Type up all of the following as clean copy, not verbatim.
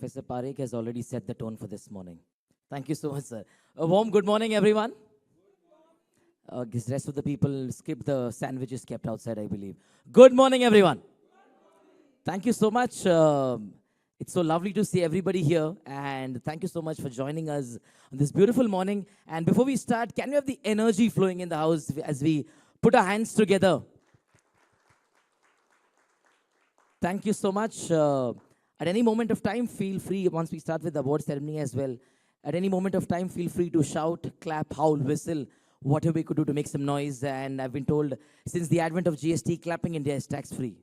Professor Parekh has already set the tone for this morning. Thank you so much, sir. A warm good morning, everyone. The rest of the people skip the sandwiches kept outside, I believe. Good morning, everyone. Thank you so much. It's so lovely to see everybody here, and thank you so much for joining us on this beautiful morning. And before we start, can we have the energy flowing in the house as we put our hands together? Thank you so much. At any moment of time, feel free, once we start with the award ceremony as well, at any moment of time, feel free to shout, clap, howl, whistle, whatever we could do to make some noise. And I've been told, since the advent of GST, clapping India is tax-free.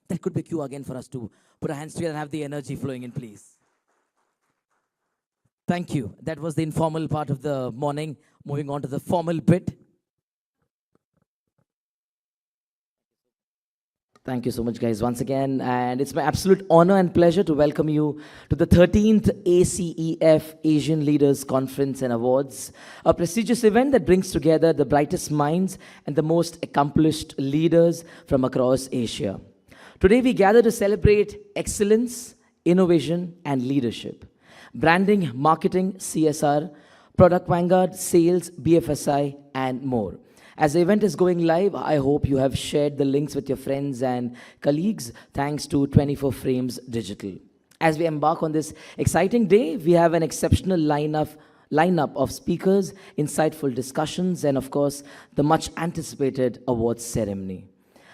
That could be a cue again for us to put our hands together and have the energy flowing in, please. Thank you. That was the informal part of the morning. Moving on to the formal bit. Thank you so much, guys, once again. And it's my absolute honor and pleasure to welcome you to the 13th ACEF Asian Leaders Conference and Awards, a prestigious event that brings together the brightest minds and the most accomplished leaders from across Asia. Today, we gather to celebrate excellence, innovation, and leadership. Branding, marketing, CSR, product vanguard, sales, BFSI, and more. As the event is going live, I hope you have shared the links with your friends and colleagues, thanks to 24 Frames Digital. As we embark on this exciting day, we have an exceptional lineup of speakers, insightful discussions, and of course, the much anticipated awards ceremony,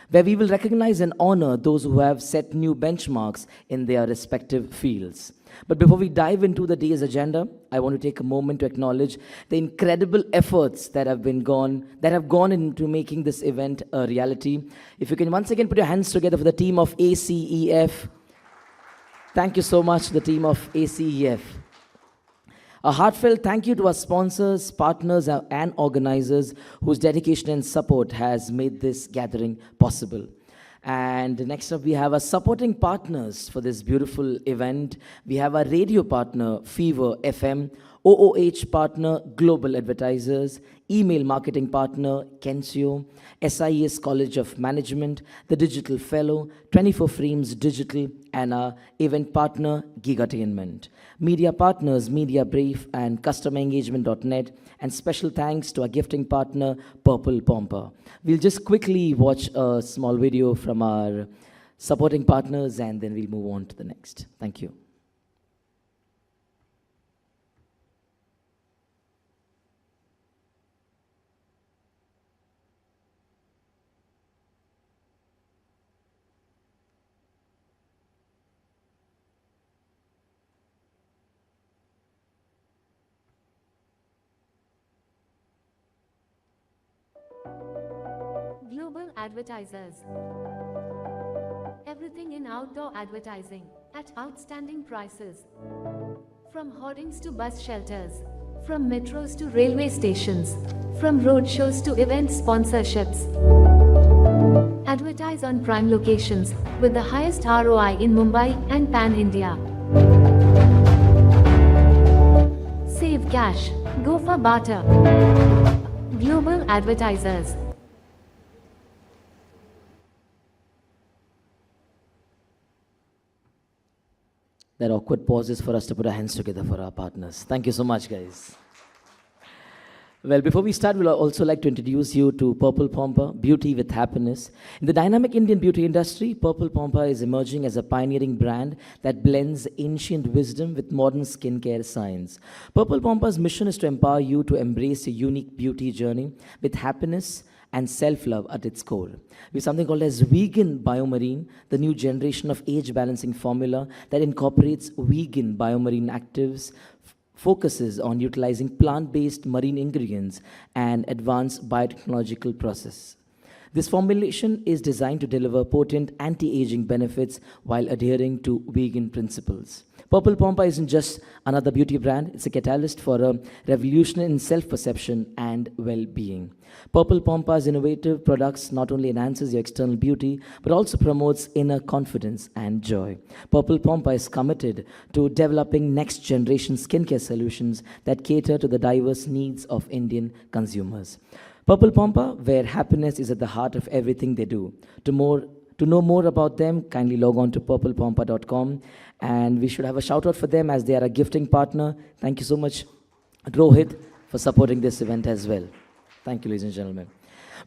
where we will recognize and honor those who have set new benchmarks in their respective fields. But before we dive into the day's agenda, I want to take a moment to acknowledge the incredible efforts that have gone into making this event a reality. If you can once again put your hands together for the team of ACEF. Thank you so much, the team of ACEF. A heartfelt thank you to our sponsors, partners, and organizers whose dedication and support has made this gathering possible. And next up, we have our supporting partners for this beautiful event. We have our radio partner, Fever FM, OOH partner, Global Advertisers, email marketing partner, Kensio, SIES College of Management, the Digital Fellow, 24 Frames Digital, and our event partner, Gigatainment. Media partners, Media Brief and CustomerEngagement.net, and special thanks to our gifting partner, Purple Pompa. We'll just quickly watch a small video from our supporting partners, and then we'll move on to the next. Thank you. Global Advertisers. Everything in outdoor advertising at outstanding prices. From hoardings to bus shelters, from metros to railway stations, from road shows to event sponsorships. Advertise on prime locations with the highest ROI in Mumbai and Pan-India. Save cash, go for barter. Global Advertisers. That awkward pause is for us to put our hands together for our partners. Thank you so much, guys. Well, before we start, we'll also like to introduce you to Purple Pompa, Beauty with Happiness. In the dynamic Indian beauty industry, Purple Pompa is emerging as a pioneering brand that blends ancient wisdom with modern skincare science. Purple Pompa's mission is to empower you to embrace a unique beauty journey with happiness and self-love at its core. We have something called as vegan biomarine, the new generation of age-balancing formula that incorporates vegan biomarine actives, focuses on utilizing plant-based marine ingredients and advanced biotechnological process. This formulation is designed to deliver potent anti-aging benefits while adhering to vegan principles. Purple Pompa isn't just another beauty brand, it's a catalyst for a revolution in self-perception and well-being. Purple Pompa's innovative products not only enhances your external beauty, but also promotes inner confidence and joy. Purple Pompa is committed to developing next-generation skincare solutions that cater to the diverse needs of Indian consumers. Purple Pompa, where happiness is at the heart of everything they do. To To know more about them, kindly log on to purplepompa.com, and we should have a shout out for them as they are a gifting partner. Thank you so much, Rohit, for supporting this event as well. Thank you, ladies and gentlemen.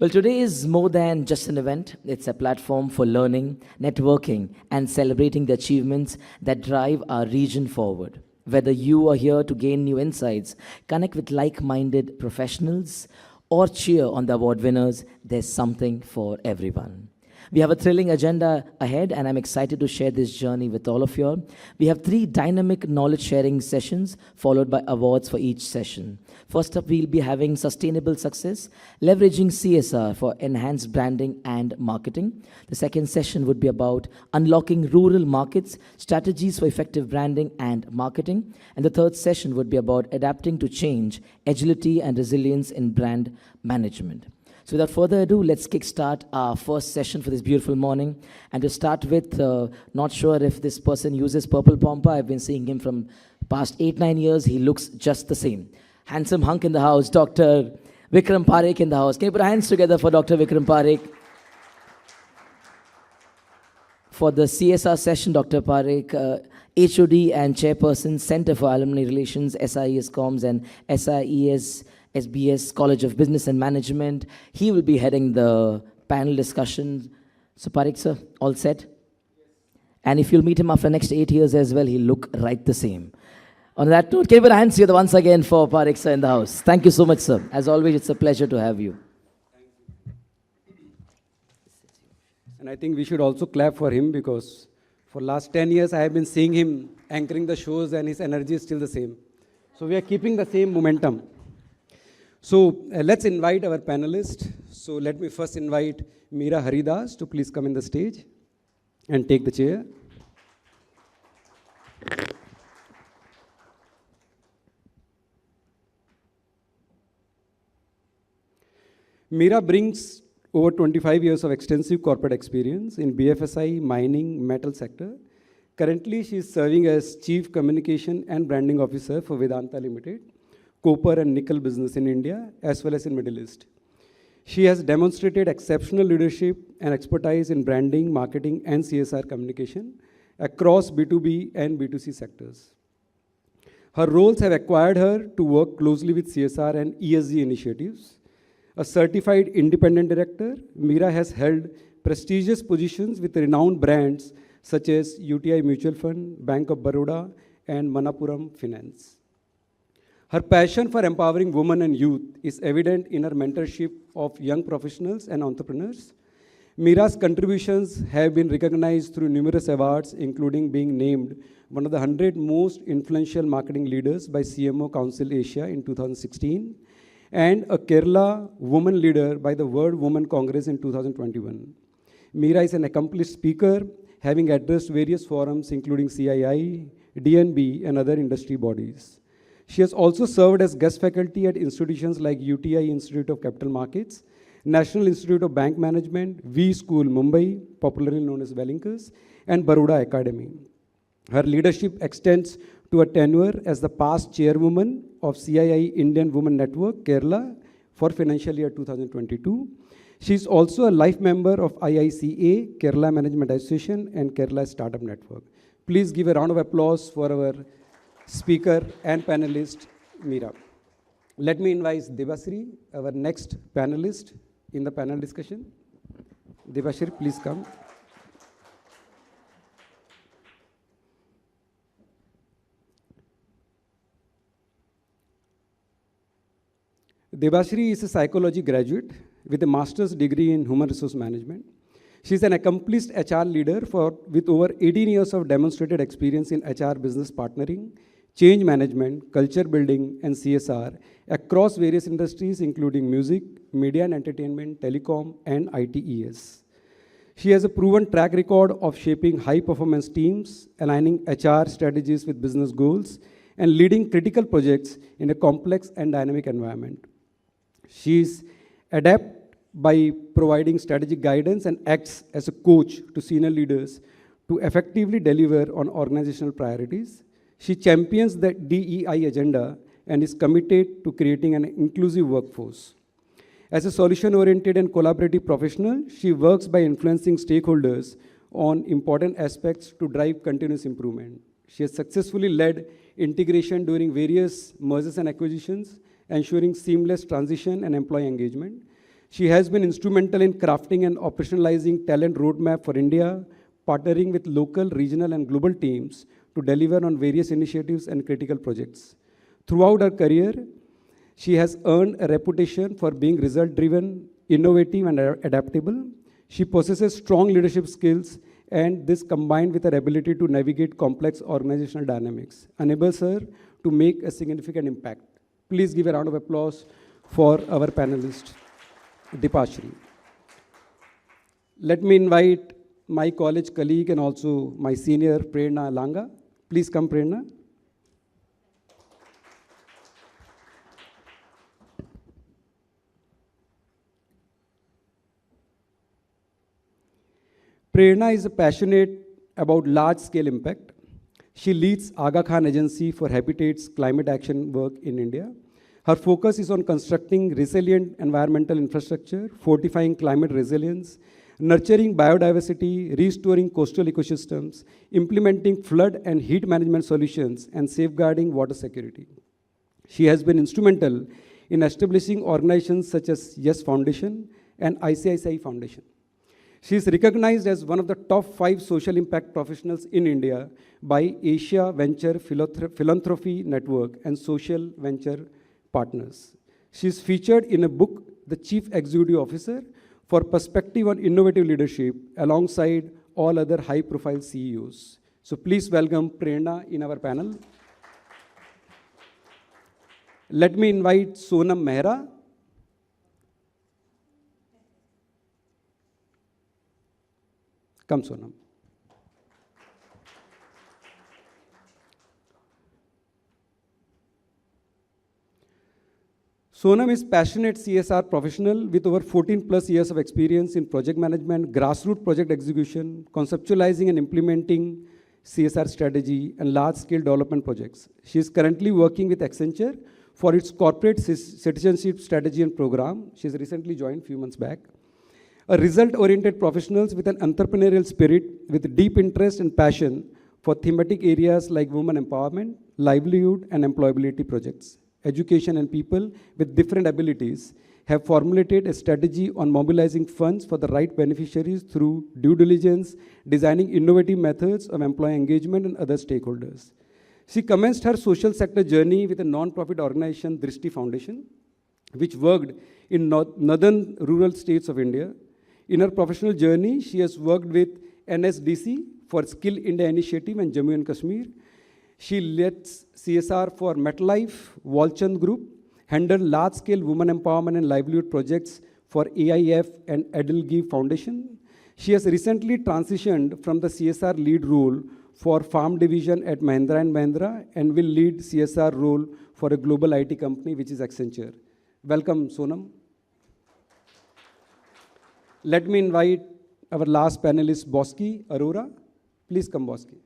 Well, today is more than just an event. It's a platform for learning, networking, and celebrating the achievements that drive our region forward. Whether you are here to gain new insights, connect with like-minded professionals, or cheer on the award winners, there's something for everyone. We have a thrilling agenda ahead, and I'm excited to share this journey with all of you all. We have 3 dynamic knowledge sharing sessions, followed by awards for each session. First up, we'll be having sustainable success, leveraging CSR for enhanced branding and marketing. The second session would be about unlocking rural markets, strategies for effective branding and marketing. And the third session would be about adapting to change, agility and resilience in brand management. So without further ado, let's kickstart our first session for this beautiful morning. And to start with, not sure if this person uses Purple Pompa. I've been seeing him from past 8-9 years. He looks just the same. Handsome hunk in the house, Dr. Vikram Parekh in the house. Can you put our hands together for Dr. Vikram Parekh? For the CSR session, Dr. Parekh, HOD and Chairperson, Center for Alumni Relations, SIES Comms and SIES SBS College of Business and Management. He will be heading the panel discussion. So Parekh sir, all set? And if you'll meet him after the next 8 years as well, he'll look right the same. On that note, can you put your hands together once again for Parekh sir in the house? Thank you so much, sir. As always, it's a pleasure to have you. And I think we should also clap for him, because for last 10 years, I have been seeing him anchoring the shows and his energy is still the same. So we are keeping the same momentum. So let's invite our panelists. So let me first invite Meera Haridas to please come in the stage and take the chair. Meera brings over 25 years of extensive corporate experience in BFSI, mining, metal sector. Currently, she is serving as Chief Communication and Branding Officer for Vedanta Limited, copper and nickel business in India, as well as in Middle East. She has demonstrated exceptional leadership and expertise in branding, marketing, and CSR communication across B2B and B2C sectors. Her roles have acquired her to work closely with CSR and ESG initiatives. A certified independent director, Meera has held prestigious positions with renowned brands such as UTI Mutual Fund, Bank of Baroda, and Manappuram Finance. Her passion for empowering women and youth is evident in her mentorship of young professionals and entrepreneurs. Meera's contributions have been recognized through numerous awards, including being named one of the 100 most influential marketing leaders by CMO Council Asia in 2016, and a Kerala woman leader by the World Women Congress in 2021. Meera is an accomplished speaker, having addressed various forums including CII, DNB, and other industry bodies. She has also served as guest faculty at institutions like UTI Institute of Capital Markets, National Institute of Bank Management, V School Mumbai, popularly known as Wellinkers, and Baroda Academy. Her leadership extends to a tenure as the past chairwoman of CII Indian Women Network, Kerala, for financial year 2022. She is also a life member of IICA, Kerala Management Association, and Kerala Startup Network. Please give a round of applause for our speaker and panelist, Meera. Let me invite Debashree, our next panelist in the panel discussion. Debashree, please come. Debashree is a psychology graduate with a master's degree in human resource management. She is an accomplished HR leader with over 18 years of demonstrated experience in HR business partnering, change management, culture building, and CSR across various industries, including music, media and entertainment, telecom, and ITES. She has a proven track record of shaping high-performance teams, aligning HR strategies with business goals, and leading critical projects in a complex and dynamic environment. She is adept by providing strategic guidance and acts as a coach to senior leaders to effectively deliver on organizational priorities. She champions the DEI agenda and is committed to creating an inclusive workforce. As a solution-oriented and collaborative professional, she works by influencing stakeholders on important aspects to drive continuous improvement. She has successfully led integration during various mergers and acquisitions, ensuring seamless transition and employee engagement. She has been instrumental in crafting and operationalizing talent roadmap for India, partnering with local, regional, and global teams to deliver on various initiatives and critical projects. Throughout her career, she has earned a reputation for being result-driven, innovative, and adaptable. She possesses strong leadership skills, and this combined with her ability to navigate complex organizational dynamics enables her to make a significant impact. Please give a round of applause for our panelist, Dipashri. Let me invite my college colleague and also my senior, Prerna Langa. Please come, Prerna. Prerna is passionate about large-scale impact. She leads Aga Khan Agency for Habitat's climate action work in India. Her focus is on constructing resilient environmental infrastructure, fortifying climate resilience, nurturing biodiversity, restoring coastal ecosystems, implementing flood and heat management solutions, and safeguarding water security. She has been instrumental in establishing organizations such as Yes Foundation and ICICI Foundation. She is recognized as one of the top 5 social impact professionals in India by Asia Venture Philanthropy Network and Social Venture Partners. She is featured in a book, The Chief Executive Officer, for perspective on innovative leadership alongside all other high-profile CEOs. So please welcome Prerna in our panel. Let me invite Sonam Mehra. Come, Sonam. Sonam is passionate CSR professional with over 14 plus years of experience in project management, grassroots project execution, conceptualizing and implementing CSR strategy, and large-scale development projects. She is currently working with Accenture for its corporate citizenship strategy and program. She has recently joined a few months back. A result-oriented professionals with an entrepreneurial spirit, with deep interest and passion for thematic areas like women empowerment, livelihood, and employability projects. Education and people with different abilities have formulated a strategy on mobilizing funds for the right beneficiaries through due diligence, designing innovative methods of employee engagement and other stakeholders. She commenced her social sector journey with a non-profit organization, Drishti Foundation, which worked in northern rural states of India. In her professional journey, she has worked with NSDC for Skill India Initiative and Jammu and Kashmir. She led CSR for MetLife, Walchand Group, handled large-scale women empowerment and livelihood projects for AIF and Edelgi Foundation. She has recently transitioned from the CSR lead role for farm division at Mahindra & Mahindra and will lead CSR role for a global IT company, which is Accenture. Welcome, Sonam. Let me invite our last panelist, Bosky Arora. Please come, Bosky.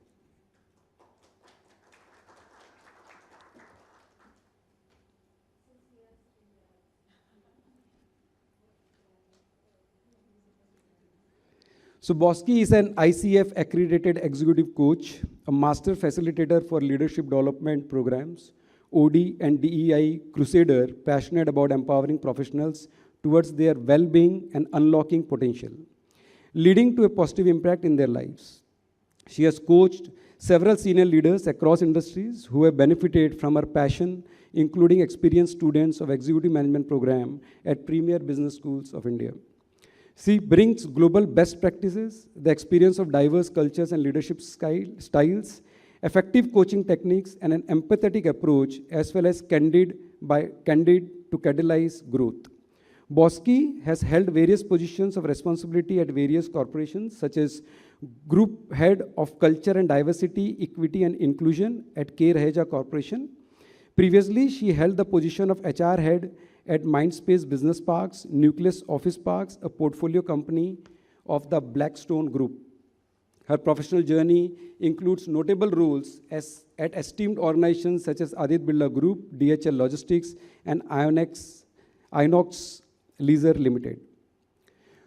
So Bosky is an ICEF accredited executive coach, a master facilitator for leadership development programs, OD and DEI crusader, passionate about empowering professionals towards their well-being and unlocking potential, leading to a positive impact in their lives. She has coached several senior leaders across industries who have benefited from her passion, including experienced students of executive management program at premier business schools of India. She brings global best practices, the experience of diverse cultures and leadership styles, effective coaching techniques, and an empathetic approach, as well as candid to catalyze growth. Bosky has held various positions of responsibility at various corporations, such as Group Head of Culture and Diversity, Equity and Inclusion at K. Raheja Corporation. Previously, she held the position of HR Head at Mindspace Business Parks, Nucleus Office Parks, a portfolio company of the Blackstone Group. Her professional journey includes notable roles at esteemed organizations such as Aditya Birla Group, DHL Logistics, and Inox Leisure Limited.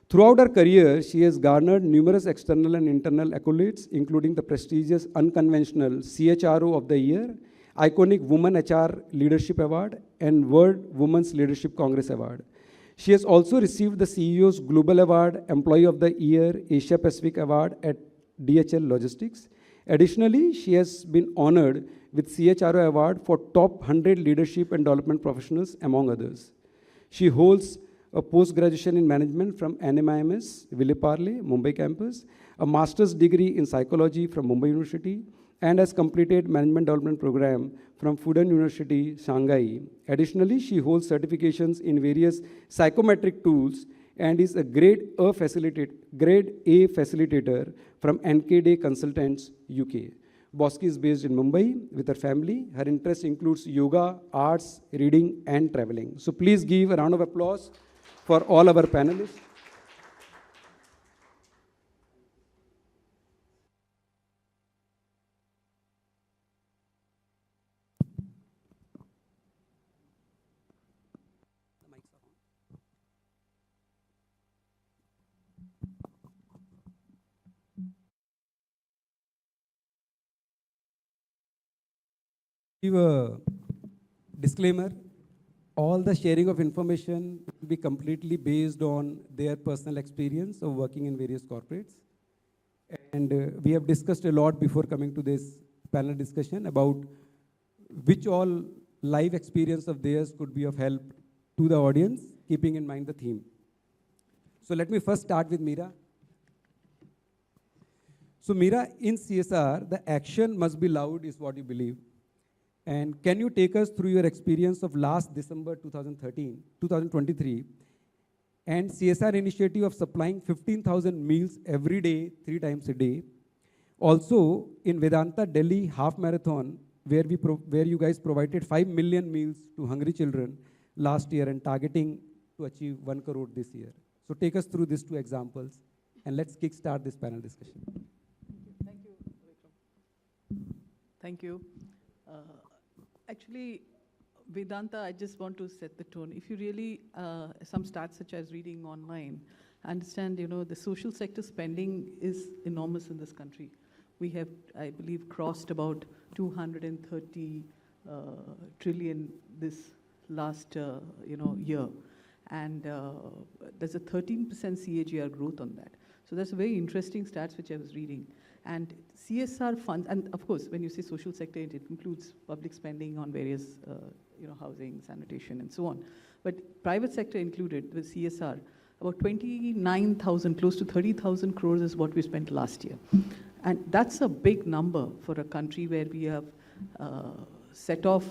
Throughout her career, she has garnered numerous external and internal accolades, including the prestigious Unconventional CHRO of the Year, Iconic Woman HR Leadership Award, and World Women's Leadership Congress Award. She has also received the CEO's Global Award, Employee of the Year, Asia Pacific Award at DHL Logistics. Additionally, she has been honored with CHRO Award for Top 100 Leadership and Development Professionals, among others. She holds a post-graduation in management from NMIMS, Villeparle, Mumbai campus, a master's degree in psychology from Mumbai University, and has completed management development program from Fudan University, Shanghai. Additionally, she holds certifications in various psychometric tools and is a grade A facilitator from NKD Consultants, UK. Bosky is based in Mumbai with her family. Her interest includes yoga, arts, reading, and traveling. So please give a round of applause for all our panelists. Give a disclaimer. All the sharing of information will be completely based on their personal experience of working in various corporates. And we have discussed a lot before coming to this panel discussion about which all live experience of theirs could be of help to the audience, keeping in mind the theme. So let me first start with Meera. So Meera, in CSR, the action must be loud is what you believe. And can you take us through your experience of last December 2023, and CSR initiative of supplying 15,000 meals every day, 3 times a day. Also, in Vedanta Delhi Half Marathon, where you guys provided 5 million meals to hungry children last year and targeting to achieve 1 crore this year. So take us through these 2 examples, and let's kickstart this panel discussion. Thank you, Vikram. Thank you. Actually, Vedanta, I just want to set the tone. If you really, some stats such as reading online, understand, the social sector spending is enormous in this country. We have, I believe, crossed about 230 trillion this last, year. And there's a 13% CAGR growth on that. So that's a very interesting stats which I was reading. And CSR funds, and of course, when you say social sector, it includes public spending on various, housing, sanitation, and so on. But private sector included with CSR, about 29,000, close to 30,000 crores is what we spent last year. And that's a big number for a country where we have set off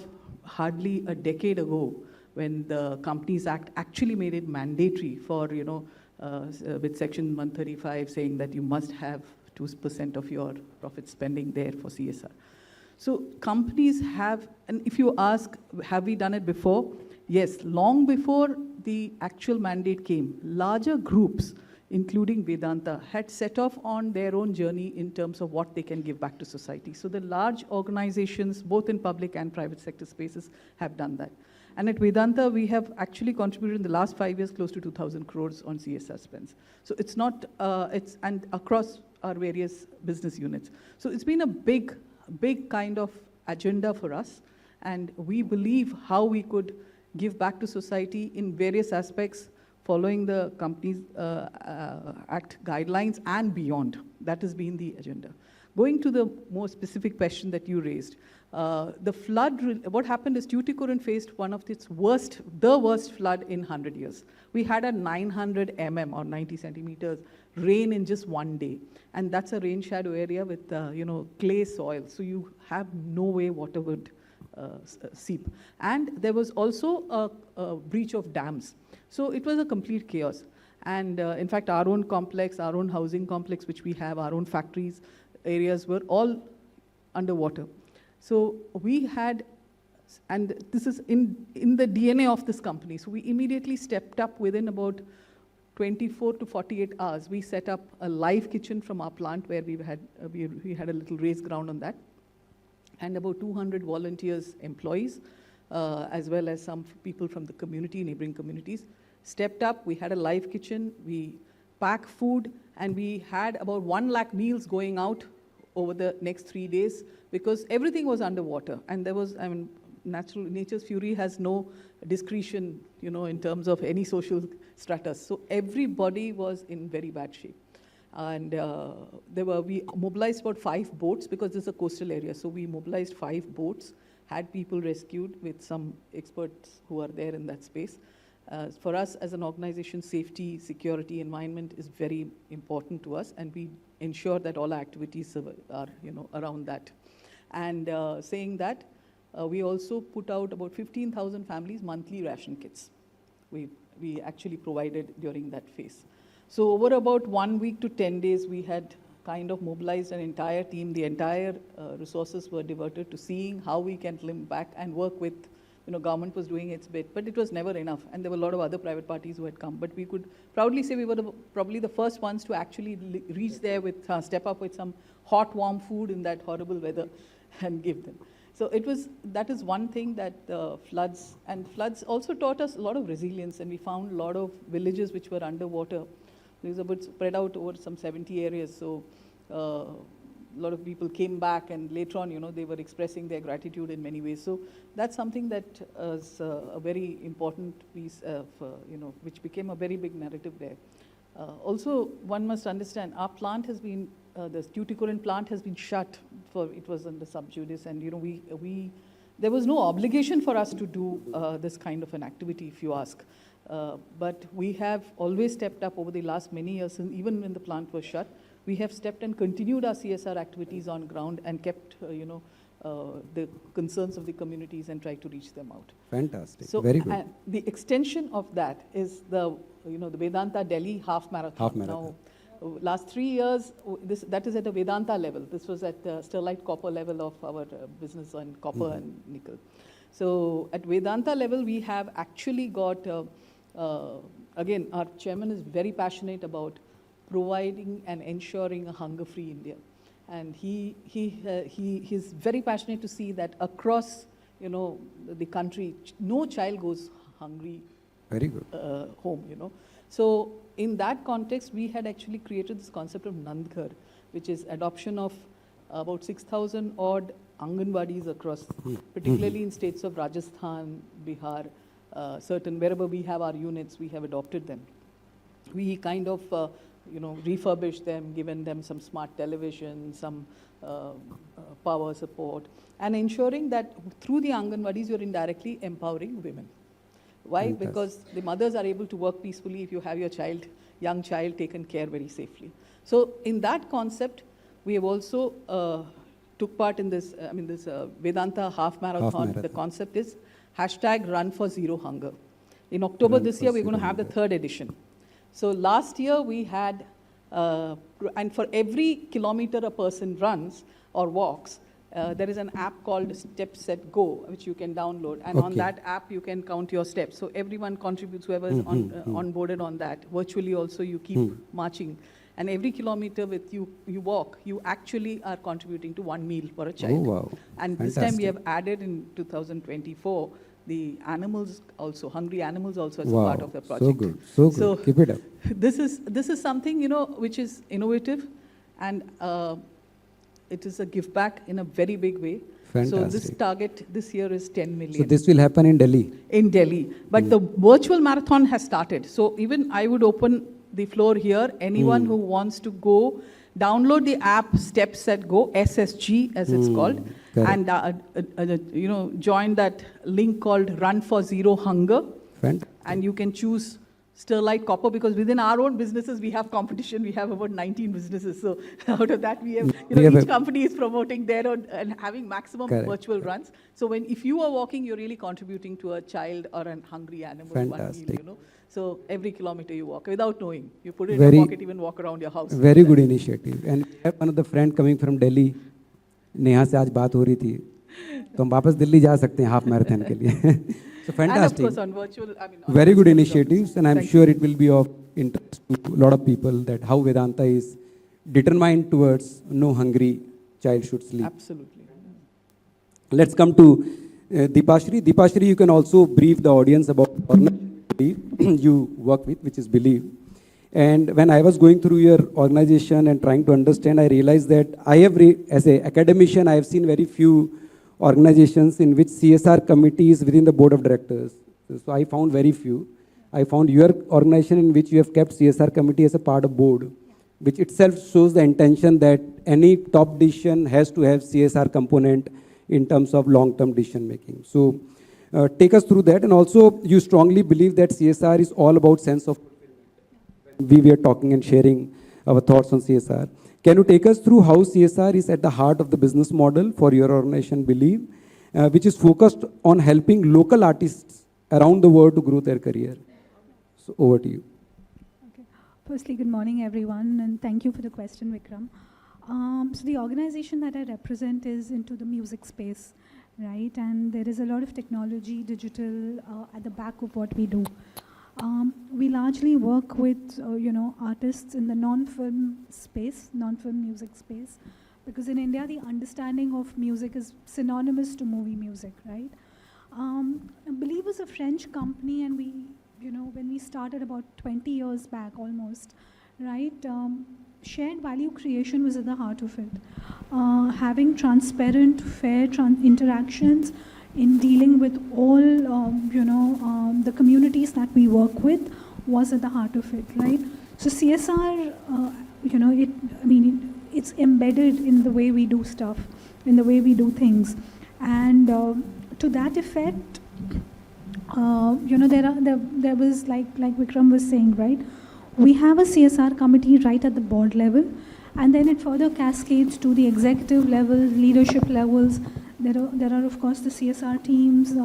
hardly a decade ago when the Companies Act actually made it mandatory for, with Section 135 saying that you must have 2% of your profit spending there for CSR. So companies have, and if you ask, have we done it before? Yes, long before the actual mandate came, larger groups, including Vedanta, had set off on their own journey in terms of what they can give back to society. So the large organizations, both in public and private sector spaces, have done that. And at Vedanta, we have actually contributed in the last 5 years close to 2,000 crores on CSR spends. So it's not, and across our various business units. So it's been a big kind of agenda for us. And we believe how we could give back to society in various aspects, following the Companies Act guidelines and beyond. That has been the agenda. Going to the more specific question that you raised, the flood, what happened is Tuticorin faced one of its worst flood in 100 years. We had a 900 mm or 90 centimeters rain in just one day. And that's a rain shadow area with, clay soil. So you have no way water would seep. And there was also a breach of dams. So it was a complete chaos. And in fact, our own complex, our own housing complex, which we have, our own factories, areas were all underwater. So we had, and this is in the DNA of this company. So we immediately stepped up within about 24 to 48 hours. We set up a live kitchen from our plant where we had a little raised ground on that. And about 200 volunteers, employees, as well as some people from the community, neighboring communities, stepped up. We had a live kitchen, we packed food, and we had about 1 lakh meals going out over the next 3 days because everything was underwater. And there was, nature's fury has no discretion, in terms of any social stratus. So everybody was in very bad shape. And we mobilized about 5 boats because this is a coastal area. So we mobilized 5 boats, had people rescued with some experts who are there in that space. For us as an organization, safety, security, environment is very important to us, and we ensure that all our activities are around that. And saying that, we also put out about 15,000 families monthly ration kits. We actually provided during that phase. So over about 1 week to 10 days, we had kind of mobilized an entire team. The entire resources were diverted to seeing how we can limp back and work with, government was doing its bit, but it was never enough. And there were a lot of other private parties who had come. But we could proudly say we were probably the first ones to actually reach there with, step up with some hot, warm food in that horrible weather and give them. So that is one thing that floods also taught us a lot of resilience, and we found a lot of villages which were underwater. It was a bit spread out over some 70 areas, so a lot of people came back, and later on, they were expressing their gratitude in many ways. So that's something that is a very important piece of, which became a very big narrative there. Also, one must understand, our plant has been, the Tuticorin plant has been shut it was under sub judice, and there was no obligation for us to do this kind of an activity, if you ask. But we have always stepped up over the last many years, and even when the plant was shut, we have stepped and continued our CSR activities on ground and kept, the concerns of the communities and tried to reach them out. Fantastic. So, very good. The extension of that is the Vedanta Delhi half marathon. Half marathon. Now, last 3 years, that is at a Vedanta level. This was at the sterlite copper level of our business on copper and nickel. So at Vedanta level, we have actually got, again, our chairman is very passionate about providing and ensuring a hunger-free India. And he's very passionate to see that across, the country, no child goes hungry. Very good. Home, So in that context, we had actually created this concept of Nandghar, which is adoption of about 6,000 odd Anganwadis across, particularly in states of Rajasthan, Bihar, wherever we have our units, we have adopted them. We kind of, refurbished them, given them some smart television, some power support, and ensuring that through the Anganwadis, you're indirectly empowering women. Why? Fantastic. Because the mothers are able to work peacefully if you have your young child taken care very safely. So in that concept, we have also took part in this, this Vedanta half marathon. The concept is #RunForZeroHunger. In October this year, we're going to have the 3rd edition. So last year we had, and for every kilometer a person runs or walks, there is an app called Step Set Go, which you can download. And on that app, you can count your steps. So everyone contributes, whoever is onboarded on that. Virtually also, you keep marching. And every kilometer with you walk, you actually are contributing to 1 meal for a child. Oh, wow. And Fantastic. This time we have added in 2024, the animals also, hungry animals also as a part of the project. So good, so good. So keep it up. This is something, which is innovative, and it is a give back in a very big way. Fantastic. So this target this year is 10 million. So this will happen in Delhi? In Delhi. But the virtual marathon has started. So even I would open the floor here. Anyone who wants to go, download the app Step Set Go, SSG as it's called, correct. And join that link called Run for Zero Hunger. Fantastic. And you can choose sterlite copper, because within our own businesses we have competition. We have about 19 businesses. So out of that we have, each company is promoting their own and having maximum virtual runs. So if you are walking, you're really contributing to a child or a hungry animal. Fantastic. 1 meal, So every kilometer you walk without knowing. You put it in your pocket, even walk around your house. Very good initiative. And we have one of the friend coming from Delhi. Neha से आज बात हो रही थी, तो हम वापस दिल्ली जा सकते हैं हाफ मैराथन के लिए. So fantastic. And of course on virtual, on very good virtual initiatives, and I'm sure it will be of interest to a lot of people that how Vedanta is determined towards no hungry child should sleep. Absolutely. Let's come to Dipashri, you can also brief the audience about the organization you work with, which is Believe. And when I was going through your organization and trying to understand, I realized that as an academician, I have seen very few organizations in which CSR committee is within the board of directors. So I found very few. I found your organization in which you have kept CSR committee as a part of board, which itself shows the intention that any top decision has to have CSR component in terms of long-term decision making. So take us through that. And also you strongly believe that CSR is all about sense of we were talking and sharing our thoughts on CSR. Can you take us through how CSR is at the heart of the business model for your organization Believe, which is focused on helping local artists around the world to grow their career? So over to you. Okay. Firstly, good morning, everyone, and thank you for the question, Vikram. So the organization that I represent is into the music space, right? And there is a lot of technology, digital, at the back of what we do. We largely work with, artists in the non-film space, non-film music space, because in India, the understanding of music is synonymous to movie music, right? I believe it's a French company, and we, when we started about 20 years back almost, right? Shared value creation was at the heart of it. Having transparent, fair interactions in dealing with all, the communities that we work with was at the heart of it, right? So CSR, it's embedded in the way we do stuff, in the way we do things. And to that effect, there was, like Vikram was saying, right? We have a CSR committee right at the board level, and then it further cascades to the executive level, leadership levels. There are of course, the CSR teams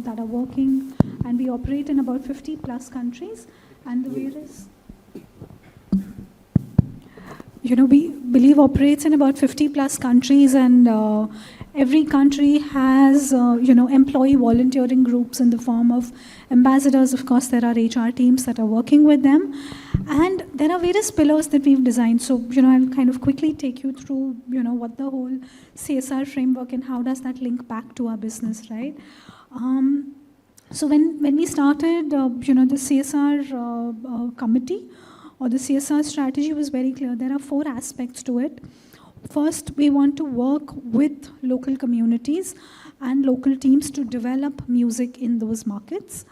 that are working, and we operate in about 50 plus countries. And the various, we Believe operates in about 50 plus countries, and every country has, employee volunteering groups in the form of ambassadors. Of course, there are HR teams that are working with them. And there are various pillars that we've designed. So, I'll kind of quickly take you through, what the whole CSR framework and how does that link back to our business, right? So when we started, the CSR committee or the CSR strategy was very clear. There are 4 aspects to it. First, we want to work with local communities and local teams to develop music in those markets.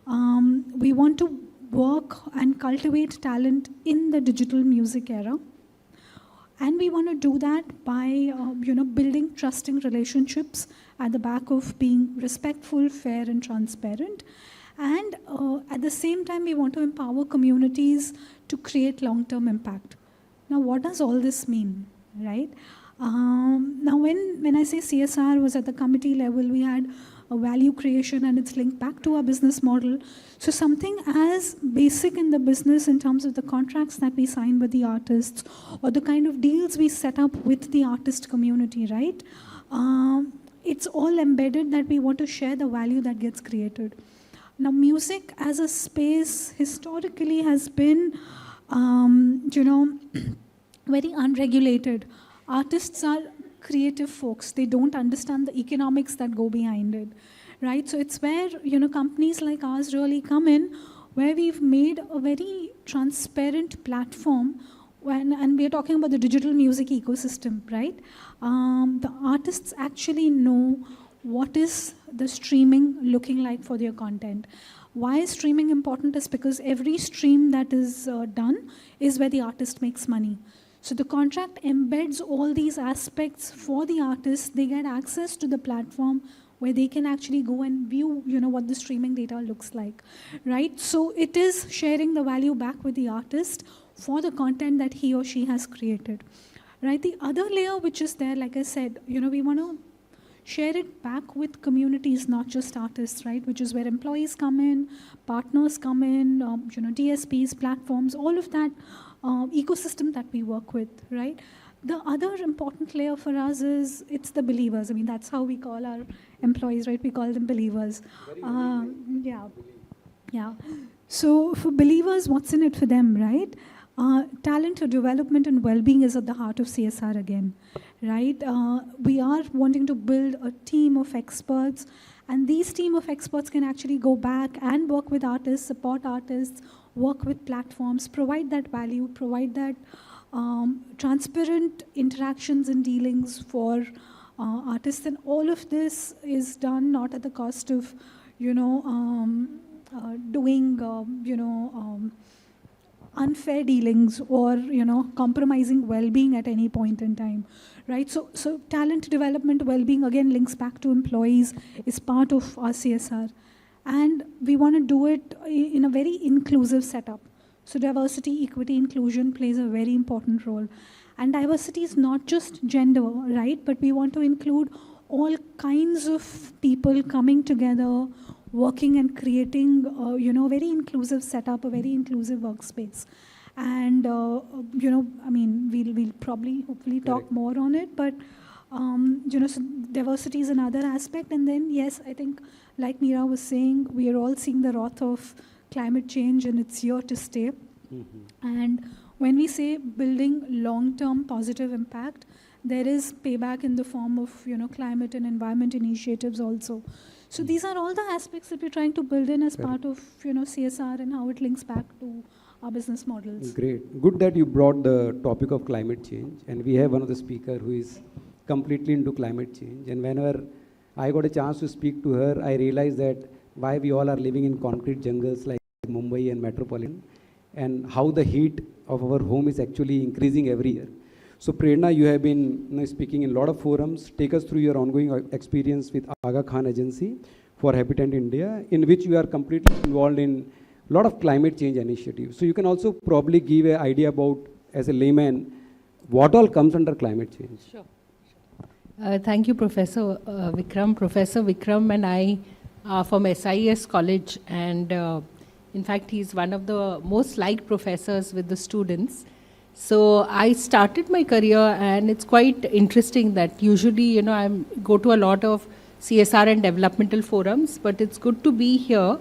We want to work and cultivate talent in the digital music era. And we want to do that by, building trusting relationships at the back of being respectful, fair, and transparent. And at the same time, we want to empower communities to create long-term impact. Now, what does all this mean, right? Now, when I say CSR was at the committee level, we had a value creation, and it's linked back to our business model. So something as basic in the business in terms of the contracts that we sign with the artists or the kind of deals we set up with the artist community, right? It's all embedded that we want to share the value that gets created. Now, music as a space historically has been, very unregulated. Artists are creative folks. They don't understand the economics that go behind it, right? So it's where, companies like ours really come in, where we've made a very transparent platform, and we're talking about the digital music ecosystem, right? The artists actually know what is the streaming looking like for their content. Why is streaming important is because every stream that is done is where the artist makes money. So the contract embeds all these aspects for the artists. They get access to the platform where they can actually go and view, what the streaming data looks like, right? So it is sharing the value back with the artist for the content that he or she has created, right? The other layer which is there, like I said, we want to share it back with communities, not just artists, right? Which is where employees come in, partners come in, DSPs, platforms, all of that ecosystem that we work with, right? The other important layer for us is it's the believers. I mean, that's how we call our employees, right? We call them believers. Yeah. So for believers, what's in it for them, right? Talent, development, and well-being is at the heart of CSR again, right? We are wanting to build a team of experts And these team of experts can actually go back and work with artists, support artists, work with platforms, provide that value, provide that transparent interactions and dealings for artists. And all of this is done not at the cost of, doing, unfair dealings or, compromising well-being at any point in time, right? So talent development, well-being, again, links back to employees, is part of our CSR. And we want to do it in a very inclusive setup. So diversity, equity, inclusion plays a very important role. And diversity is not just gender, right? But we want to include all kinds of people coming together, working and creating, a very inclusive setup, a very inclusive workspace. And, we'll probably, hopefully talk more on it, but, so diversity is another aspect. And then, yes, I think, like Meera was saying, we are all seeing the wrath of climate change, and it's here to stay. And when we say building long-term positive impact, there is payback in the form of, climate and environment initiatives also. So these are all the aspects that we're trying to build in as part of, CSR and how it links back to our business models. Great. Good that you brought the topic of climate change. And we have one of the speakers who is completely into climate change. And whenever I got a chance to speak to her, I realized that why we all are living in concrete jungles like Mumbai and Metropolitan, and how the heat of our home is actually increasing every year. So Prerna, you have been speaking in a lot of forums. Take us through your ongoing experience with Aga Khan Agency for Habitat India, in which you are completely involved in a lot of climate change initiatives. So you can also probably give an idea about, as a layman, what all comes under climate change. Sure. Thank you, Professor Vikram. Professor Vikram and I are from SIS College, and in fact, he's one of the most liked professors with the students. So I started my career, and it's quite interesting that usually, I go to a lot of CSR and developmental forums, but it's good to be here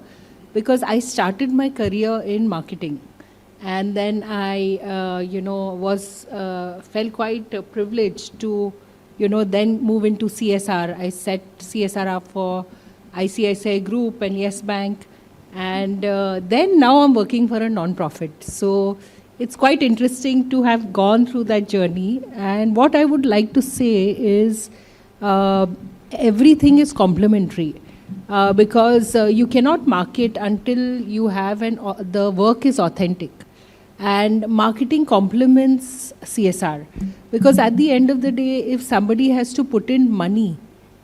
because I started my career in marketing. And then I, felt quite privileged to, then move into CSR. I set CSR up for ICICI Group and Yes Bank. And then now I'm working for a non-profit. So it's quite interesting to have gone through that journey. And what I would like to say is everything is complementary because you cannot market until you have the work is authentic. And marketing complements CSR because at the end of the day, if somebody has to put in money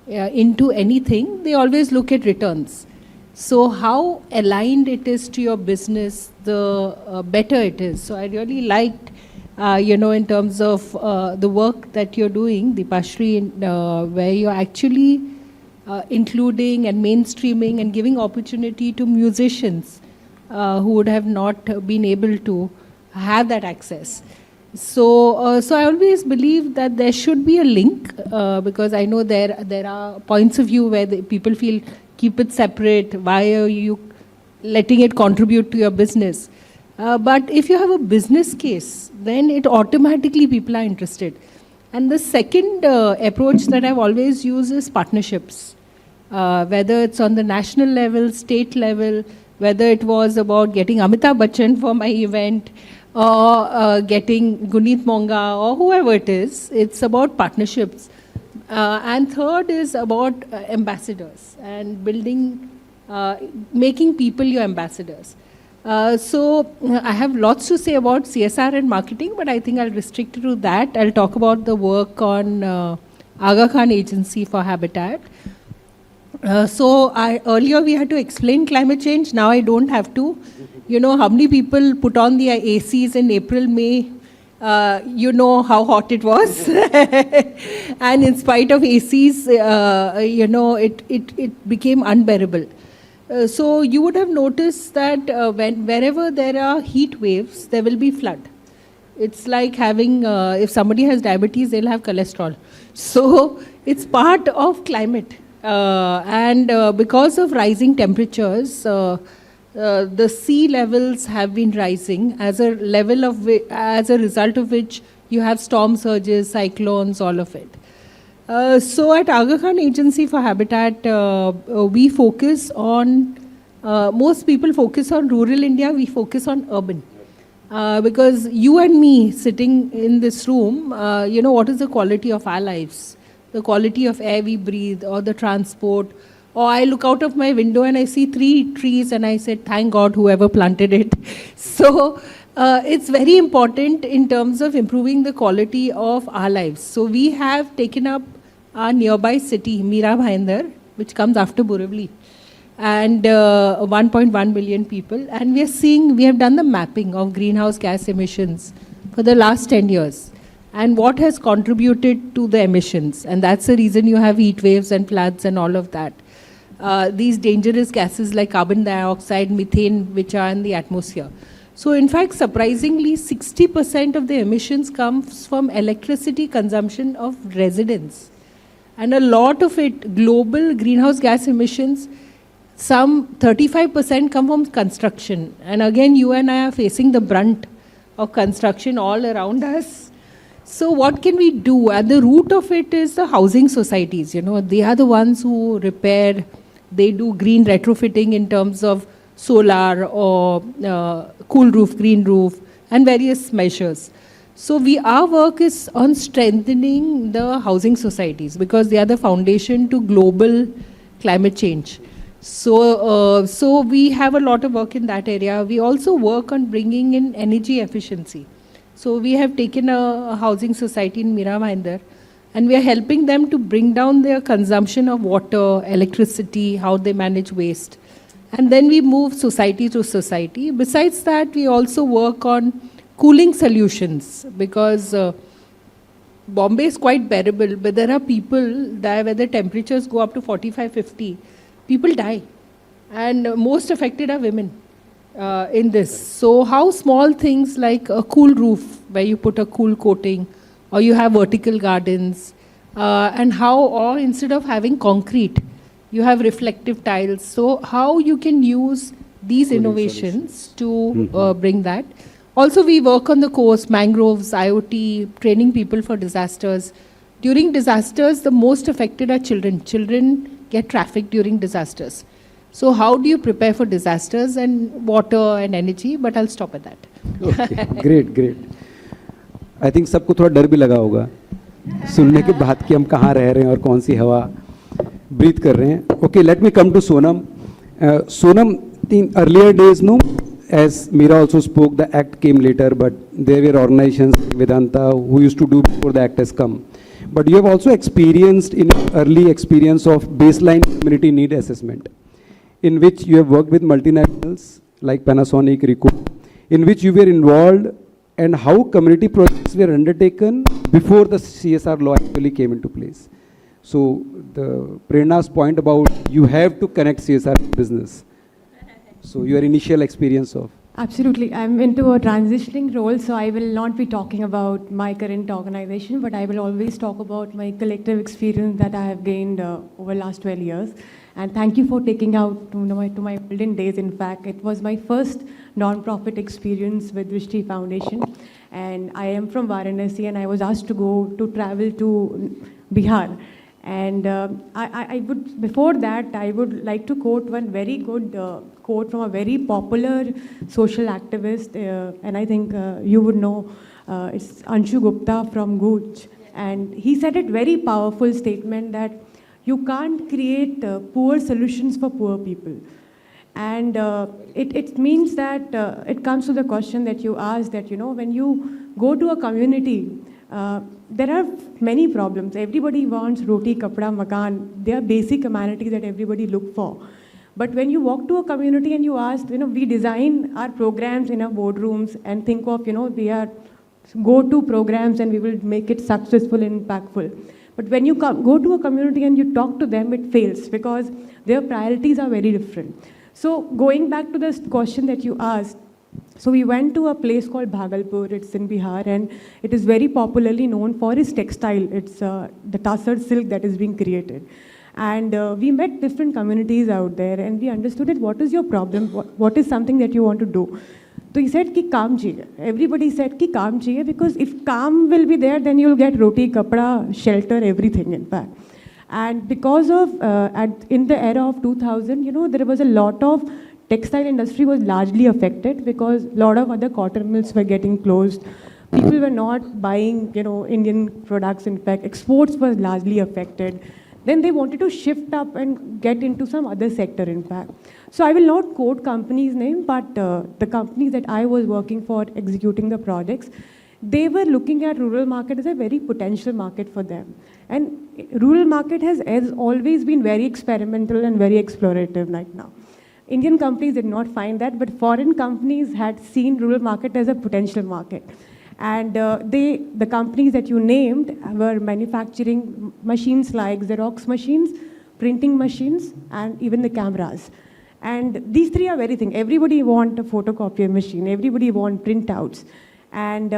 into anything, they always look at returns. So how aligned it is to your business, the better it is. So I really liked, in terms of the work that you're doing, Deepashri, where you're actually including and mainstreaming and giving opportunity to musicians who would have not been able to have that access. So I always believe that there should be a link because I know there are points of view where people feel keep it separate, why are you letting it contribute to your business? But if you have a business case, then it automatically people are interested. And the second approach that I've always used is partnerships. Whether it's on the national level, state level, whether it was about getting Amitabh Bachchan for my event, or getting Guneet Monga, or whoever it is, it's about partnerships. And third is about ambassadors and building, making people your ambassadors. So I have lots to say about CSR and marketing, but I think I'll restrict it to that. I'll talk about the work on Aga Khan Agency for Habitat. So earlier we had to explain climate change, now I don't have to. You know how many people put on their ACs in April, May, you know how hot it was. And in spite of ACs, it became unbearable. So you would have noticed that wherever there are heat waves, there will be flood. It's like having, if somebody has diabetes, they'll have cholesterol. So it's part of climate. And because of rising temperatures, the sea levels have been rising as a result of which you have storm surges, cyclones, all of it. So at Aga Khan Agency for Habitat, we focus on, most people focus on rural India, we focus on urban. Because you and me sitting in this room, you know, what is the quality of our lives? The quality of air we breathe, or the transport, or I look out of my window and I see 3 trees and I said, thank God whoever planted it. So it's very important in terms of improving the quality of our lives. So we have taken up our nearby city, Mira Bhayandar, which comes after Borivali, and 1.1 million people. And we have done the mapping of greenhouse gas emissions for the last 10 years. And what has contributed to the emissions. And that's the reason you have heat waves and floods and all of that. These dangerous gases like carbon dioxide, methane, which are in the atmosphere. So in fact, surprisingly, 60% of the emissions comes from electricity consumption of residents. And a lot of it, global greenhouse gas emissions, some 35% come from construction. And again, you and I are facing the brunt of construction all around us. So what can we do? At the root of it is the housing societies. You know, they are the ones who repair, they do green retrofitting in terms of solar or cool roof, green roof, and various measures. So our work is on strengthening the housing societies because they are the foundation to global climate change. So we have a lot of work in that area. We also work on bringing in energy efficiency. So we have taken a housing society in Mira Bhayandar, and we are helping them to bring down their consumption of water, electricity, how they manage waste. And then we move society to society. Besides that, we also work on cooling solutions because Bombay is quite bearable, but there are people that where the temperatures go up to 45, 50, people die. And most affected are women. In this. So how small things like a cool roof where you put a cool coating, or you have vertical gardens, and how, or instead of having concrete, you have reflective tiles. So how you can use these innovations to bring that. Also we work on the coast, mangroves, IoT, training people for disasters. During disasters, the most affected are children. Children get trafficked during disasters. So how do you prepare for disasters and water and energy? But I'll stop at that. Okay, great. I think सबको थोड़ा डर भी लगा होगा सुनने के बाद कि हम कहाँ रह रहे हैं और कौन सी हवा breathe कर रहे हैं. Okay, let me come to Sonam. Sonam, in earlier days, no, as Meera also spoke, the act came later, but there were organizations like Vedanta who used to do before the act has come. But you have also experienced in early experience of baseline community need assessment, in which you have worked with multinationals like Panasonic, Ricoh, in which you were involved, and how community projects were undertaken before the CSR law actually came into place. So the Prerna's point about you have to connect CSR to business. So your initial experience of. Absolutely. I'm into a transitioning role, so I will not be talking about my current organization, but I will always talk about my collective experience that I have gained over the last 12 years. And thank you for taking out to my golden days. In fact, it was my first non-profit experience with Drishti Foundation. And I am from Varanasi, and I was asked to travel to Bihar. And I would, before that, I would like to quote one very good quote from a very popular social activist, and I think you would know, it's Anshu Gupta from Guj. And he said a very powerful statement that you can't create poor solutions for poor people. And it means that it comes to the question that you asked that, you know, when you go to a community, there are many problems. Everybody wants roti, kapda, makan. They are basic amenities that everybody look for. But when you walk to a community and you ask, you know, we design our programs in our boardrooms and think of, you know, we are go-to programs and we will make it successful and impactful. But when you go to a community and you talk to them, it fails because their priorities are very different. So going back to this question that you asked, so we went to a place called Bhagalpur, it's in Bihar, and it is very popularly known for its textile. It's the tussar silk that is being created. And we met different communities out there and we understood that what is your problem, what is something that you want to do. So he said कि काम चाहिए. Everybody said कि काम चाहिए because if काम will be there, then you'll get roti, kapda, shelter, everything in fact. And because of, in the era of 2000, you know, there was a lot of textile industry was largely affected because a lot of other cotton mills were getting closed. People were not buying, you know, Indian products. In fact, exports was largely affected. Then they wanted to shift up and get into some other sector, in fact. So I will not quote company's name, but the companies that I was working for executing the projects, they were looking at rural market as a very potential market for them. And rural market has always been very experimental and very explorative right now. Indian companies did not find that, but foreign companies had seen rural market as a potential market. And the companies that you named were manufacturing machines like Xerox machines, printing machines, and even the cameras. And these three are very things. Everybody want a photocopier machine. Everybody want printouts. And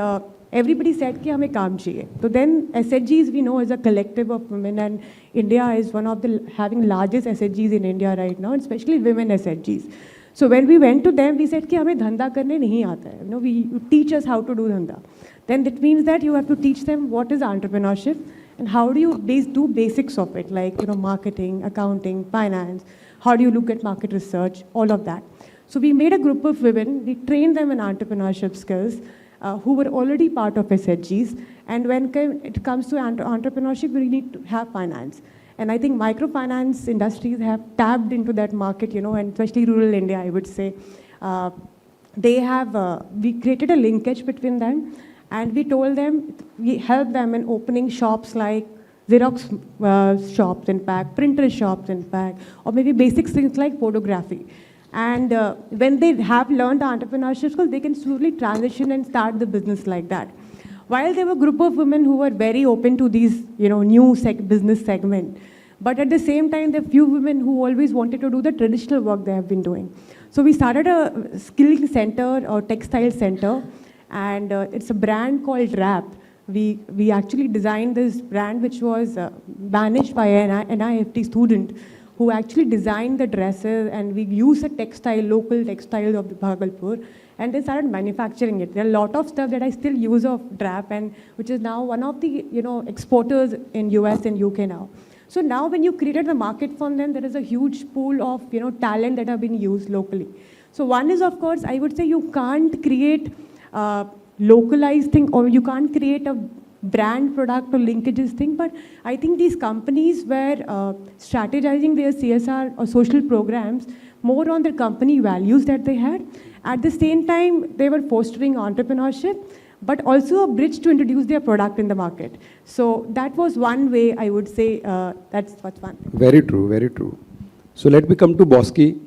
everybody said कि हमें काम चाहिए. So then SHGs we know is a collective of women, and India is one of the having largest SHGs in India right now, especially women SHGs. So when we went to them, we said कि हमें धंधा करने नहीं आता है. You know, you teach us how to do धंधा. Then that means that you have to teach them what is entrepreneurship and how do you do basics of it, like, you know, marketing, accounting, finance. How do you look at market research, all of that. So we made a group of women, we trained them in entrepreneurship skills who were already part of SHGs. And when it comes to entrepreneurship, we need to have finance. And I think microfinance industries have tapped into that market, you know, and especially rural India, I would say. We created a linkage between them, and we told them, we helped them in opening shops like Xerox shops, in fact, printer shops, in fact, or maybe basic things like photography. And when they have learned the entrepreneurship skills, they can slowly transition and start the business like that. While there were a group of women who were very open to these, you know, new business segment, but at the same time, there are few women who always wanted to do the traditional work they have been doing. So we started a skilling center or textile center, and it's a brand called RAP. We actually designed this brand, which was managed by an NIFT student who actually designed the dresses, and we used the local textiles of the Bhagalpur, and they started manufacturing it. There are a lot of stuff that I still use of DRAP, and which is now one of the, you know, exporters in US and UK now. So now when you created the market from them, there is a huge pool of, you know, talent that have been used locally. So one is, of course, I would say you can't create localized thing, or you can't create a brand product or linkages thing, but I think these companies were strategizing their CSR or social programs more on their company values that they had. At the same time, they were fostering entrepreneurship, but also a bridge to introduce their product in the market. So that was one way I would say that's what's one. Very true, very true. So let me come to Bosky.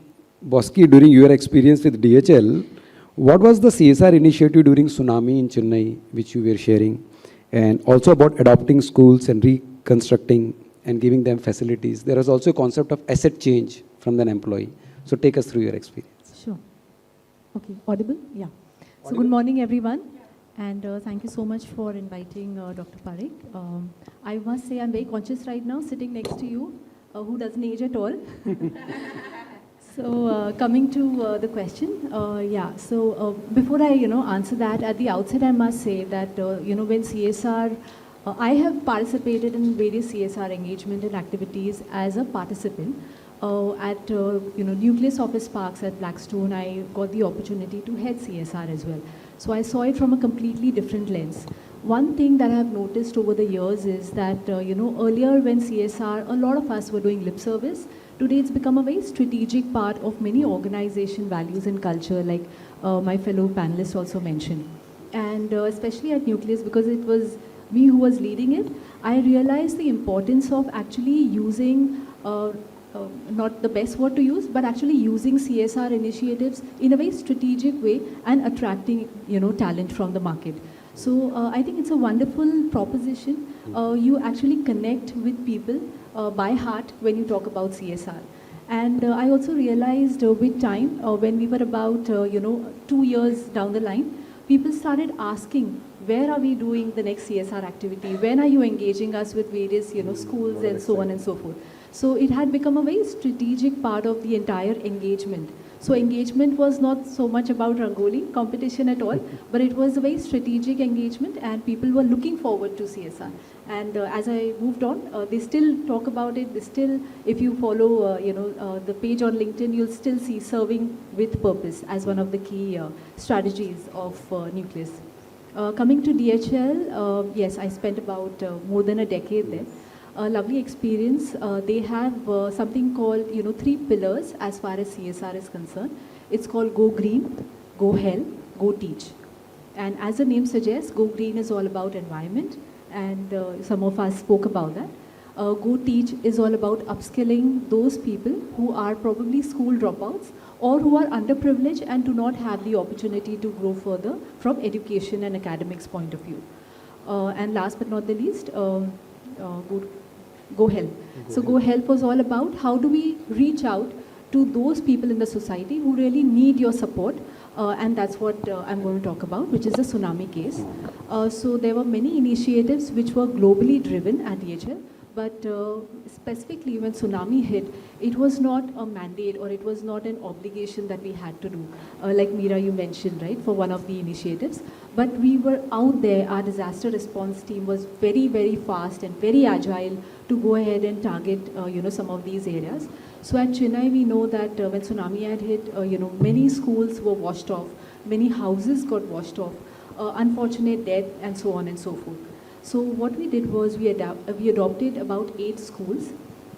Bosky, during your experience with DHL, what was the CSR initiative during tsunami in Chennai, which you were sharing? And also about adopting schools and reconstructing and giving them facilities. There is also a concept of asset change from an employee. So take us through your experience. Sure. Okay, audible? Yeah. So good morning, everyone. And thank you so much for inviting Dr. Parekh. I must say I'm very conscious right now sitting next to you, who doesn't age at all. So coming to the question, So before I answer that, at the outset I must say that when CSR, I have participated in various CSR engagement and activities as a participant. At Nucleus Office Parks at Blackstone, I got the opportunity to head CSR as well. So I saw it from a completely different lens. One thing that I have noticed over the years is that earlier when CSR, a lot of us were doing lip service. Today it's become a very strategic part of many organization values and culture, like my fellow panelists also mentioned. And especially at Nucleus, because it was me who was leading it, I realized the importance of actually using, not the best word to use, but actually using CSR initiatives in a very strategic way and attracting talent from the market. So I think it's a wonderful proposition. You actually connect with people by heart when you talk about CSR. And I also realized with time, when we were about 2 years down the line, people started asking, where are we doing the next CSR activity? When are you engaging us with various schools and so on and so forth? So it had become a very strategic part of the entire engagement. So engagement was not so much about Rangoli competition at all, but it was a very strategic engagement and people were looking forward to CSR. And as I moved on, they still talk about it. They still, if you follow, the page on LinkedIn, you'll still see serving with purpose as one of the key strategies of Nucleus. Coming to DHL, yes, I spent about more than a decade there. A lovely experience. They have something called, 3 pillars as far as CSR is concerned. It's called Go Green, Go Health, Go Teach. And as the name suggests, Go Green is all about environment, and some of us spoke about that. Go Teach is all about upskilling those people who are probably school dropouts or who are underprivileged and do not have the opportunity to grow further from education and academics point of view. And last but not the least, Go Help. So Go Help was all about how do we reach out to those people in the society who really need your support, and that's what I'm going to talk about, which is the tsunami case. So there were many initiatives which were globally driven at DHL, but specifically when tsunami hit, it was not a mandate or it was not an obligation that we had to do, like Meera you mentioned, right, for one of the initiatives. But we were out there, our disaster response team was very, very fast and very agile to go ahead and target, some of these areas. So at Chennai, we know that when tsunami had hit, many schools were washed off, many houses got washed off, unfortunate death, and so on and so forth. So what we did was we adopted about 8 schools.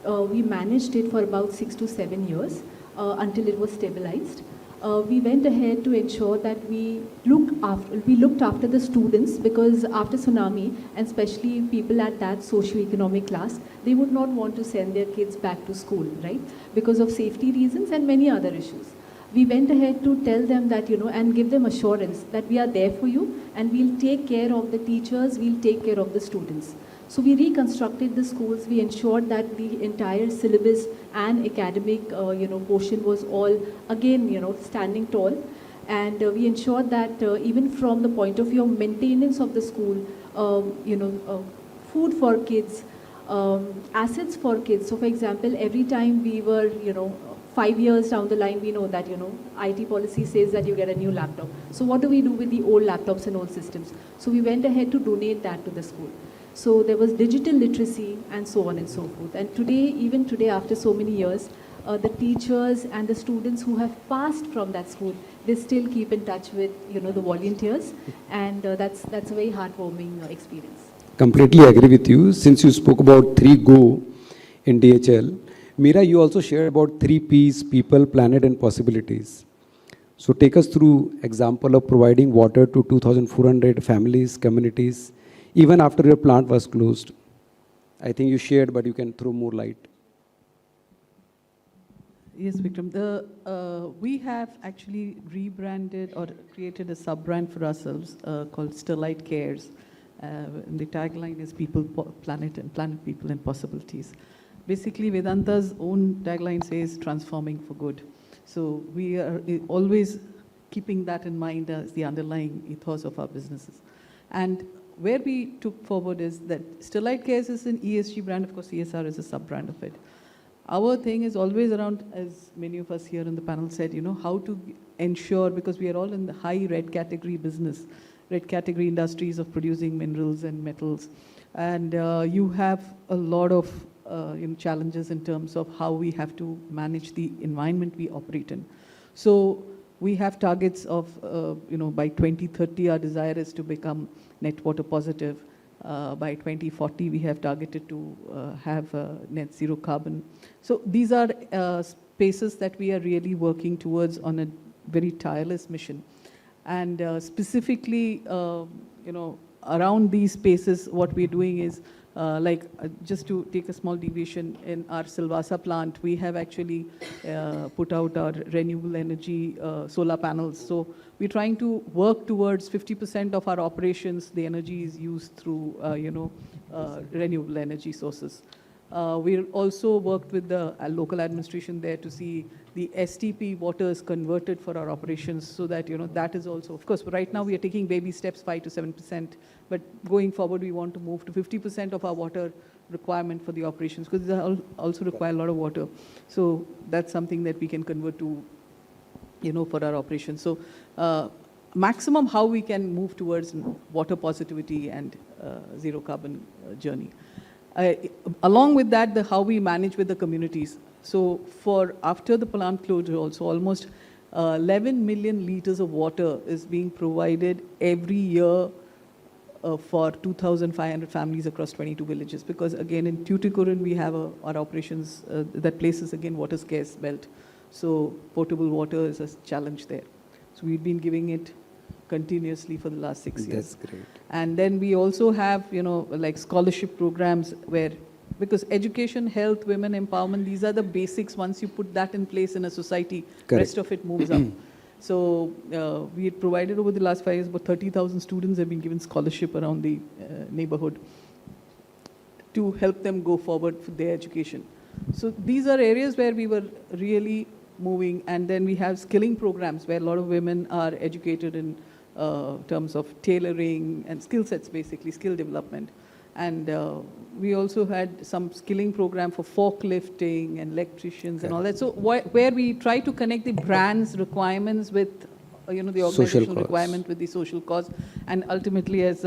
We managed it for about 6 to 7 years until it was stabilized. We went ahead to ensure that we looked after the students, because after tsunami, and especially people at that socioeconomic class, they would not want to send their kids back to school, right? Because of safety reasons and many other issues. We went ahead to tell them that, and give them assurance that we are there for you and we'll take care of the teachers, we'll take care of the students. So we reconstructed the schools, we ensured that the entire syllabus and academic, portion was all, again, standing tall. And we ensured that even from the point of view of maintenance of the school, food for kids, assets for kids. So for example, every time we were, 5 years down the line, we know that, IT policy says that you get a new laptop. So what do we do with the old laptops and old systems? So we went ahead to donate that to the school. So there was digital literacy and so on and so forth. And today, even today, after so many years, the teachers and the students who have passed from that school, they still keep in touch with, the volunteers. And that's a very heartwarming experience. Completely agree with you. Since you spoke about 3 Go in DHL, Meera, you also shared about 3 Ps, people, planet, and possibilities. So take us through example of providing water to 2,400 families, communities, even after your plant was closed. I think you shared, but you can throw more light. Yes, Vikram. We have actually rebranded or created a sub-brand for ourselves called Sterlite Cares. And the tagline is People, Planet, and Planet, People, and Possibilities. Basically, Vedanta's own tagline says transforming for good. So we are always keeping that in mind as the underlying ethos of our businesses. And where we took forward is that Sterlite Cares is an ESG brand. Of course, CSR is a sub-brand of it. Our thing is always around, as many of us here in the panel said, how to ensure, because we are all in the high red category business, red category industries of producing minerals and metals. And you have a lot of challenges in terms of how we have to manage the environment we operate in. So we have targets of, by 2030, our desire is to become net water positive. By 2040, we have targeted to have net zero carbon. So these are spaces that we are really working towards on a very tireless mission. And specifically, around these spaces, what we're doing is, just to take a small deviation, in our Silvassa plant, we have actually put out our renewable energy solar panels. So we're trying to work towards 50% of our operations, the energy is used through, renewable energy sources. We also worked with the local administration there to see the STP water is converted for our operations, so that, that is also, of course, right now we are taking baby steps, 5 to 7%, but going forward we want to move to 50% of our water requirement for the operations, because they also require a lot of water. So that's something that we can convert to for our operations. So maximum how we can move towards water positivity and zero carbon journey. Along with that, how we manage with the communities. So after the plant closure also, almost 11 million liters of water is being provided every year for 2,500 families across 22 villages. Because again, in Tuticorin, we have our operations, that place is again water scarce belt. So potable water is a challenge there. So we've been giving it continuously for the last 6 years. That's great. And then we also have, like scholarship programs where, because education, health, women empowerment, these are the basics. Once you put that in place in a society, Correct. rest of it moves up. So we had provided over the last 5 years, about 30,000 students have been given scholarship around the neighborhood to help them go forward for their education. So these are areas where we were really moving. And then we have skilling programs where a lot of women are educated in terms of tailoring and skill sets, basically, skill development. And we also had some skilling program for forklifting and electricians and all that. So where we try to connect the brand's requirements with, the organizational requirement with the social cause. And ultimately, as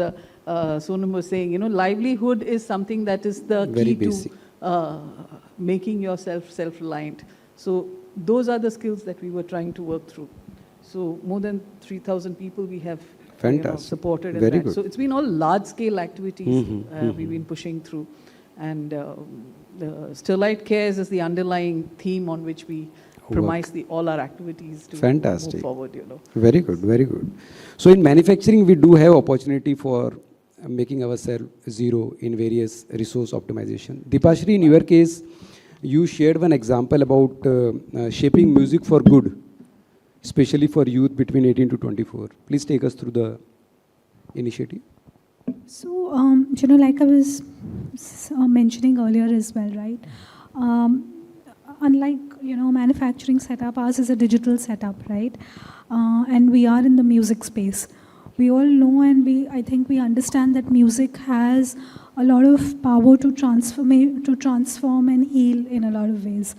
Sonam was saying, livelihood is something that is the Very key basic. to making yourself self-reliant. So those are the skills that we were trying to work through. So more than 3,000 people we have supported in Very that. good. So it's been all large-scale activities Mm-hmm, we've been pushing through. And the Sterlite Cares is the underlying theme on which we premise all our activities to Fantastic. move forward. Very good, very good. So in manufacturing, we do have opportunity for making ourselves zero in various resource optimization. Dipashri, in your case, you shared one example about shaping music for good, especially for youth between 18 to 24. Please take us through the initiative. So, like I was mentioning earlier as well, right? Unlike, manufacturing setup, ours is a digital setup, right? And we are in the music space. We all know and I think we understand that music has a lot of power to transform and heal in a lot of ways.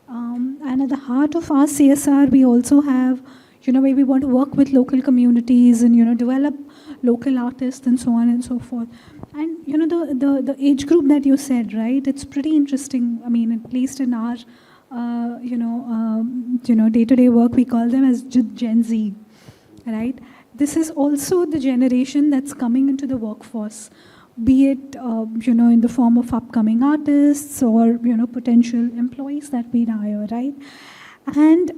And at the heart of our CSR, we also have, where we want to work with local communities and, develop local artists and so on and so forth. And, the age group that you said, right, it's pretty interesting. I mean, at least in our, day-to-day work, we call them as Gen Z, right? This is also the generation that's coming into the workforce, be it, in the form of upcoming artists or, potential employees that we hire, right? And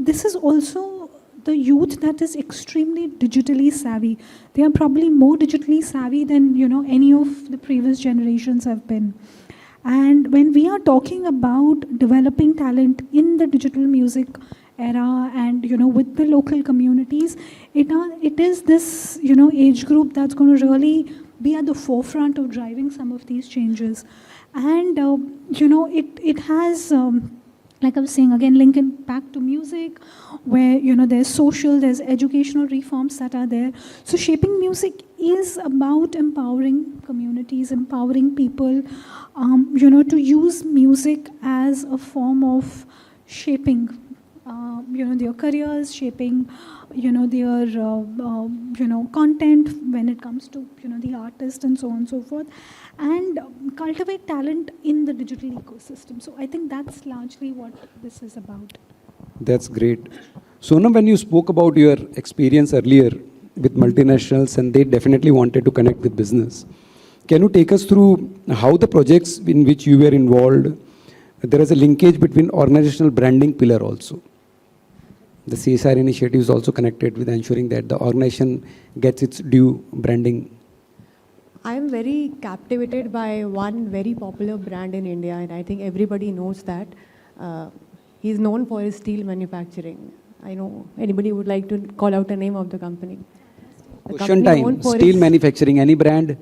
this is also the youth that is extremely digitally savvy. They are probably more digitally savvy than, any of the previous generations have been. And when we are talking about developing talent in the digital music era and, with the local communities, it is this, age group that's going to really be at the forefront of driving some of these changes. And, it has, like I was saying, again, linking back to music, where, there's social, there's educational reforms that are there. So shaping music is about empowering communities, empowering people, to use music as a form of shaping, their careers, shaping, their, content when it comes to, the artist and so on and so forth, and cultivate talent in the digital ecosystem. So I think that's largely what this is about. That's great. Sonam, when you spoke about your experience earlier with multinationals and they definitely wanted to connect with business, can you take us through how the projects in which you were involved, there is a linkage between organizational branding pillar also? The CSR initiative is also connected with ensuring that the organization gets its due branding. I am very captivated by one very popular brand in India, and I think everybody knows that. He's known for his steel manufacturing. I know anybody would like to call out the name of the company. The Question company known time, for steel its- manufacturing, any brand?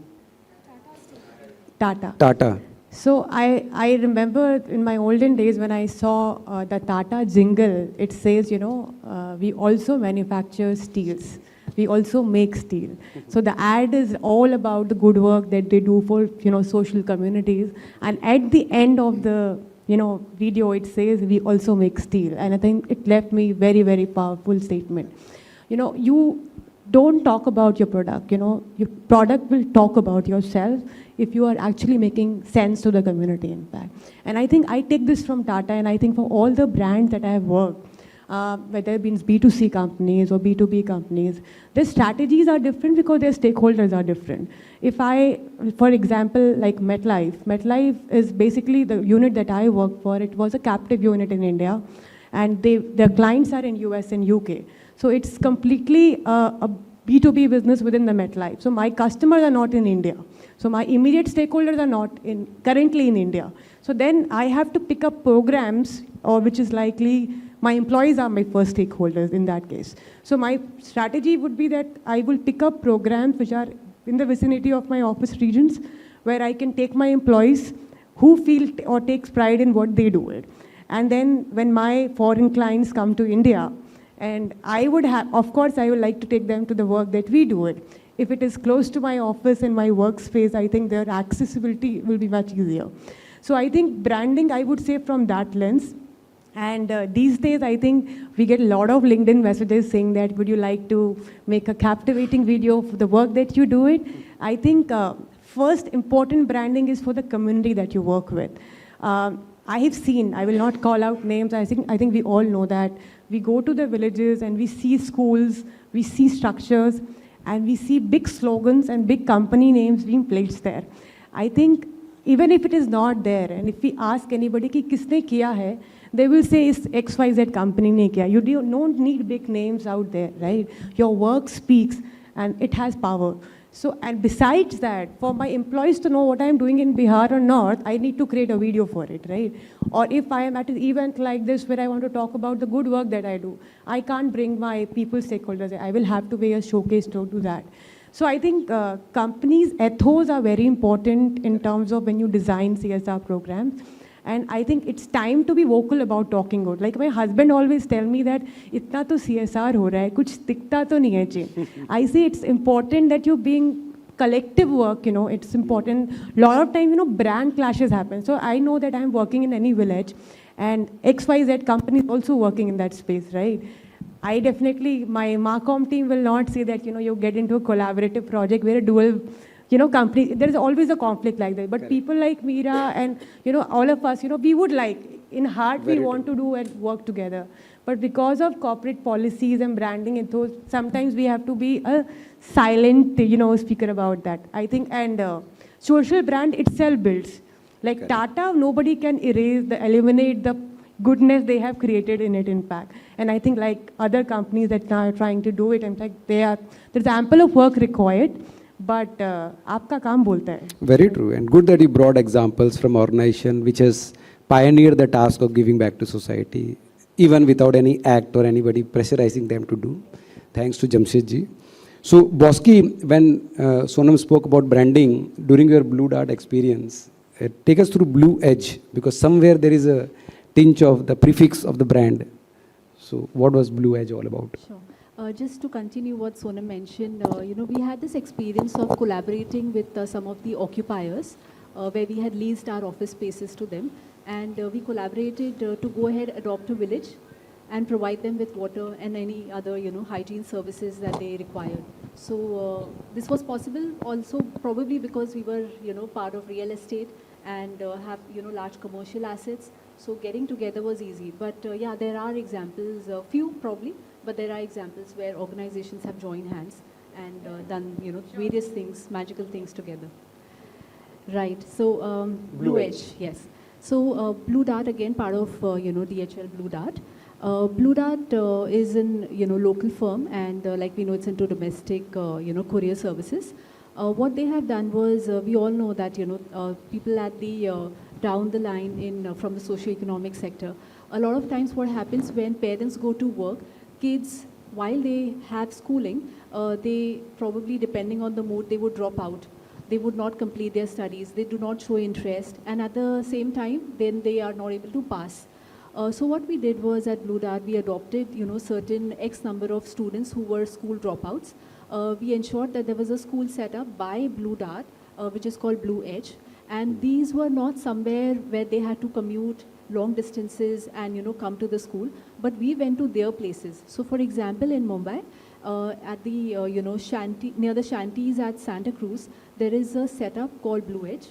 Tata. Tata. So I remember in my olden days when I saw the Tata jingle, it says, we also manufacture steels. We also make steel. So the ad is all about the good work that they do for, social communities. And at the end of the video, it says we also make steel. And I think it left me very, very powerful statement. You don't talk about your product, your product will talk about yourself if you are actually making sense to the community impact. And I think I take this from Tata, and I think for all the brands that I have worked, whether it means B2C companies or B2B companies, their strategies are different because their stakeholders are different. If for example, like MetLife is basically the unit that I work for. It was a captive unit in India, and their clients are in US and UK. So it's completely a B2B business within the MetLife. So my customers are not in India. So my immediate stakeholders are not currently in India. So then I have to pick up programs, or which is likely my employees are my first stakeholders in that case. So my strategy would be that I will pick up programs which are in the vicinity of my office regions, where I can take my employees who feel or takes pride in what they do it. And then when my foreign clients come to India, and I would have, of course, I would like to take them to the work that we do it. If it is close to my office and my workspace, I think their accessibility will be much easier. So I think branding, I would say from that lens. And these days, I think we get a lot of LinkedIn messages saying that, would you like to make a captivating video for the work that you do it? I think first important branding is for the community that you work with. I have seen, I will not call out names, I think we all know that. We go to the villages and we see schools, we see structures, and we see big slogans and big company names being placed there. I think even if it is not there, and if we ask anybody ki kisne kiya hai, they will say it's XYZ company ne kiya. You don't need big names out there, right? Your work speaks and it has power. So, and besides that, for my employees to know what I'm doing in Bihar or North, I need to create a video for it, right? Or if I am at an event like this where I want to talk about the good work that I do, I can't bring my people stakeholders. I will have to be a showcase to do that. So I think companies' ethos are very important in terms of when you design CSR programs. And I think it's time to be vocal about talking about. Like my husband always tell me that, "Itna to CSR ho raha hai, kuch dikta to nahi hai ji." I say it's important that you're being collective work, it's important. A lot of time, brand clashes happen. So I know that I'm working in any village, and XYZ company is also working in that space, right? I definitely, my Marcom team will not say that, you get into a collaborative project where a dual company, there is always a conflict like that. But correct. People like Meera and, all of us, we would like, in heart, we want to do and work together. But because of corporate policies and branding, sometimes we have to be a silent, speaker about that. I think, and social brand itself builds. Like correct. Tata, nobody can eliminate the goodness they have created in it impact. And I think like other companies that are trying to do it, in fact, there's ample of work required. But आपका काम बोलता है. Very true, and good that you brought examples from organization which has pioneered the task of giving back to society, even without any act or anybody pressurizing them to do. Thanks to Jamshed ji. So Boski, when Sonam spoke about branding during your Blue Dart experience, take us through Blue Edge, because somewhere there is a tinge of the prefix of the brand. So what was Blue Edge all about? Sure. Just to continue what Sonam mentioned, we had this experience of collaborating with some of the occupiers where we had leased our office spaces to them, and we collaborated to go ahead, adopt a village and provide them with water and any other, hygiene services that they required. So this was possible also probably because we were, part of real estate and have, large commercial assets. So getting together was easy. But yeah, there are examples, few probably, but there are examples where organizations have joined hands and done, various things, magical things together. Right. So Blue Edge, yes. So Blue Dart, again, part of, DHL Blue Dart. Blue Dart is an, local firm, and like we know, it's into domestic, courier services. What they have done was, we all know that, people at the down the line from the socio-economic sector, a lot of times what happens when parents go to work, kids, while they have schooling, they probably, depending on the mood, they would drop out. They would not complete their studies. They do not show interest. And at the same time, then they are not able to pass. So what we did was at Blue Dart, we adopted, certain X number of students who were school dropouts. We ensured that there was a school set up by Blue Dart, which is called Blue Edge. And these were not somewhere where they had to commute long distances and, come to the school. But we went to their places. So for example, in Mumbai, at the, near the shanties at Santa Cruz, there is a setup called Blue Edge.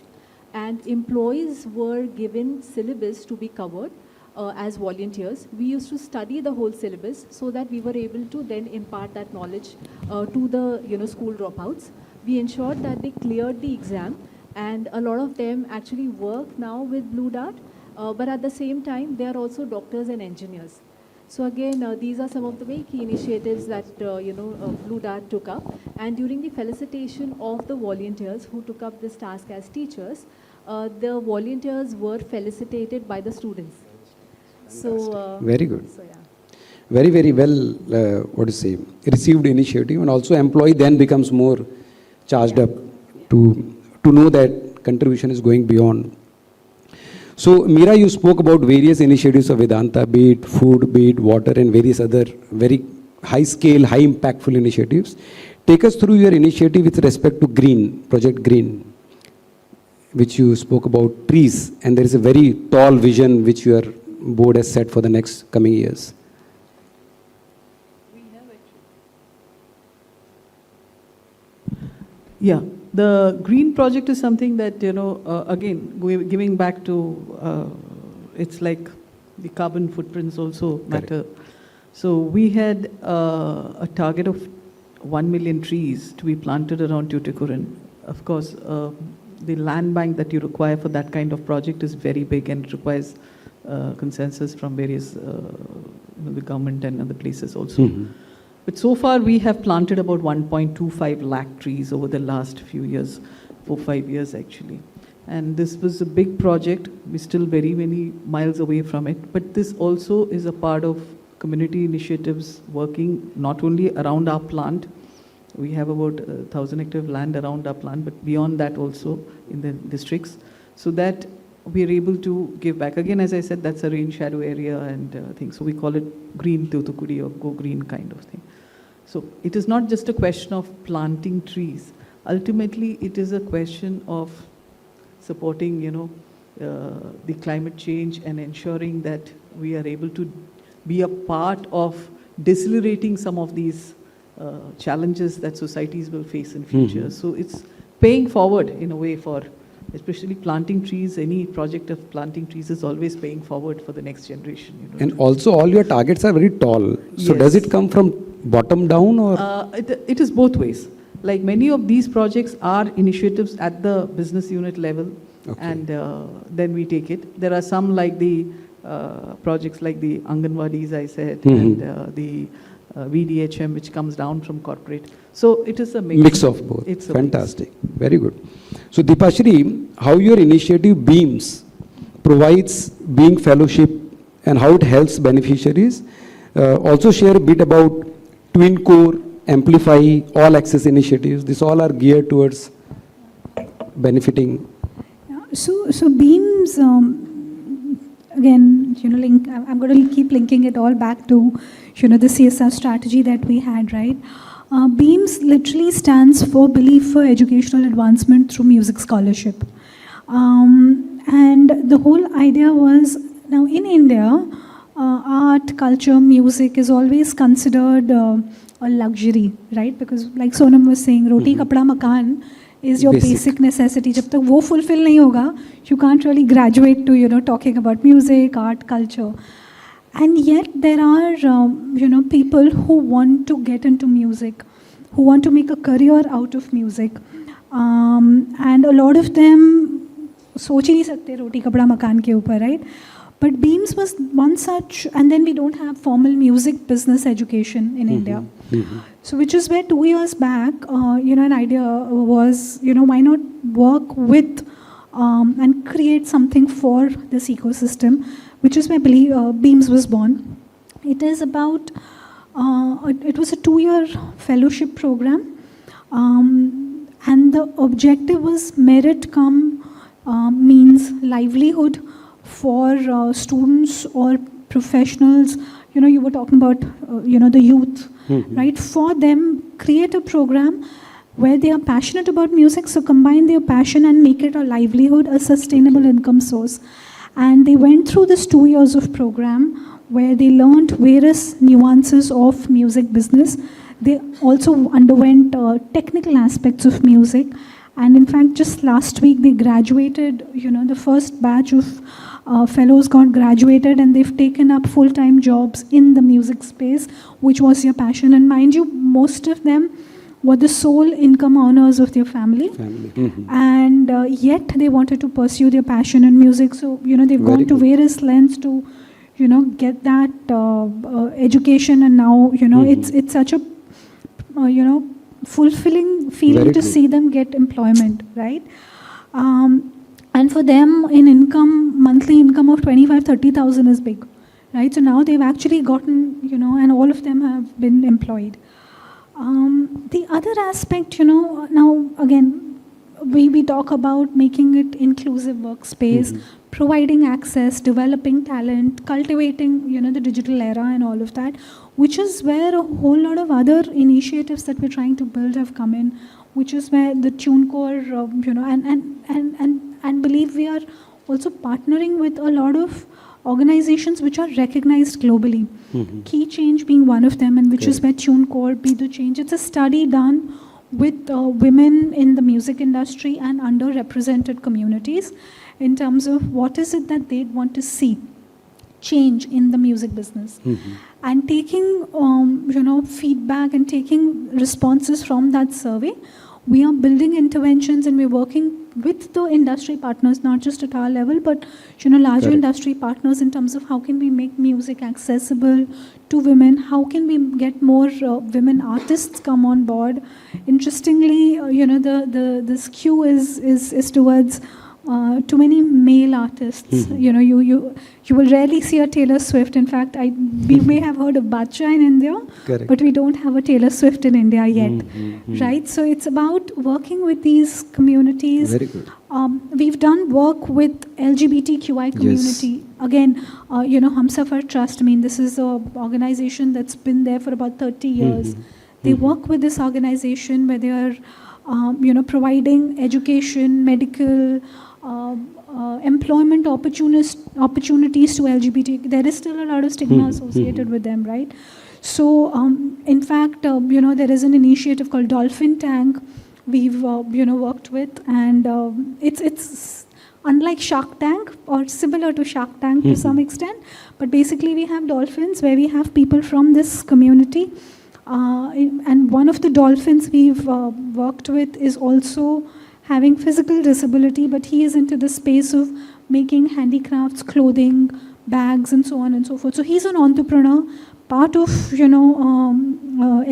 And employees were given syllabus to be covered as volunteers. We used to study the whole syllabus so that we were able to then impart that knowledge to the, school dropouts. We ensured that they cleared the exam, and a lot of them actually work now with Blue Dart, but at the same time, they are also doctors and engineers. So again, these are some of the very key initiatives that, Blue Dart took up. And during the felicitation of the volunteers who took up this task as teachers, the volunteers were felicitated by the students. So, very good. So, yeah. Very, very well, received initiative, and also employee then becomes more charged up to know that contribution is going beyond. So, Meera, you spoke about various initiatives of Vedanta, be it food, be it water, and various other very high-scale, high-impactful initiatives. Take us through your initiative with respect to Green, Project Green, which you spoke about trees, and there is a very tall vision which your board has set for the next coming years. Yeah, the green project is something that, again, giving back to, it's like the carbon footprints also matter. So we had a target of 1 million trees to be planted around Tuticorin. Of course, the land bank that you require for that kind of project is very big, and it requires consensus from various, the government and other places also. Mm-hmm. But so far, we have planted about 1.25 lakh trees over the last few years, 4-5 years actually. And this was a big project. We're still very many miles away from it. But this also is a part of community initiatives working not only around our plant. We have about 1,000 hectares of land around our plant, but beyond that also in the districts, so that we're able to give back. Again, as I said, that's a rain shadow area and things. So we call it Green Thoothukudi or Go Green kind of thing. So it is not just a question of planting trees. Ultimately, it is a question of supporting, the climate change and ensuring that we are able to be a part of decelerating some of these challenges that societies will face in future. Mm-hmm. So it's paying forward in a way for, especially planting trees. Any project of planting trees is always paying forward for the next generation. And also all your targets are very tall. So yes. Does it come from bottom down or? It is both ways. Like many of these projects are initiatives at the business unit level, okay. And then we take it. There are some like the projects like the Anganwadis, I said, mm-hmm. and the VDHM, which comes down from corporate. So it is a mix of both. It's fantastic. Very good. So Deepashri, how your initiative Beams provides Being Fellowship and how it helps beneficiaries. Also share a bit about Twin Core, Amplify, All Access initiatives. These all are geared towards benefiting. Yeah, so Beams, again, I'm going to keep linking it all back to, the CSR strategy that we had, right? Beams literally stands for Belief for Educational Advancement Through Music Scholarship. And the whole idea was, now in India, art, culture, music is always considered a luxury, right? Because like Sonam was saying, roti, kapda, makan is your basic necessity. Jab tak wo fulfill nahi hoga, you can't really graduate to, talking about music, art, culture. And yet there are, people who want to get into music, who want to make a career out of music. And a lot of them soch hi nahi sakte roti, kapda, makan ke upar, right? But Beams was one such, and then we don't have formal music business education in India. Mm-hmm. So which is where 2 years back, an idea was, why not work with and create something for this ecosystem, which is where Beams was born. It is about, it was a 2-year fellowship program, and the objective was merit come means livelihood for students or professionals. You were talking about, the youth, mm-hmm. right? For them, create a program where they are passionate about music, so combine their passion and make it a livelihood, a sustainable income source. And they went through this 2 years of program where they learned various nuances of music business. They also underwent technical aspects of music. And in fact, just last week, they graduated, the first batch of fellows got graduated, and they've taken up full-time jobs in the music space, which was their passion. And mind you, most of them were the sole income earners of their family. And yet they wanted to pursue their passion in music. So, they've gone to various lengths to, get that education. And now, it's such a, fulfilling feeling to see them get employment, right? And for them, monthly income of 25,000-30,000 is big, right? So now they've actually gotten, and all of them have been employed. The other aspect, now again, we talk about making it inclusive workspace, providing access, developing talent, cultivating, the digital era and all of that, which is where a whole lot of other initiatives that we're trying to build have come in, which is where the TuneCore, and believe we are also partnering with a lot of organizations which are recognized globally. Key Change being one of them, and which is where TuneCore be the change. It's a study done with women in the music industry and underrepresented communities in terms of what is it that they'd want to see change in the music business. And taking feedback and taking responses from that survey, we are building interventions, and we're working with the industry partners, not just at our level, but larger industry partners in terms of how can we make music accessible to women, how can we get more women artists come on board. Interestingly, the skew is towards too many male artists. You will rarely see a Taylor Swift. In fact, we may have heard of Bacha in India, but we don't have a Taylor Swift in India yet, right? So it's about working with these communities. Very good. We've done work with LGBTQI community. Again, Humsafar Trust, this is an organization that's been there for about 30 years. They work with this organization where they are, providing education, medical, employment opportunities to LGBT. There is still a lot of stigma associated with them, right? So, in fact, there is an initiative called Dolphin Tank we've, worked with, and it's unlike Shark Tank, or similar to Shark Tank to some extent, but basically we have dolphins where we have people from this community, and one of the dolphins we've worked with is also having physical disability, but he is into the space of making handicrafts, clothing, bags, and so on and so forth. So he's an entrepreneur, part of,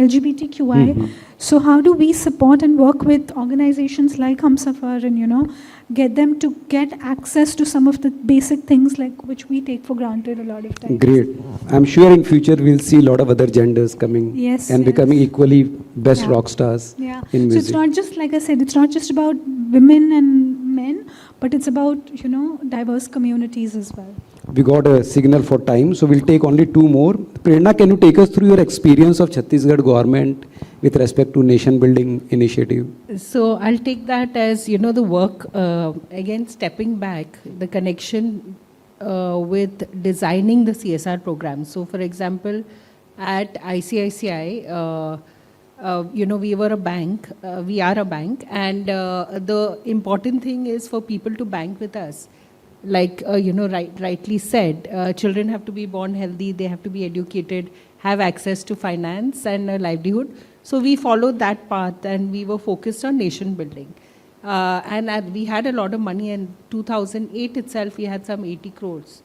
LGBTQI. So how do we support and work with organizations like Humsafar and, get them to get access to some of the basic things like which we take for granted a lot of times. Great. I'm sure in future we'll see a lot of other genders coming and becoming equally best rock stars in music. So it's not just, like I said, it's not just about women and men, but it's about, diverse communities as well. We got a signal for time, so we'll take only 2 more. Prerna, can you take us through your experience of Chhattisgarh government with respect to nation building initiative? So I'll take that as, the work, again, stepping back, the connection with designing the CSR program. So for example, at ICICI, we were a bank, we are a bank, and the important thing is for people to bank with us. Like, rightly said, children have to be born healthy, they have to be educated, have access to finance and a livelihood. So we followed that path, and we were focused on nation building. And we had a lot of money. In 2008 itself, we had some 80 crores.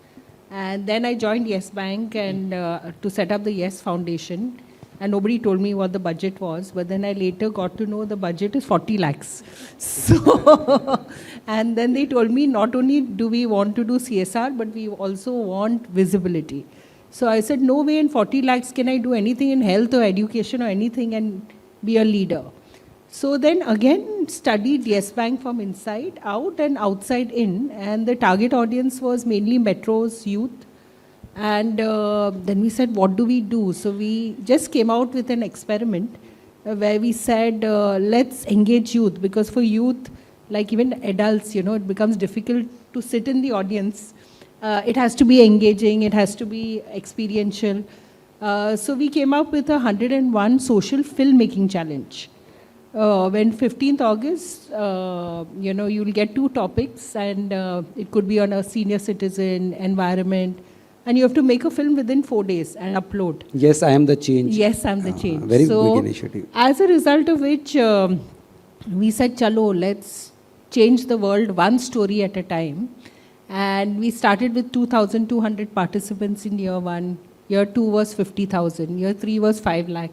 And then I joined Yes Bank and to set up the Yes Foundation. And nobody told me what the budget was, but then I later got to know the budget is 40 lakhs. So, and then they told me not only do we want to do CSR, but we also want visibility. So I said, no way in 40 lakhs can I do anything in health or education or anything and be a leader. So then again studied Yes Bank from inside out and outside in, and the target audience was mainly metros, youth. And then we said, what do we do? So we just came out with an experiment where we said, let's engage youth, because for youth, like even adults, it becomes difficult to sit in the audience It has to be engaging, it has to be experiential. So we came up with a 101 social filmmaking challenge. When 15th August, you'll get 2 topics, and it could be on a senior citizen, environment, and you have to make a film within 4 days and upload. Yes, I am the change. Yes, I'm the change. Very So, big initiative. as a result of which, we said, chalo, let's change the world one story at a time. And we started with 2,200 participants in year 1. Year 2 was 50,000. Year 3 was 5 lakh.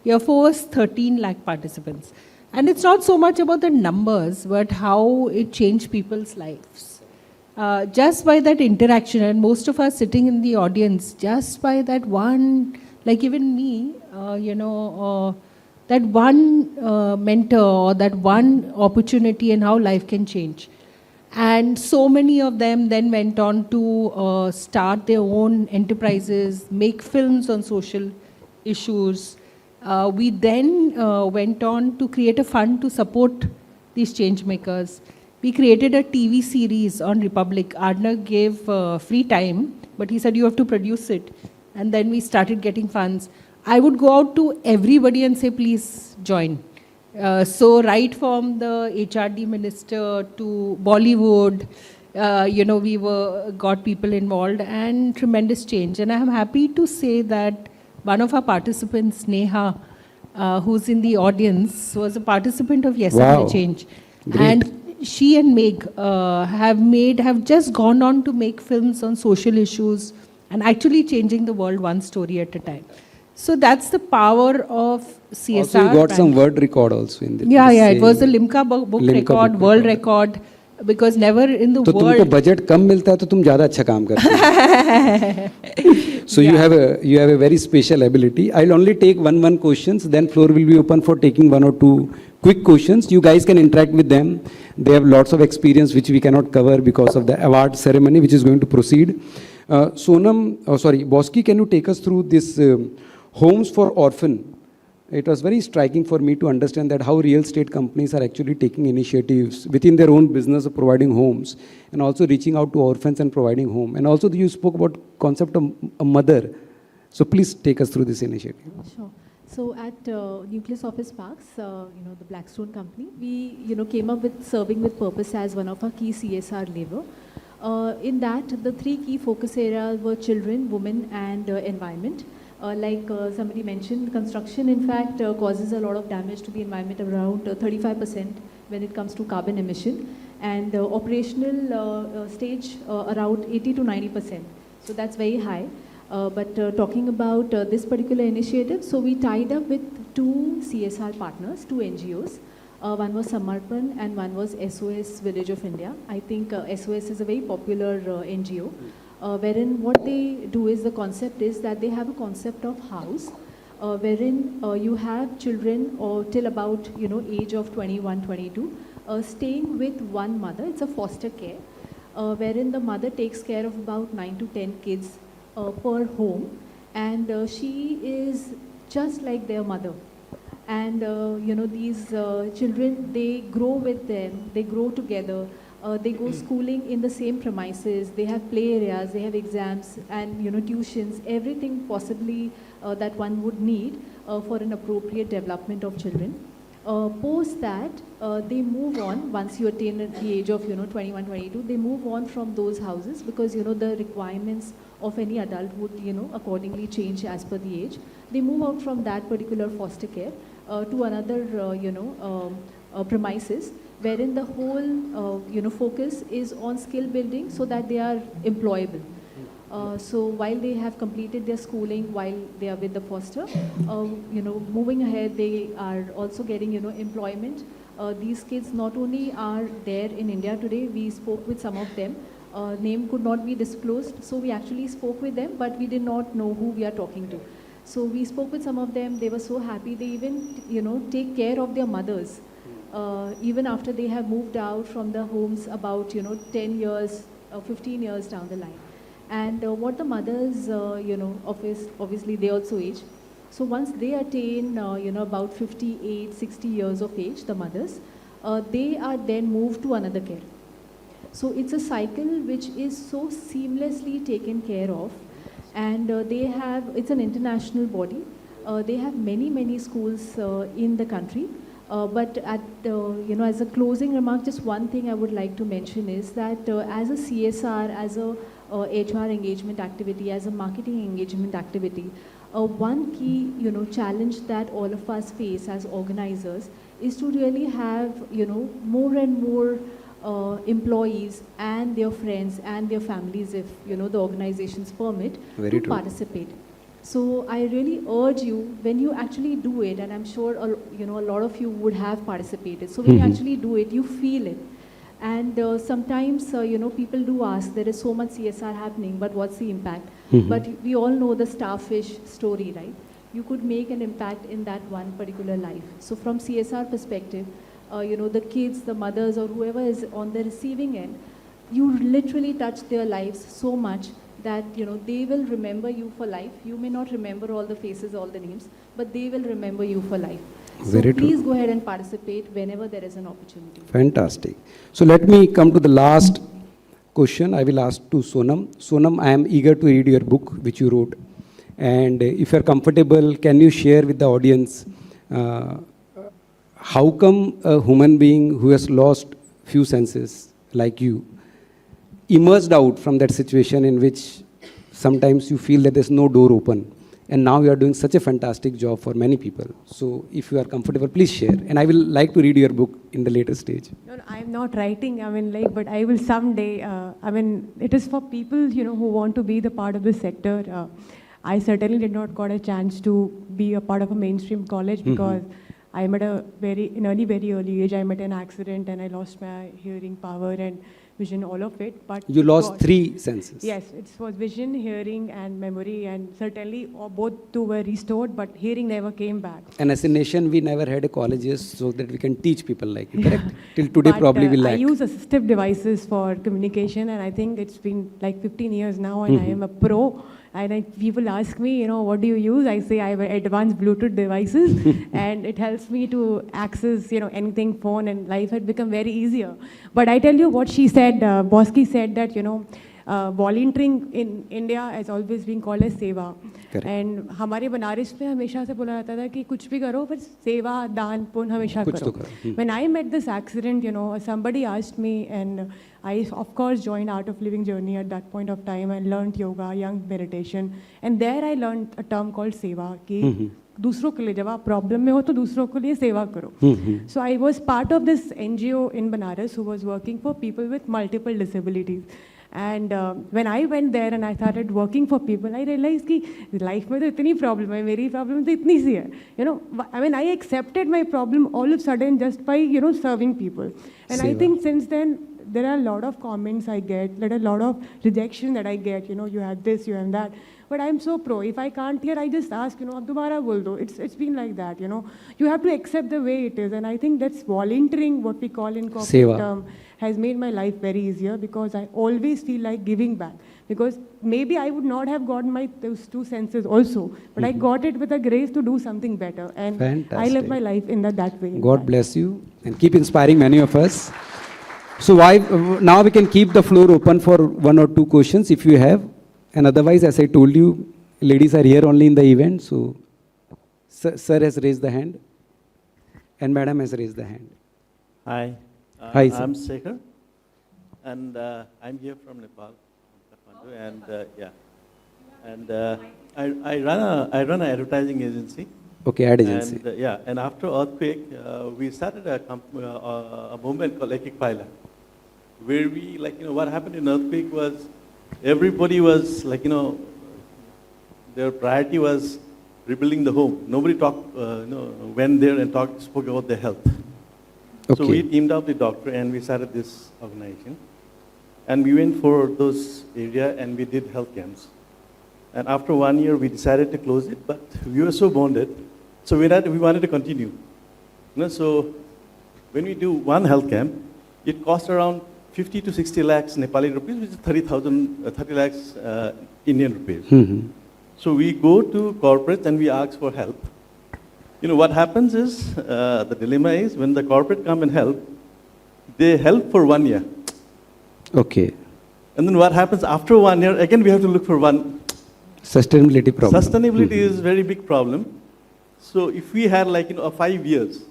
Year 4 was 13 lakh participants. And it's not so much about the numbers, but how it changed people's lives. Just by that interaction, and most of us sitting in the audience, just by that one, like even me, that one mentor or that one opportunity and how life can change. And so many of them then went on to start their own enterprises, make films on social issues. We then went on to create a fund to support these change makers. We created a TV series on Republic. Arnav gave free time, but he said you have to produce it. And then we started getting funds. I would go out to everybody and say, please join. So right from the HRD minister to Bollywood, we got people involved and tremendous change. And I'm happy to say that one of our participants, Neha, who's in the audience, was a participant of Yes Wow. and the Change. Great. And she and Meg have just gone on to make films on social issues and actually changing the world one story at a time. So that's the power of CSR. Also, you got some world record also in the Yeah, it was a Limca book Limca record, book world record. record, because never in the तो तुमको world. Budget कम मिलता है तो तुम ज़्यादा अच्छा काम करते हो. So you have a very special ability. I'll only take one questions. Then floor will be open for taking 1 or 2 quick questions. You guys can interact with them. They have lots of experience which we cannot cover because of the award ceremony which is going to proceed. Bosky, can you take us through this homes for orphan? It was very striking for me to understand that how real estate companies are actually taking initiatives within their own business of providing homes and also reaching out to orphans and providing home. And also you spoke about concept of a mother. So please take us through this initiative. Sure. So at Nucleus Office Parks, the Blackstone company, we came up with serving with purpose as one of our key CSR labor. In that, the 3 key focus areas were children, women, and environment. Like somebody mentioned, construction in fact causes a lot of damage to the environment, around 35% when it comes to carbon emission, and operational stage around 80 to 90%. So that's very high. But talking about this particular initiative, so we tied up with 2 CSR partners, 2 NGOs. One was Samarpan and one was SOS Village of India. I think SOS is a very popular NGO. Wherein what they do is, the concept is that they have a concept of house, wherein you have children or till about age of 21, 22, staying with one mother. It's a foster care, wherein the mother takes care of about 9 to 10 kids per home, and she is just like their mother. And these children, they grow with them, they grow together. They go schooling in the same premises, they have play areas, they have exams and tuitions, everything possibly that one would need for an appropriate development of children. Post that, they move on, once you attain the age of 21, 22, they move on from those houses because the requirements of any adult would accordingly change as per the age. They move out from that particular foster care to another premises, wherein the whole focus is on skill building so that they are employable. So while they have completed their schooling, while they are with the foster, moving ahead, they are also getting employment. These kids not only are there in India today, we spoke with some of them. Name could not be disclosed, so we actually spoke with them, but we did not know who we are talking to. So we spoke with some of them. They were so happy. They even take care of their mothers. Even after they have moved out from the homes about 10 years, 15 years down the line. And what the mothers, obviously they also age. So once they attain, about 58, 60 years of age, the mothers, they are then moved to another care. So it's a cycle which is so seamlessly taken care of, and it's an international body. They have many schools in the country. But as a closing remark, just one thing I would like to mention is that as a CSR, as a HR engagement activity, as a marketing engagement activity, one key, challenge that all of us face as organizers is to really have, more and more employees and their friends and their families, if, the organizations permit, to participate. So I really urge you, when you actually do it, and I'm sure a lot of you would have participated. So when you actually do it, you feel it. And sometimes, people do ask, there is so much CSR happening, but what's the impact? But we all know the starfish story, right? You could make an impact in that one particular life. So from CSR perspective, the kids, the mothers, or whoever is on the receiving end, you literally touch their lives so much that they will remember you for life. You may not remember all the faces, all the names, but they will remember you for life. So please go ahead and participate whenever there is an opportunity. Fantastic. So let me come to the last question. I will ask to Sonam. Sonam, I am eager to read your book which you wrote. And if you are comfortable, can you share with the audience how come a human being who has lost few senses like you emerged out from that situation in which sometimes you feel that there's no door open, and now you are doing such a fantastic job for many people. So if you are comfortable, please share. And I will like to read your book in the later stage. No, I'm not writing, but I will someday, it is for people, who want to be the part of the sector. I certainly did not got a chance to be a part of a mainstream college because I'm at a very early age. I met an accident and I lost my hearing power and vision, all of it. But you lost 3 senses. Yes, it was vision, hearing, and memory, and certainly both two were restored, but hearing never came back. And as a nation, we never had a colleges so that we can teach people like you, correct? Till today, probably we lack. I use assistive devices for communication, and I think it's been like 15 years now, and I am a pro. And people ask me, what do you use? I say I have advanced Bluetooth devices, and it helps me to access, anything phone, and life had become very easier. But I tell you what she said, Bosky said that, volunteering in India has always been called as seva. Correct. And हमारे बनारस में हमेशा से बोला जाता था कि कुछ भी करो पर सेवा दान पुण्य हमेशा करो. When I met this accident, somebody asked me, and I of course joined Art of Living journey at that point of time and learned yoga, young meditation, and there I learned a term called seva कि दूसरों के लिए जब आप problem में हो तो दूसरों के लिए सेवा करो. So I was part of this NGO in Banaras who was working for people with multiple disabilities. And when I went there and I started working for people, I realized कि life में तो इतनी problem है, मेरी problem तो इतनी सी है. I accepted my problem all of a sudden just by, serving people. And I think since then, there are a lot of comments I get, there are a lot of rejection that I get, you have this, you have that. But I'm so pro. If I can't hear, I just ask, ab dobara bol do. It's been like that, You have to accept the way it is. And I think that's volunteering, what we call in corporate term, has made my life very easier because I always feel like giving back. Because maybe I would not have gotten those 2 senses also, but I got it with a grace to do something better. And fantastic. I live my life in that way. God bless you and keep inspiring many of us. So now we can keep the floor open for 1 or 2 questions if you have. And otherwise, as I told you, ladies are here only in the event. So sir has raised the hand and madam has raised the hand. Hi. Hi, sir. I'm Sekhar, and I'm here from Nepal, Kathmandu, and I run an advertising agency. Okay, ad agency. And and after earthquake, we started a movement called Ekik Paila, where we what happened in earthquake was everybody was their priority was rebuilding the home. Nobody went there and spoke about their health. Okay. So we teamed up with the doctor and we started this organization. And we went for those area and we did health camps. And after 1 year, we decided to close it, but we were so bonded. So we wanted to continue. So when we do one health camp, it costs around 50 to 60 lakhs Nepali rupees, which is 30 lakhs Indian rupees. So we go to corporates and we ask for help. What happens is, the dilemma is when the corporate come and help, they help for 1 year. Okay. And then what happens after 1 year, again we have to look for one. Sustainability problem. Sustainability is very big problem. So if we had like, 5 years,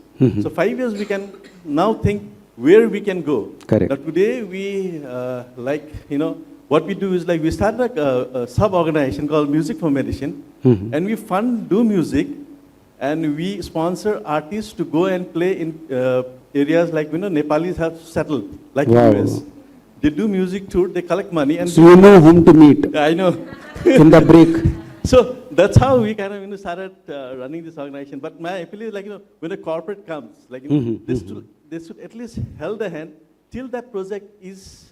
so 5 years we can now think where we can go. Correct. Now today we, what we do is like we started a sub-organization called Music for Medicine, and we do music, and we sponsor artists to go and play in areas like, Nepalis have settled, like Wow. US. They do music tour, they collect money, and So you know whom to meet I know. in the break. So that's how we kind of started running this organization. But my appeal is like, when a corporate comes, like, they should at least hold the hand till that project is,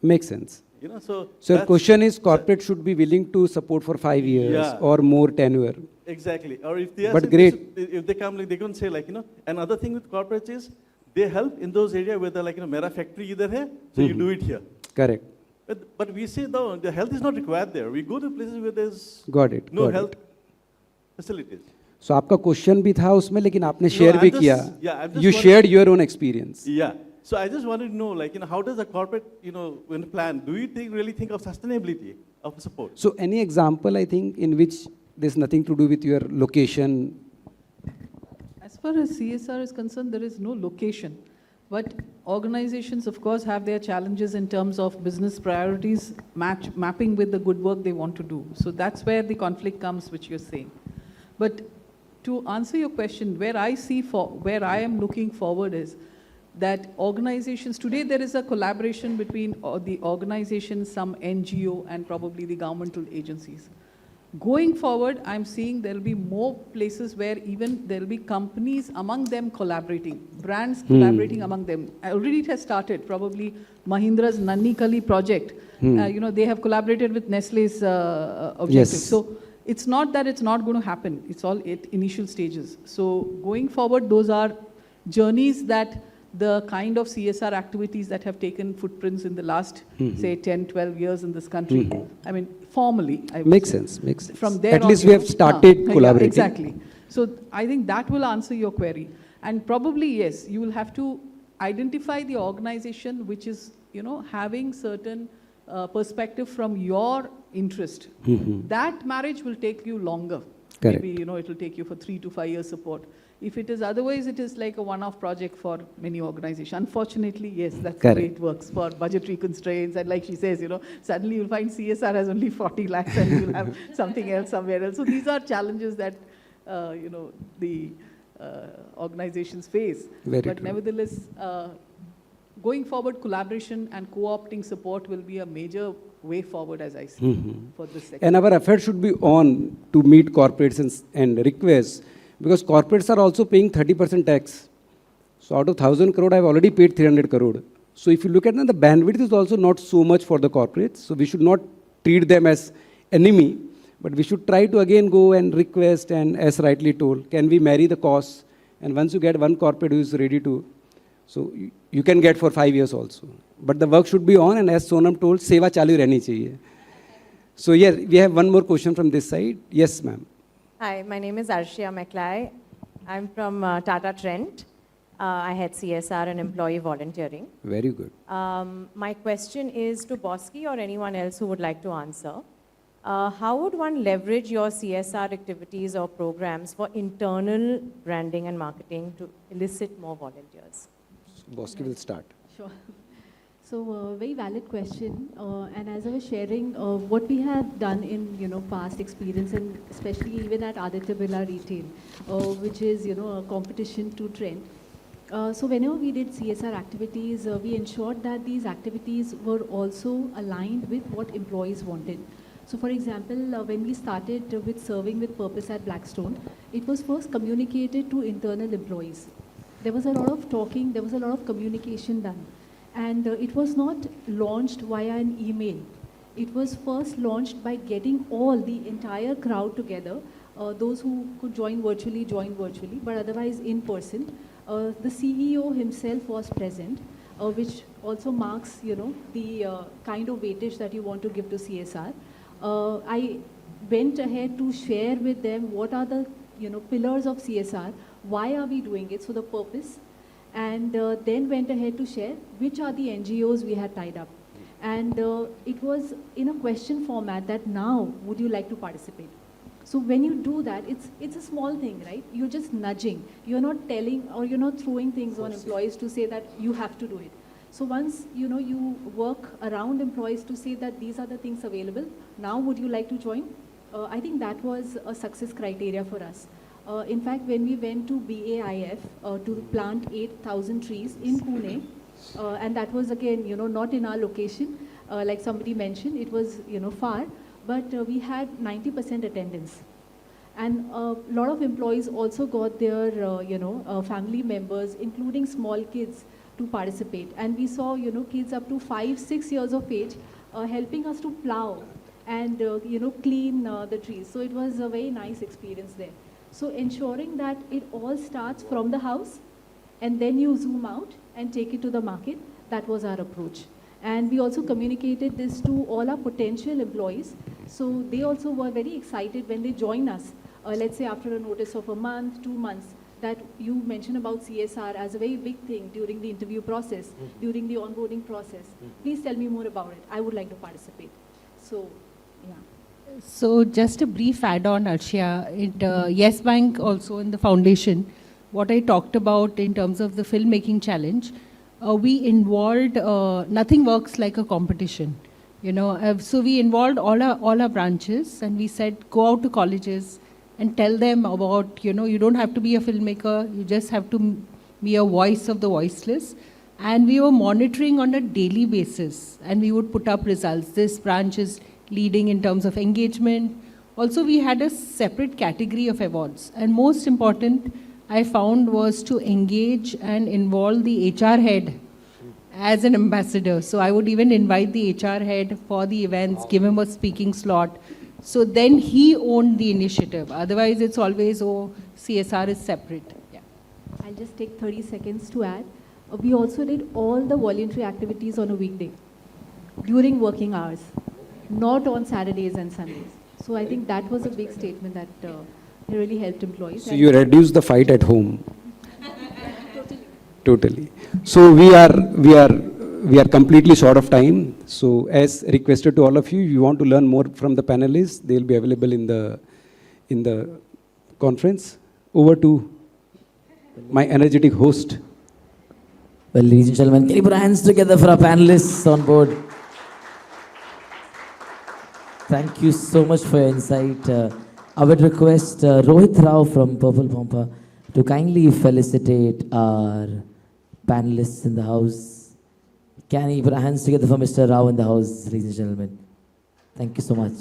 Makes sense. so. So your that's- question is corporate should be willing to support for 5 years Yeah. or more tenure. Exactly. Or if they are, But great. if they come, like, they can say like, another thing with corporates is they help in those areas where they're like, mera factory idhar hai, so you do it here. Correct. But we say no, the health is not required there. We go to places where there's Got it. no got health it. facilities. So आपका question भी था उसमें लेकिन आपने No, share I'm भी just- किया. yeah, I'm just You wondering- shared your own experience. Yeah. So I just wanted to know, like, how does a corporate, when plan, do you really think of sustainability of support? So any example, I think, in which there's nothing to do with your location. As far as CSR is concerned, there is no location. But organizations, of course, have their challenges in terms of business priorities, mapping with the good work they want to do. So that's where the conflict comes, which you're saying. But to answer your question, where I am looking forward is that organizations, today there is a collaboration between the organizations, some NGO, and probably the governmental agencies. Going forward, I'm seeing there will be more places where even there will be companies among them collaborating, brands collaborating among them. Already it has started, probably Mahindra's Nanni Kali project. They have collaborated with Nestle's objective. Yes. So it's not that it's not going to happen. It's all at initial stages. So going forward, those are journeys that the kind of CSR activities that have taken footprints in the last, say, 10, 12 years in this country. I mean, formally. I would Makes say. sense. Makes sense. From there At on, least we have started yeah, collaborating. exactly. So I think that will answer your query. And probably, yes, you will have to identify the organization which is, having certain perspective from your interest. That marriage will take you longer. Correct. Maybe, it will take you for 3 to 5 years support. If it is otherwise, it is like a one-off project for many organizations. Unfortunately, yes, that's the way it works for budgetary constraints. And like she says, suddenly you'll find CSR has only 40 lakhs and you'll have something else somewhere else. So these are challenges that, the organizations face. Very but true. nevertheless, going forward, collaboration and co-opting support will be a major way forward, as I see, for this sector. And our effort should be on to meet corporates and requests, because corporates are also paying 30% tax. So out of 1,000 crore, I've already paid 300 crore. So if you look at it, the bandwidth is also not so much for the corporates. So we should not treat them as enemy, but we should try to again go and request, and as rightly told, can we marry the costs? And once you get one corporate who is ready to, so you can get for 5 years also. But the work should be on, and as Sonam told, seva chalu rehni chahiye. So yeah, we have one more question from this side. Yes, ma'am. Hi, my name is Arshia Maklai. I'm from Tata Trent. I head CSR and employee volunteering. Very good. My question is to Bosky or anyone else who would like to answer. How would one leverage your CSR activities or programs for internal branding and marketing to elicit more volunteers? So Bosky will start. Sure. So very valid question. And as I was sharing, what we have done in past experience, and especially even at Aditya Birla Retail, which is a competition to Trend. So whenever we did CSR activities, we ensured that these activities were also aligned with what employees wanted. So for example, when we started with serving with purpose at Blackstone, it was first communicated to internal employees. There was a lot of talking, there was a lot of communication done. And it was not launched via an email. It was first launched by getting all the entire crowd together. Those who could join virtually, but otherwise in person. The CEO himself was present, which also marks, the kind of weightage that you want to give to CSR. I went ahead to share with them what are the, pillars of CSR, why are we doing it, so the purpose, and then went ahead to share which are the NGOs we had tied up. And it was in a question format that now, would you like to participate? So when you do that, it's a small thing, right? You're just nudging. You're not telling or you're not throwing things on employees to say that you have to do it. So once you work around employees to say that these are the things available, now would you like to join? I think that was a success criteria for us. In fact, when we went to BAIF to plant 8,000 trees in Pune, and that was again, not in our location, like somebody mentioned, it was, far, but we had 90% attendance. And a lot of employees also got their, family members, including small kids, to participate. And we saw, kids up to 5, 6 years of age helping us to plow and, clean the trees. So it was a very nice experience there. So ensuring that it all starts from the house and then you zoom out and take it to the market, that was our approach. And we also communicated this to all our potential employees. So they also were very excited when they joined us, let's say after a notice of a month, 2 months, that you mentioned about CSR as a very big thing during the interview process, during the onboarding process. Please tell me more about it. I would like to participate. So, yeah. So just a brief add-on, Arshia. Yes Bank also in the foundation, what I talked about in terms of the filmmaking challenge, we involved, nothing works like a competition. So we involved all our branches and we said, go out to colleges and tell them about, you don't have to be a filmmaker, you just have to be a voice of the voiceless. And we were monitoring on a daily basis and we would put up results. This branch is leading in terms of engagement. Also, we had a separate category of awards. And most important, I found was to engage and involve the HR head as an ambassador. So I would even invite the HR head for the events, give him a speaking slot. So then he owned the initiative. Otherwise, it's always, CSR is separate. Yeah. I'll just take 30 seconds to add. We also did all the voluntary activities on a weekday during working hours, not on Saturdays and Sundays. So I think that was a big statement that really helped employees. So you reduce the fight at home. Totally. So we are completely short of time. So as requested to all of you, if you want to learn more from the panelists, they'll be available in the conference. Over to my energetic host. Well, ladies and gentlemen, can you put our hands together for our panelists on board? Thank you so much for your insight. I would request Rohit Rao from Purple Pompa to kindly felicitate our panelists in the house. Can you put our hands together for Mr. Rao in the house, ladies and gentlemen? Thank you so much.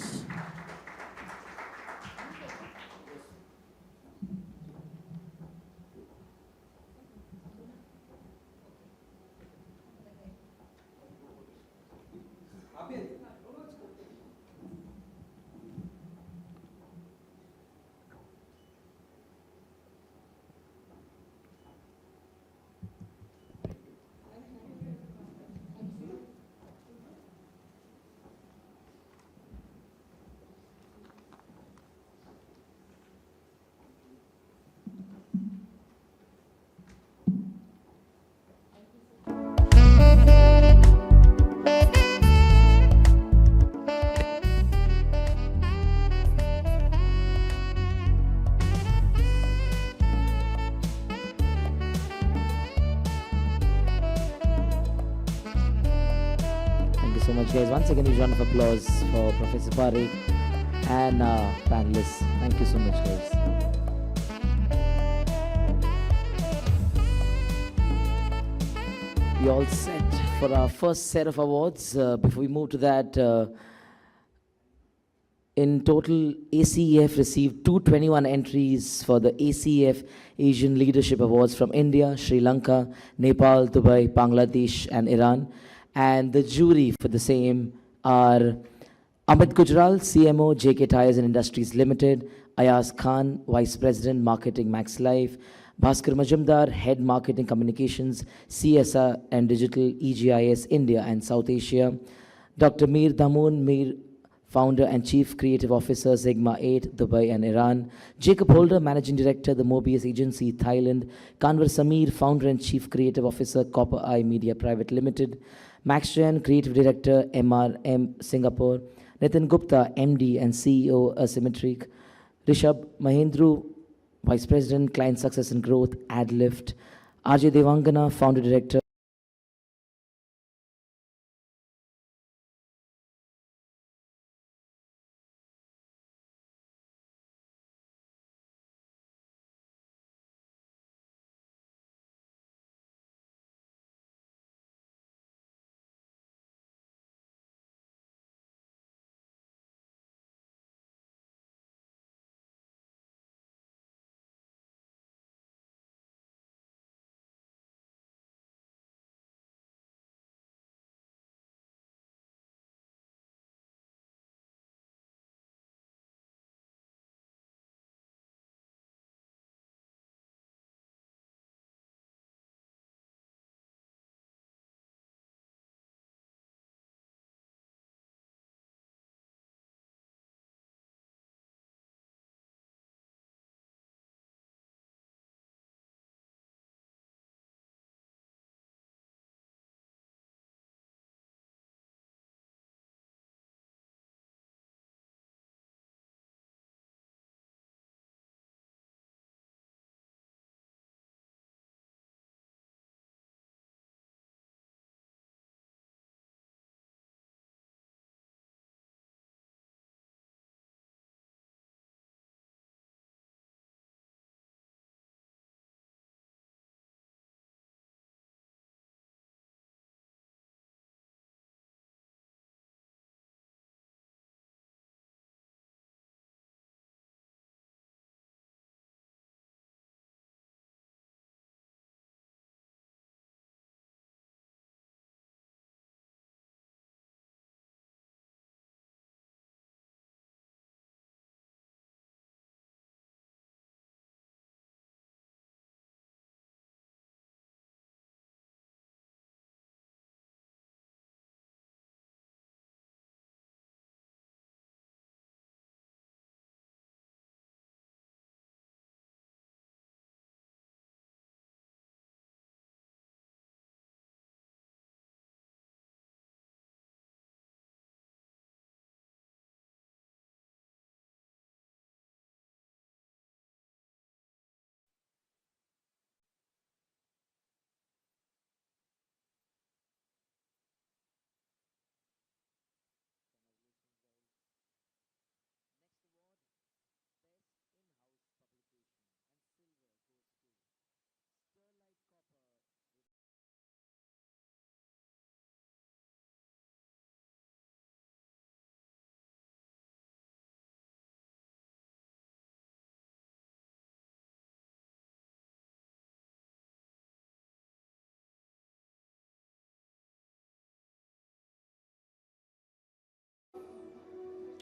So much, guys. Once again, a round of applause for Professor Parekh and panelists. Thank you so much, guys. We all set for our first set of awards. Before we move to that, in total, ACEF received 221 entries for the ACEF Asian Leadership Awards from India, Sri Lanka, Nepal, Dubai, Bangladesh, and Iran. And the jury for the same are Amit Gujral, CMO, JK Tires and Industries Limited, Ayaz Khan, Vice President, Marketing Max Life, Bhaskar Majumdar, Head Marketing Communications, CSR and Digital, EGIS, India and South Asia, Dr. Mir Damoon Mir Founder and Chief Creative Officer, Sigma 8, Dubai and Iran. Jacob Holder, Managing Director, The Mobius Agency, Thailand. Kanwar Samir, Founder and Chief Creative Officer, Copper Eye Media Private Limited. Max Chen, Creative Director, MRM, Singapore. Nitin Gupta, MD and CEO, Asymmetric. Rishabh Mahendru, Vice President, Client Success and Growth, AdLift. RJ Devangana, Founder Director.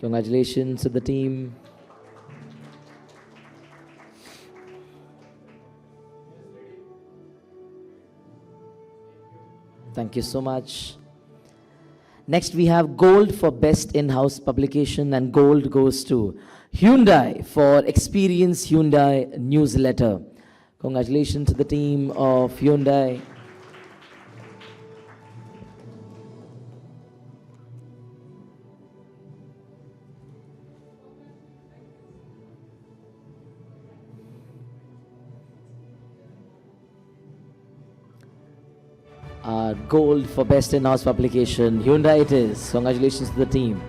Congratulations to the team. Thank you so much. Next, we have gold for best in-house publication, and gold goes to Hyundai for Experience Hyundai newsletter. Congratulations to the team of Hyundai. Gold for best in-house publication. Hyundai it is. Congratulations to the team.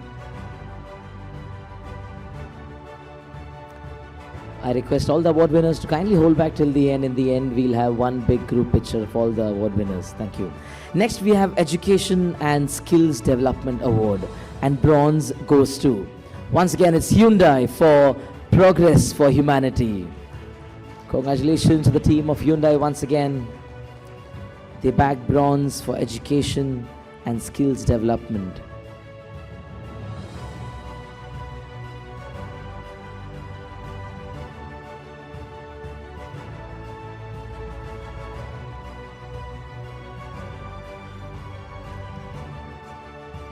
I request all the award winners to kindly hold back till the end. In the end, we'll have one big group picture of all the award winners. Thank you. Next, we have Education and Skills Development Award, and bronze goes to, once again, it's Hyundai for Progress for Humanity. Congratulations to the team of Hyundai once again. They bagged bronze for education and skills development.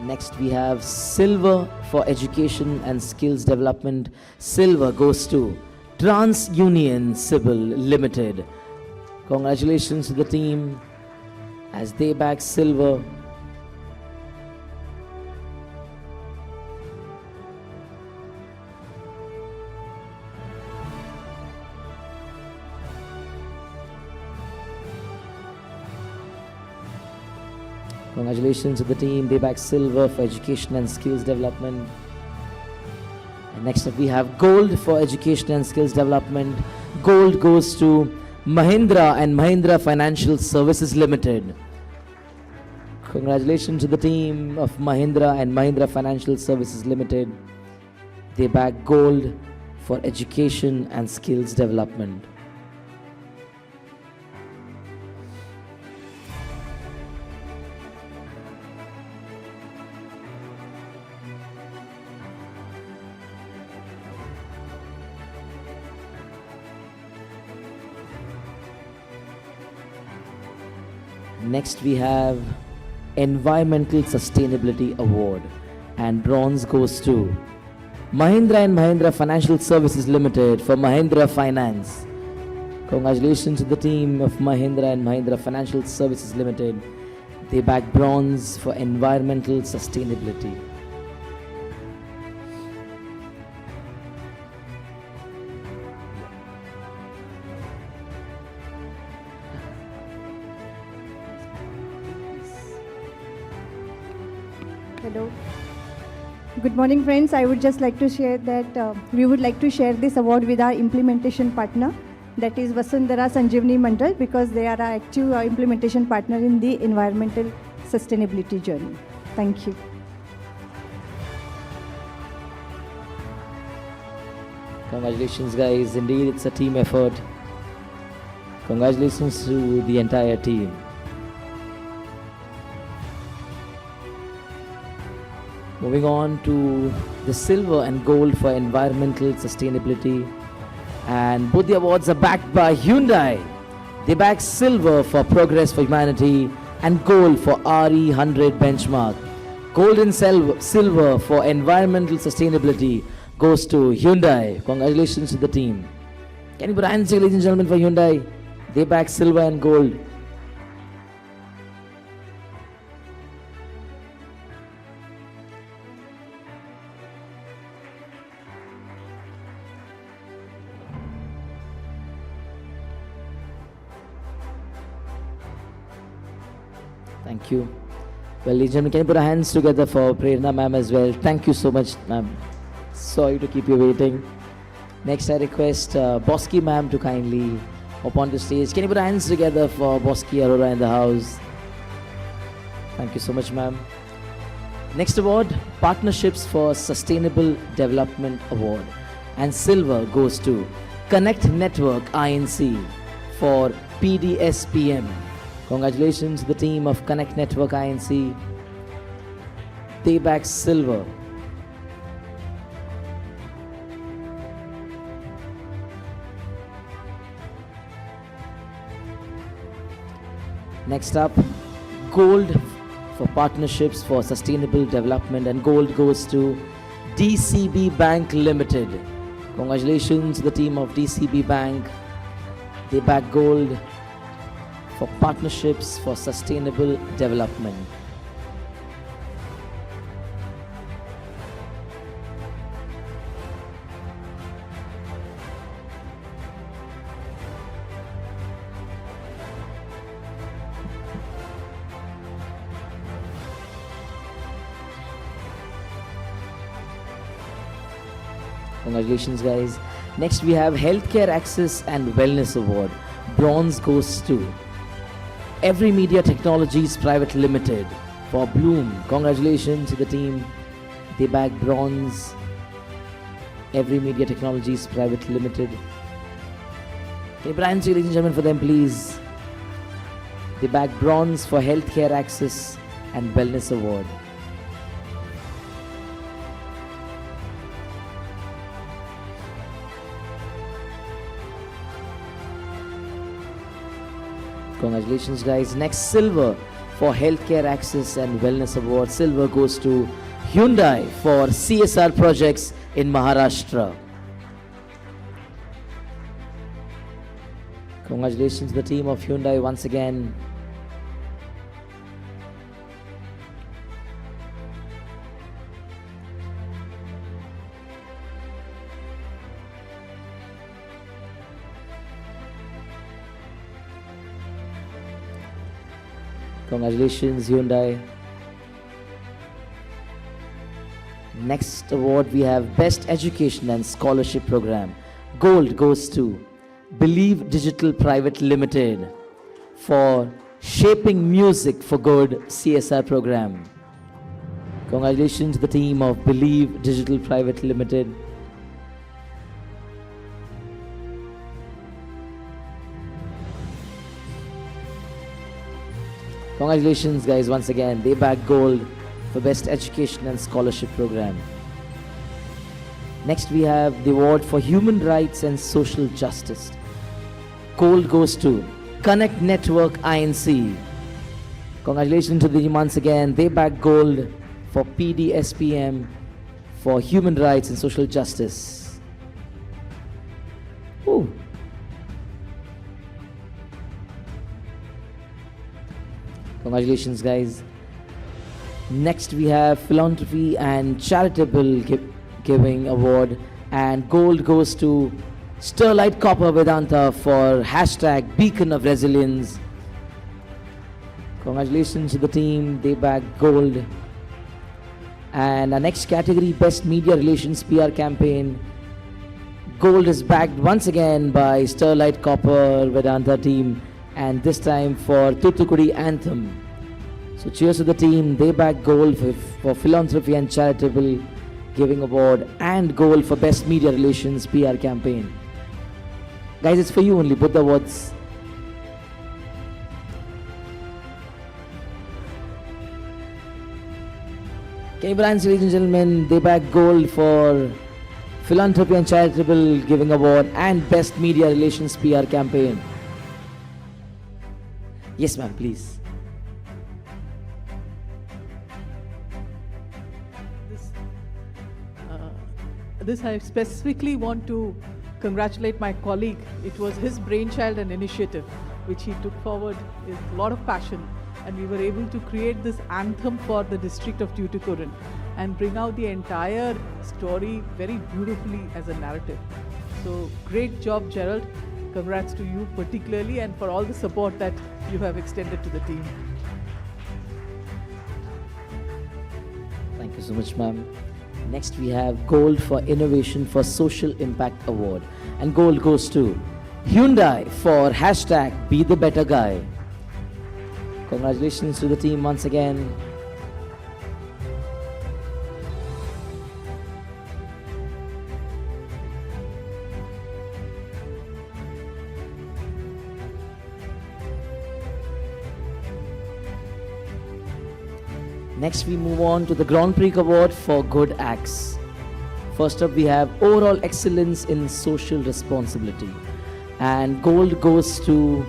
Next, we have silver for education and skills development. Silver goes to TransUnion Civil Limited. Congratulations to the team as they bag silver. Congratulations to the team. They bag silver for education and skills development. And next up we have gold for education and skills development. Gold goes to Mahindra and Mahindra Financial Services Limited. Congratulations to the team of Mahindra and Mahindra Financial Services Limited. They bag gold for education and skills development. Next we have Environmental Sustainability Award, and bronze goes to Mahindra and Mahindra Financial Services Limited for Mahindra Finance. Congratulations to the team of Mahindra and Mahindra Financial Services Limited. They bag bronze for environmental sustainability. Hello. Good morning, friends. I would just like to share that we would like to share this award with our implementation partner, that is Vasundhara Sanjeevani Mandal, because they are our active implementation partner in the environmental sustainability journey. Thank you. Congratulations, guys. Indeed, it's a team effort. Congratulations to the entire team. Moving on to the silver and gold for environmental sustainability. And both the awards are backed by Hyundai. They back silver for Progress for Humanity and gold for RE100 benchmark. Gold and silver for environmental sustainability goes to Hyundai. Congratulations to the team. Can you put hands together, ladies and gentlemen, for Hyundai? They back silver and gold. Thank you. Well, ladies and gentlemen, can you put our hands together for Prerna ma'am as well? Thank you so much, ma'am. Sorry to keep you waiting. Next, I request Bosky ma'am to kindly hop on the stage. Can you put our hands together for Bosky Arora in the house? Thank you so much, ma'am. Next award, Partnerships for Sustainable Development Award. And silver goes to Connect Network INC for PDSPM. Congratulations to the team of Connect Network INC. They back silver. Next up, gold for Partnerships for Sustainable Development, and gold goes to DCB Bank Limited. Congratulations to the team of DCB Bank. They back gold for Partnerships for Sustainable Development. Congratulations, guys. Next, we have Healthcare Access and Wellness Award. Bronze goes to Every Media Technologies Private Limited for Bloom. Congratulations to the team. They bag bronze. Every Media Technologies Private Limited. Can you put hands, ladies and gentlemen, for them, please? They bag bronze for Healthcare Access and Wellness Award. Congratulations, guys. Next, silver for Healthcare Access and Wellness Award. Silver goes to Hyundai for CSR projects in Maharashtra. Congratulations to the team of Hyundai once again. Congratulations, Hyundai. Next award we have Best Education and Scholarship Program. Gold goes to Believe Digital Private Limited for Shaping Music for Good CSR program. Congratulations to the team of Believe Digital Private Limited. Congratulations guys once again. They bagged gold for Best Education and Scholarship Program. Next we have the award for Human Rights and Social Justice. Gold goes to Connect Network INC. Congratulations to the team once again. They bagged gold for PDSPM for Human Rights and Social Justice. Ooh. Congratulations guys. Next we have Philanthropy and Charitable Giving Award, and gold goes to Sterlite Copper Vedanta for hashtag Beacon of Resilience. Congratulations to the team, they bagged gold. And our next category, Best Media Relations PR Campaign. Gold is bagged once again by Sterlite Copper Vedanta team, and this time for Thoothukudi Anthem. So cheers to the team. They bagged gold for Philanthropy and Charitable Giving Award, and gold for Best Media Relations PR Campaign. Guys, it's for you only, both the awards. Can you brands, ladies and gentlemen, they bagged gold for Philanthropy and Charitable Giving Award and Best Media Relations PR Campaign. Yes ma'am, please. This I specifically want to congratulate my colleague. It was his brainchild and initiative which he took forward with a lot of passion, and we were able to create this anthem for the district of Tuticorin and bring out the entire story very beautifully as a narrative. So great job, Gerald. Congrats to you particularly, and for all the support that you have extended to the team. Thank you so much, ma'am. Next we have gold for Innovation for Social Impact Award, and gold goes to Hyundai for hashtag Be the Better Guy. Congratulations to the team once again. Next we move on to the Grand Prix Award for Good Acts. First up we have Overall Excellence in Social Responsibility, and gold goes to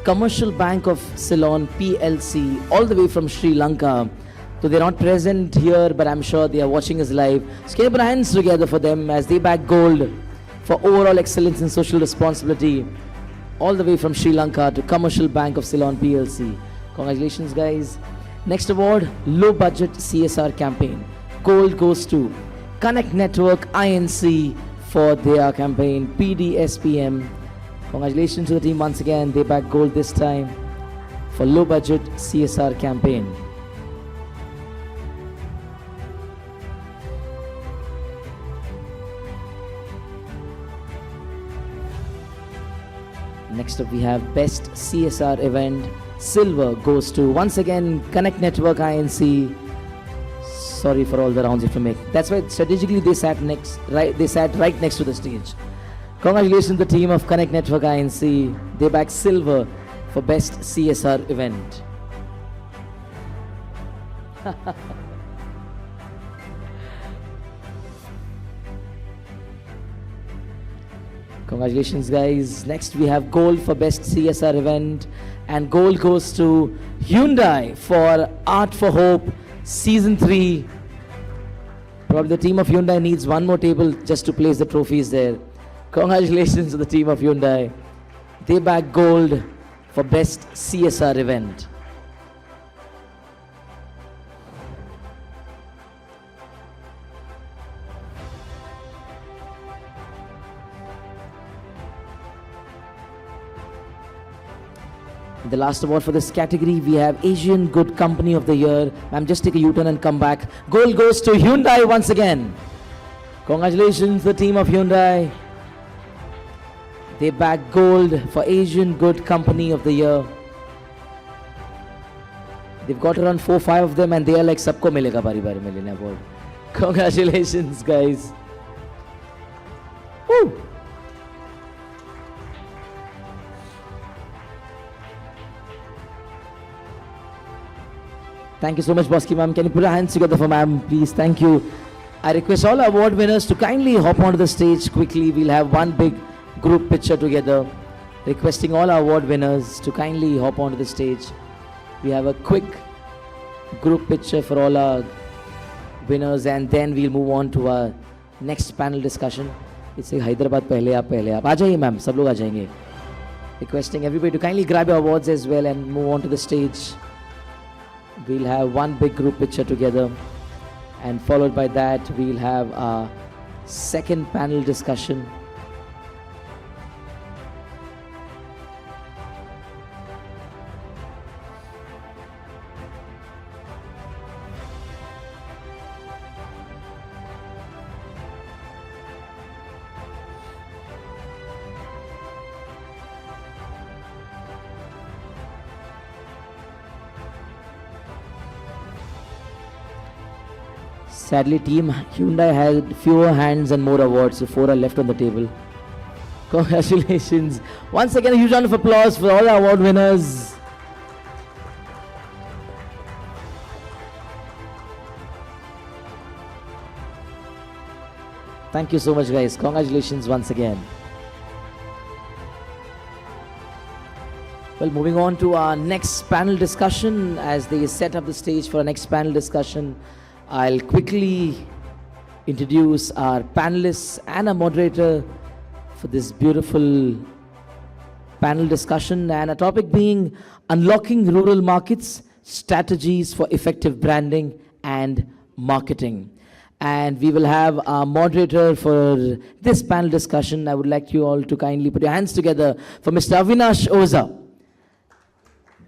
Commercial Bank of Ceylon PLC, all the way from Sri Lanka. So they're not present here, but I'm sure they are watching us live. So can you put our hands together for them as they bag gold for Overall Excellence in Social Responsibility, all the way from Sri Lanka to Commercial Bank of Ceylon PLC. Congratulations guys. Next award, Low Budget CSR Campaign. Gold goes to Connect Network INC for their campaign PDSPM. Congratulations to the team once again. They back gold this time for Low Budget CSR Campaign. Next up we have Best CSR Event. Silver goes to once again Connect Network INC. Sorry for all the rounds you have to make. That's why strategically they sat right next to the stage. Congratulations to the team of Connect Network INC. They back silver for Best CSR Event. Congratulations, guys. Next, we have gold for best CSR event, and gold goes to Hyundai for Art for Hope Season 3. Probably the team of Hyundai needs one more table just to place the trophies there. Congratulations to the team of Hyundai. They bag gold for best CSR event. The last award for this category, we have Asian Good Company of the Year. Ma'am, just take a U-turn and come back. Gold goes to Hyundai once again. Congratulations, the team of Hyundai. They bag gold for Asian Good Company of the Year. They've got around 4-5 of them, and they are like, sabko milega bari bari mein lene award. Congratulations, guys. Woo! Thank you so much, Bosky ma'am. Can you put your hands together for ma'am, please? Thank you. I request all award winners to kindly hop onto the stage quickly. We'll have one big group picture together. Requesting all our award winners to kindly hop onto the stage. We have a quick group picture for all our winners, and then we'll move on to our next panel discussion. It's a Hyderabad pehle aap. Aa jaiye ma'am, sab log aa jayenge. Requesting everybody to kindly grab your awards as well and move on to the stage. We'll have one big group picture together, and followed by that we'll have our second panel discussion. Sadly, team Hyundai had fewer hands and more awards, so 4 are left on the table. Congratulations. Once again, a huge round of applause for all our award winners. Thank you so much, guys. Congratulations once again. Well, moving on to our next panel discussion. As they set up the stage for our next panel discussion, I'll quickly introduce our panelists and a moderator for this beautiful panel discussion, and a topic being unlocking rural markets, strategies for effective branding and marketing. And we will have our moderator for this panel discussion. I would like you all to kindly put your hands together for Mr. Avinash Oza.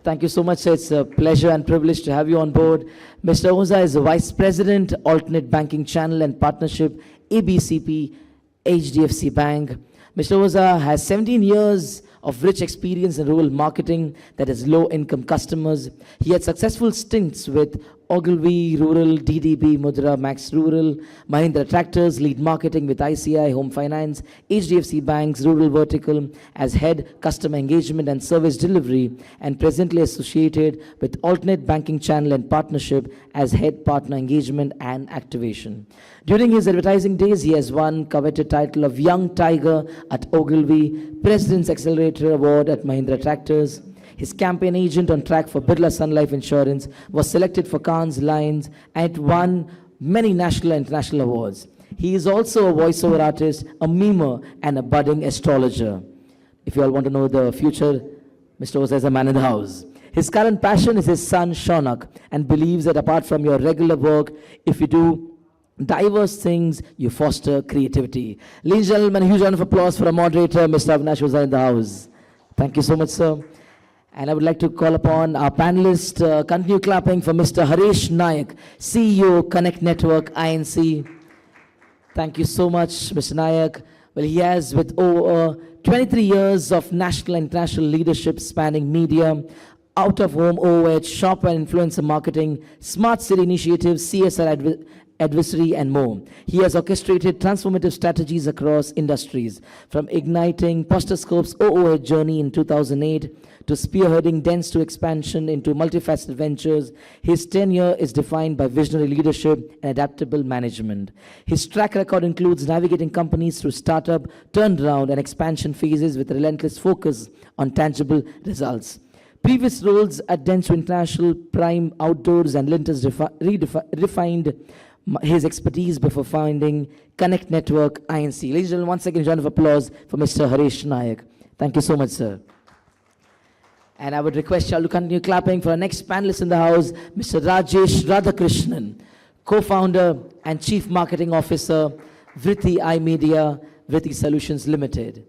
Thank you so much, sir. It's a pleasure and privilege to have you on board. Mr. Oza is the Vice President, Alternate Banking Channel and Partnership, ABCP, HDFC Bank. Mr. Oza has 17 years of rich experience in rural marketing that is low-income customers. He had successful stints with Ogilvy Rural, DDB, Mudra, Max Rural, Mahindra Tractors, lead marketing with ICI Home Finance, HDFC Bank's Rural Vertical as head customer engagement and service delivery, and presently associated with Alternate Banking Channel and Partnership as head partner engagement and activation. During his advertising days, he has won coveted title of Young Tiger at Ogilvy, President's Accelerator Award at Mahindra Tractors. His campaign agent on track for Birla Sun Life Insurance was selected for Cannes Lions and it won many national and international awards. He is also a voiceover artist, a memer, and a budding astrologer. If you all want to know the future, Mr. Oza is a man in the house. His current passion is his son, Shaunak, and believes that apart from your regular work, if you do diverse things, you foster creativity. Ladies and gentlemen, a huge round of applause for our moderator, Mr. Avinash Oza in the house. Thank you so much, sir. And I would like to call upon our panelist, continue clapping for Mr. Haresh Nayak, CEO, Connect Network, INC. Thank you so much, Mr. Nayak. Well, he has with over 23 years of national and international leadership spanning media, out-of-home OOH, shop and influencer marketing, smart city initiatives, CSR adversary, and more. He has orchestrated transformative strategies across industries, from igniting Posterscope's OOH journey in 2008 to spearheading dense to expansion into multifaceted ventures. His tenure is defined by visionary leadership and adaptable management. His track record includes navigating companies through startup, turnaround, and expansion phases with relentless focus on tangible results. Previous roles at Dentsu International, Prime Outdoors, and Lintus refined his expertise before founding Connect Network Inc. Ladies and gentlemen, once again, a round of applause for Mr. Harish Nayak. Thank you so much, sir. And I would request you all to continue clapping for our next panelist in the house, Mr. Rajesh Radhakrishnan, co-founder and chief marketing officer, Vritti iMedia, Vritti Solutions Limited.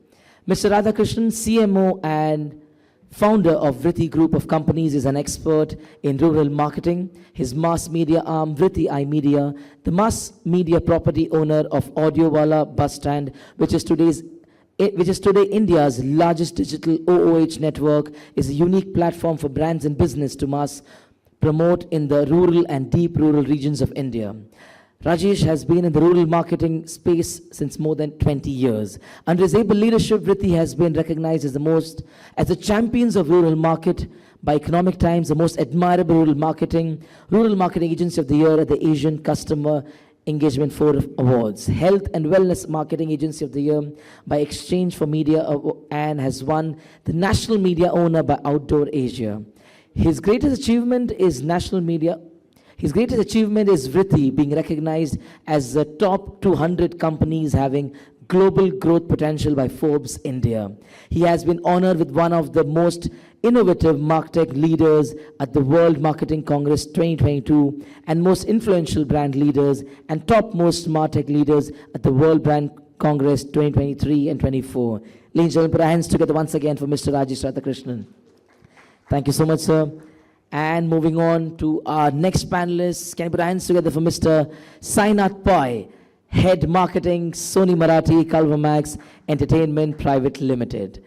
Mr. Radhakrishnan, CMO and founder of Vritti Group of Companies, is an expert in rural marketing. His mass media arm, Vritti iMedia, the mass media property owner of Audiowala Bus Stand, which is today India's largest digital OOH network, is a unique platform for brands and business to mass promote in the rural and deep rural regions of India. Rajesh has been in the rural marketing space since more than 20 years. Under his able leadership, Vritti has been recognized as the champions of rural market by Economic Times, the most admirable rural marketing agency of the year at the Asian Customer Engagement Forum Awards, Health and Wellness Marketing Agency of the Year by Exchange for Media, and has won the National Media Owner by Outdoor Asia. His greatest achievement is Vritti being recognized as the top 200 companies having global growth potential by Forbes India. He has been honored with one of the most innovative MarTech leaders at the World Marketing Congress 2022 and most influential brand leaders and topmost MarTech leaders at the World Brand Congress 2023 and 24. Ladies and gentlemen, put our hands together once again for Mr. Rajesh Radhakrishnan. Thank you so much, sir. And moving on to our next panelist, can you put our hands together for Mr. Sainath Pai, Head Marketing, Sony Marathi Kalvamax Entertainment Private Limited.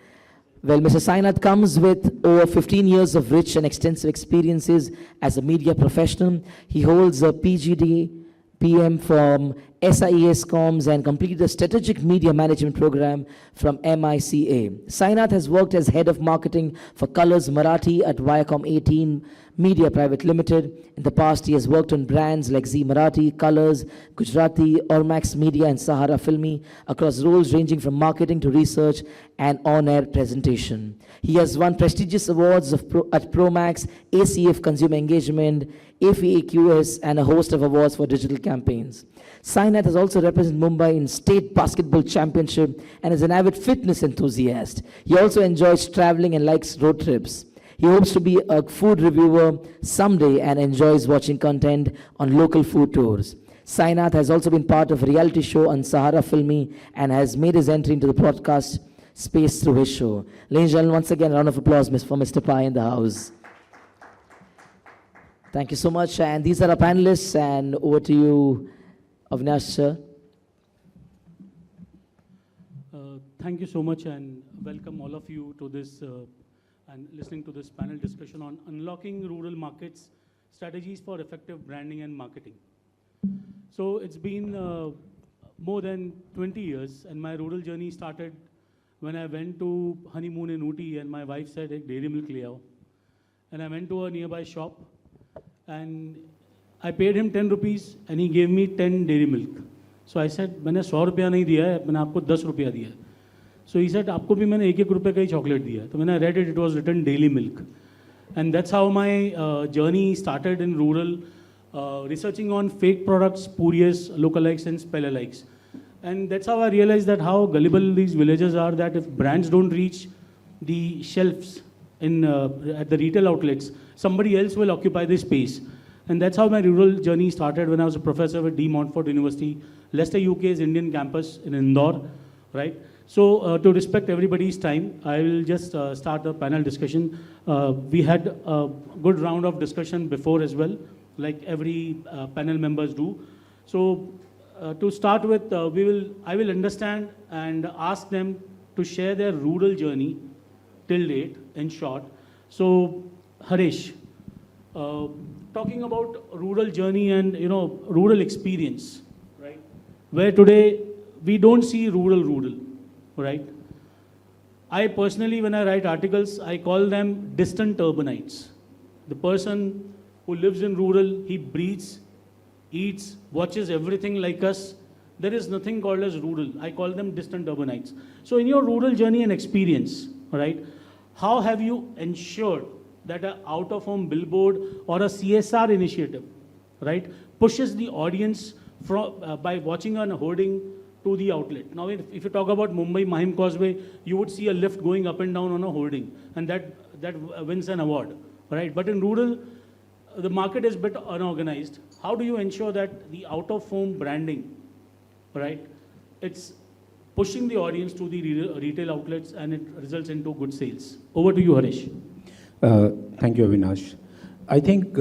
Well, Mr. Sainath comes with over 15 years of rich and extensive experiences as a media professional. He holds a PGD PM from SIES Comms and completed a strategic media management program from MICA. Sainath has worked as head of marketing for Colors Marathi at Viacom 18 Media Private Limited. In the past, he has worked on brands like Z Marathi, Colors, Gujarati, Ormax Media, and Sahara Filmi across roles ranging from marketing to research and on-air presentation. He has won prestigious awards at Promax, ACEF Consumer Engagement, AFAQS, and a host of awards for digital campaigns. Sainath has also represented Mumbai in State Basketball Championship and is an avid fitness enthusiast. He also enjoys traveling and likes road trips. He hopes to be a food reviewer someday and enjoys watching content on local food tours. Sainath has also been part of a reality show on Sahara Filmi and has made his entry into the broadcast space through his show. Ladies and gentlemen, once again, a round of applause for Mr. Pai in the house. Thank you so much. And these are our panelists. And over to you, Avinash, sir. Thank you so much, and welcome all of you to this and listening to this panel discussion on unlocking rural markets, strategies for effective branding and marketing. So it's been more than 20 years, and my rural journey started when I went to honeymoon in Ooty, and my wife said, "Ek dairy milk le aao." And I went to a nearby shop, and I paid him 10 rupees, and he gave me 10 dairy milk. So I said, "मैंने 100 रुपया नहीं दिया है, मैंने आपको 10 रुपया दिया है." So he said, "आपको भी मैंने 1-1 रुपये का ही chocolate दिया है." तो मैंने read it, it was written daily milk. And that's how my journey started in rural, researching on fake products, spurious, lookalikes, and spell-alikes. And that's how I realized that how gullible these villages are, that if brands don't reach the shelves at the retail outlets, somebody else will occupy this space. And that's how my rural journey started when I was a professor at De Montfort University, Leicester UK's Indian campus in Indore, right? So to respect everybody's time, I will just start the panel discussion. We had a good round of discussion before as well, like every panel members do. So to start with, I will understand and ask them to share their rural journey till date in short. So Harish, talking about rural journey and rural experience, right? Where today we don't see rural, right? I personally, when I write articles, I call them distant urbanites. The person who lives in rural, he breathes, eats, watches everything like us. There is nothing called as rural. I call them distant urbanites. So in your rural journey and experience, right, how have you ensured that an out-of-home billboard or a CSR initiative, right, pushes the audience by watching on a hoarding to the outlet? Now, if you talk about Mumbai Mahim Causeway, you would see a lift going up and down on a hoarding, and that wins an award, right? But in rural, the market is a bit unorganized. How do you ensure that the out-of-home branding, right, it's pushing the audience to the retail outlets and it results into good sales? Over to you, Harish. Thank you, Avinash. I think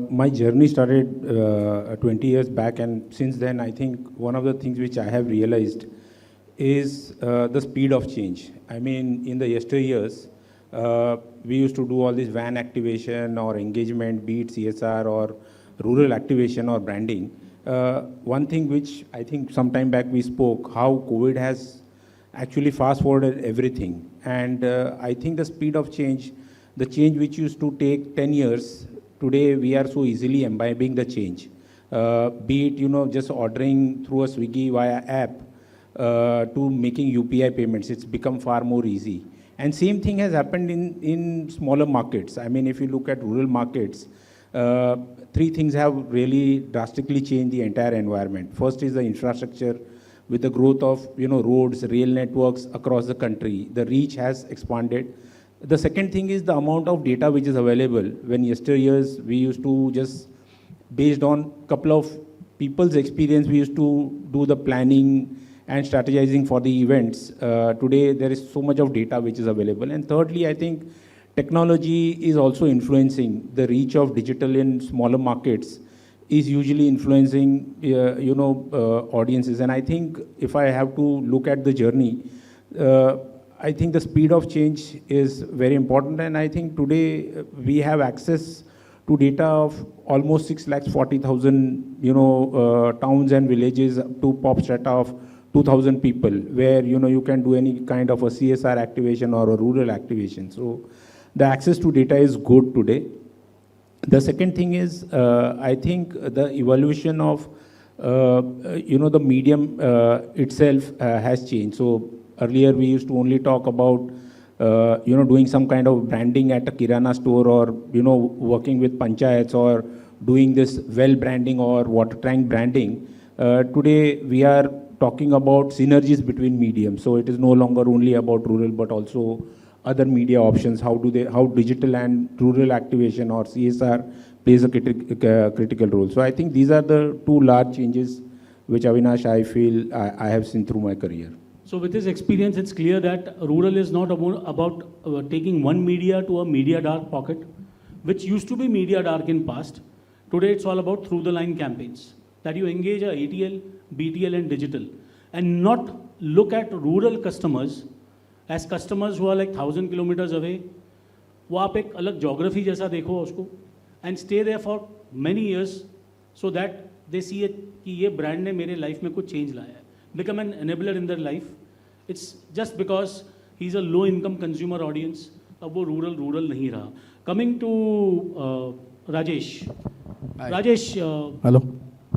my journey started 20 years back, and since then, I think one of the things which I have realized is the speed of change. I mean, in the yesteryears, we used to do all this van activation or engagement, be it CSR or rural activation or branding. One thing which I think some time back we spoke, how COVID has actually fast-forwarded everything. And I think the speed of change, the change which used to take 10 years, today we are so easily imbibing the change. Be it, just ordering through a Swiggy via app to making UPI payments, it's become far more easy. And same thing has happened in smaller markets. I mean, if you look at rural markets, three things have really drastically changed the entire environment. First is the infrastructure. With the growth of roads, rail networks across the country, the reach has expanded. The second thing is the amount of data which is available. When yesteryears we used to just, based on a couple of people's experience, we used to do the planning and strategizing for the events. Today there is so much of data which is available. And thirdly, I think technology is also influencing the reach of digital in smaller markets, is usually influencing audiences. And I think if I have to look at the journey, I think the speed of change is very important. And I think today we have access to data of almost 640,000 towns and villages to pop strata of 2,000 people, where you can do any kind of a CSR activation or a rural activation. So the access to data is good today. The second thing is, I think the evolution of the medium itself has changed. So earlier we used to only talk about doing some kind of branding at a Kirana store, or working with panchayats, or doing this well branding or water tank branding. Today we are talking about synergies between mediums. So it is no longer only about rural, but also other media options. How digital and rural activation or CSR plays a critical role. So I think these are the two large changes which, Avinash, I feel I have seen through my career. So with this experience, it's clear that rural is not about taking one media to a media dark pocket, which used to be media dark in past. Today it's all about through the line campaigns, that you engage a ATL, BTL and digital, and not look at rural customers as customers who are like 1,000 kilometers away. वो आप एक अलग geography जैसा देखो उसको, and stay there for many years, so that they see it कि ये brand ने मेरे life में कुछ change लाया है, become an enabler in their life. It's just because he's a low income consumer audience, अब वो rural नहीं रहा. Coming to Rajesh. Hi. Rajesh, Hello.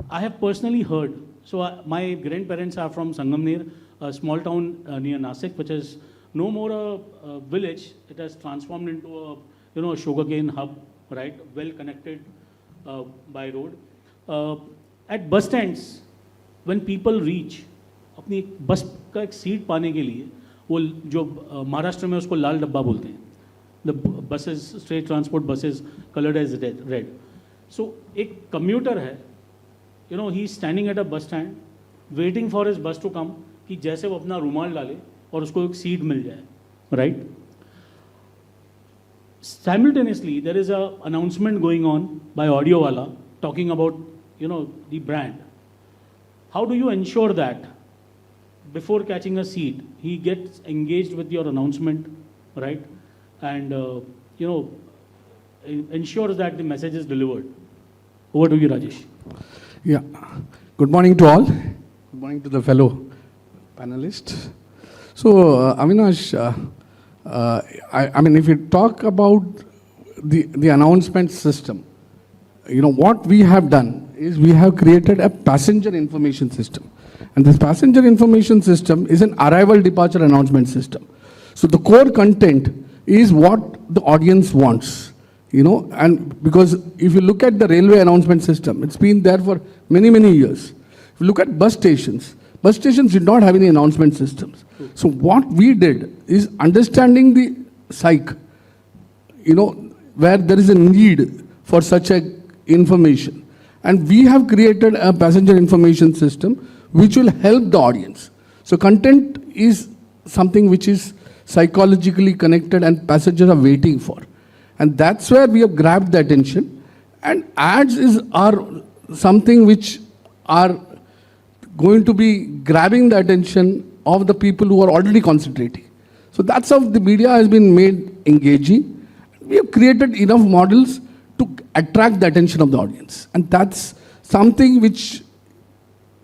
I have personally heard, so my grandparents are from Sangamner, a small town near Nasik, which is no more a village. It has transformed into a sugarcane hub, right? Well connected by road. At bus stands, when people reach, अपनी बस का एक seat पाने के लिए, वो जो महाराष्ट्र में उसको लाल डब्बा बोलते हैं. The buses, state transport buses, colored as red. So एक commuter है, he's standing at a bus stand, waiting for his bus to come, कि जैसे वो अपना रुमाल डाले और उसको एक सीट मिल जाए, right? Simultaneously, there is a announcement going on by Audiowala talking about, the brand. How do you ensure that before catching a seat, he gets engaged with your announcement, right? And, ensures that the message is delivered. Over to you, Rajesh. Yeah. Good morning to all. Good morning to the fellow panelists. So, Avinash, I mean, if you talk about the announcement system, what we have done is we have created a passenger information system. And this passenger information system is an arrival departure announcement system. So the core content is what the audience wants, and because if you look at the railway announcement system, it's been there for many, many years. If you look at bus stations did not have any announcement systems. So what we did is understanding the psych, where there is a need for such a information. And we have created a passenger information system which will help the audience. So content is something which is psychologically connected and passengers are waiting for. And that's where we have grabbed the attention. And ads are something which are going to be grabbing the attention of the people who are already concentrating. So that's how the media has been made engaging. We have created enough models to attract the attention of the audience. And that's something which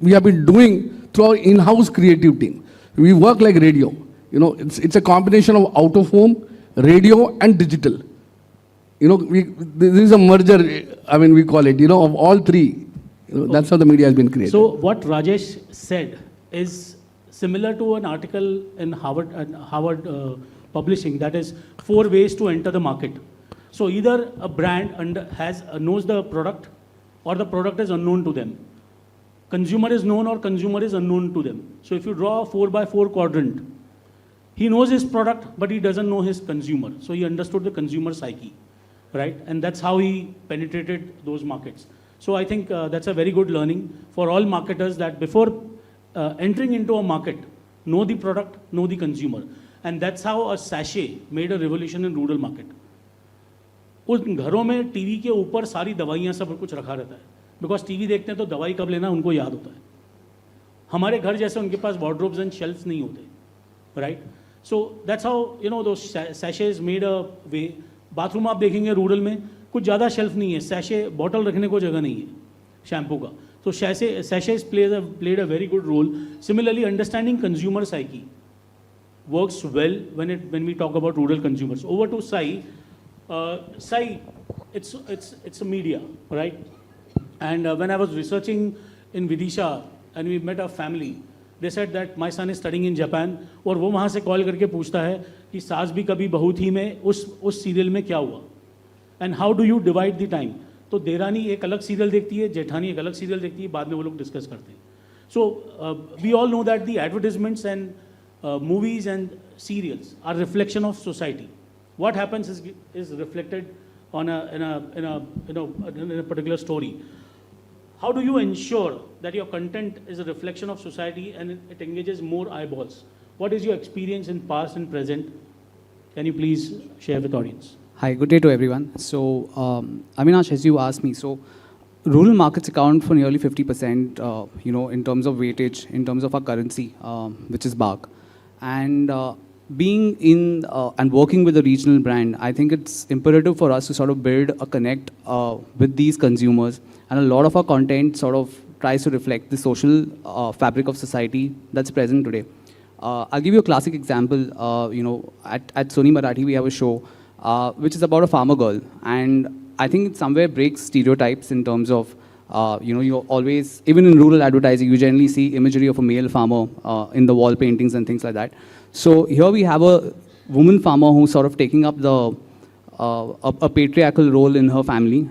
we have been doing through our in-house creative team. We work like radio. It's a combination of out-of-home, radio, and digital. This is a merger, we call it, of all three. That's how the media has been created. So what Rajesh said is similar to an article in Harvard Publishing, that is 4 ways to enter the market. So either a brand knows the product, or the product is unknown to them. Consumer is known or consumer is unknown to them. So if you draw a 4x4 quadrant, he knows his product, but he doesn't know his consumer. So he understood the consumer psyche, right? And that's how he penetrated those markets. So I think that's a very good learning for all marketers, that before entering into a market, know the product, know the consumer. And that's how a sachet made a revolution in rural market. उस घरों में TV के ऊपर सारी दवाइयाँ सब कुछ रखा रहता है, बिकॉज टीवी देखते हैं तो दवाई कब लेना उनको याद होता है. हमारे घर जैसे उनके पास वार्डरोब्स एंड शेल्फ्स नहीं होते, राइट? सो दैट्स हाउ दो सैशेज मेड अ वे. बाथरूम आप देखेंगे रूरल में कुछ ज़्यादा शेल्फ नहीं है, सैशे बॉटल रखने को जगह नहीं है शैम्पू का. So sachets played a very good role. Similarly, understanding consumer psyche works well when we talk about rural consumers. Over to Sai. Sai, it's a media, right? And when I was researching in Vidisha and we met a family, they said that my son is studying in Japan, और वो वहाँ से call करके पूछता है कि सास भी कभी बहू थी में उस सीरियल में क्या हुआ, and how do you divide the time? तो देरानी एक अलग सीरियल देखती है, जेठानी एक अलग सीरियल देखती है, बाद में वो लोग डिस्कस करते हैं. So we all know that the advertisements and movies and serials are reflection of society. What happens is reflected on in a particular story. How do you ensure that your content is a reflection of society and it engages more eyeballs? What is your experience in past and present? Can you please share with audience? Hi, good day to everyone. So, Avinash, as you asked me, so rural markets account for nearly 50%, in terms of weightage, in terms of our currency, which is BARC. And being in and working with a regional brand, I think it's imperative for us to sort of build a connect with these consumers. And a lot of our content sort of tries to reflect the social fabric of society that's present today. I'll give you a classic example. At Sony Marathi, we have a show which is about a farmer girl. And I think it somewhere breaks stereotypes in terms of, you always, even in rural advertising, you generally see imagery of a male farmer in the wall paintings and things like that. So here we have a woman farmer who's sort of taking up a patriarchal role in her family.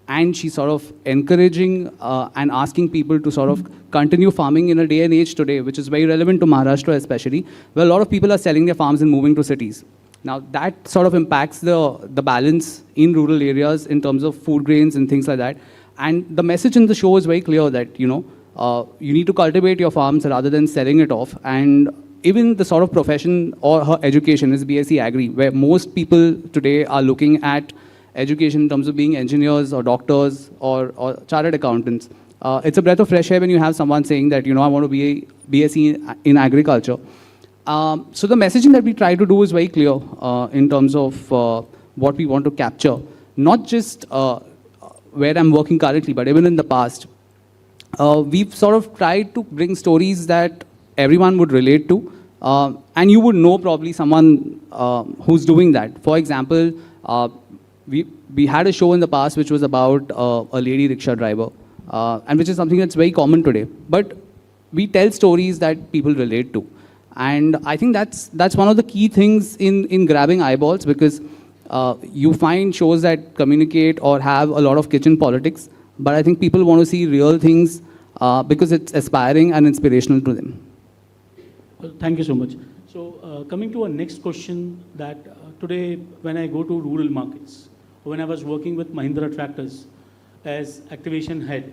And she's sort of encouraging and asking people to sort of continue farming in a day and age today, which is very relevant to Maharashtra especially, where a lot of people are selling their farms and moving to cities. Now that sort of impacts the balance in rural areas in terms of food grains and things like that. And the message in the show is very clear that, you need to cultivate your farms rather than selling it off. And even the sort of profession or her education is BSc Agri, where most people today are looking at education in terms of being engineers or doctors or chartered accountants. It's a breath of fresh air when you have someone saying that, I want to be a BSc in agriculture. So the messaging that we try to do is very clear in terms of what we want to capture. Not just where I'm working currently, but even in the past, we've sort of tried to bring stories that everyone would relate to, and you would know probably someone who's doing that. For example, we had a show in the past which was about a lady rickshaw driver, and which is something that's very common today. But we tell stories that people relate to. And I think that's one of the key things in grabbing eyeballs, because you find shows that communicate or have a lot of kitchen politics, but I think people want to see real things because it's aspiring and inspirational to them. Well, thank you so much. So coming to our next question, that today when I go to rural markets, when I was working with Mahindra Tractors as activation head,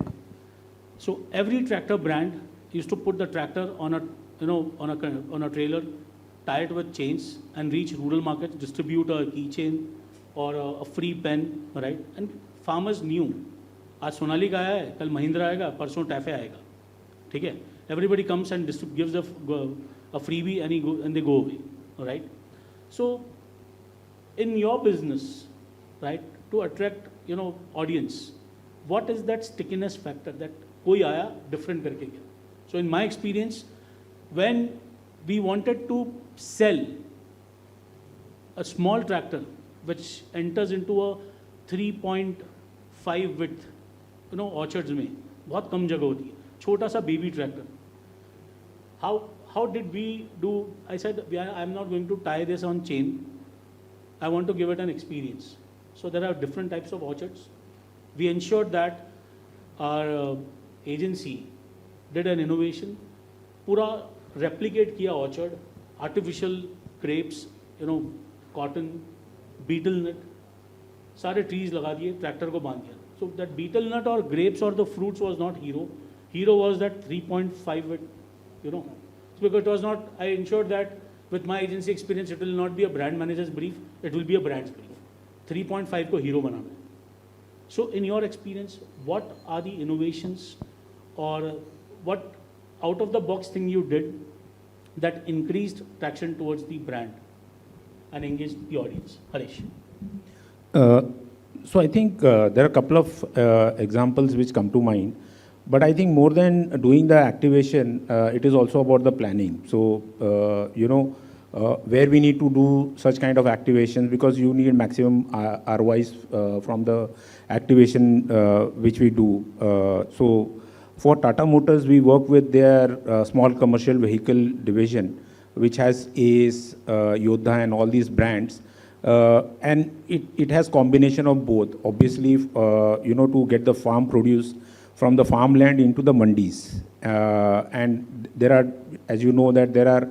so every tractor brand used to put the tractor on a on a trailer, tie it with chains, and reach rural markets, distribute a keychain or a free pen, right? And farmers knew, आज सोनालिका आया है, कल महिंद्रा आएगा, परसों TAFE आएगा, ठीक है? Everybody comes and gives a freebie and they go away, all right? So, in your business, right, to attract audience, what is that stickiness factor that कोई आया different करके गया? So, in my experience, when we wanted to sell a small tractor which enters into a 3.5 width, orchards में बहुत कम जगह होती है, छोटा सा baby tractor. How did we do? I said, I'm not going to tie this on chain. I want to give it an experience. So there are different types of orchards. We ensured that our agency did an innovation, पूरा replicate किया orchard, artificial grapes, cotton, betel nut, सारे trees लगा दिए, tractor को बांध दिया. So that betel nut or grapes or the fruits was not hero. Hero was that 3.5 width, So because it was not, I ensured that with my agency experience, it will not be a brand manager's brief, it will be a brand's brief. 3.5 को hero बनाना है. So in your experience, what are the innovations or what out of the box thing you did that increased traction towards the brand and engaged the audience? Harish. So I think there are a couple of examples which come to mind. But I think more than doing the activation, it is also about the planning. So, where we need to do such kind of activations, because you need maximum ROIs from the activation which we do. So, for Tata Motors, we work with their small commercial vehicle division, which has ACE, Yodha and all these brands. And it has combination of both. Obviously, to get the farm produce from the farmland into the mandis. And there are, as you know, that there are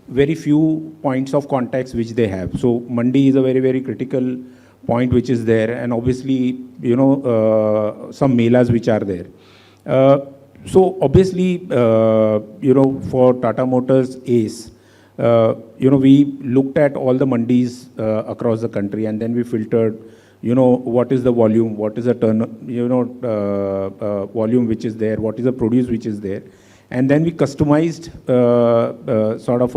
very few points of contacts which they have. So mandi is a very, very critical point which is there. And obviously, some melas which are there. So obviously, for Tata Motors ACE, we looked at all the mandis across the country, and then we filtered, what is the volume, what is the volume which is there, what is the produce which is there. And then we customized sort of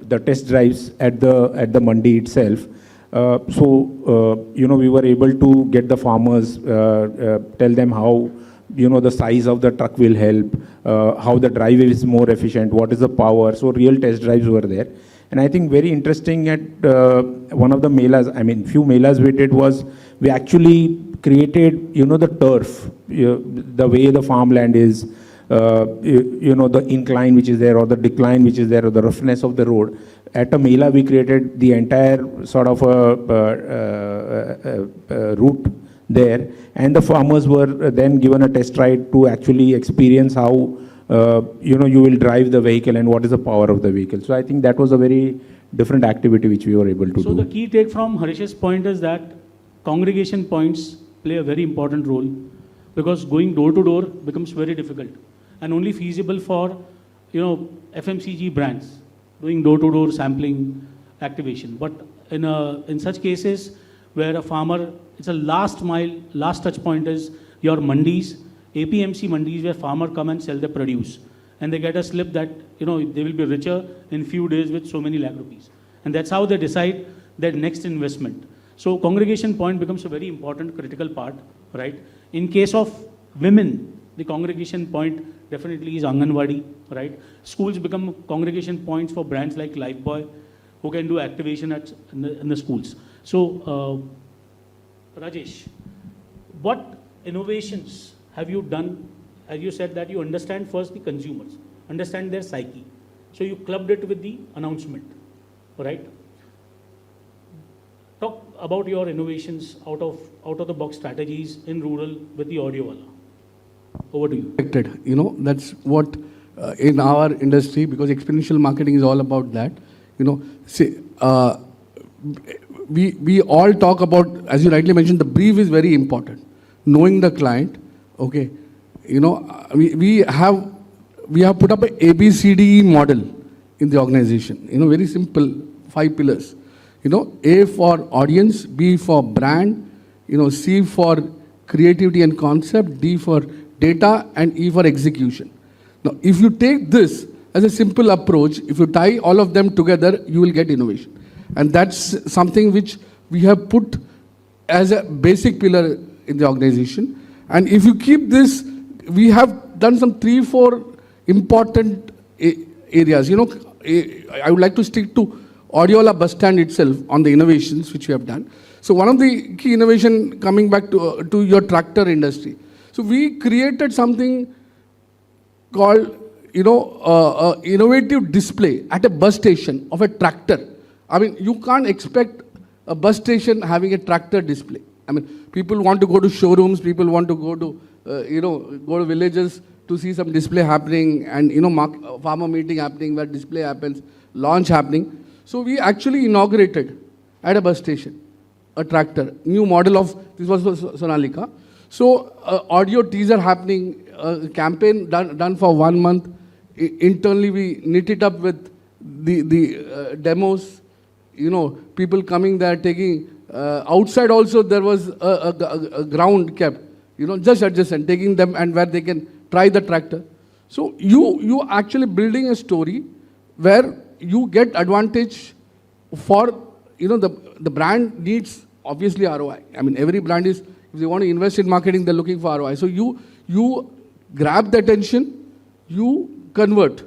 the test drives at the mandi itself. So, we were able to get the farmers, tell them how, the size of the truck will help, how the drive is more efficient, what is the power. So real test drives were there. And I think very interesting at one of the melas, few melas we did was, we actually created, the turf, the way the farmland is, the incline which is there, or the decline which is there, or the roughness of the road. At a mela, we created the entire sort of route there, and the farmers were then given a test ride to actually experience how you will drive the vehicle and what is the power of the vehicle. So I think that was a very different activity which we were able to do. So the key take from Harish's point is that congregation points play a very important role, because going door to door becomes very difficult and only feasible for FMCG brands doing door to door sampling activation. But in such cases where a farmer, it's a last mile, last touch point is your mandis, APMC mandis, where farmer come and sell their produce, and they get a slip that they will be richer in few days with so many lakh rupees, and that's how they decide their next investment. So congregation point becomes a very important critical part, right? In case of women, the congregation point definitely is Anganwadi, right? Schools become congregation points for brands like Lifebuoy, who can do activation in the schools. So, Rajesh, what innovations have you done? As you said that you understand first the consumers, understand their psyche. So you clubbed it with the announcement, right? Talk about your innovations out of the box strategies in rural with the audio wala. Over to you. You know, that's what in our industry, because experiential marketing is all about that. You know, see, we all talk about, as you rightly mentioned, the brief is very important. Knowing the client, okay. You know, we have put up a ABCDE model in the organization. You know, very simple, 5 pillars. You know, A for audience, B for brand, you know, C for creativity and concept, D for data, and E for execution. Now, if you take this as a simple approach, if you tie all of them together, you will get innovation. And that's something which we have put as a basic pillar in the organization. And if you keep this, we have done some 3-4 important areas. You know, I would like to stick to Audiola bus stand itself on the innovations which we have done. So one of the key innovation, coming back to your tractor industry. So we created something called, you know, innovative display at a bus station of a tractor. I mean, you can't expect a bus station having a tractor display. I mean, people want to go to showrooms, people want to go to, go to villages to see some display happening, and, you know, farmer meeting happening where display happens, launch happening. So we actually inaugurated at a bus station a tractor, new model of, this was for Sonalika. So audio teaser happening, campaign done for 1 month. Internally we knit it up with the demos, you know, people coming there taking, outside also there was a ground kept, you know, just adjacent, taking them and where they can try the tractor. So you actually building a story where you get advantage for, you know, the brand needs obviously ROI. I mean, every brand is, if they want to invest in marketing, they're looking for ROI. So you grab the attention, you convert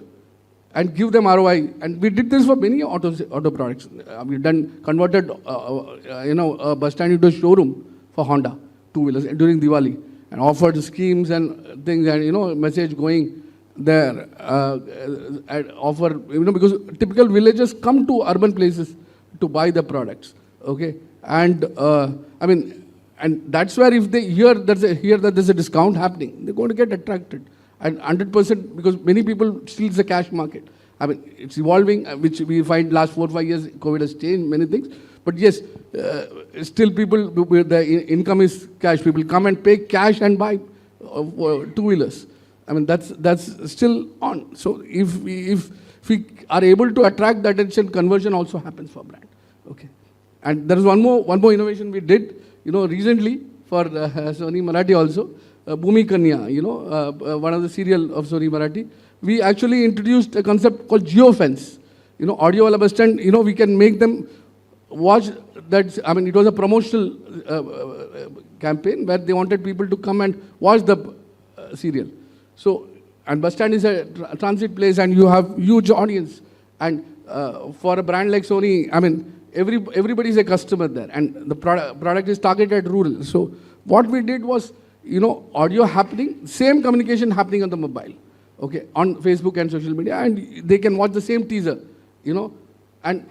and give them ROI. And we did this for many auto products. We've converted, a bus stand into a showroom for Honda two-wheelers during Diwali, and offered schemes and things, and, you know, message going there, and offer, you know, because typical villagers come to urban places to buy the products, okay? And I mean, and that's where if they hear that there's a discount happening, they're going to get attracted. And 100%, because many people still, it's a cash market. I mean, it's evolving, which we find last 4 or 5 years, COVID has changed many things. But yes, still people, the income is cash. People come and pay cash and buy two-wheelers. I mean, that's still on. So if we are able to attract the attention, conversion also happens for brand. Okay. And there is one more innovation we did, you know, recently for Sony Marathi also, Bhumi Kanya, you know, one of the serial of Sony Marathi. We actually introduced a concept called geofence. You know, audio wala bus stand, you know, we can make them watch that. I mean, it was a promotional campaign where they wanted people to come and watch the serial. So, and bus stand is a transit place, and you have huge audience. And for a brand like Sony, I mean, everybody is a customer there, and the product is targeted at rural. So what we did was, you know, audio happening, same communication happening on the mobile, okay, on Facebook and social media, and they can watch the same teaser, you know, and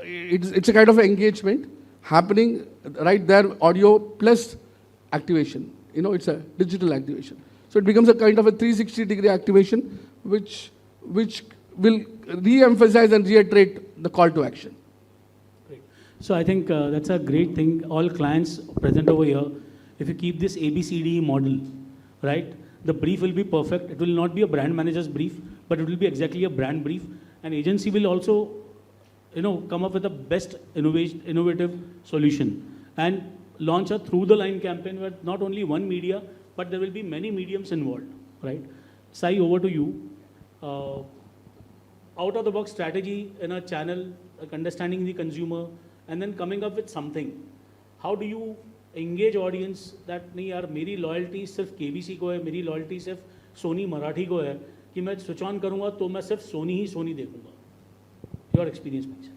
it's a kind of engagement happening right there, audio plus activation. You know, it's a digital activation. So it becomes a kind of a 360-degree activation, which will re-emphasize and reiterate the call to action. Great. So I think that's a great thing. All clients present over here, if you keep this ABCD model, right, the brief will be perfect. It will not be a brand manager's brief, but it will be exactly a brand brief. And agency will also, you know, come up with the best innovative solution and launch a through-the-line campaign with not only one media, but there will be many mediums involved, right? Sai, over to you. Out-of-the-box strategy in a channel, like understanding the consumer, and then coming up with something how do you engage audience that नहीं यार मेरी loyalty सिर्फ KBC को है, मेरी loyalty सिर्फ सोनी मराठी को है कि मैं switch on करूँगा तो मैं सिर्फ सोनी ही सोनी देखूँगा. Your experience, please.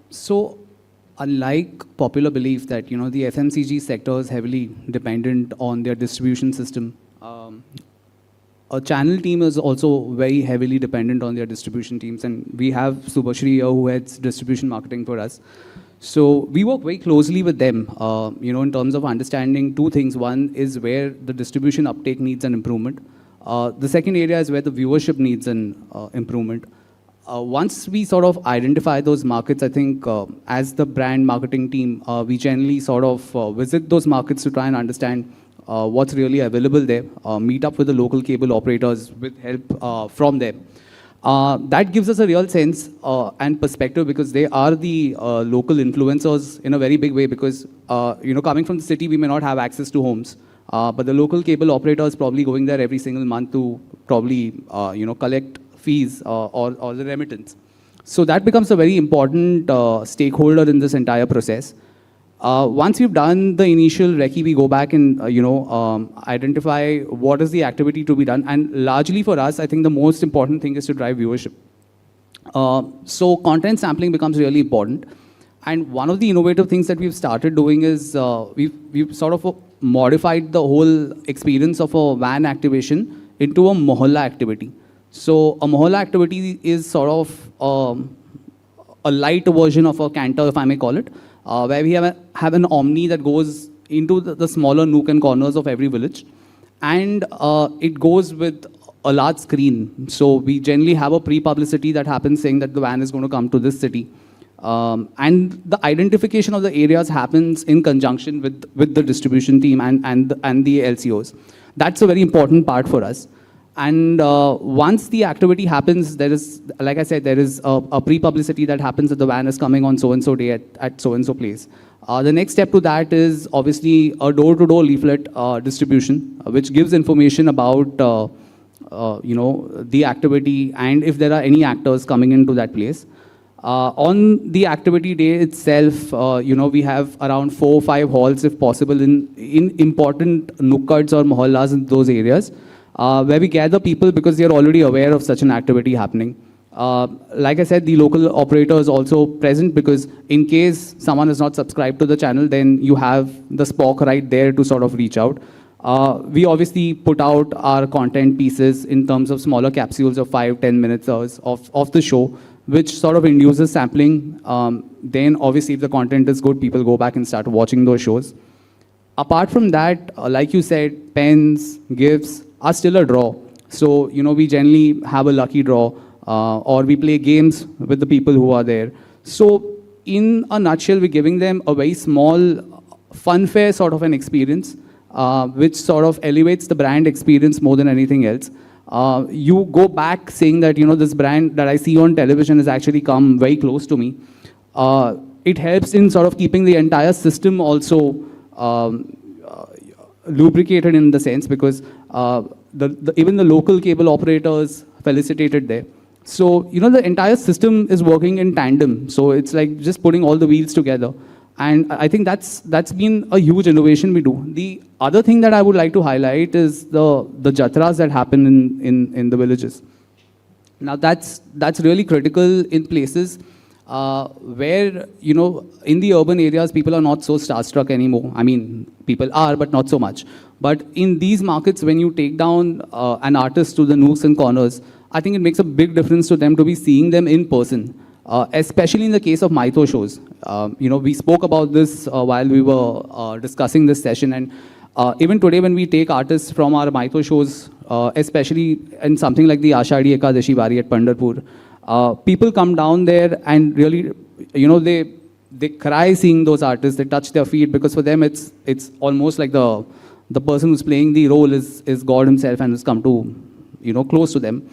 So, unlike popular belief that the FMCG sector is heavily dependent on their distribution system, a channel team is also very heavily dependent on their distribution teams, and we have Subhashri here who heads distribution marketing for us. So we work very closely with them, in terms of understanding two things. One is where the distribution uptake needs an improvement. The second area is where the viewership needs an improvement. Once we sort of identify those markets, I think as the brand marketing team, we generally sort of visit those markets to try and understand what's really available there, meet up with the local cable operators with help from them. That gives us a real sense and perspective because they are the local influencers in a very big way because, coming from the city, we may not have access to homes. But the local cable operator is probably going there every single month to probably, collect fees or the remittance. So that becomes a very important stakeholder in this entire process. Once we've done the initial recce, we go back and, identify what is the activity to be done. And largely for us, I think the most important thing is to drive viewership. So content sampling becomes really important. And one of the innovative things that we've started doing is we've sort of modified the whole experience of a van activation into a mohalla activity. So a mohalla activity is sort of a light version of a canter, if I may call it, where we have an omni that goes into the smaller nook and corners of every village. And it goes with a large screen. So we generally have a pre-publicity that happens saying that the van is going to come to this city. And the identification of the areas happens in conjunction with the distribution team and the LCOs. That's a very important part for us. And once the activity happens, there is, like I said, there is a pre-publicity that happens that the van is coming on so-and-so day at so-and-so place. The next step to that is obviously a door-to-door leaflet distribution, which gives information about, the activity and if there are any actors coming into that place. On the activity day itself, we have around 4 or 5 halls, if possible, in important nukkads or mohallas in those areas, where we gather people because they are already aware of such an activity happening. Like I said, the local operator is also present because in case someone is not subscribed to the channel, then you have the SPOC right there to sort of reach out. We obviously put out our content pieces in terms of smaller capsules of 5-10 minutes of the show, which sort of induces sampling. Then obviously if the content is good, people go back and start watching those shows. Apart from that, like you said, pens, gifts are still a draw. So, we generally have a lucky draw or we play games with the people who are there. So in a nutshell, we're giving them a very small funfair sort of an experience, which sort of elevates the brand experience more than anything else. You go back saying that, this brand that I see on television has actually come very close to me. It helps in sort of keeping the entire system also lubricated in the sense because even the local cable operators felicitated there. So, the entire system is working in tandem. So it's like just putting all the wheels together. And I think that's been a huge innovation we do. The other thing that I would like to highlight is the jatras that happen in the villages. Now that's really critical in places where, in the urban areas, people are not so starstruck anymore. I mean, people are, but not so much. But in these markets, when you take down an artist to the nooks and corners, I think it makes a big difference to them to be seeing them in person. Especially in the case of Maito shows. We spoke about this while we were discussing this session, and even today when we take artists from our Maito shows, especially in something like the Ashadi Ekadashi Wari at Pandharpur, people come down there and really, they cry seeing those artists, they touch their feet because for them it's almost like the person who's playing the role is God himself and has come to, close to them.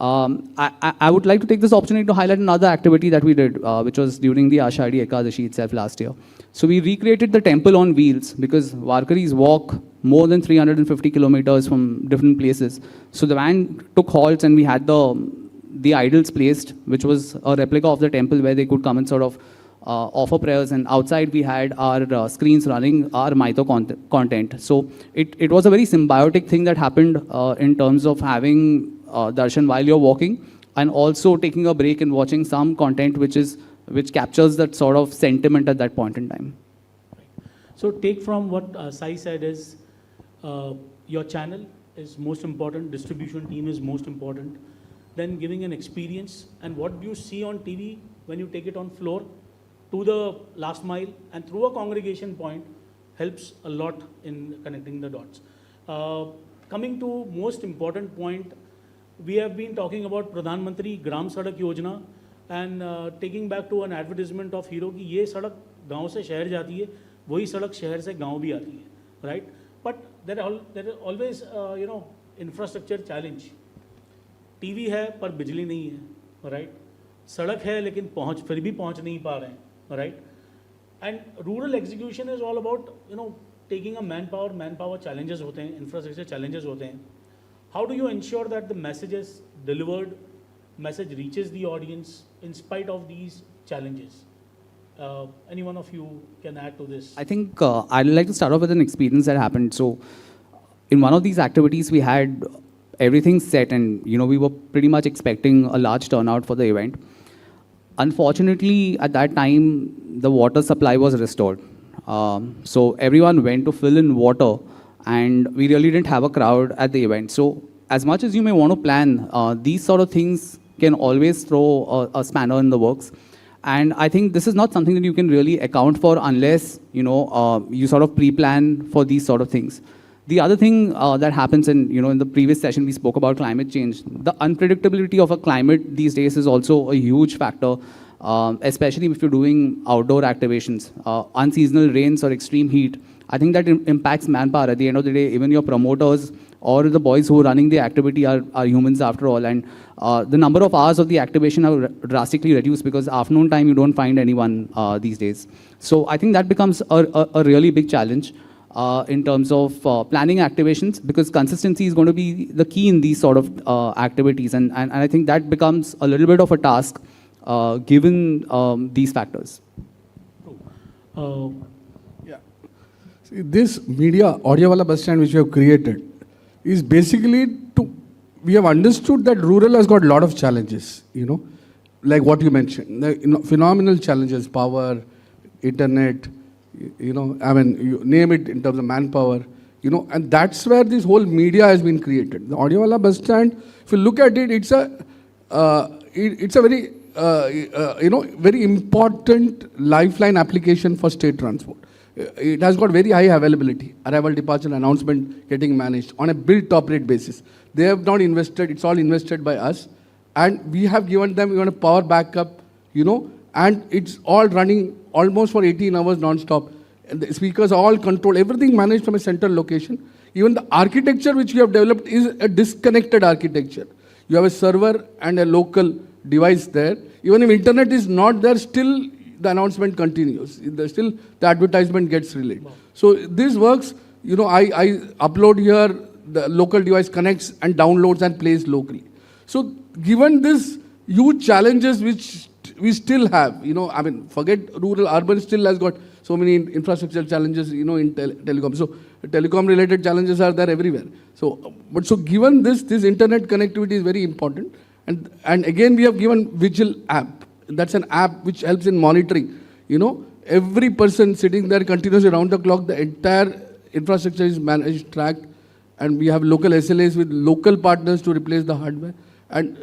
I would like to take this opportunity to highlight another activity that we did, which was during the Ashadi Ekadashi itself last year. So we recreated the temple on wheels because Warkaris walk more than 350 kilometers from different places. So the van took halts and we had the idols placed, which was a replica of the temple where they could come and sort of offer prayers, and outside we had our screens running our Maito content. So it was a very symbiotic thing that happened in terms of having darshan while you're walking, and also taking a break and watching some content which captures that sort of sentiment at that point in time. So take from what Sai said is your channel is most important, distribution team is most important, then giving an experience, and what you see on TV when you take it on floor to the last mile and through a congregation point helps a lot in connecting the dots. Coming to most important point, we have been talking about Pradhan Mantri Gram Sadak Yojana and taking back to an advertisement of Hero कि ये सड़क गांव से शहर जाती है, वही सड़क शहर से गांव भी आती है, right? But there are always infrastructure challenge. TV है पर बिजली नहीं है, right? सड़क है लेकिन फिर भी पहुंच नहीं पा रहे हैं, right? And rural execution is all about taking a manpower challenges होते हैं, infrastructure challenges होते हैं. How do you ensure that the message is delivered, message reaches the audience in spite of these challenges? Any one of you can add to this? I think I'd like to start off with an experience that happened. So in one of these activities, we had everything set, and we were pretty much expecting a large turnout for the event. Unfortunately, at that time, the water supply was restored. So everyone went to fill in water, and we really didn't have a crowd at the event. So as much as you may want to plan, these sort of things can always throw a spanner in the works. And I think this is not something that you can really account for unless, you sort of pre-plan for these sort of things. The other thing that happens, in the previous session, we spoke about climate change. The unpredictability of a climate these days is also a huge factor, especially if you're doing outdoor activations. Unseasonal rains or extreme heat, I think that impacts manpower. At the end of the day, even your promoters or the boys who are running the activity are humans after all. And the number of hours of the activation have drastically reduced because afternoon time you don't find anyone these days. So I think that becomes a really big challenge in terms of planning activations, because consistency is going to be the key in these sort of activities. And I think that becomes a little bit of a task given these factors. See, this media, audio wala bus stand which we have created is basically we have understood that rural has got a lot of challenges, like what you mentioned, phenomenal challenges, power, internet, you name it in terms of manpower, and that's where this whole media has been created. The audio wala bus stand, if you look at it, it's a very, very important lifeline application for state transport. It has got very high availability, arrival, departure, announcement getting managed on a built-operate basis. They have not invested, it's all invested by us. And we have given them even a power backup, and it's all running almost for 18 hours non-stop. And the speakers are all controlled, everything managed from a central location. Even the architecture which we have developed is a disconnected architecture. You have a server and a local device there. Even if internet is not there, still the announcement continues. Still the advertisement gets relayed. So this works, I upload here, the local device connects and downloads and plays locally. So given this huge challenges which we still have, forget rural, urban still has got so many infrastructure challenges, in telecom. So telecom related challenges are there everywhere. So given this internet connectivity is very important. And again, we have given Vigil app. That's an app which helps in monitoring. Every person sitting there continuously around the clock, the entire infrastructure is managed, tracked, and we have local SLAs with local partners to replace the hardware. And,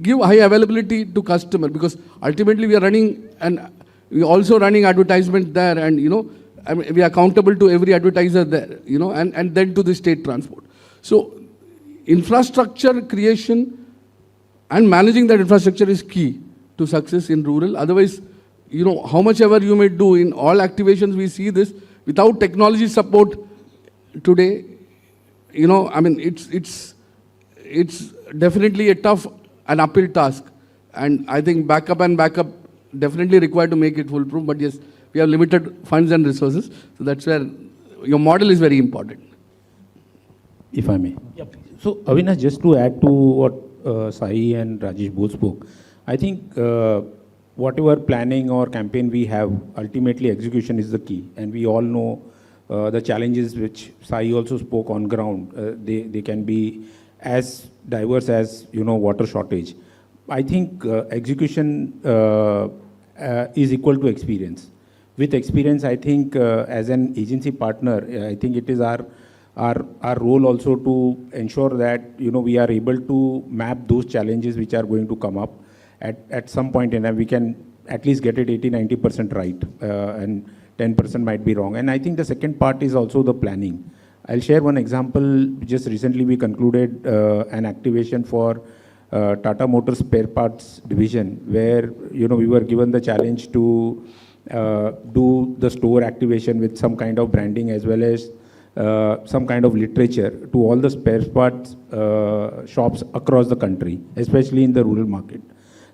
give high availability to customer, because ultimately we are running, and we are also running advertisement there, and, we are accountable to every advertiser there, and then to the state transport. So infrastructure creation and managing that infrastructure is key to success in rural. Otherwise, how much ever you may do in all activations, we see this without technology support today. It's definitely a tough and uphill task, and I think backup definitely required to make it foolproof. But yes, we have limited funds and resources, so that's where your model is very important. If I may. Yep. So Avinash, just to add to what Sai and Rajesh both spoke, I think whatever planning or campaign we have, ultimately execution is the key. And we all know the challenges which Sai also spoke on ground. They can be as diverse as, water shortage. I think execution is equal to experience. With experience, I think as an agency partner, I think it is our role also to ensure that we are able to map those challenges which are going to come up at some point in time. We can at least get it 80-90% right, and 10% might be wrong. And I think the second part is also the planning. I'll share one example. Just recently we concluded an activation for Tata Motors Spare Parts Division, where we were given the challenge to do the store activation with some kind of branding as well as some kind of literature to all the spare parts shops across the country, especially in the rural market.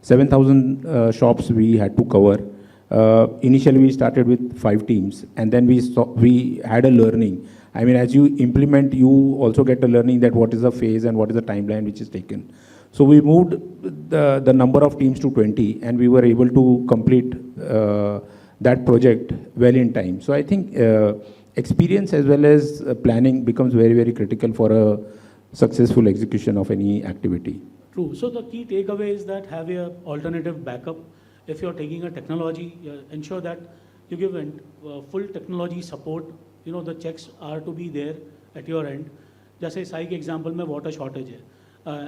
7,000 shops we had to cover. Initially we started with 5 teams, and then we had a learning. I mean, as you implement, you also get a learning that what is the phase and what is the timeline which is taken. So we moved the number of teams to 20, and we were able to complete that project well in time. So I think experience as well as planning becomes very, very critical for a successful execution of any activity. True. So the key takeaway is that have a alternative backup. If you're taking a technology, ensure that you give full technology support. The checks are to be there at your end. जैसे साई के example में water shortage है.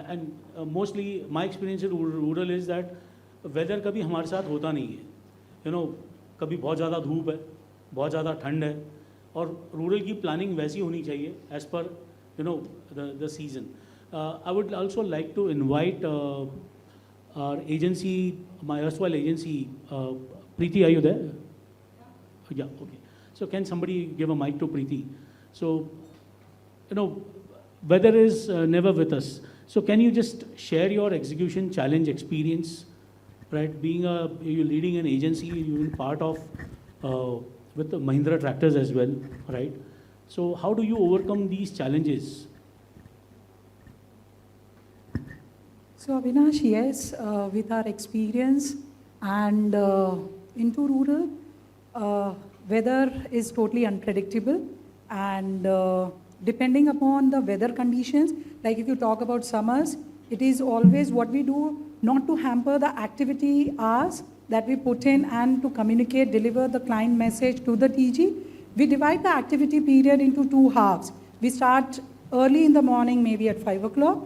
And mostly my experience in rural is that weather कभी हमारे साथ होता नहीं है. कभी बहुत ज़्यादा धूप है, बहुत ज़्यादा ठंड है, और rural की planning वैसी होनी चाहिए as per the season. I would also like to invite our agency, my erstwhile agency, Preeti, are you there? Yeah, okay. So can somebody give a mic to Preeti? So, weather is never with us. So can you just share your execution challenge experience, right? You're leading an agency, you've been part of with the Mahindra tractors as well, right? So how do you overcome these challenges? So Avinash, yes, with our experience and into rural, weather is totally unpredictable, and depending upon the weather conditions, like if you talk about summers, it is always what we do not to hamper the activity hours that we put in and to communicate, deliver the client message to the TG. We divide the activity period into 2 halves. We start early in the morning, maybe at 5 o'clock,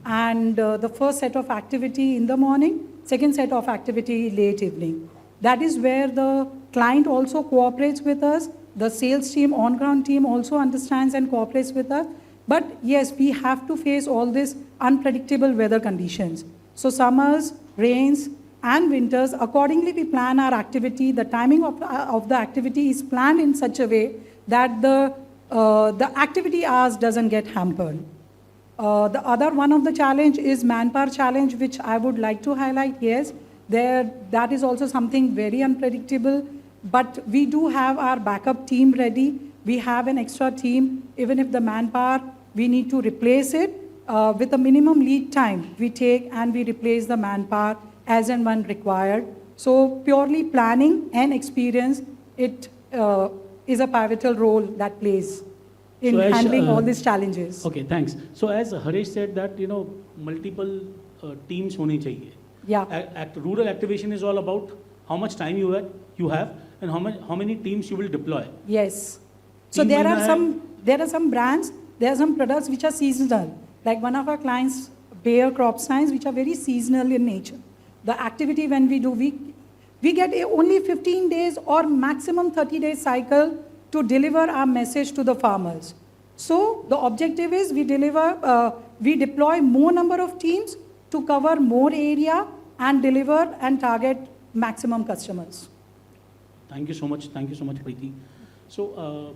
and the first set of activity in the morning, second set of activity late evening. That is where the client also cooperates with us. The sales team, on-ground team also understands and cooperates with us. But yes, we have to face all these unpredictable weather conditions. So summers, rains, and winters, accordingly we plan our activity. The timing of the activity is planned in such a way that the activity hours doesn't get hampered. The other one of the challenge is manpower challenge, which I would like to highlight. Yes, that is also something very unpredictable, but we do have our backup team ready. We have an extra team. Even if the manpower, we need to replace it with a minimum lead time. We take and we replace the manpower as and when required. So purely planning and experience, it is a pivotal role that plays in handling all these challenges. Okay, thanks. So as Harish said that, multiple teams hone chahiye. Yeah. Rural activation is all about how much time you have and how many teams you will deploy. Yes. So there are some brands, there are some products which are seasonal. Like one of our clients, Bayer Crop Science, which are very seasonal in nature. The activity when we do, we get only 15 days or maximum 30 days cycle to deliver our message to the farmers. So the objective is we deploy more number of teams to cover more area and deliver and target maximum customers. Thank you so much. Thank you so much, Preeti. So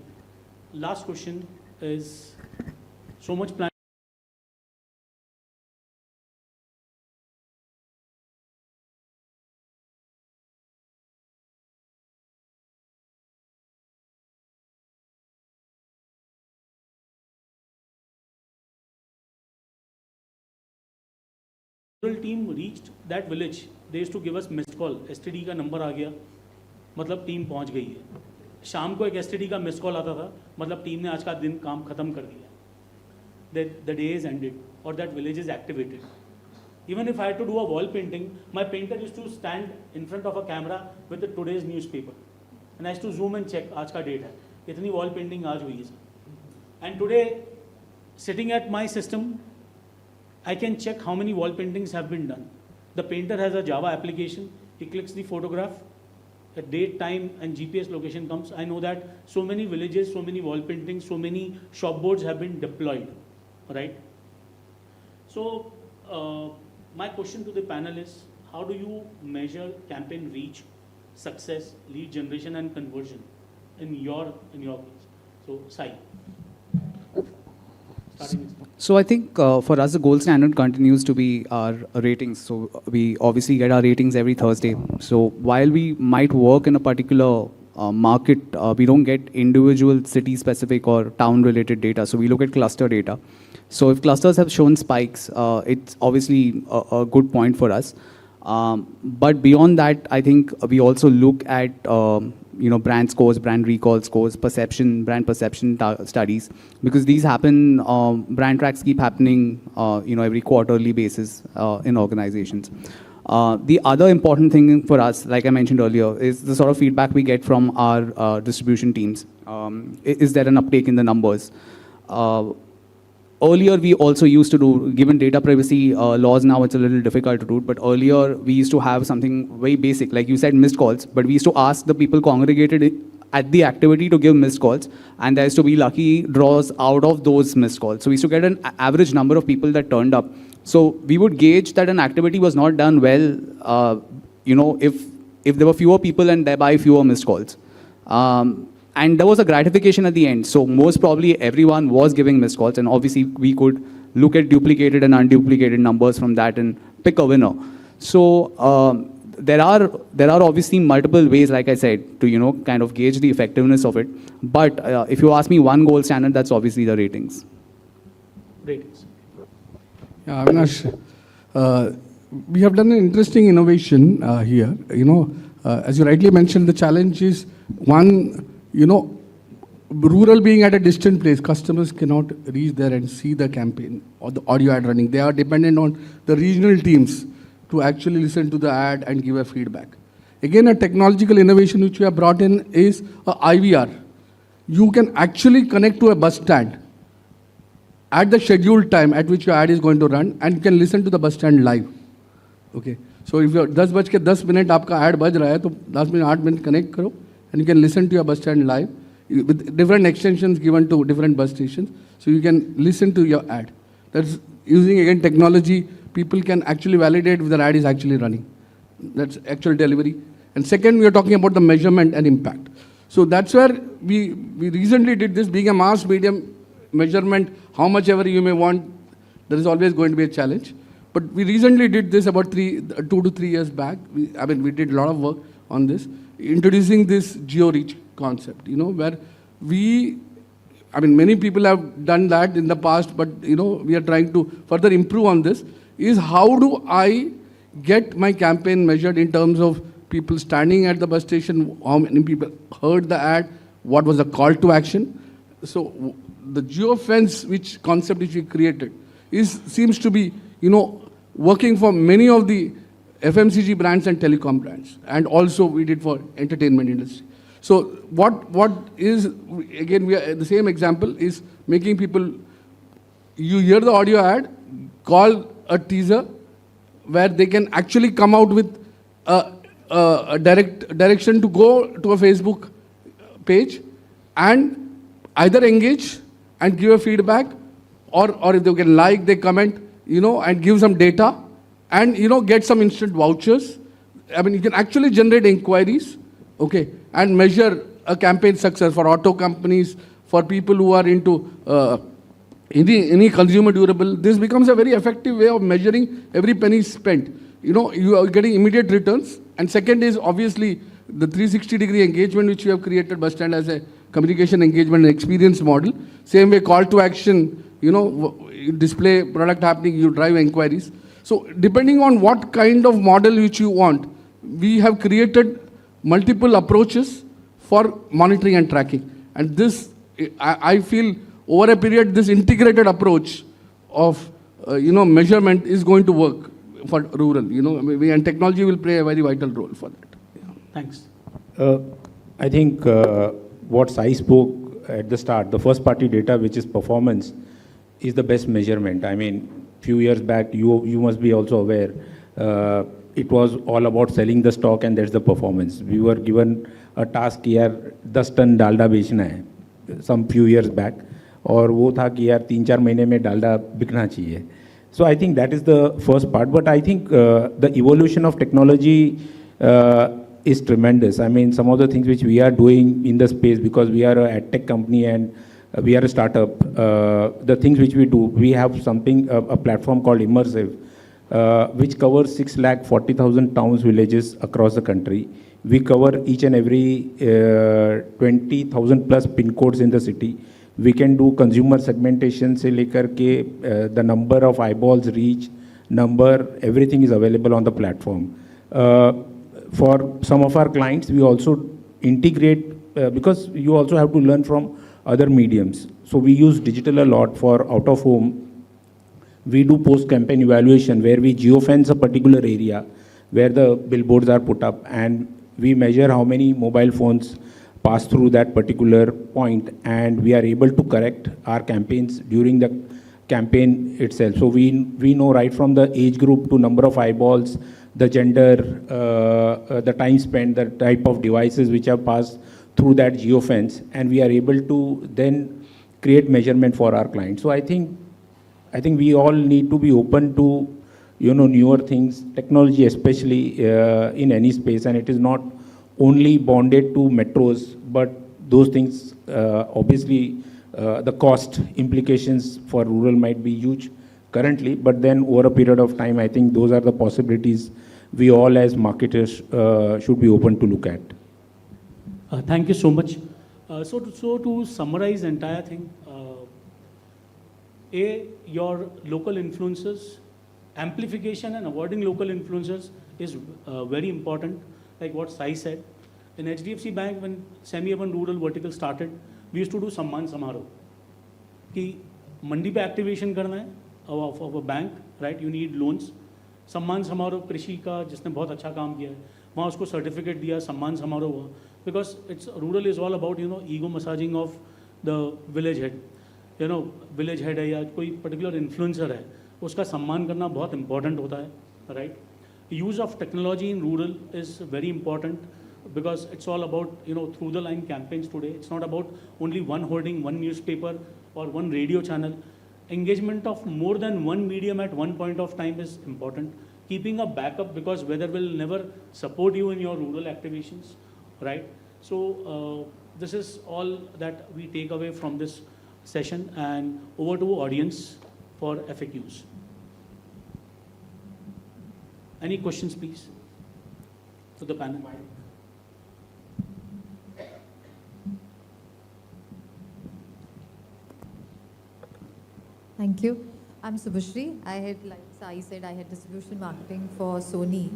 last question is, so much plan. rural team reached that village, they used to give us missed call. STD का number आ गया, मतलब team पहुंच गई है. शाम को एक STD का missed call आता था, मतलब team ने आज का दिन काम खत्म कर दिया. The day is ended, or that village is activated. Even if I had to do a wall painting, my painter used to stand in front of a camera with the today's newspaper, and I used to zoom and check आज का date है, कितनी wall painting आज हुई है sir. And today, sitting at my system, I can check how many wall paintings have been done. The painter has a Java application. He clicks the photograph, the date, time, and GPS location comes. I know that so many villages, so many wall paintings, so many shop boards have been deployed, right? So, my question to the panelists, how do you measure campaign reach, success, lead generation, and conversion in your case? So, Sai. So I think for us the gold standard continues to be our ratings. So we obviously get our ratings every Thursday. So while we might work in a particular market, we don't get individual city specific or town related data. So we look at cluster data. So if clusters have shown spikes, it's obviously a good point for us. But beyond that, I think we also look at brand scores, brand recall scores, brand perception studies, because these happen. Brand tracks keep happening, every quarterly basis in organizations. The other important thing for us, like I mentioned earlier, is the sort of feedback we get from our distribution teams. Is there an uptake in the numbers? Earlier, we also used to do, given data privacy laws now, it's a little difficult to do, but earlier we used to have something very basic, like you said, missed calls, but we used to ask the people congregated at the activity to give missed calls, and there used to be lucky draws out of those missed calls. So we used to get an average number of people that turned up. So we would gauge that an activity was not done well, if there were fewer people and thereby fewer missed calls. And there was a gratification at the end. So most probably everyone was giving missed calls, and obviously we could look at duplicated and unduplicated numbers from that and pick a winner. So there are obviously multiple ways, like I said, to kind of gauge the effectiveness of it. But if you ask me one gold standard, that's obviously the ratings. Ratings. Yeah, Avinash, we have done an interesting innovation here. As you rightly mentioned, the challenge is one. Rural being at a distant place, customers cannot reach there and see the campaign or the audio ad running. They are dependent on the regional teams to actually listen to the ad and give a feedback. Again, a technological innovation which we have brought in is a IVR. You can actually connect to a bus stand at the scheduled time at which your ad is going to run, and you can listen to the bus stand live. Okay. So if you're 10:10 आपका ad बज रहा है, तो 10 minute 8 minute connect करो, and you can listen to your bus stand live with different extensions given to different bus stations. So you can listen to your ad. That's using again technology. People can actually validate if the ad is actually running. That's actual delivery. And second, we are talking about the measurement and impact. So that's where we recently did this. Being a mass medium measurement, how much ever you may want, there is always going to be a challenge. But we recently did this about 2 to 3 years back. We did a lot of work on this, introducing this geo-reach concept, where many people have done that in the past, but, we are trying to further improve on this, is how do I get my campaign measured in terms of people standing at the bus station, how many people heard the ad, what was the call to action. So the geo-fence concept which we created seems to be, working for many of the FMCG brands and telecom brands, and also we did for entertainment industry. So what is, again, the same example is making people, you hear the audio ad, call a teaser where they can actually come out with a direction to go to a Facebook page and either engage and give a feedback, or if they can like, they comment, and give some data, and get some instant vouchers. You can actually generate inquiries, okay, and measure a campaign success for auto companies, for people who are into any consumer durable. This becomes a very effective way of measuring every penny spent. You are getting immediate returns. And second is obviously the 360-degree engagement which we have created bus stand as a communication engagement and experience model. Same way, call to action, you display product happening, you drive inquiries. So depending on what kind of model which you want, we have created multiple approaches for monitoring and tracking. And this, I feel, over a period, this integrated approach of measurement is going to work for rural. And technology will play a very vital role for that. Yeah. Thanks. I think what Sai spoke at the start, the first party data, which is performance, is the best measurement. I mean, few years back, you must be also aware, it was all about selling the stock and that's the performance. We were given a task here, 10 ton dalda बेचना है, some few years back, और वो था कि यार 3-4 महीने में डालडा बिकना चाहिए. So I think that is the first part, but I think the evolution of technology is tremendous. I mean, some of the things which we are doing in the space, because we are a tech company and we are a startup, the things which we do, we have something, a platform called Immersive, which covers 640,000 towns, villages across the country. We cover each and every 20,000 plus pin codes in the city. We can do consumer segmentation se lekar ke the number of eyeballs reach, everything is available on the platform. For some of our clients, we also integrate, because you also have to learn from other mediums. So we use digital a lot for out of home. We do post-campaign evaluation where we geofence a particular area where the billboards are put up, and we measure how many mobile phones pass through that particular point, and we are able to correct our campaigns during the campaign itself. So we know right from the age group to number of eyeballs, the gender, the time spent, the type of devices which have passed through that geofence, and we are able to then create measurement for our clients. So I think we all need to be open to newer things, technology especially in any space, and it is not only bonded to metros, but those things obviously the cost implications for rural might be huge currently, but then over a period of time, I think those are the possibilities we all as marketers should be open to look at. Thank you so much. So to summarize the entire thing, your local influencers, amplification and avoiding local influencers is very important. Like what Sai said, in HDFC Bank, when semi-urban rural vertical started, we used to do Samman Samaro. कि मंडी पे activation करना है of a bank, right? You need loans. सम्मान समारोह कृषि का जिसने बहुत अच्छा काम किया है, वहाँ उसको सर्टिफिकेट दिया, सम्मान समारोह हुआ. Because it's rural is all about ego massaging of the village head. Village head है या कोई particular influencer है, उसका सम्मान करना बहुत important होता है, right? Use of technology in rural is very important because it's all about through the line campaigns today. It's not about only one hoarding, one newspaper or one radio channel. Engagement of more than one medium at one point of time is important. Keeping a backup, because weather will never support you in your rural activations, right? So this is all that we take away from this session, and over to audience for FAQs. Any questions, please, to the panel? Thank you. I'm Subhashri. Like Sai said, I had distribution marketing for Sony.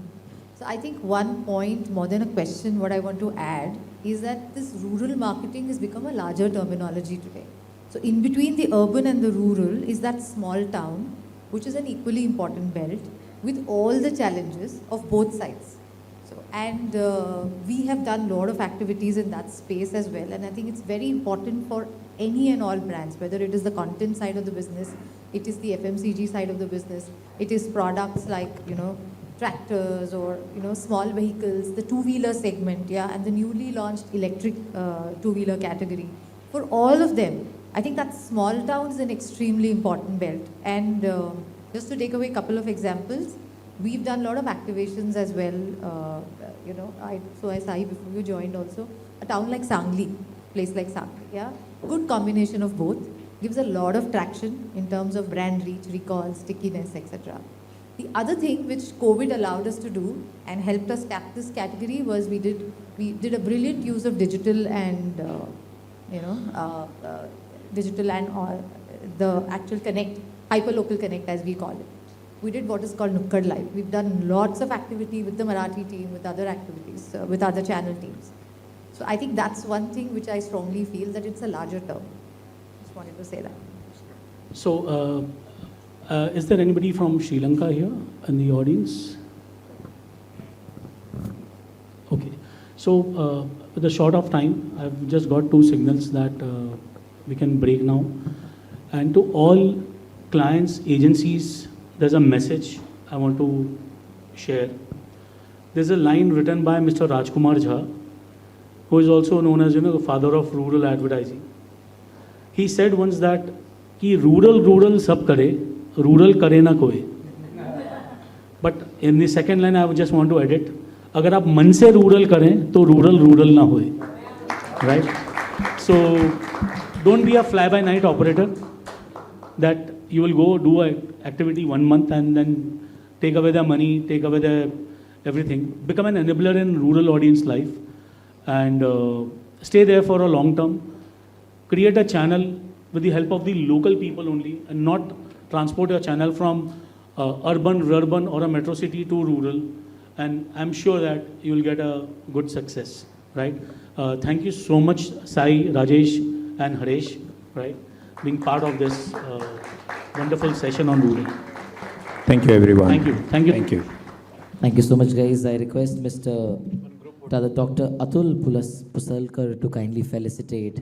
So I think one point, more than a question, what I want to add is that this rural marketing has become a larger terminology today. So in between the urban and the rural is that small town, which is an equally important belt, with all the challenges of both sides. And we have done a lot of activities in that space as well. And I think it's very important for any and all brands, whether it is the content side of the business, it is the FMCG side of the business, it is products like, tractors or, small vehicles, the two-wheeler segment, and the newly launched electric two-wheeler category. For all of them, I think that small town is an extremely important belt. And just to take away a couple of examples, we've done a lot of activations as well. So I saw before you joined also, a town like Sangli, place like Sangli, good combination of both, gives a lot of traction in terms of brand reach, recall, stickiness, etc. The other thing which COVID allowed us to do and helped us tap this category was we did a brilliant use of digital and the actual connect, hyperlocal connect as we call it. we did what is called Nukkad Live. We've done lots of activity with the Marathi team, with other activities, with other channel teams. So I think that's one thing which I strongly feel that it's a larger term. Just wanted to say that. So, is there anybody from Sri Lanka here in the audience? Okay. So, with a short of time, I've just got 2 signals that we can break now. And to all clients, agencies, there's a message I want to share. There's a line written by Mr. Rajkumar Jha, who is also known as, the father of rural advertising. He said once that, ki rural sab kare, rural kare na koi. But in the second line, I would just want to edit, agar aap man se rural kare, to rural na hoye. Right? So, don't be a fly-by-night operator that you will go do an activity 1 month and then take away their money, take away their everything. Become an enabler in rural audience life and stay there for a long term. Create a channel with the help of the local people only and not transport your channel from urban, rurban or a metro city to rural. And I'm sure that you will get a good success, right? Thank you so much, Sai, Rajesh and Haresh, right? Being part of this wonderful session on rural. Thank you, everyone. Thank you. Thank you. Thank you. Thank you so much, guys. I request Dr. Atul Pusalkar to kindly felicitate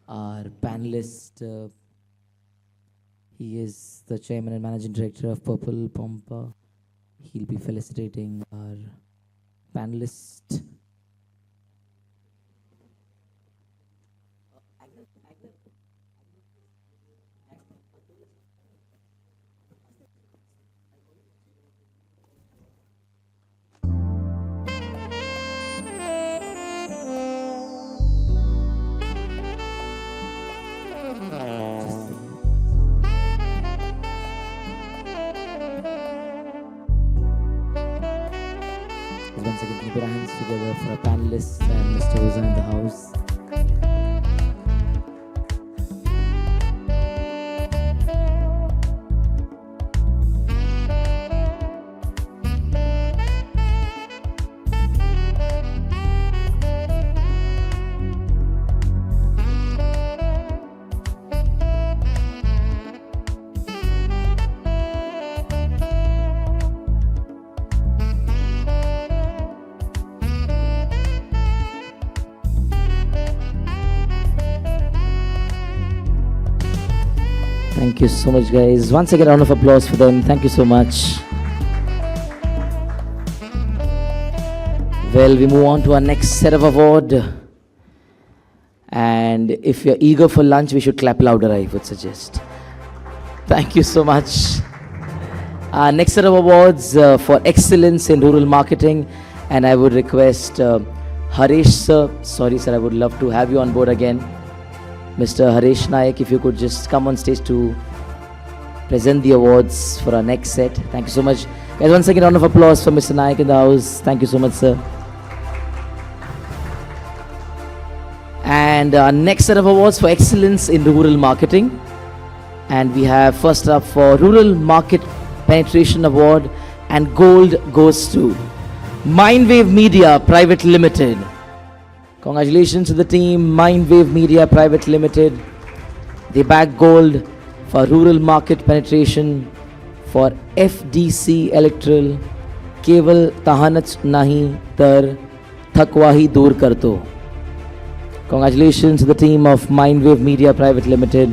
our panelist. He is the chairman and managing director of Purple Pompa. He'll be felicitating our panelist. Once again, keep your hands together for our panelists and Mr. Oza in the house. Thank you so much, guys. Once again, a round of applause for them. Thank you so much. Well, we move on to our next set of award. And if you're eager for lunch, we should clap louder, I would suggest. Thank you so much. Our next set of awards for excellence in rural marketing. And I would request Haresh sir. Sorry, sir, I would love to have you on board again. Mr. Haresh Nayak, if you could just come on stage to present the awards for our next set. Thank you so much. Guys, once again, a round of applause for Mr. Nayak in the house. Thank you so much, sir. And our next set of awards for excellence in rural marketing. And we have first up for Rural Market Penetration Award, and gold goes to Mindwave Media Private Limited. Congratulations to the team, Mindwave Media Private Limited. They bag gold for rural market penetration for FDC Electoral. Keval tahanach nahi tar thakwahi dur karto. Congratulations to the team of Mindwave Media Private Limited.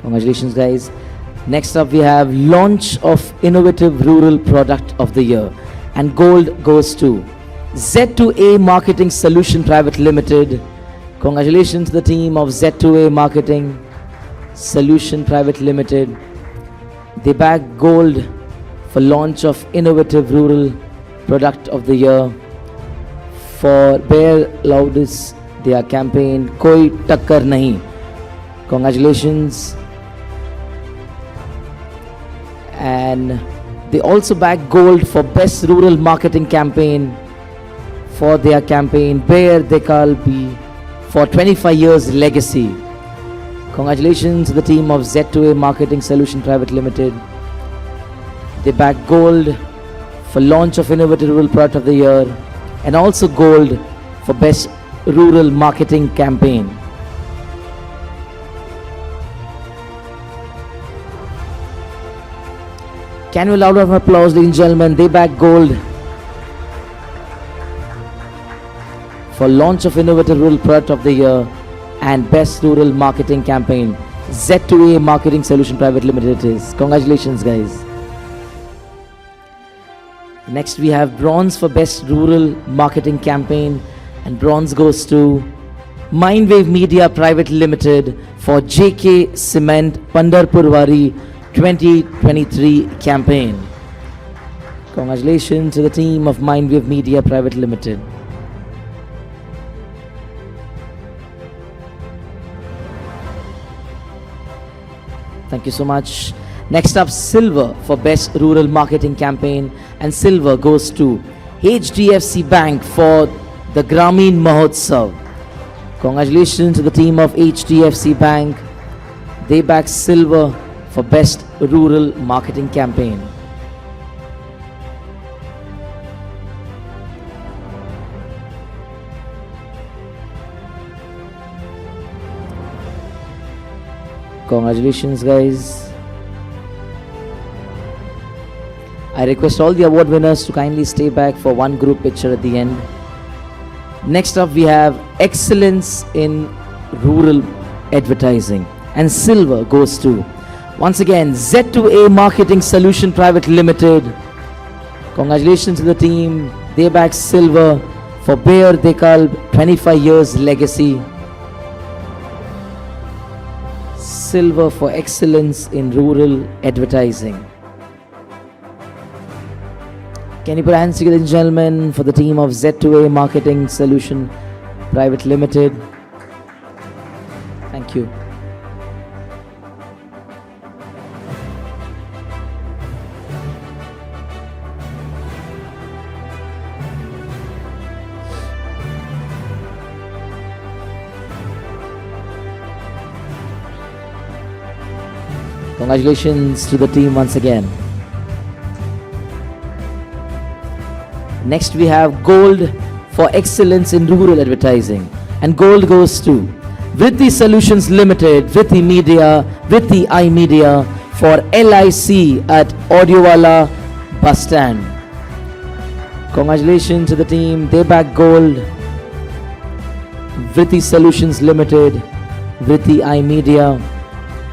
Congratulations, guys. Next up, we have launch of innovative rural product of the year, and gold goes to Z2A Marketing Solution Private Limited. Congratulations to the team of Z2A Marketing Solution Private Limited. They bag gold for launch of innovative rural product of the year for Bear Loudis, their campaign Koi Takkar Nahi. Congratulations. And they also bag gold for best rural marketing campaign for their campaign Bear Dekal Bhi for 25 years legacy. Congratulations to the team of Z2A Marketing Solution Private Limited. They back gold for launch of innovative rural product of the year and also gold for best rural marketing campaign. Can you loud of applause, ladies and gentlemen? They back gold for launch of innovative rural product of the year and best rural marketing campaign. Z2A Marketing Solution Private Limited it is. Congratulations, guys. Next we have bronze for best rural marketing campaign, and bronze goes to Mindwave Media Private Limited for JK Cement Pandharpur 2023 campaign. Congratulations to the team of Mindwave Media Private Limited. Thank you so much. Next up, silver for best rural marketing campaign, and silver goes to HDFC Bank for the Grameen Mahotsav. Congratulations to the team of HDFC Bank. They back silver for best rural marketing campaign. Congratulations, guys. I request all the award winners to kindly stay back for one group picture at the end. Next up we have excellence in rural advertising, and silver goes to once again Z2A Marketing Solution Private Limited. Congratulations to the team. They back silver for Bayer Dekalb 25 years legacy. Silver for excellence in rural advertising. Can you put hands together, ladies and gentlemen, for the team of Z2A Marketing Solution Private Limited? Thank you. Congratulations to the team once again. Next we have gold for excellence in rural advertising, and gold goes to Vritti Solutions Limited, Vritti Media, Vritti iMedia for LIC at Audiowala Bus Stand. Congratulations to the team. They back gold. Vritti Solutions Limited, Vritti iMedia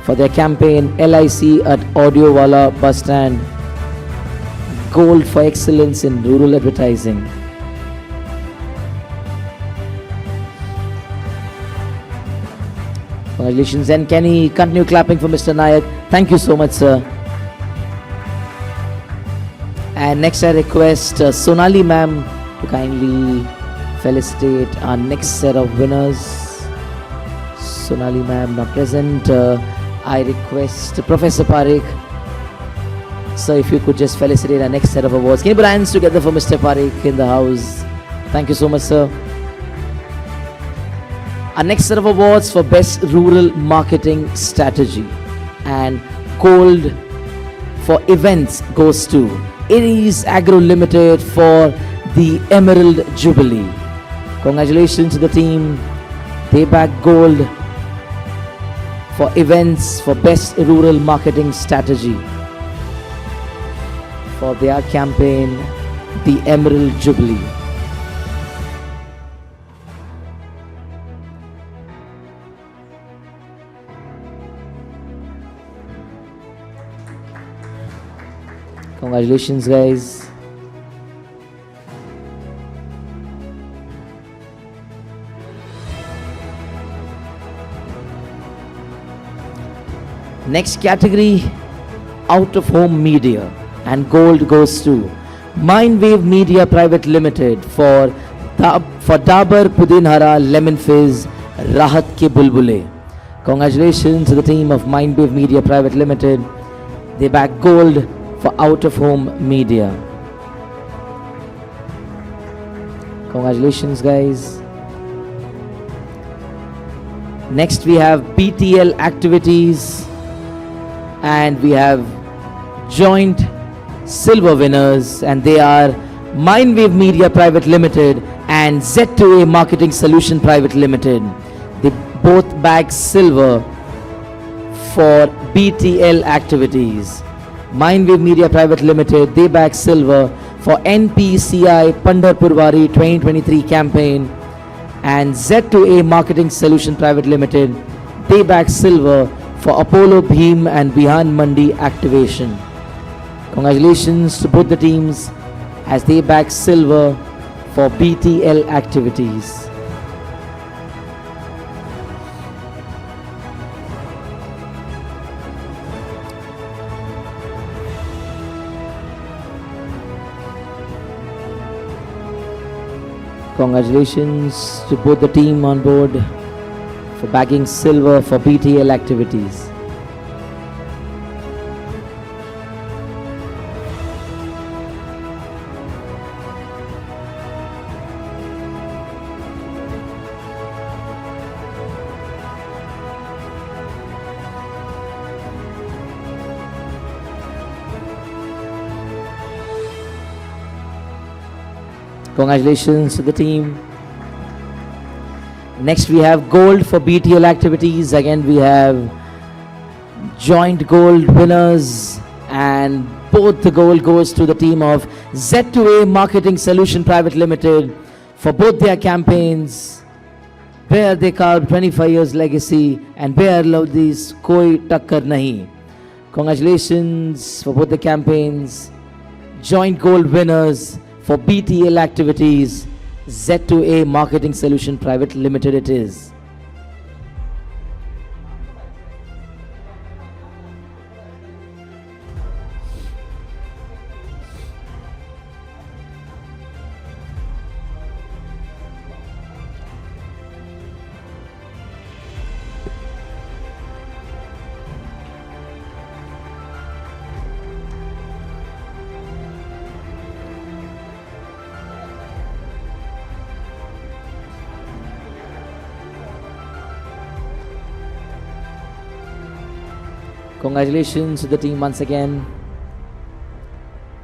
for their campaign LIC at Audiowala Bus Stand. Gold for excellence in rural advertising. Congratulations, and can we continue clapping for Mr. Nayak? Thank you so much, sir. And next I request Sonali ma'am to kindly felicitate our next set of winners. Sonali ma'am not present. I request Professor Parekh. So if you could just felicitate our next set of awards. Can you put hands together for Mr. Parekh in the house? Thank you so much, sir. Our next set of awards for Best Rural Marketing Strategy and Gold for Events goes to Aries Agro Limited for the Emerald Jubilee. Congratulations to the team. They back gold for events for Best Rural Marketing Strategy for their campaign, the Emerald Jubilee. Congratulations, guys. Next category, out of home media, and gold goes to Mindwave Media Private Limited for Dabur Pudin Hara Lemon Fizz Rahat Ke Bulbule. Congratulations to the team of Mindwave Media Private Limited. They back gold for out of home media. Congratulations, guys. Next we have BTL activities, and we have joint silver winners, and they are Mindwave Media Private Limited and Z2A Marketing Solution Private Limited. They both bagged silver for BTL activities. Mindwave Media Private Limited, they bagged silver for NPCI Pandharpurwari 2023 campaign, and Z2A Marketing Solution Private Limited, they bagged silver for Apollo Bhim and Bihan Mandi activation. Congratulations to both the teams as they bagged silver for BTL activities. Congratulations to both the team on board for bagging silver for BTL activities. Congratulations to the team. Next we have gold for BTL activities. Again we have joint gold winners, and both the gold goes to the team of Z2A Marketing Solution Private Limited for both their campaigns. Where they carved 25 years legacy and where Lodis koi takkar nahi. Congratulations for both the campaigns. Joint gold winners for BTL activities, Z2A Marketing Solution Private Limited it is. Congratulations to the team once again.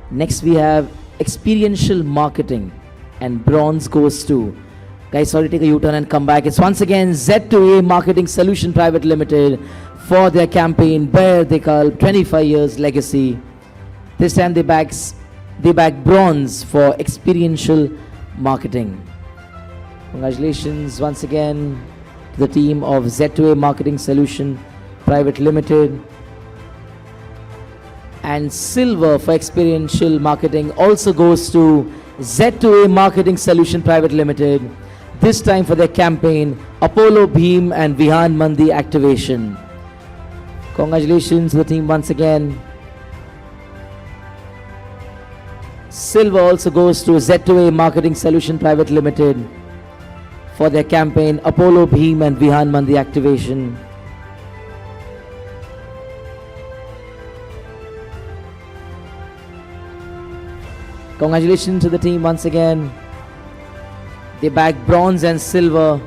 Next we have experiential marketing, and bronze goes to, guys, sorry, take a U-turn and come back. It's once again Z2A Marketing Solution Private Limited for their campaign Bear They Call 25 years legacy. This time they bag bronze for experiential marketing. Congratulations once again to the team of Z2A Marketing Solution Private Limited. And silver for experiential marketing also goes to Z2A Marketing Solution Private Limited, this time for their campaign Apollo Bhim and Bihan Mandi activation. Congratulations to the team once again. Silver also goes to Z2A Marketing Solution Private Limited for their campaign Apollo Bhim and Bihan Mandi activation. Congratulations to the team once again. They bagged bronze and silver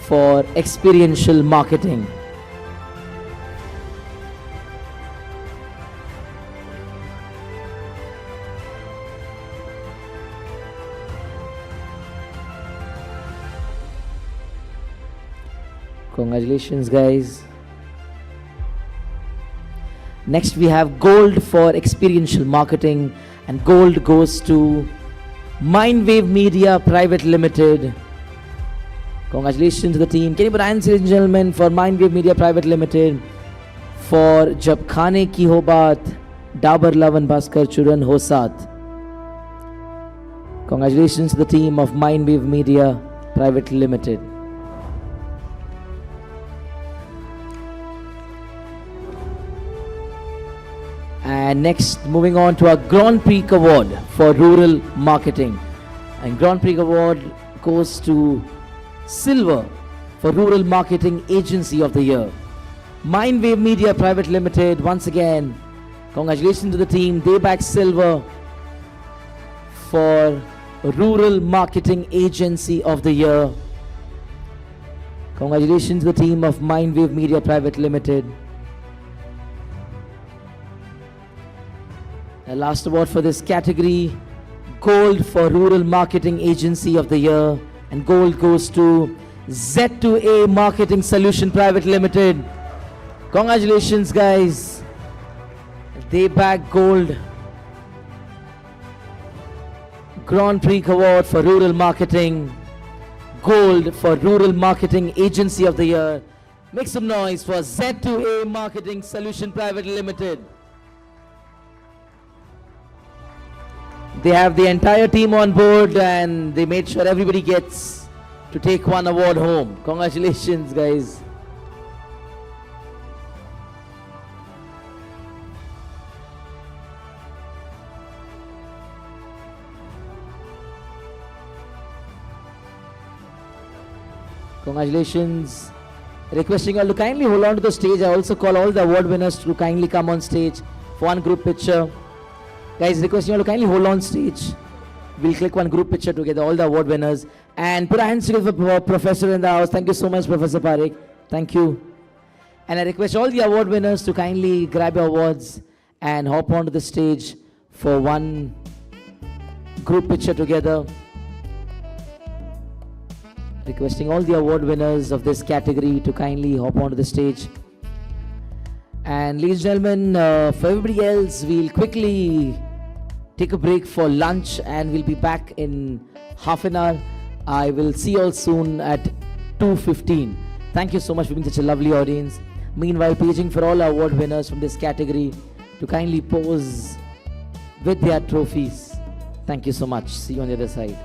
for experiential marketing. Congratulations, guys. Next we have gold for experiential marketing, and gold goes to Mindwave Media Private Limited. Congratulations to the team. Can you put hands, ladies and gentlemen, for Mindwave Media Private Limited for Jab Khane Ki Ho Baat, Dabar Lavan Bhaskar Churan Ho Saath. Congratulations to the team of Mindwave Media Private Limited. And next, moving on to our Grand Prix Award for Rural Marketing. And Grand Prix Award goes to Silver for Rural Marketing Agency of the Year. Mindwave Media Private Limited, once again, congratulations to the team. They back Silver for Rural Marketing Agency of the Year. Congratulations to the team of Mindwave Media Private Limited. The last award for this category, Gold for Rural Marketing Agency of the Year, and gold goes to Z2A Marketing Solution Private Limited. Congratulations, guys. They bagged gold. Grand Prix Award for Rural Marketing. Gold for Rural Marketing Agency of the Year. Make some noise for Z2A Marketing Solution Private Limited. They have the entire team on board and they made sure everybody gets to take one award home. Congratulations, guys. Congratulations. Requesting all to kindly hold on to the stage. I also call all the award winners to kindly come on stage for one group picture. Guys, requesting you all to kindly hold on stage. We'll click one group picture together, all the award winners. And put our hands together for Professor in the house. Thank you so much, Professor Parekh. Thank you. And I request all the award winners to kindly grab your awards and hop onto the stage for one group picture together. Requesting all the award winners of this category to kindly hop onto the stage. And ladies and gentlemen, for everybody else, we'll quickly take a break for lunch and we'll be back in half an hour. I will see you all soon at 2:15. Thank you so much for being such a lovely audience. Meanwhile, paging for all our award winners from this category to kindly pose with their trophies. Thank you so much. See you on the other side.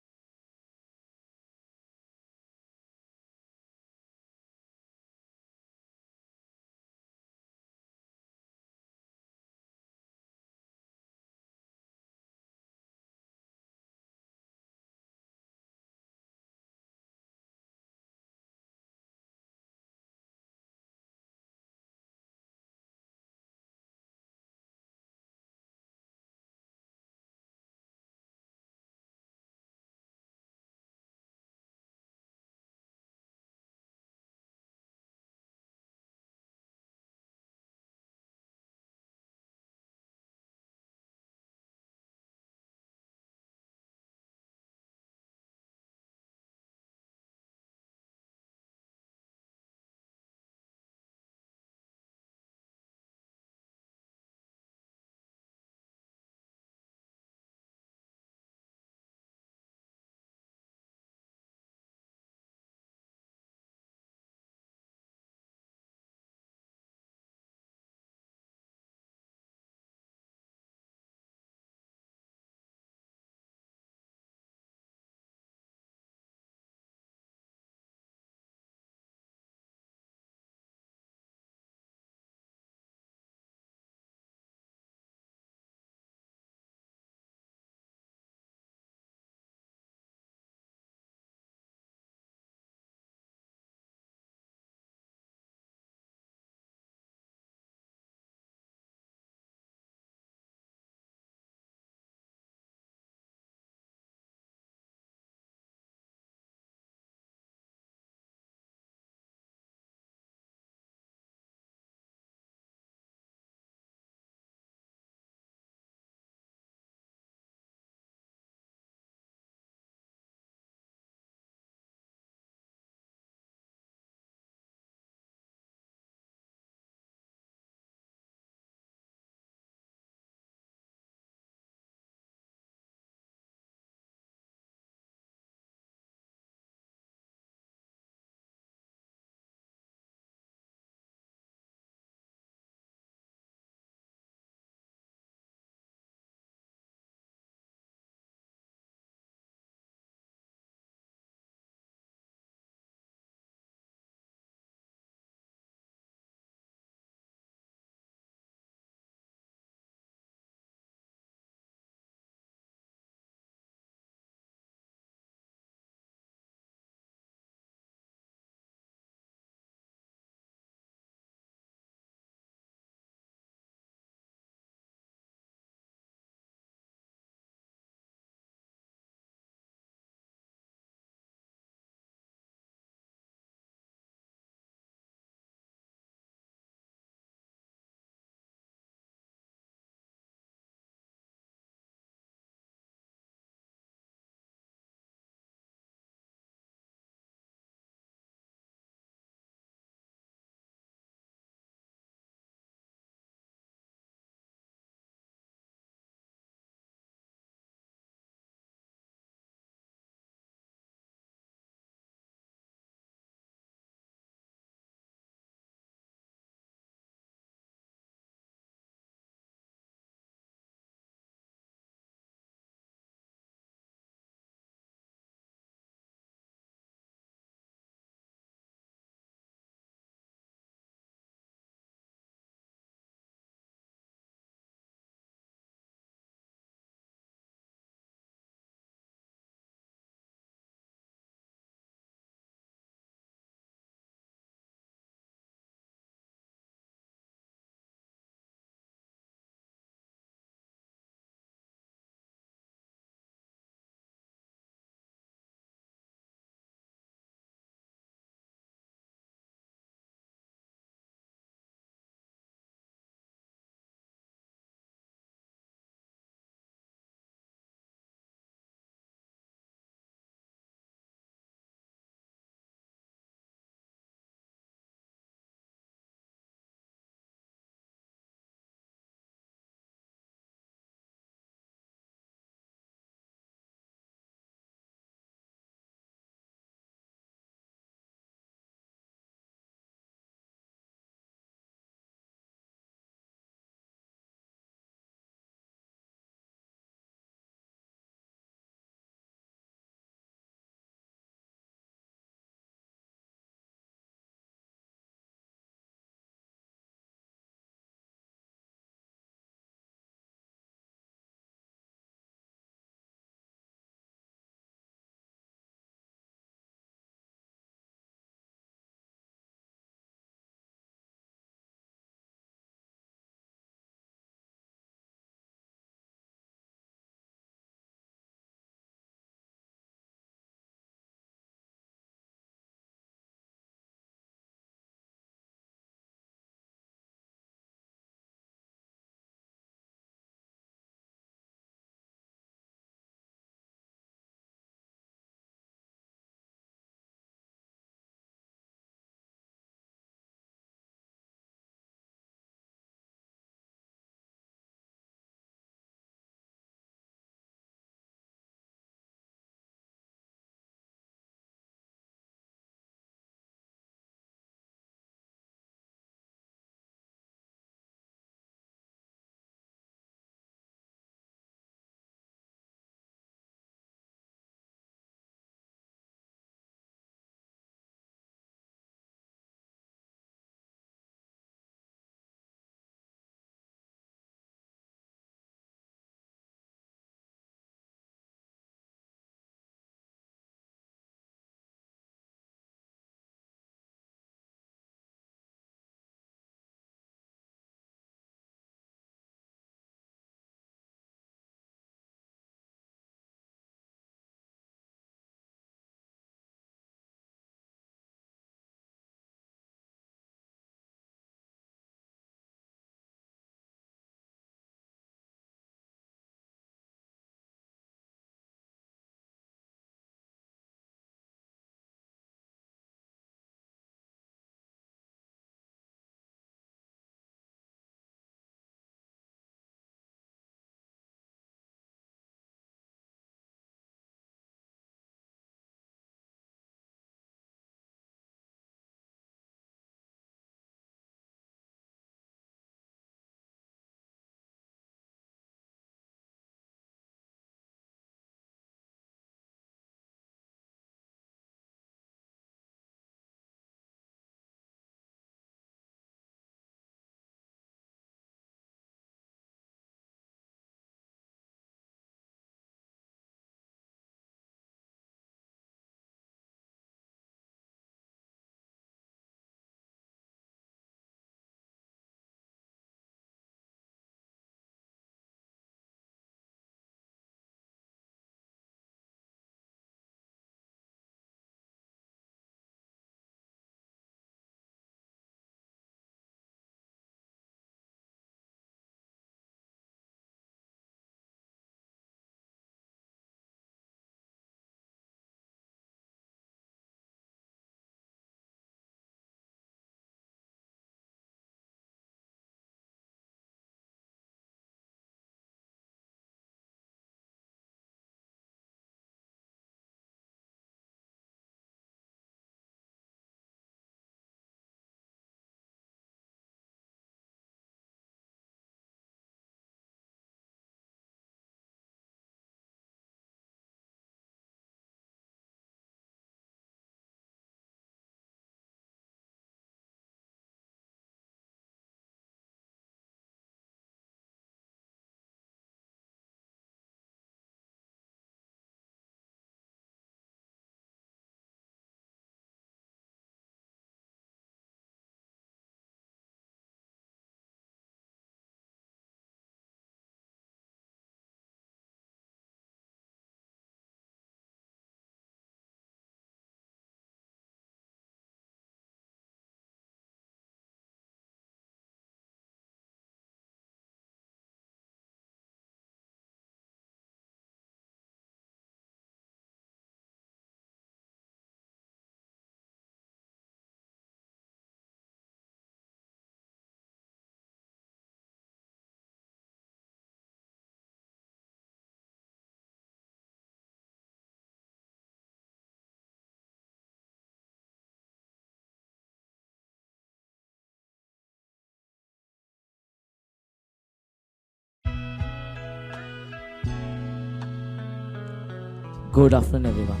Good afternoon, everyone.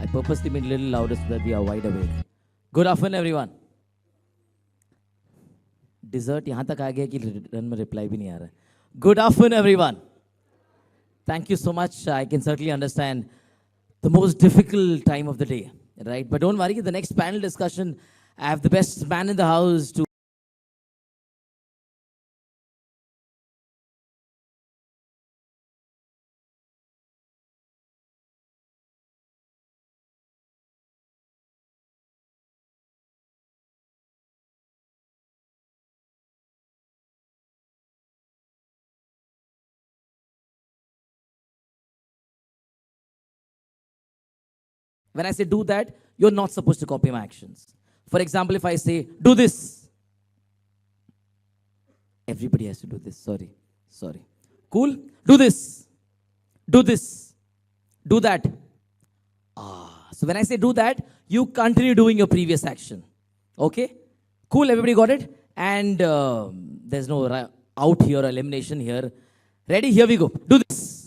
I purposely made a little louder so that we are wide awake. Good afternoon, everyone. Dessert यहाँ तक आ गया कि run में reply भी नहीं आ रहा है. Good afternoon, everyone. Thank you so much. I can certainly understand the most difficult time of the day, right? But don't worry, the next panel discussion, I have the best man in the house to when I say do that, you're not supposed to copy my actions. For example, if I say, do this, everybody has to do this. Sorry. Cool? Do this. Do this. Do that. So when I say do that, you continue doing your previous action. Okay? Cool, everybody got it? And there's no out here or elimination here. Ready? Here we go. Do this.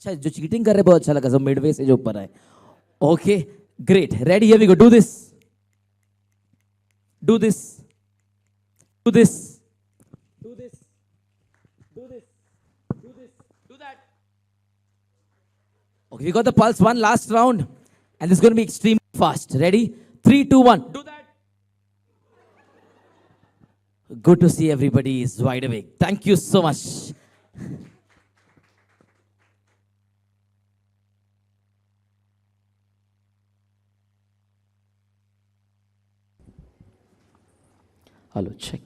अच्छा जो cheating कर रहे बहुत अच्छा लगा सब Midway से जो ऊपर है okay great ready here we go do this do this do this do this do this do this do that okay we got the pulse one last round and this going to be extremely fast ready 3 2 1 do that good to see everybody is wide awake thank you so much Hello, check.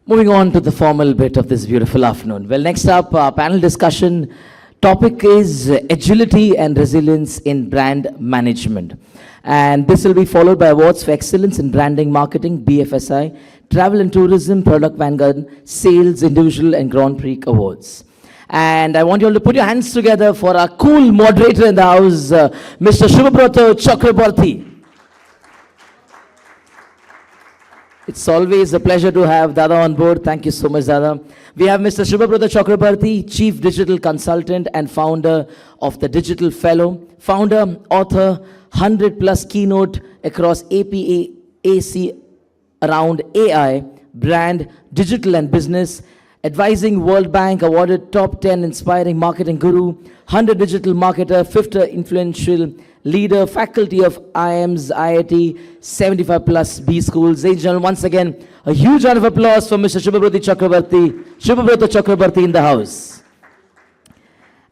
Moving on to the formal bit of this beautiful afternoon. Well, next up, our panel discussion topic is agility and resilience in brand management. And this will be followed by awards for excellence in branding, marketing, BFSI, travel and tourism, product vanguard, sales, individual and Grand Prix awards. And I want you all to put your hands together for our cool moderator in the house, Mr. Shubhabrata Chakrabarti. It's always a pleasure to have Dada on board. Thank you so much, Dada. We have Mr. Shubhabrata Chakrabarti, Chief Digital Consultant and founder of the Digital Fellow, founder, author, 100+ keynote across APAC around AI, brand, digital and business, advising World Bank, awarded top 10 inspiring marketing guru, 100 digital marketer, 50 influential leader, faculty of IIM's IIT, 75+ B schools. Ladies and gentlemen, once again, a huge round of applause for Mr. Shubhabrata Chakrabarti in the house.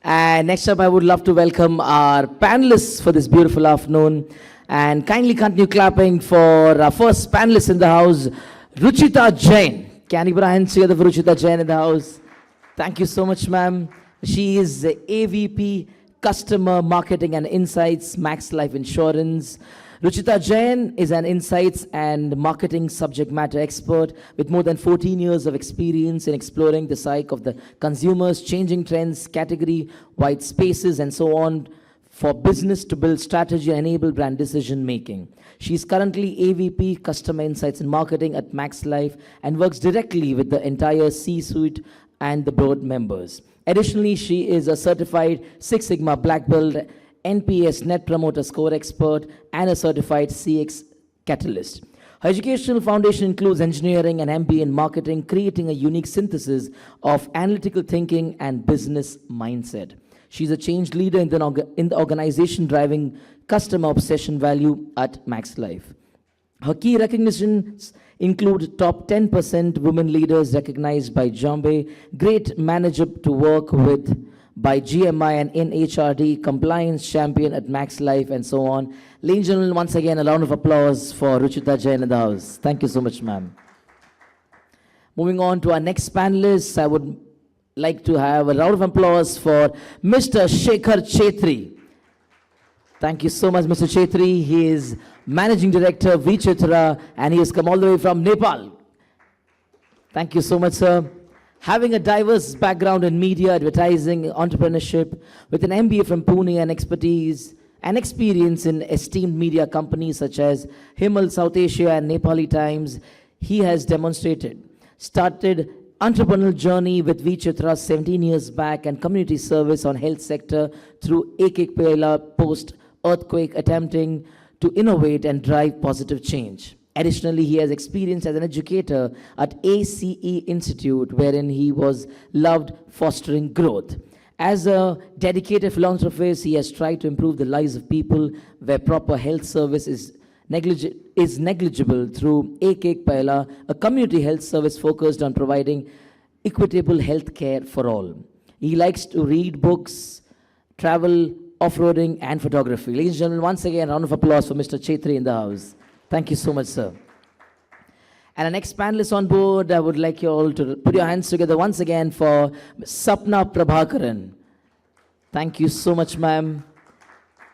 And next up, I would love to welcome our panelists for this beautiful afternoon. And kindly continue clapping for our first panelist in the house, Ruchita Jain. Can you put our hands together for Ruchita Jain in the house? Thank you so much, ma'am. She is AVP Customer Marketing and Insights, Max Life Insurance. Ruchita Jain is an insights and marketing subject matter expert with more than 14 years of experience in exploring the psyche of the consumers, changing trends, category, white spaces, and so on for business to build strategy and enable brand decision making. She is currently AVP Customer Insights and Marketing at Max Life and works directly with the entire C-suite and the board members. Additionally, she is a certified Six Sigma Black Belt, NPS Net Promoter Score expert, and a certified CX Catalyst. Her educational foundation includes engineering and MBA in marketing, creating a unique synthesis of analytical thinking and business mindset. She's a change leader in the organization driving customer obsession value at Max Life. Her key recognitions include top 10% women leaders recognized by Jambe, great manager to work with by GMI and NHRD, compliance champion at Max Life, and so on. Ladies and gentlemen, once again, a round of applause for Ruchita Jain in the house. Thank you so much, ma'am. Moving on to our next panelist, I would like to have a round of applause for Mr. Shekhar Chetri. Thank you so much, Mr. Chetri. He is Managing Director, Vichitra, and he has come all the way from Nepal. Thank you so much, sir. Having a diverse background in media, advertising, entrepreneurship, with an MBA from Pune and expertise and experience in esteemed media companies such as Himal South Asia and Nepali Times, he has started entrepreneurial journey with V. Chitra 17 years back and community service on health sector through Ek Ek Pehla post-earthquake attempting to innovate and drive positive change. Additionally, he has experience as an educator at ACE Institute, wherein he was loved fostering growth. As a dedicated philanthropist, he has tried to improve the lives of people where proper health service is negligible through Ek Ek Pehla, a community health service focused on providing equitable health care for all. He likes to read books, travel, off-roading, and photography. Ladies and gentlemen, once again, a round of applause for Mr. Chetri in the house. Thank you so much, sir. And our next panelist on board, I would like you all to put your hands together once again for Sapna Prabhakaran. Thank you so much, ma'am.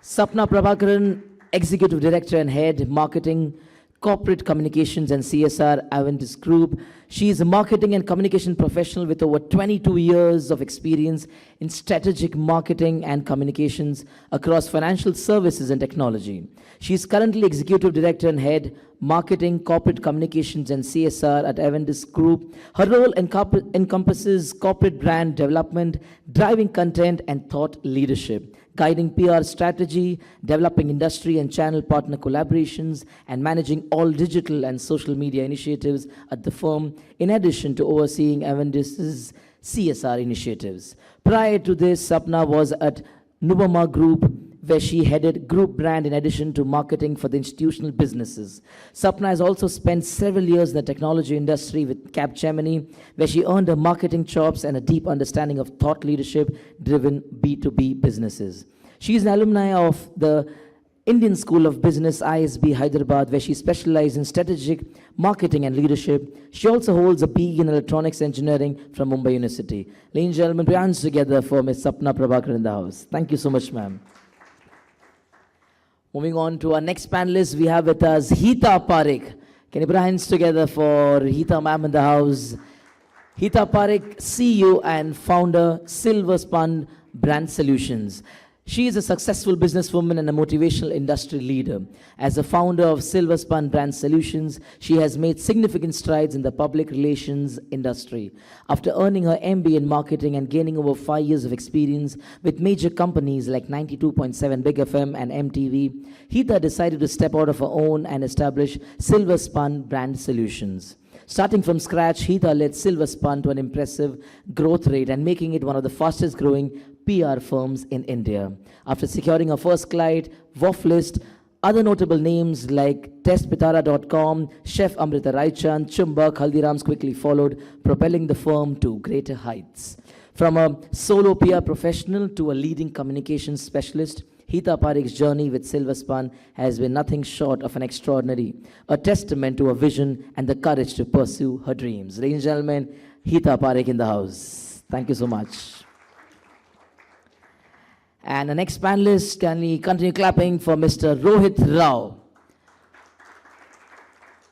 Sapna Prabhakaran, Executive Director and Head, Marketing, Corporate Communications and CSR, Aventis Group. She is a marketing and communication professional with over 22 years of experience in strategic marketing and communications across financial services and technology. She is currently Executive Director and Head, Marketing, Corporate Communications and CSR at Aventis Group. Her role encompasses corporate brand development, driving content and thought leadership, guiding PR strategy, developing industry and channel partner collaborations, and managing all digital and social media initiatives at the firm, in addition to overseeing Aventis' CSR initiatives. Prior to this, Sapna was at Nubama Group, where she headed group brand in addition to marketing for the institutional businesses. Sapna has also spent several years in the technology industry with Capgemini, where she earned her marketing chops and a deep understanding of thought leadership-driven B2B businesses. She is an alumni of the Indian School of Business, ISB, Hyderabad, where she specialized in strategic marketing and leadership. She also holds a BE in electronics engineering from Mumbai University. Ladies and gentlemen, put your hands together for Ms. Sapna Prabhakar in the house. Thank you so much, ma'am. Moving on to our next panelist, we have with us Hita Parekh. Can you put your hands together for Hita ma'am in the house? Hita Parekh, CEO and founder, Silver Spun Brand Solutions. She is a successful businesswoman and a motivational industry leader. As a founder of Silver Spun Brand Solutions, she has made significant strides in the public relations industry. After earning her MBA in marketing and gaining over 5 years of experience with major companies like 92.7 Big FM and MTV, Hita decided to step out of her own and establish Silver Spun Brand Solutions. Starting from scratch, Hita led Silver Spun to an impressive growth rate and making it one of the fastest growing PR firms in India. After securing her first client, Wafflist, other notable names like testpitara.com, Chef Amrita Raichand, Chumbak, Haldirams quickly followed, propelling the firm to greater heights. From a solo PR professional to a leading communications specialist, Hita Parekh's journey with Silver Spun has been nothing short of an extraordinary, a testament to her vision and the courage to pursue her dreams. Ladies and gentlemen, Hita Parekh in the house. Thank you so much. And the next panelist, can we continue clapping for Mr. Rohit Rao.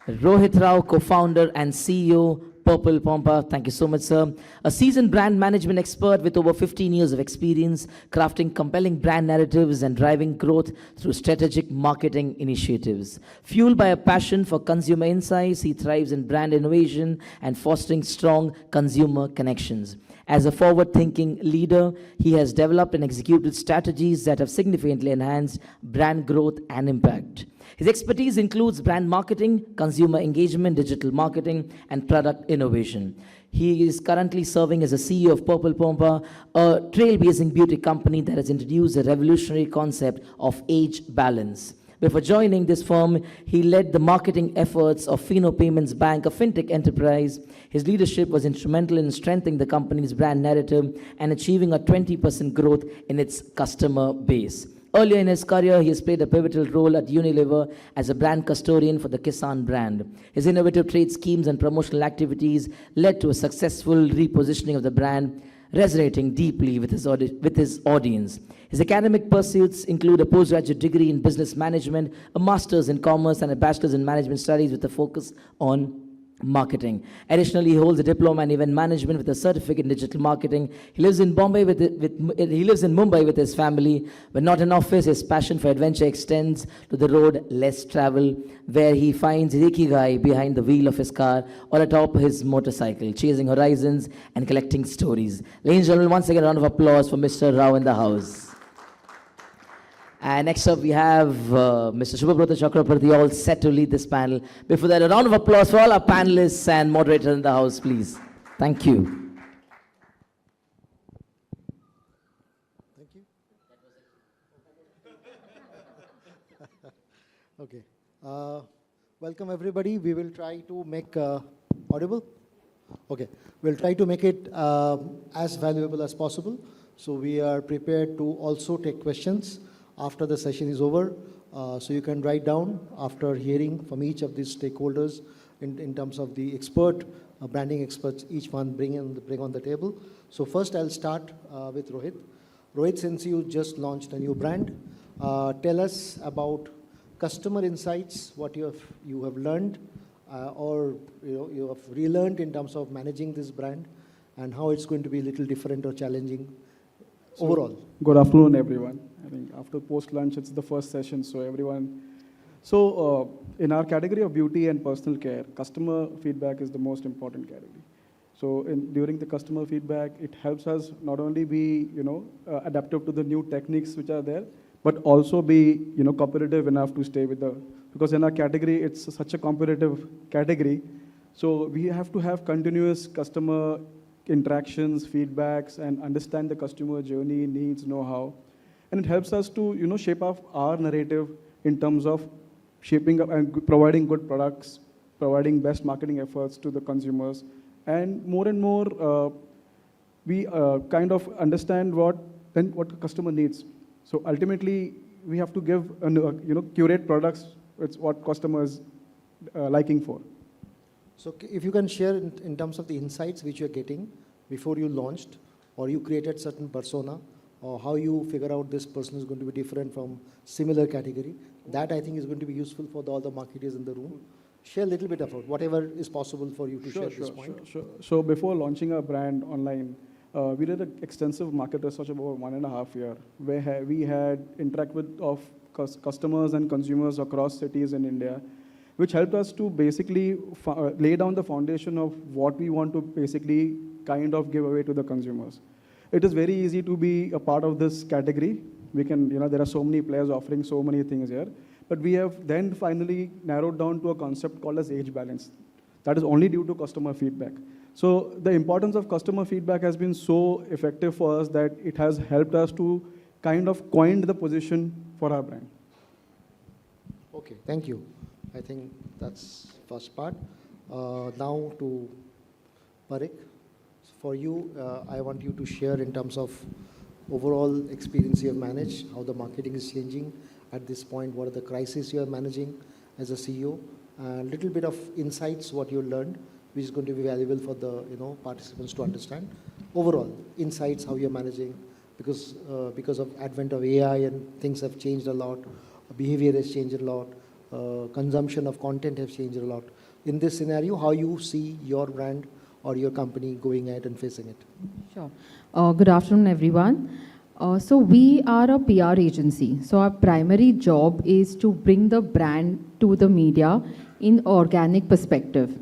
Rohit Rao, co-founder and CEO, Purple Pompa. Thank you so much, sir. A seasoned brand management expert with over 15 years of experience, crafting compelling brand narratives and driving growth through strategic marketing initiatives. Fueled by a passion for consumer insights, he thrives in brand innovation and fostering strong consumer connections. As a forward-thinking leader, he has developed and executed strategies that have significantly enhanced brand growth and impact. His expertise includes brand marketing, consumer engagement, digital marketing, and product innovation. He is currently serving as a CEO of Purple Pompa, a trailblazing beauty company that has introduced a revolutionary concept of age balance. Before joining this firm, he led the marketing efforts of Fino Payments Bank, a fintech enterprise. His leadership was instrumental in strengthening the company's brand narrative and achieving a 20% growth in its customer base. Earlier in his career, he has played a pivotal role at Unilever as a brand custodian for the Kisan brand. His innovative trade schemes and promotional activities led to a successful repositioning of the brand, resonating deeply with his audience. His academic pursuits include a postgraduate degree in business management, a master's in commerce, and a bachelor's in management studies with a focus on marketing. Additionally, he holds a diploma in event management with a certificate in digital marketing. He lives in Mumbai with his family. When not in office, his passion for adventure extends to the road less traveled, where he finds his ikigai behind the wheel of his car or atop his motorcycle, chasing horizons and collecting stories. Ladies and gentlemen, once again, a round of applause for Mr. Rao in the house. And next up, we have Mr. Shubhabrata Chakrabarti, all set to lead this panel. Before that, a round of applause for all our panelists and moderators in the house, please. Thank you. Thank you. Okay. Welcome, everybody. We will try to make audible. Okay. We'll try to make it as valuable as possible. So we are prepared to also take questions after the session is over. So you can write down after hearing from each of these stakeholders in terms of the expert, branding experts, each one bring on the table. So first I'll start with Rohit. Rohit, since you just launched a new brand, tell us about customer insights, what you have learned or you have relearned in terms of managing this brand, and how it's going to be a little different or challenging overall. Good afternoon, everyone. I think after post-lunch, it's the first session, so everyone. So in our category of beauty and personal care, customer feedback is the most important category. So during the customer feedback, it helps us not only be, adaptive to the new techniques which are there, but also be, competitive enough to stay with because in our category, it's such a competitive category. So we have to have continuous customer interactions, feedbacks, and understand the customer journey, needs, know-how. And it helps us to, shape up our narrative in terms of shaping up and providing good products, providing best marketing efforts to the consumers. And more, we kind of understand what the customer needs. So ultimately, we have to give, curate products with what customers liking for. So if you can share in terms of the insights which you're getting before you launched, or you created certain persona, or how you figure out this person is going to be different from similar category, that I think is going to be useful for all the marketers in the room. Share a little bit about whatever is possible for you to share at this point. Sure. So before launching our brand online, we did an extensive market research about 1.5 years, where we had interact with customers and consumers across cities in India, which helped us to basically lay down the foundation of what we want to basically kind of give away to the consumers. It is very easy to be a part of this category. We can, there are so many players offering so many things here. But we have then finally narrowed down to a concept called as age balance. That is only due to customer feedback. So the importance of customer feedback has been so effective for us that it has helped us to kind of coin the position for our brand. Okay, thank you. I think that's first part. Now to Parik. For you, I want you to share in terms of overall experience you have managed, how the marketing is changing at this point, what are the crises you are managing as a CEO, a little bit of insights, what you learned, which is going to be valuable for the participants to understand. Overall, insights, how you're managing, because of advent of AI and things have changed a lot, behavior has changed a lot, consumption of content has changed a lot. In this scenario, how you see your brand or your company going ahead and facing it? Sure. Good afternoon, everyone. So we are a PR agency. So our primary job is to bring the brand to the media in organic perspective.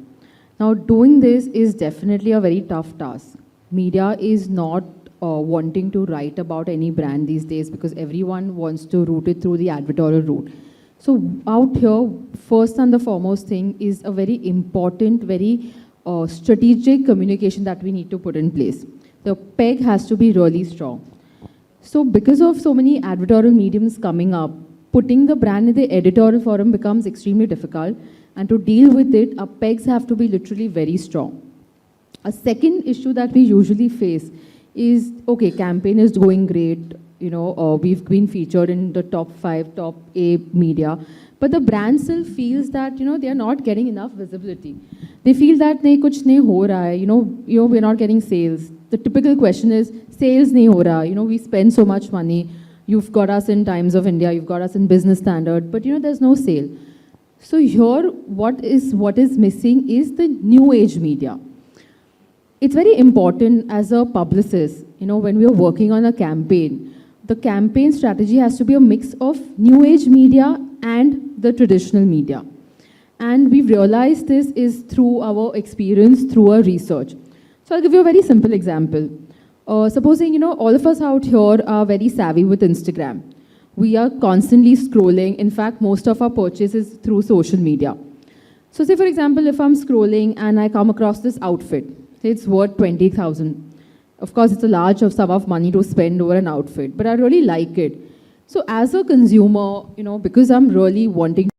Now, doing this is definitely a very tough task. Media is not wanting to write about any brand these days because everyone wants to route it through the advertorial route. So out here, first and the foremost thing is a very important, very strategic communication that we need to put in place. The peg has to be really strong. So because of so many advertorial mediums coming up, putting the brand in the editorial forum becomes extremely difficult. And to deal with it, our pegs have to be literally very strong. A second issue that we usually face is, okay, campaign is going great. We've been featured in the top 5, top A media. But the brand still feels that, they are not getting enough visibility. They feel that, nahi, kuch nahi ho raha hai, we're not getting sales. The typical question is, sales nahi ho raha, we spend so much money. You've got us in Times of India, you've got us in Business Standard, but, there's no sale. So here, what is missing is the new age media. It's very important as a publicist, when we are working on a campaign, the campaign strategy has to be a mix of new age media and the traditional media. And we've realized this is through our experience, through our research. So I'll give you a very simple example. Supposing, all of us out here are very savvy with Instagram. We are constantly scrolling. In fact, most of our purchases through social media. So say, for example, if I'm scrolling and I come across this outfit, it's worth 20,000. Of course, it's a large sum of money to spend over an outfit, but I really like it. So as a consumer, because I'm really wanting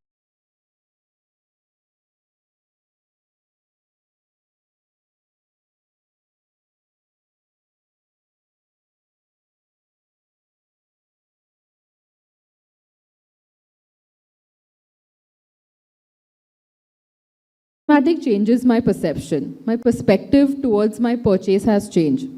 changes my perception. My perspective towards my purchase has changed.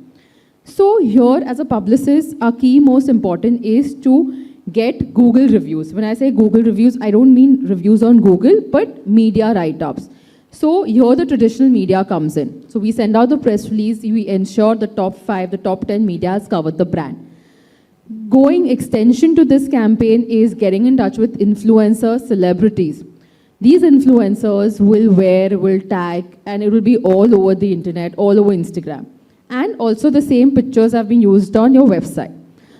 So here, as a publicist, our key most important is to get Google reviews. When I say Google reviews, I don't mean reviews on Google, but media write-ups. So here the traditional media comes in. So we send out the press release, we ensure the top 5, the top 10 media has covered the brand. Going extension to this campaign is getting in touch with influencers, celebrities. These influencers will wear, will tag, and it will be all over the internet, all over Instagram. And also the same pictures have been used on your website.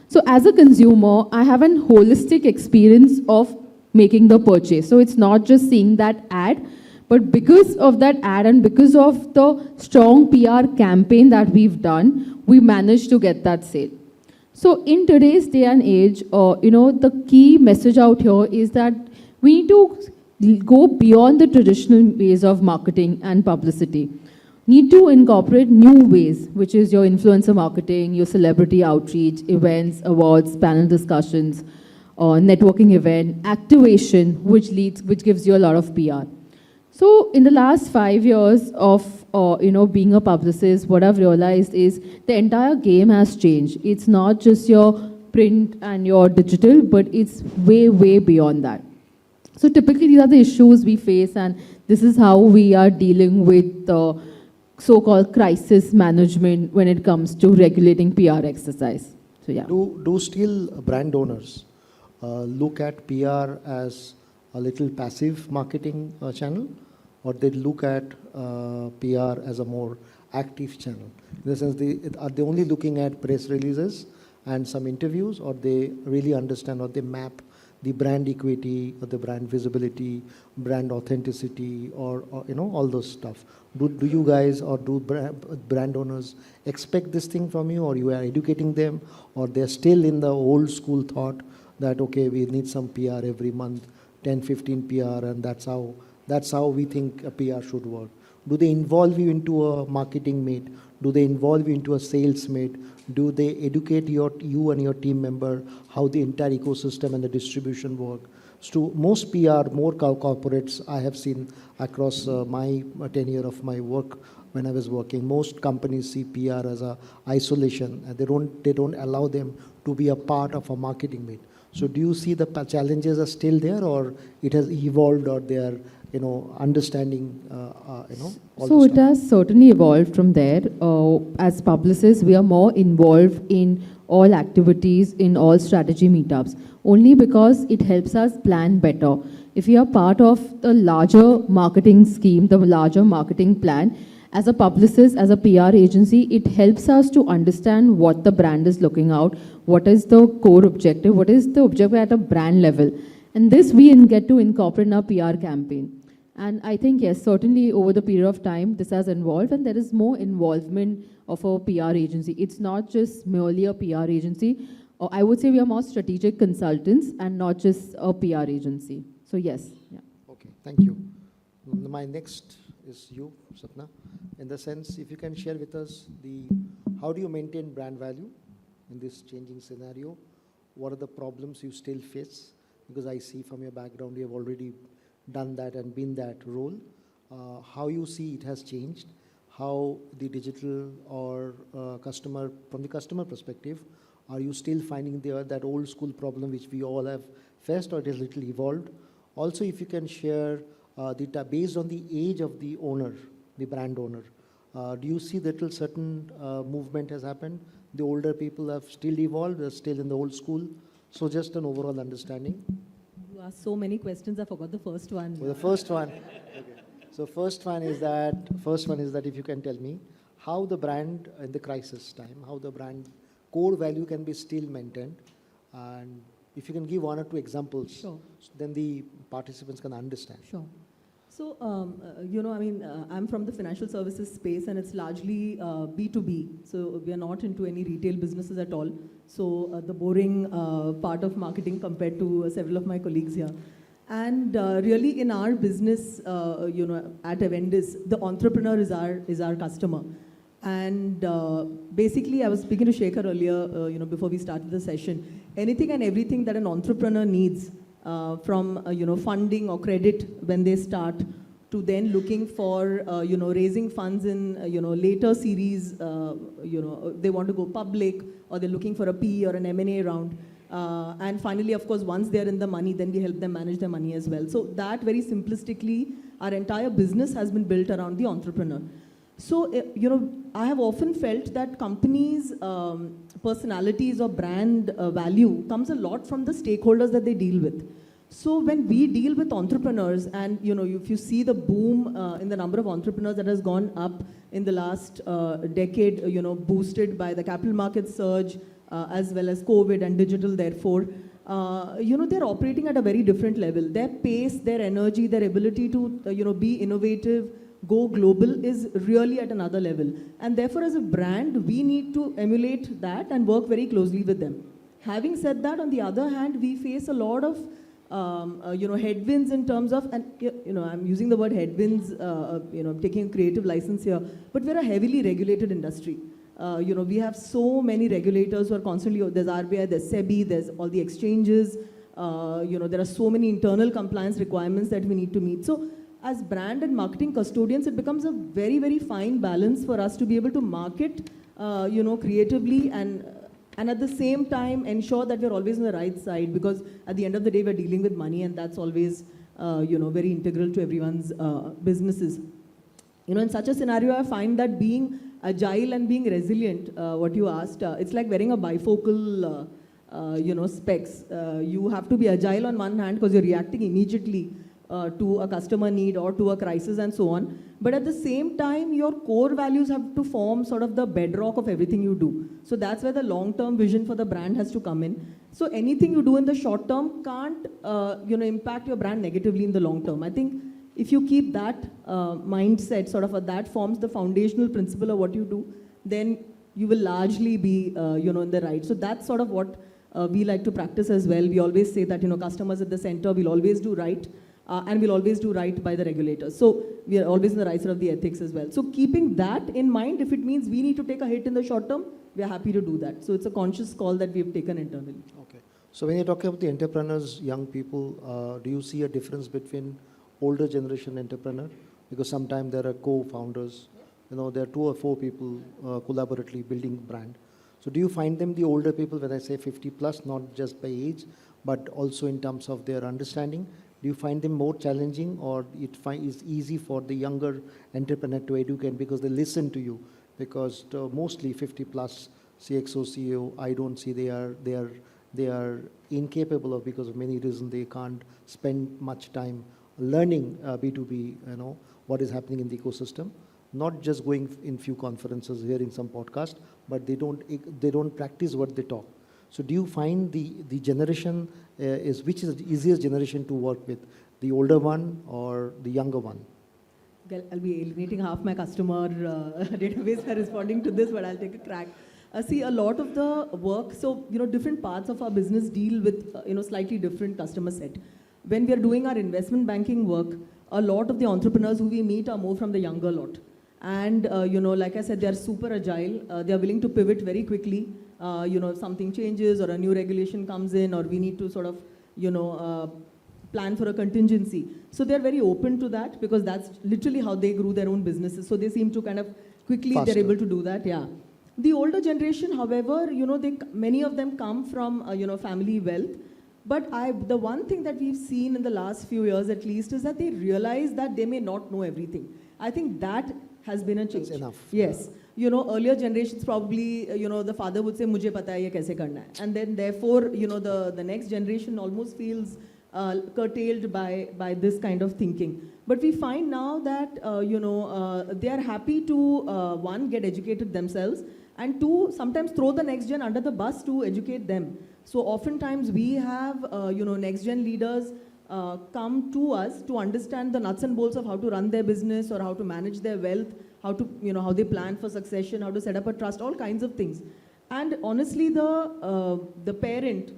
So as a consumer, I have a holistic experience of making the purchase. So it's not just seeing that ad, but because of that ad and because of the strong PR campaign that we've done, we managed to get that sale. So in today's day and age, the key message out here is that we need to go beyond the traditional ways of marketing and publicity. Need to incorporate new ways, which is your influencer marketing, your celebrity outreach, events, awards, panel discussions, networking event, activation, which gives you a lot of PR. So in the last 5 years of being a publicist, what I've realized is the entire game has changed. It's not just your print and your digital, but it's way, way beyond that. So typically these are the issues we face, and this is how we are dealing with the so-called crisis management when it comes to regulating PR exercise. So yeah. Do still brand owners look at PR as a little passive marketing channel, or they look at PR as a more active channel? In the sense, are they only looking at press releases and some interviews, or they really understand, or they map the brand equity, or the brand visibility, brand authenticity, or all those stuff? Do you guys, or do brand owners expect this thing from you, or you are educating them, or they're still in the old school thought that, okay, we need some PR every month, 10, 15 PR, and that's how we think a PR should work? Do they involve you into a marketing mate? Do they involve you into a sales mate? Do they educate you and your team member how the entire ecosystem and the distribution work? So most PR, more corporates I have seen across my tenure of my work when I was working, most companies see PR as a isolation, and they don't allow them to be a part of a marketing mate. So do you see the challenges are still there, or it has evolved, or they are understanding, all So the it has certainly evolved from there. As publicists, we are more involved in all activities, in all strategy meetups, only because it helps us plan better. If we are part of the larger marketing scheme, the larger marketing plan, as a publicist, as a PR agency, it helps us to understand what the brand is looking out, what is the core objective, what is the objective at a brand level. And this we get to incorporate in our PR campaign. And I think, yes, certainly over the period of time, this has evolved, and there is more involvement of a PR agency. It's not just merely a PR agency. I would say we are more strategic consultants and not just a PR agency. So yes. Yeah. Okay, thank you. My next is you, Sapna. In the sense, if you can share with us how do you maintain brand value in this changing scenario? What are the problems you still face? Because I see from your background, you have already done that and been that role. How you see it has changed, how the digital or from the customer perspective, are you still finding that old school problem which we all have faced, or it has little evolved, Also, if you can share based on the age of the owner, the brand owner, do you see that a certain movement has happened? The older people have still evolved, they're still in the old school. So just an overall understanding. You asked so many questions, I forgot the first one. Well, the first one. Okay. So first one is that if you can tell me how the brand in the crisis time, how the brand core value can be still maintained, and if you can give one or two examples, Sure. then the participants can understand. Sure. So, I'm from the financial services space and it's largely B2B. So we are not into any retail businesses at all. So the boring part of marketing compared to several of my colleagues here. And really in our business, at Avendis, the entrepreneur is our customer. And basically, I was speaking to Shekhar earlier, before we started the session. Anything and everything that an entrepreneur needs, from funding or credit when they start, to then looking for raising funds in later series, they want to go public, or they're looking for a PE or an M&A round. And finally, of course, once they're in the money, then we help them manage their money as well. So that, very simplistically, our entire business has been built around the entrepreneur. So, I have often felt that companies' personalities or brand value comes a lot from the stakeholders that they deal with. So when we deal with entrepreneurs, and if you see the boom in the number of entrepreneurs that has gone up in the last decade, boosted by the capital market surge, as well as COVID and digital, therefore, they're operating at a very different level. Their pace, their energy, their ability to, be innovative, go global is really at another level. And therefore, as a brand, we need to emulate that and work very closely with them. Having said that, on the other hand, we face a lot of headwinds in terms of, and I'm using the word headwinds, taking a creative license here, but we're a heavily regulated industry. We have so many regulators who are constantly, there's RBI, there's SEBI, there's all the exchanges, there are so many internal compliance requirements that we need to meet. So as brand and marketing custodians, it becomes a very, very fine balance for us to be able to market, creatively and at the same time ensure that we're always on the right side, because at the end of the day, we're dealing with money, and that's always, very integral to everyone's businesses. In such a scenario, I find that being agile and being resilient, what you asked, it's like wearing a bifocal, specs. You have to be agile on one hand because you're reacting immediately to a customer need or to a crisis and so on. But at the same time, your core values have to form sort of the bedrock of everything you do. So that's where the long-term vision for the brand has to come in. So anything you do in the short term can't, impact your brand negatively in the long term. I think if you keep that mindset, sort of that forms the foundational principle of what you do, then you will largely be, in the right. So that's sort of what we like to practice as well. We always say that, customers at the center, we'll always do right. And we'll always do right by the regulators. So we are always in the right side of the ethics as well. So keeping that in mind, if it means we need to take a hit in the short term, we are happy to do that. So it's a conscious call that we have taken internally. Okay. So when you talk about the entrepreneurs, young people, do you see a difference between older generation entrepreneur? Because sometimes there are co-founders, there are 2 or 4 people collaboratively building brand. So do you find them, the older people, when I say 50 plus, not just by age, but also in terms of their understanding? Do you find them more challenging, or it's easy for the younger entrepreneur to educate because they listen to you? Because mostly 50 plus CXO, CEO, I don't see they are incapable of, because of many reasons, they can't spend much time learning B2B, what is happening in the ecosystem. Not just going in few conferences, hearing some podcast, but they don't practice what they talk. So do you find the generation which is the easiest generation to work with, the older one or the younger one? Well, I'll be alienating half my customer database by responding to this, but I'll take a crack. See, a lot of the work, so, different parts of our business deal with, slightly different customer set. When we are doing our investment banking work, a lot of the entrepreneurs who we meet are more from the younger lot. And, like I said, they are super agile. They are willing to pivot very quickly. If something changes or a new regulation comes in, or we need to sort of, plan for a contingency. So they're very open to that, because that's literally how they grew their own businesses. So they seem to kind of quickly, they're able to do that, yeah. The older generation, however, many of them come from, family wealth. But the one thing that we've seen in the last few years at least is that they realize that they may not know everything. I think that has been a change. That's enough. Yes. You know, earlier generations probably, you know, the father would say, "Mujhe pata hai ye kaise karna hai." And then therefore, you know, the next generation almost feels curtailed by this kind of thinking. But we find now that, they are happy to, one, get educated themselves, and two, sometimes throw the next gen under the bus to educate them. So oftentimes we have, next gen leaders come to us to understand the nuts and bolts of how to run their business or how to manage their wealth, how to, how they plan for succession, how to set up a trust, all kinds of things. And honestly, the parent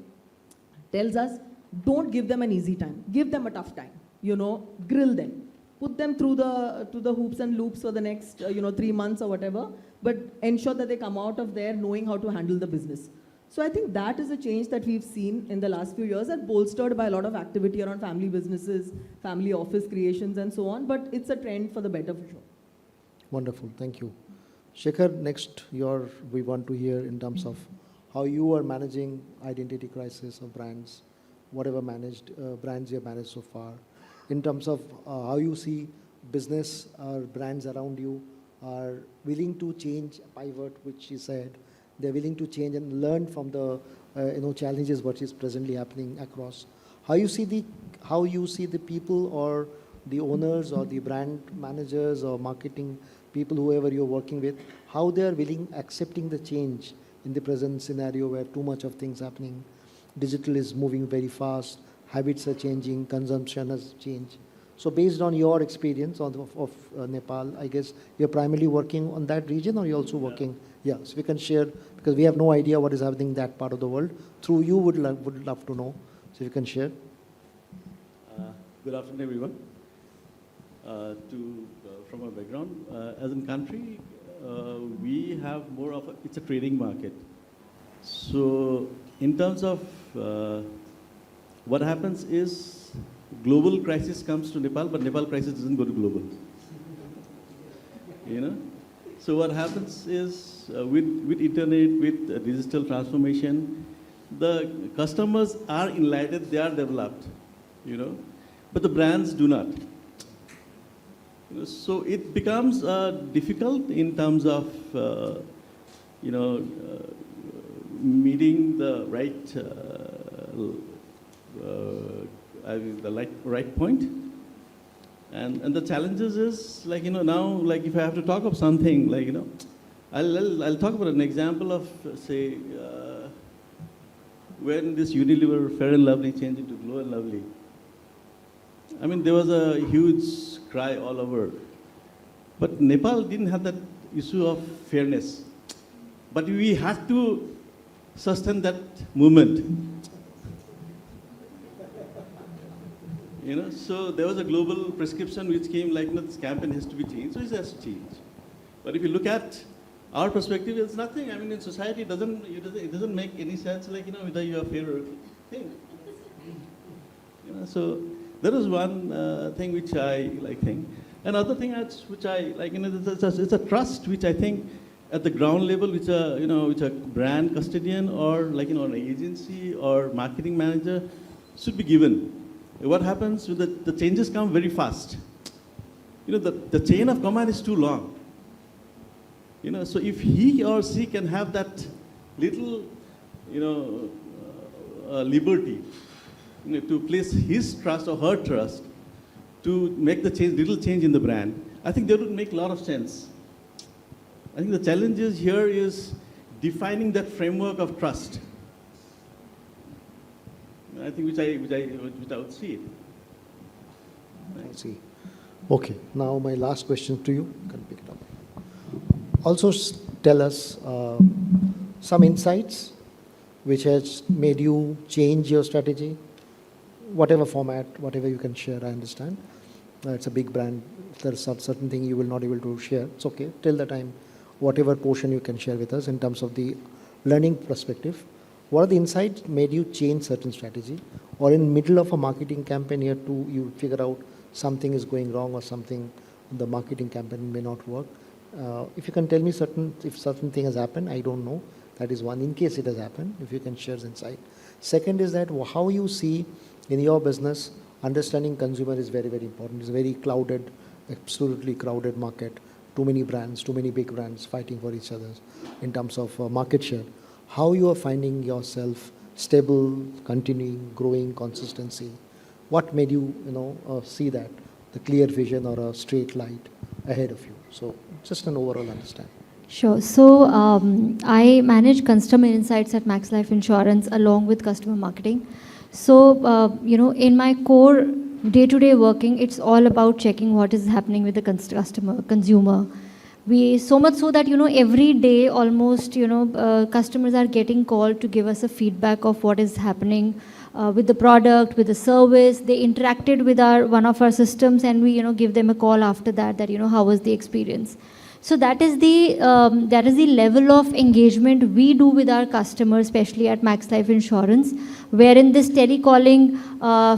tells us, don't give them an easy time. Give them a tough time. Grill them. Put them through the hoops and loops for the next, 3 months or whatever, but ensure that they come out of there knowing how to handle the business. So I think that is a change that we've seen in the last few years, and bolstered by a lot of activity around family businesses, family office creations and so on, but it's a trend for the better for sure. Wonderful, thank you. Shekhar, next we want to hear in terms of how you are managing identity crisis of brands, whatever brands you have managed so far, in terms of how you see business or brands around you are willing to change, pivot, which you said, they're willing to change and learn from the challenges what is presently happening across. How you see the people or the owners or the brand managers or marketing people, whoever you're working with, how they are accepting the change in the present scenario where too much of things happening. Digital is moving very fast, habits are changing, consumption has changed. So based on your experience of Nepal, I guess you're primarily working on that region, or you're also working? Yeah, so we can share, because we have no idea what is happening in that part of the world. Through you, would love to know. So you can share. Good afternoon, everyone. From our background, as a country, we have more of it's a trading market. So in terms of what happens is global crisis comes to Nepal, but Nepal crisis doesn't go to global. So what happens is with internet, with digital transformation, the customers are enlightened, they are developed, but the brands do not. So it becomes difficult in terms of meeting the right point. And the challenges is now if I have to talk of something I'll talk about an example of say when this Unilever Fair and Lovely changed into Glow and Lovely. I mean, there was a huge cry all over, but Nepal didn't have that issue of fairness, but we had to sustain that movement. So there was a global prescription which came this campaign has to be changed, so it has to change. But if you look at our perspective, it's nothing. I mean, in society, it doesn't make any sense whether you are fair or thing. So that is one thing which I think. Another thing which I like, it's a trust which I think at the ground level, which a brand custodian or an agency or marketing manager should be given. What happens with the changes come very fast. The chain of command is too long. So if he or she can have that little, liberty, to place his trust or her trust to make the little change in the brand, I think that would make a lot of sense. I think the challenge here is defining that framework of trust. I think which I would see it. I see. Okay, now my last question to you. You can pick it up. Also tell us some insights which has made you change your strategy, whatever format, whatever you can share, I understand. It's a big brand. If there's a certain thing you will not able to share, it's okay. Till the time, whatever portion you can share with us in terms of the learning perspective. What are the insights made you change certain strategy? Or in middle of a marketing campaign here you figure out something is going wrong or something, the marketing campaign may not work. If you can tell me if certain thing has happened, I don't know. That is one, in case it has happened, if you can share insight. Second is that how you see in your business, understanding consumer is very, very important. It's a very crowded, absolutely crowded market. Too many brands, too many big brands fighting for each other in terms of market share. How you are finding yourself stable, continuing, growing, consistency? What made you, see that, the clear vision or a straight light ahead of you? So just an overall understanding. Sure. So I manage customer insights at Max Life Insurance along with customer marketing. So, in my core day-to-day working, it's all about checking what is happening with the consumer. So much so that, every day almost, customers are getting called to give us a feedback of what is happening with the product, with the service. They interacted with one of our systems, and we, give them a call after that, how was the experience. So that is the level of engagement we do with our customers, especially at Max Life Insurance, wherein this telecalling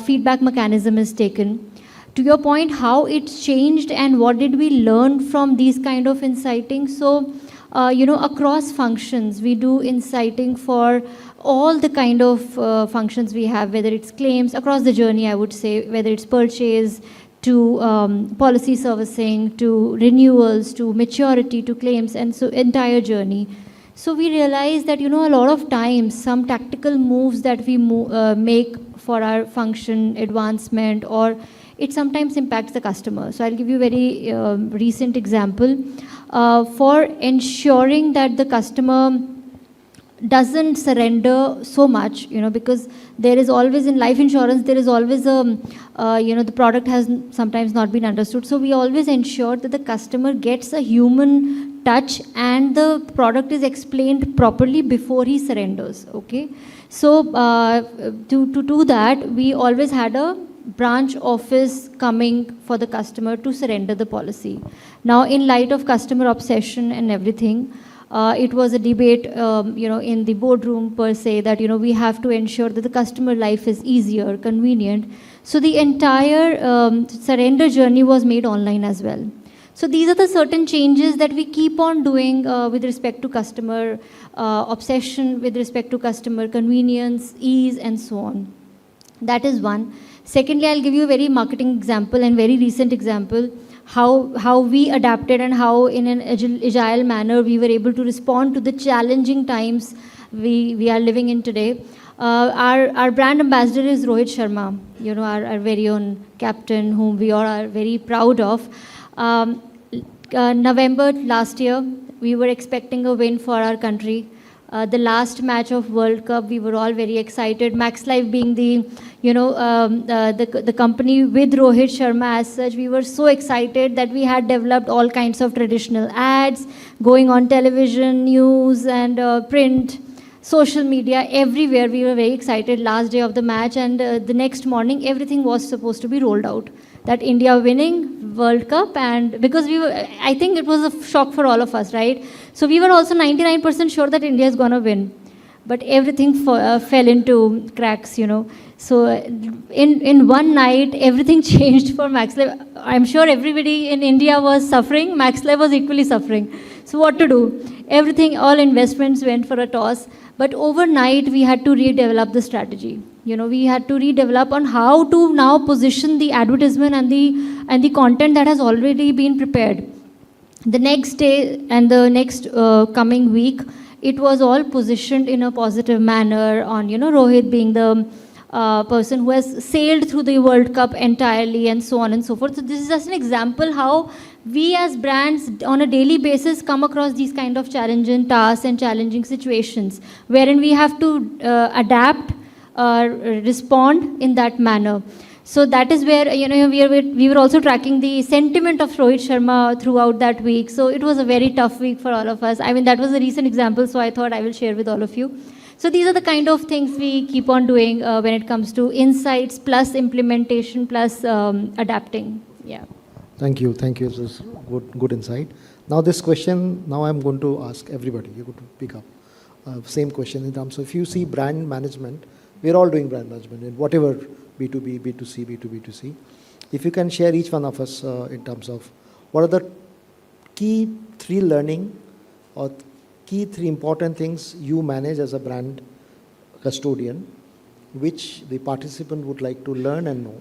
feedback mechanism is taken. To your point, how it's changed and what did we learn from these kind of inciting? So, across functions, we do inciting for all the kind of functions we have, whether it's claims, across the journey, I would say, whether it's purchase, to policy servicing, to renewals, to maturity, to claims, and so entire journey. So we realize that, a lot of times, some tactical moves that we make for our function advancement, or it sometimes impacts the customer. So I'll give you a very recent example. For ensuring that the customer doesn't surrender so much, because there is always, in life insurance, there is always the product has sometimes not been understood. So we always ensure that the customer gets a human touch and the product is explained properly before he surrenders, okay? So to do that, we always had a branch office coming for the customer to surrender the policy. Now, in light of customer obsession and everything, it was a debate, in the boardroom per se, that, we have to ensure that the customer life is easier, convenient. So the entire surrender journey was made online as well. So these are the certain changes that we keep on doing with respect to customer obsession, with respect to customer convenience, ease, and so on. That is one. Secondly, I'll give you a very marketing example and very recent example. How we adapted and how in an agile manner we were able to respond to the challenging times we are living in today. Our brand ambassador is Rohit Sharma, our very own captain, whom we all are very proud of. November last year, we were expecting a win for our country. The last match of World Cup, we were all very excited. Max Life being the company with Rohit Sharma as such, we were so excited that we had developed all kinds of traditional ads going on television, news, and print, social media, everywhere. We were very excited last day of the match, and the next morning, everything was supposed to be rolled out. That India winning World Cup, and because I think it was a shock for all of us, right? So we were also 99% sure that India is going to win. But everything fell into cracks, So in one night, everything changed for Max Life. I'm sure everybody in India was suffering. Max Life was equally suffering. So what to do? Everything, all investments went for a toss. But overnight, we had to redevelop the strategy. We had to redevelop on how to now position the advertisement and the content that has already been prepared. The next day and the next coming week, it was all positioned in a positive manner on, Rohit being the person who has sailed through the World Cup entirely and so on and so forth. So this is just an example how we as brands on a daily basis come across these kind of challenging tasks and challenging situations wherein we have to adapt, respond in that manner. So that is where, we were also tracking the sentiment of Rohit Sharma throughout that week. So it was a very tough week for all of us. I mean, that was a recent example, so I thought I will share with all of you. So these are the kind of things we keep on doing when it comes to insights plus implementation plus adapting. Yeah. Thank you. Thank you. This is good insight. Now this question, now I'm going to ask everybody. You're going to pick up. Same question in terms of if you see brand management, we're all doing brand management in whatever B2B, B2C, B2B2C. If you can share each one of us in terms of what are the key 3 learning or key three important things you manage as a brand custodian, which the participant would like to learn and know.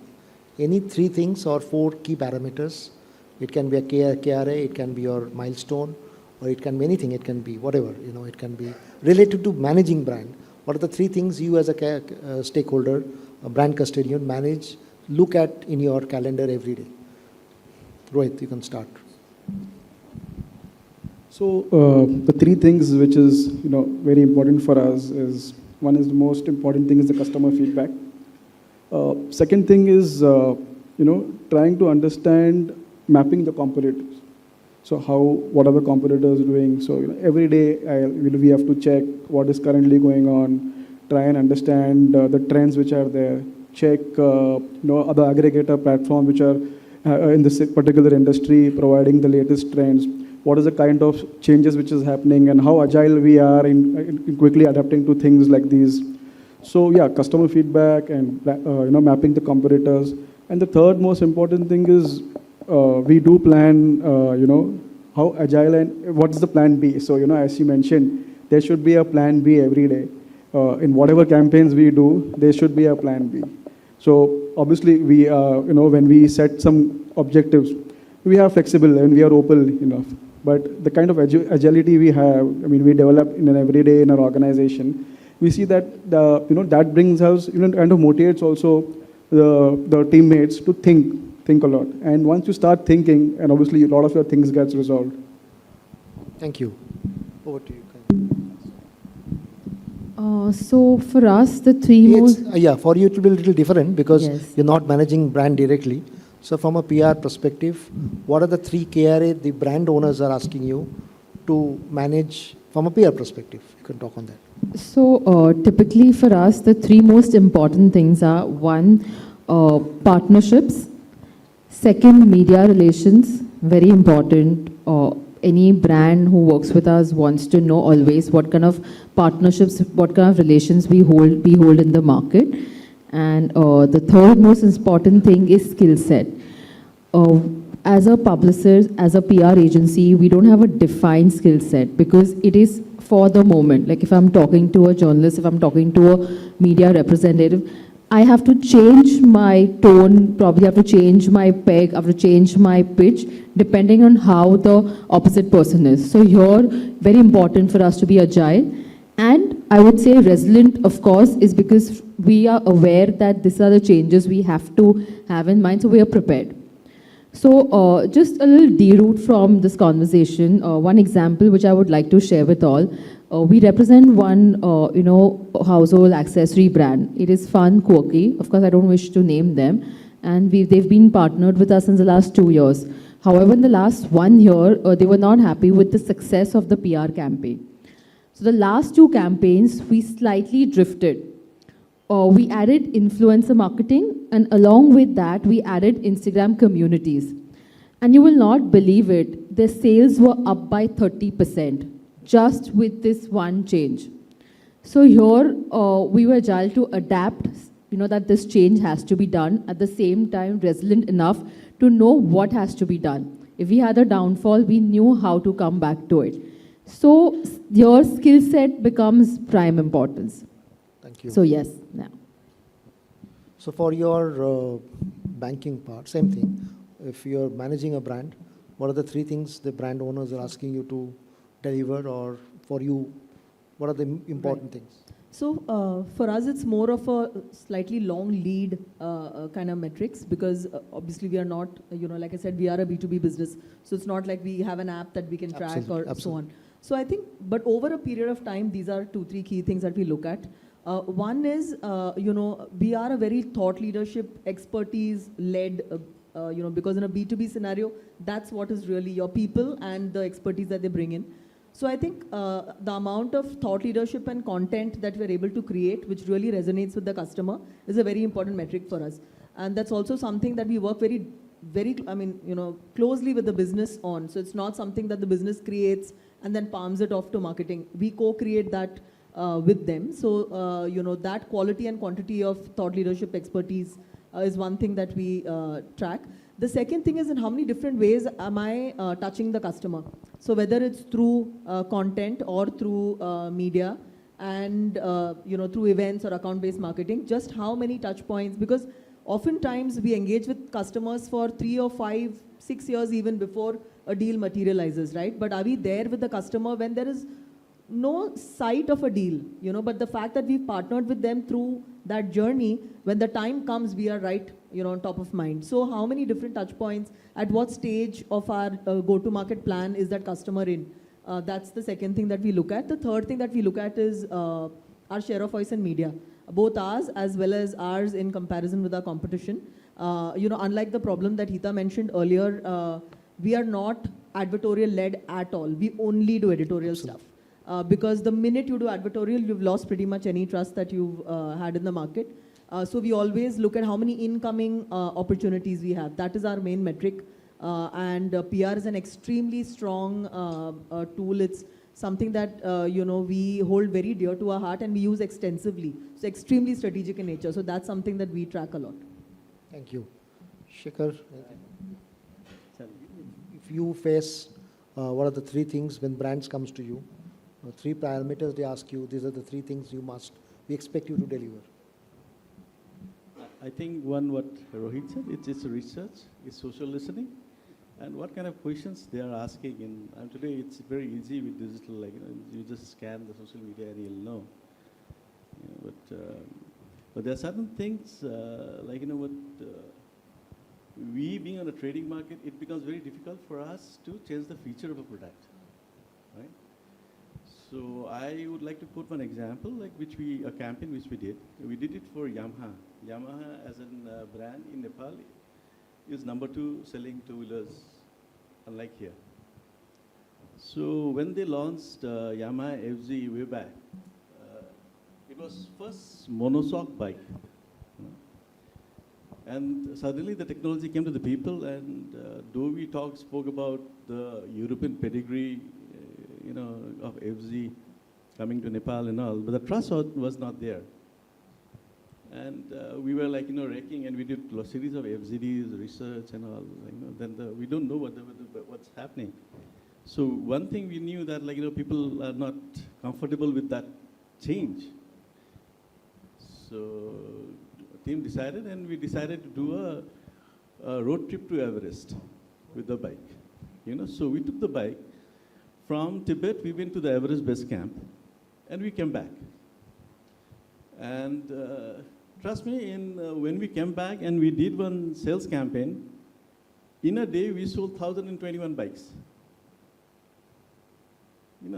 Any three things or four key parameters. It can be a KRA, it can be your milestone, or it can be anything, it can be whatever, it can be related to managing brand. What are the three things you as a stakeholder, a brand custodian, manage, look at in your calendar every day? Rohit, you can start. So the three things which is very important for us is, one is the most important thing is the customer feedback. Second thing is trying to understand mapping the competitors. So what are the competitors doing? So every day we have to check what is currently going on, try and understand the trends which are there, check other aggregator platforms which are in this particular industry providing the latest trends. What is the kind of changes which is happening and how agile we are in quickly adapting to things like these. So yeah, customer feedback and mapping the competitors. And the third most important thing is we do plan, how agile and what's the plan B. So, as you mentioned, there should be a plan B every day. In whatever campaigns we do, there should be a plan B. So obviously we, when we set some objectives, we are flexible and we are open enough. But the kind of agility we have, we develop in an everyday in our organization, we see that that brings us, kind of motivates also the teammates to think a lot. And once you start thinking, and obviously a lot of your things gets resolved. Thank you. Over to you. So for us, the three most... for you it will be a little different because you're not managing brand directly. So from a PR perspective, what are the three KRA the brand owners are asking you to manage from a PR perspective? You can talk on that. So typically for us, the three most important things are, one, partnerships. Second, media relations, very important. Any brand who works with us wants to know always what kind of partnerships, what kind of relations we hold in the market. And the third most important thing is skill set. As a publicist, as a PR agency, we don't have a defined skill set because it is for the moment. Like if I'm talking to a journalist, if I'm talking to a media representative, I have to change my tone, probably have to change my peg, I have to change my pitch, depending on how the opposite person is. So here, very important for us to be agile. And I would say resilient, of course, is because we are aware that these are the changes we have to have in mind, so we are prepared. So just a little deroute from this conversation, one example which I would like to share with all. We represent one, household accessory brand. It is fun, quirky. Of course, I don't wish to name them. And they've been partnered with us in the last 2 years. However, in the last 1 year, they were not happy with the success of the PR campaign. So the last 2 campaigns, we slightly drifted. We added influencer marketing, and along with that, we added Instagram communities. And you will not believe it, their sales were up by 30%. Just with this one change. So here, we were agile to adapt, that this change has to be done, at the same time resilient enough to know what has to be done. If we had a downfall, we knew how to come back to it. So your skill set becomes prime importance. Thank you. So yes. Yeah. So for your banking part, same thing. If you're managing a brand, what are the 3 things the brand owners are asking you to deliver, or for you, what are the important things? So for us, it's more of a slightly long lead kind of metrics because obviously we are not, like I said, we are a B2B business. So it's not like we have an app that we can track so on. So I think, but over a period of time, these are 2-3 key things that we look at. One is, we are a very thought leadership, expertise led, because in a B2B scenario, that's what is really your people and the expertise that they bring in. So I think the amount of thought leadership and content that we're able to create, which really resonates with the customer, is a very important metric for us. And that's also something that we work very, closely with the business on. So it's not something that the business creates and then palms it off to marketing. We co-create that with them. So, that quality and quantity of thought leadership expertise is one thing that we track. The second thing is in how many different ways am I touching the customer. So whether it's through content or through media and through events or account-based marketing, just how many touch points, because oftentimes we engage with customers for 3 or 5, 6 years even before a deal materializes, right? But are we there with the customer when there is no sight of a deal, but the fact that we've partnered with them through that journey, when the time comes, we are right, on top of mind. So how many different touch points, at what stage of our go-to-market plan is that customer in? That's the second thing that we look at. The third thing that we look at is our share of voice in media, both ours as well as ours in comparison with our competition. Unlike the problem that Hita mentioned earlier, we are not advertorial-led at all. We only do editorial stuff. Because the minute you do advertorial, you've lost pretty much any trust that you've had in the market. So we always look at how many incoming opportunities we have. That is our main metric. And PR is an extremely strong tool. It's something that we hold very dear to our heart and we use extensively. It's extremely strategic in nature. So that's something that we track a lot. Thank you. Shikhar, if you face, what are the 3 things when brands comes to you? 3 parameters they ask you, these are the 3 things we expect you to deliver. I think one, what Rohit said, it's research, it's social listening, and what kind of questions they are asking. And today it's very easy with digital, you just scan the social media and you'll know. But there are certain things, we being on a trading market, it becomes very difficult for us to change the feature of a product, right? So I would like to quote one example, a campaign which we did. We did it for Yamaha. Yamaha as a brand in Nepal is number 2 selling two-wheelers, unlike here. So when they launched Yamaha FZ way back, it was first monoshock bike. And suddenly the technology came to the people, and though we spoke about the European pedigree, of FZ coming to Nepal and all, but the trust was not there. And we were wrecking, and we did a series of FZDs, research and all, then we don't know what's happening. So one thing we knew that people are not comfortable with that change. So team decided, and we decided to do a road trip to Everest with the bike. So we took the bike. From Tibet, we went to the Everest base camp, and we came back. And trust me, when we came back and we did one sales campaign, in a day we sold 1,021 bikes.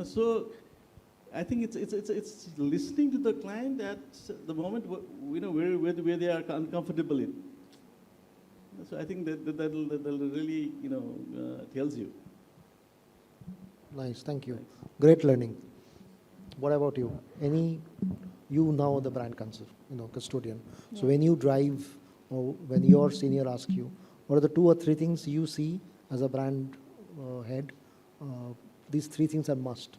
So I think it's listening to the client at the moment where they are uncomfortable in. So I think that really tells you. Nice, thank you. Great learning. What about you? You now the brand custodian. So when you drive, or when your senior asks you, what are the 2 or 3 things you see as a brand head? These 3 things are must,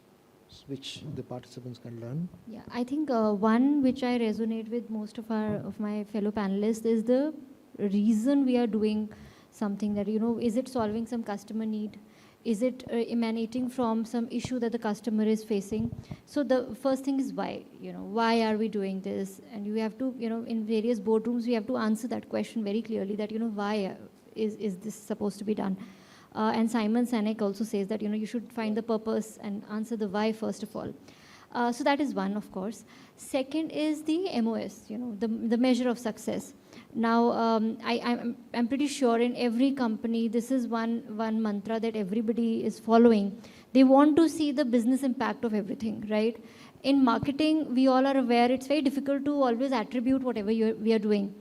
which the participants can learn. Yeah, I think one which I resonate with most of my fellow panelists is the reason we are doing something that, is it solving some customer need? Is it emanating from some issue that the customer is facing? So the first thing is why, why are we doing this? And you have to, in various boardrooms, we have to answer that question very clearly that, why is this supposed to be done? And Simon Sinek also says that, you should find the purpose and answer the why first of all. So that is one, of course. Second is the MOS, the measure of success. Now, I'm pretty sure in every company, this is one mantra that everybody is following. They want to see the business impact of everything, right? In marketing, we all are aware it's very difficult to always attribute whatever we are doing.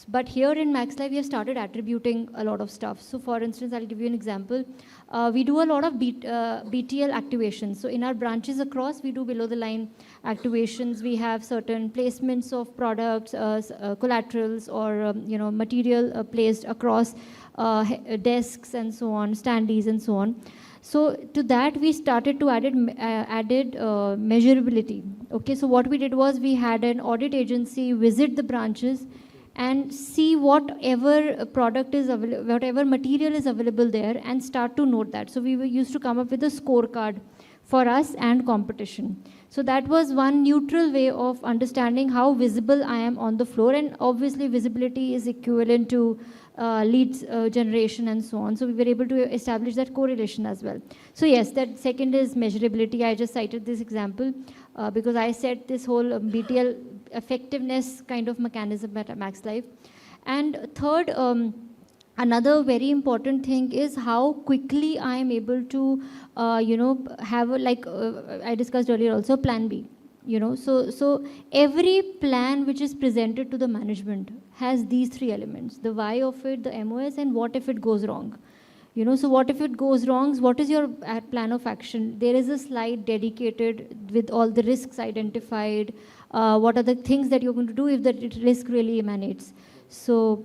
But here in MaxLife, we have started attributing a lot of stuff. So for instance, I'll give you an example. We do a lot of BTL activations. So in our branches across, we do below the line activations. We have certain placements of products, collaterals, or material placed across desks and so on, standees and so on. So to that, we started to added measurability. Okay, so what we did was we had an audit agency visit the branches and see whatever product is available, whatever material is available there, and start to note that. So we used to come up with a scorecard for us and competition. So that was one neutral way of understanding how visible I am on the floor, and obviously visibility is equivalent to leads generation and so on. So we were able to establish that correlation as well. So yes, that second is measurability. I just cited this example because I said this whole BTL effectiveness kind of mechanism at Max Life. And third, another very important thing is how quickly I am able to, have I discussed earlier also, plan B. So every plan which is presented to the management has these three elements: the why of it, the MOS, and what if it goes wrong. So what if it goes wrong? What is your plan of action? There is a slide dedicated with all the risks identified. What are the things that you're going to do if the risk really emanates? So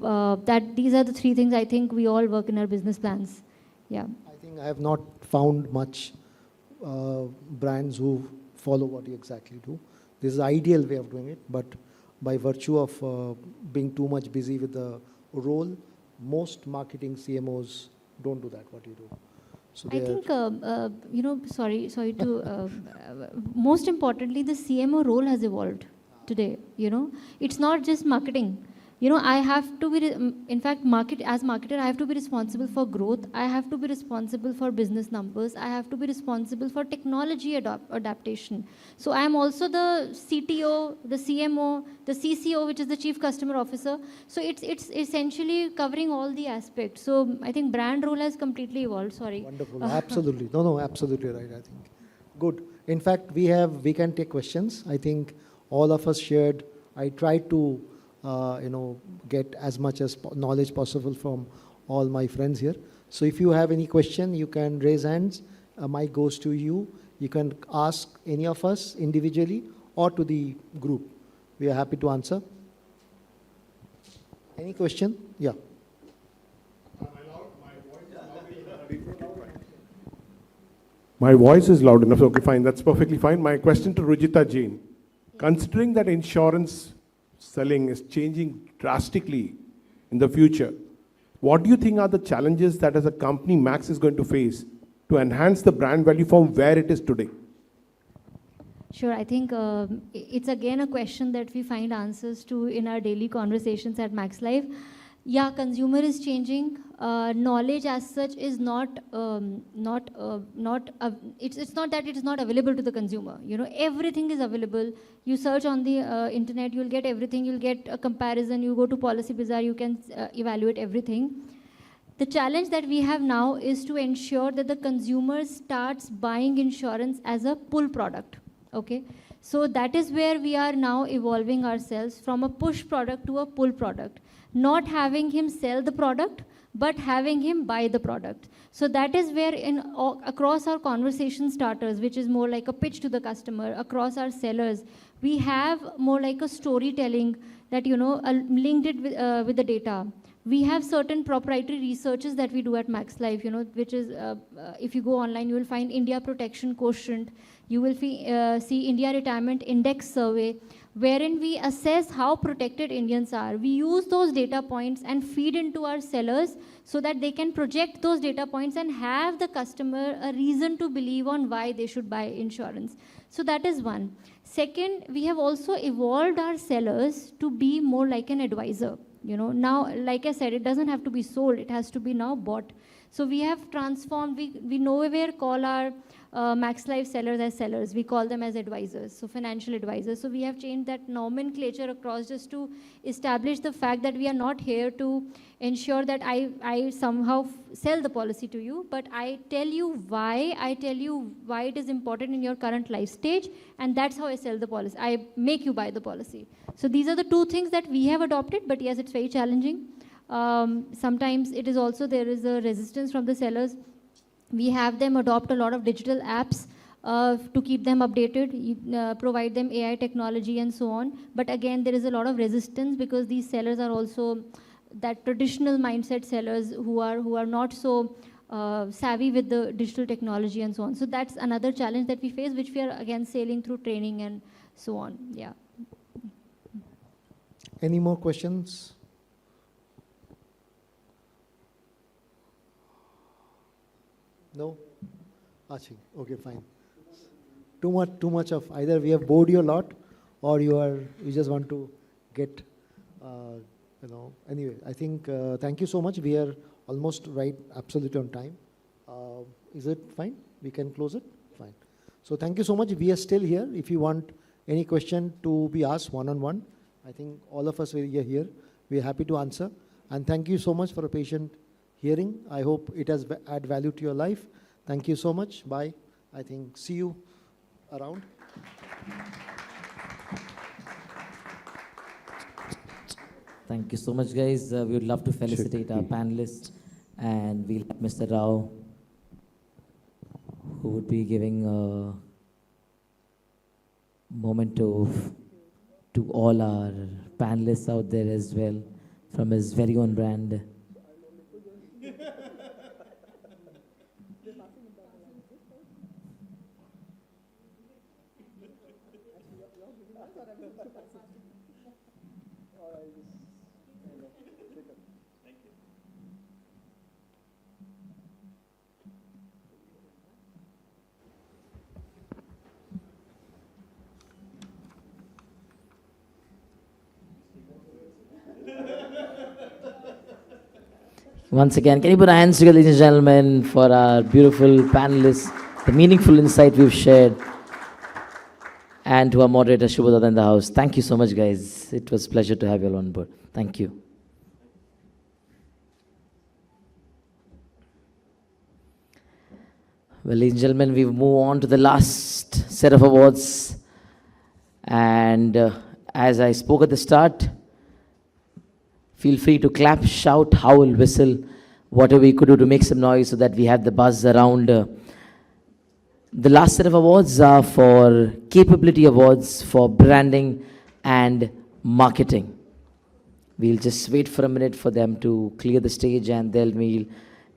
these are the three things I think we all work in our business plans. Yeah. I think I have not found much brands who follow what you exactly do. This is the ideal way of doing it, but by virtue of being too much busy with the role, most marketing CMOs don't do that, what you do. So I think, sorry to, most importantly, the CMO role has evolved today. It's not just marketing. I have to be, in fact, as marketer, I have to be responsible for growth. I have to be responsible for business numbers. I have to be responsible for technology adaptation. So I am also the CTO, the CMO, the CCO, which is the Chief Customer Officer. So it's essentially covering all the aspects. So I think brand role has completely evolved. Sorry. Wonderful. Absolutely. No, absolutely right, I think. Good. In fact, we can take questions. I think all of us shared. I tried to get as much as knowledge possible from all my friends here. So if you have any question, you can raise hands. Mic goes to you. You can ask any of us individually or to the group. We are happy to answer. Any question? Yeah. My voice is loud enough. Okay, fine. That's perfectly fine. My question to Rujita Jain. Considering that insurance selling is changing drastically in the future, what do you think are the challenges that as a company Max is going to face to enhance the brand value from where it is today? Sure, I think it's again a question that we find answers to in our daily conversations at Max Life. Yeah, consumer is changing. Knowledge as such is it's not that it is not available to the consumer. Everything is available. You search on the internet, you'll get everything. You'll get a comparison. You go to Policy Bazaar, you can evaluate everything. The challenge that we have now is to ensure that the consumer starts buying insurance as a pull product. Okay, so that is where we are now evolving ourselves from a push product to a pull product. Not having him sell the product, but having him buy the product. So that is where across our conversation starters, which is more like a pitch to the customer, across our sellers, we have more like a storytelling that, linked it with the data. We have certain proprietary researches that we do at Max Life, which is, if you go online, you will find India Protection Quotient. You will see India Retirement Index Survey, wherein we assess how protected Indians are. We use those data points and feed into our sellers so that they can project those data points and have the customer a reason to believe on why they should buy insurance. So that is one. Second, we have also evolved our sellers to be more like an advisor. Now, like I said, it doesn't have to be sold, it has to be now bought. So we have transformed, we nowhere call our Max Life sellers as sellers, we call them as advisors, so financial advisors. So we have changed that nomenclature across just to establish the fact that we are not here to ensure that I somehow sell the policy to you, but I tell you why it is important in your current life stage, and that's how I sell the policy. I make you buy the policy. So these are the two things that we have adopted, but yes, it's very challenging. Sometimes it is also, there is a resistance from the sellers. We have them adopt a lot of digital apps to keep them updated, provide them AI technology and so on. But again, there is a lot of resistance because these sellers are also that traditional mindset sellers who are not so savvy with the digital technology and so on. So that's another challenge that we face, which we are again sailing through training and so on. Yeah. Any more questions? No? Achhi. Okay, fine. Too much of either we have bored you a lot, or you just want to get, Anyway, I think thank you so much. We are almost right, absolutely on time. Is it fine? We can close it? Fine. So thank you so much. We are still here. If you want any question to be asked one-on-one, I think all of us are here. We are happy to answer. And thank you so much for a patient hearing. I hope it has add value to your life. Thank you so much. Bye. I think see you around. Thank you so much, guys. We would love to felicitate our panelists, and we'll have Mr. Rao, who would be giving a memento to all our panelists out there as well, from his very own brand. Once again, can you put our hands together, ladies and gentlemen, for our beautiful panelists, the meaningful insight we've shared, and to our moderator, Shubhodaya in the house. Thank you so much, guys. It was a pleasure to have you all on board. Thank you. Well, ladies and gentlemen, we move on to the last set of awards. And as I spoke at the start, feel free to clap, shout, howl, whistle, whatever we could do to make some noise so that we have the buzz around. The last set of awards are for capability awards for branding and marketing. We'll just wait for a minute for them to clear the stage, and then we'll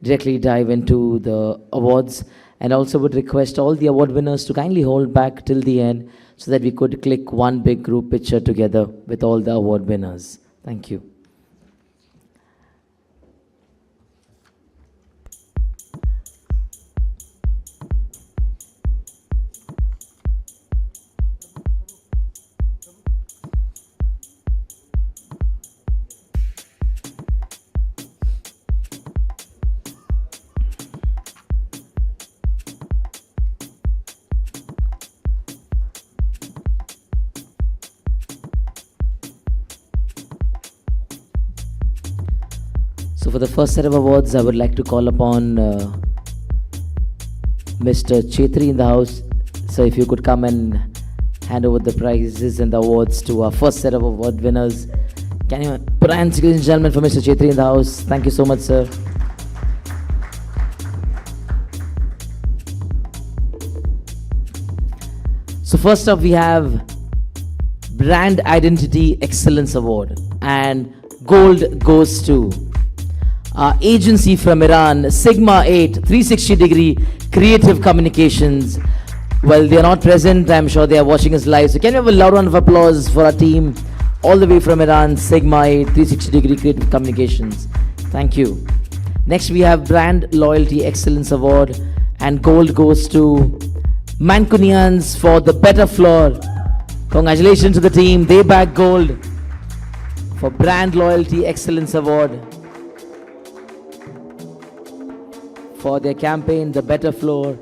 directly dive into the awards. And also would request all the award winners to kindly hold back till the end so that we could click one big group picture together with all the award winners. Thank you. So for the first set of awards, I would like to call upon Mr. Chetri in the house. So if you could come and hand over the prizes and the awards to our first set of award winners. Can you put hands, ladies and gentlemen, for Mr. Chetri in the house? Thank you so much, sir. So first up, we have Brand Identity Excellence Award, and gold goes to our agency from Iran, Sigma 8, 360-degree Creative Communications. Well, they are not present. I'm sure they are watching us live. So can we have a loud round of applause for our team all the way from Iran, Sigma 8, 360-degree Creative Communications. Thank you. Next, we have Brand Loyalty Excellence Award, and gold goes to Mancunians for the better floor. Congratulations to the team. They bag gold for Brand Loyalty Excellence Award for their campaign, The Better Floor.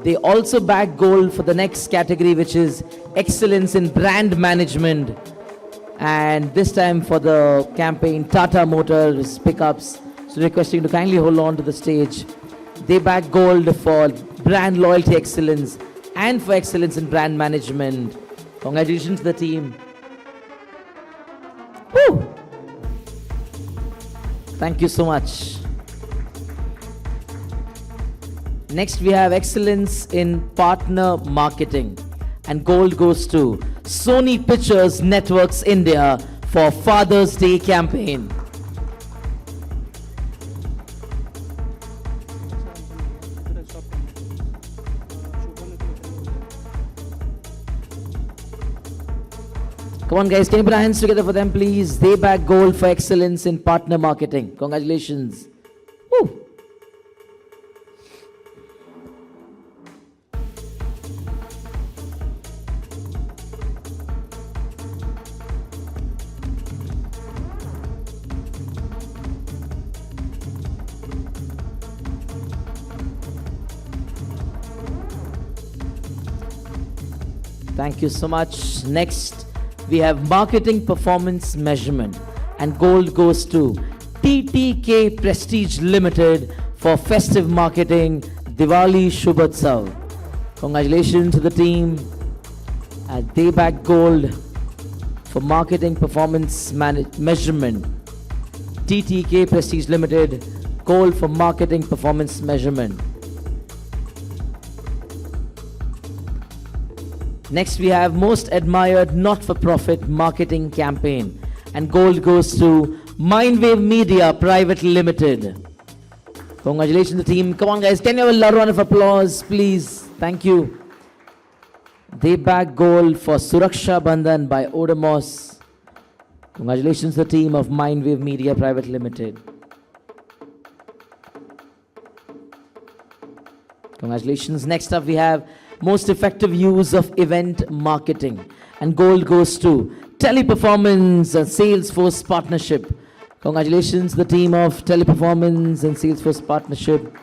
They also bag gold for the next category, which is Excellence in Brand Management. And this time for the campaign, Tata Motors Pickups. So requesting to kindly hold on to the stage. They bag gold for Brand Loyalty Excellence and for Excellence in Brand Management. Congratulations to the team. Woo! Thank you so much. Next, we have Excellence in Partner Marketing, and gold goes to Sony Pictures Networks India for Father's Day campaign. Come on, guys. Can you put our hands together for them, please? They bag gold for excellence in partner marketing. Congratulations. Woo. Thank you so much. Next, we have marketing performance measurement, and gold goes to TTK Prestige Limited for festive marketing Diwali Shubhatsav. Congratulations to the team at they bag gold for marketing performance measurement. TTK Prestige Limited, gold for marketing performance measurement. Next, we have most admired not-for-profit marketing campaign, and gold goes to Mindwave Media Private Limited. Congratulations to the team. Come on, guys. Can you have a loud round of applause, please? Thank you. They bag gold for Suraksha Bandhan by Odomos. Congratulations to the team of Mindwave Media Private Limited. Congratulations. Next up, we have most effective use of event marketing, and gold goes to Teleperformance and Salesforce Partnership. Congratulations to the team of Teleperformance and Salesforce Partnership.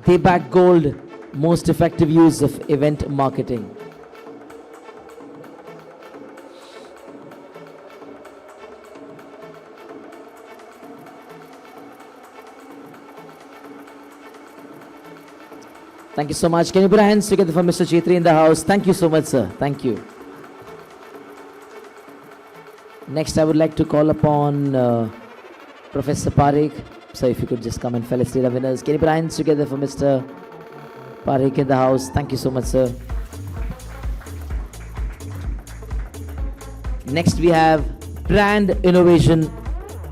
They back gold, most effective use of event marketing. Thank you so much. Can you put our hands together for Mr. Chetri in the house? Thank you so much, sir. Thank you. Next, I would like to call upon Professor Parekh. So if you could just come and felicitate our winners. Can you put our hands together for Mr. Parekh in the house? Thank you so much, sir. Next, we have brand innovation,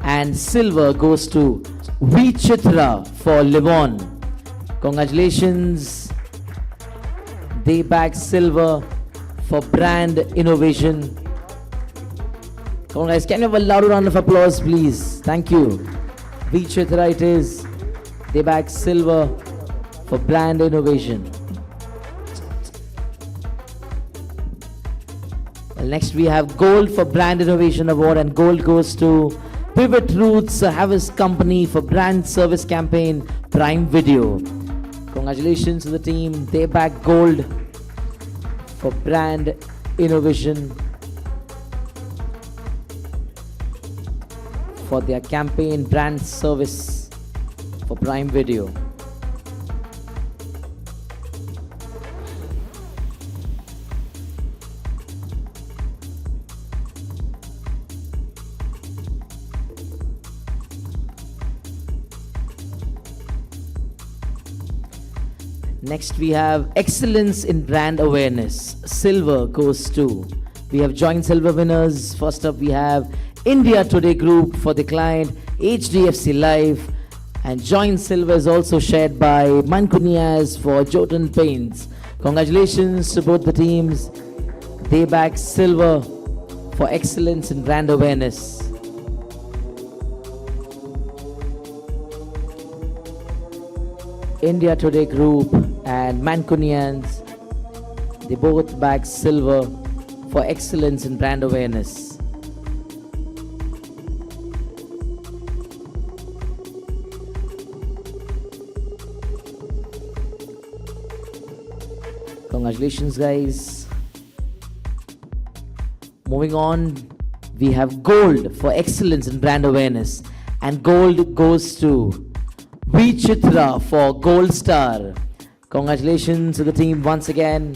and silver goes to Vichitra for Livon. Congratulations. They bag silver for brand innovation. Come on, guys. Can you have a loud round of applause, please? Thank you. Vichitra it is. They bag silver for brand innovation. Well, next we have gold for brand innovation award, and gold goes to Pivot Roots Harvest Company for brand service campaign Prime Video. Congratulations to the team. They bag gold for brand innovation for their campaign brand service for Prime Video. Next, we have excellence in brand awareness. Silver goes to, we have joint silver winners. First up, we have India Today Group for the client HDFC Life, and joint silver is also shared by Mancunias for Jotun Paints. Congratulations to both the teams. They bag silver for excellence in brand awareness. India Today Group and Mancunians, they both bag silver for excellence in brand awareness. Congratulations, guys. Moving on, we have gold for excellence in brand awareness, and gold goes to Vichitra for Gold Star. Congratulations to the team once again.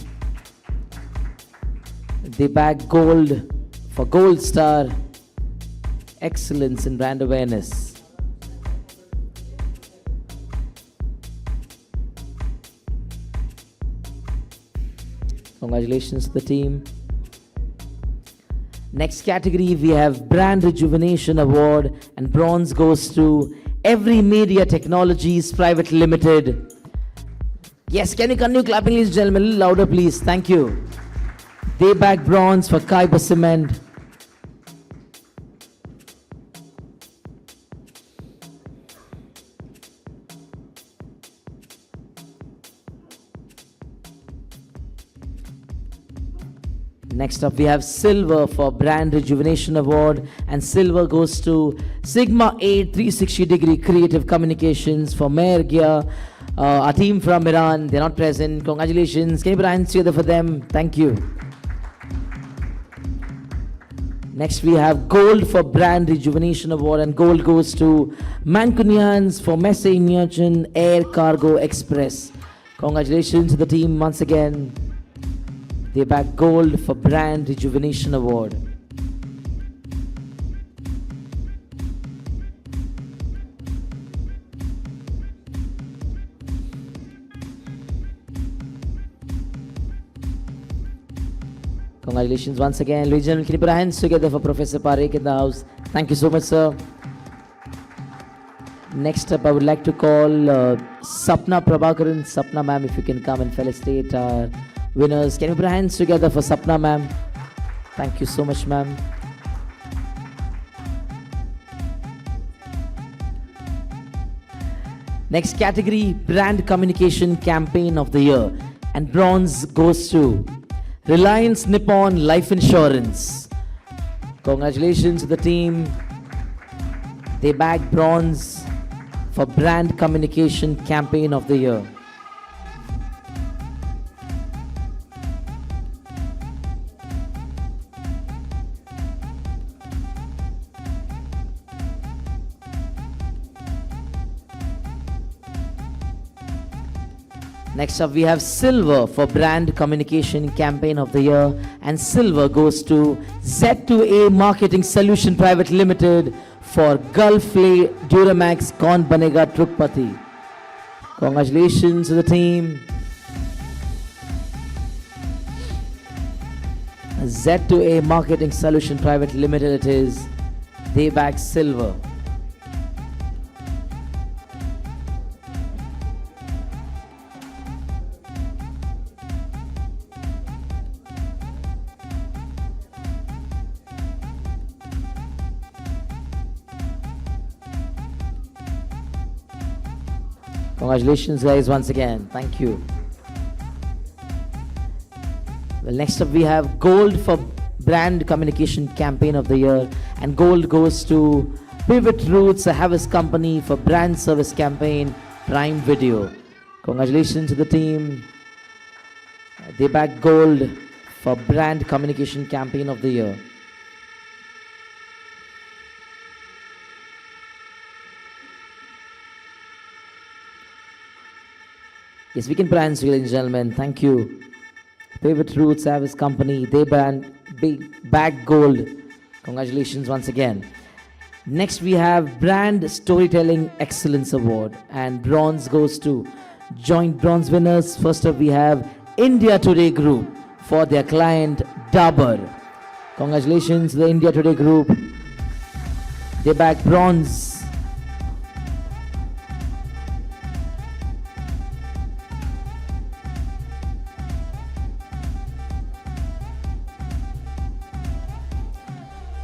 They bag gold for Gold Star, excellence in brand awareness. Congratulations to the team. Next category, we have Brand Rejuvenation Award, and bronze goes to Every Media Technologies Private Limited. Yes, can you continue clapping, ladies and gentlemen? A little louder, please. Thank you. They bag bronze for Kaiba Cement. Next up, we have silver for Brand Rejuvenation Award, and silver goes to Sigma 8 360-degree Creative Communications for Mayor Gia, our team from Iran. They're not present. Congratulations. Can you put your hands together for them? Thank you. Next, we have gold for Brand Rejuvenation Award, and gold goes to Mancunians for Messe Merchant Air Cargo Express. Congratulations to the team once again. They back gold for Brand Rejuvenation Award. Congratulations once again. Ladies and gentlemen, can you put our hands together for Professor Parekh in the house? Thank you so much, sir. Next up, I would like to call Sapna Prabhakaran. Sapna ma'am, if you can come and felicitate our winners. Can you put our hands together for Sapna ma'am? Thank you so much, ma'am. Next category, Brand Communication Campaign of the Year. And bronze goes to Reliance Nippon Life Insurance. Congratulations to the team. They bagged bronze for Brand Communication Campaign of the Year. Next up, we have silver for Brand Communication Campaign of the Year, and silver goes to Z2A Marketing Solution Private Limited for Gulf Lay Duramax Kaun Banega Trupati. Congratulations to the team. Z2A Marketing Solution Private Limited it is. They back silver. Congratulations guys once again. Thank you. Well, next up we have gold for Brand Communication Campaign of the Year, and gold goes to Pivot Roots, a Harvest Company for Brand Service Campaign Prime Video. Congratulations to the team. They back gold for Brand Communication Campaign of the Year. Yes, we can put hands, ladies and gentlemen. Thank you. Pivot Roots Service Company, they bag gold. Congratulations once again. Next, we have Brand Storytelling Excellence Award, and bronze goes to joint bronze winners. First up, we have India Today Group for their client Dabur. Congratulations to the India Today Group. They bag bronze.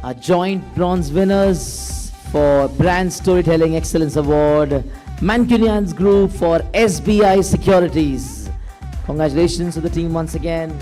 Our joint bronze winners for Brand Storytelling Excellence Award, Mancunians Group for SBI Securities. Congratulations to the team once again.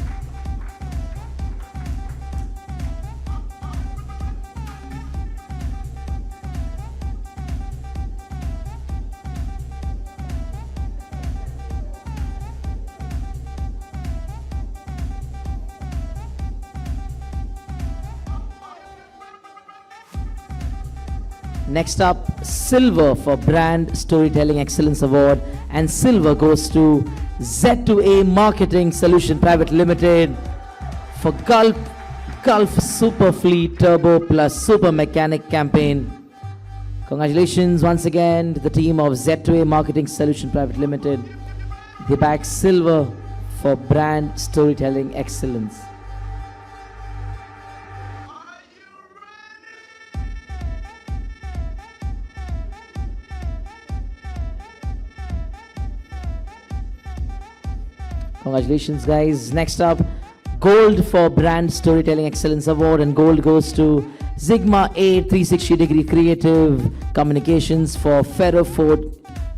Next up, silver for Brand Storytelling Excellence Award, and silver goes to Z2A Marketing Solution Private Limited for Gulf Super Fleet Turbo Plus Super Mechanic Campaign. Congratulations once again to the team of Z2A Marketing Solution Private Limited. They back silver for Brand Storytelling Excellence. Congratulations guys. Next up, gold for Brand Storytelling Excellence Award, and gold goes to Sigma 8 360-degree Creative Communications for Ferro Fort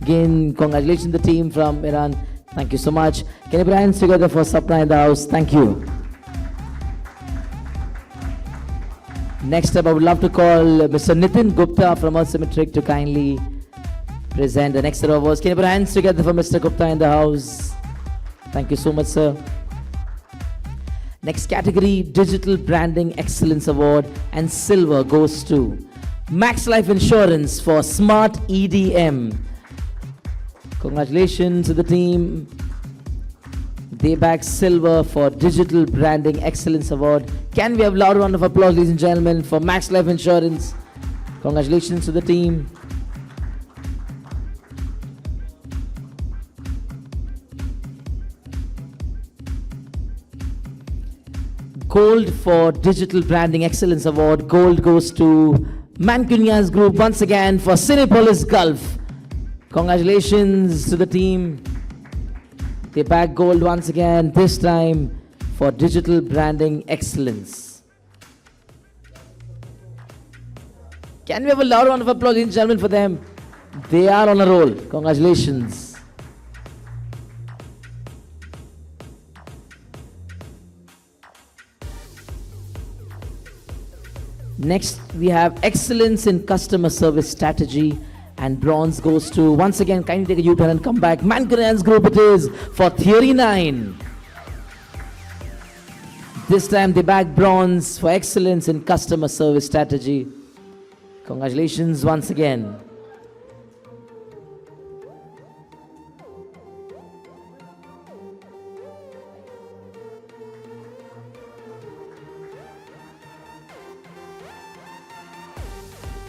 Gain. Congratulations to the team from Iran. Thank you so much. Can you put hands together for Sapna in the house? Thank you. Next up, I would love to call Mr. Nitin Gupta from Symmetric to kindly present the next set of awards. Can you put hands together for Mr. Gupta in the house? Thank you so much, sir. Next category, Digital Branding Excellence Award, and silver goes to Max Life Insurance for Smart EDM. Congratulations to the team. They bagged silver for Digital Branding Excellence Award. Can we have a loud round of applause, ladies and gentlemen, for Max Life Insurance? Congratulations to the team. Gold for Digital Branding Excellence Award. Gold goes to Mancunias Group once again for Cinepolis Gulf. Congratulations to the team. They bagged gold once again, this time for Digital Branding Excellence. Can we have a loud round of applause, ladies and gentlemen, for them? They are on a roll. Congratulations. Next, we have Excellence in Customer Service Strategy, and bronze goes to, once again, kindly take a U-turn and come back. Mancunians Group it is for Theory 9. This time they bagged bronze for Excellence in Customer Service Strategy. Congratulations once again.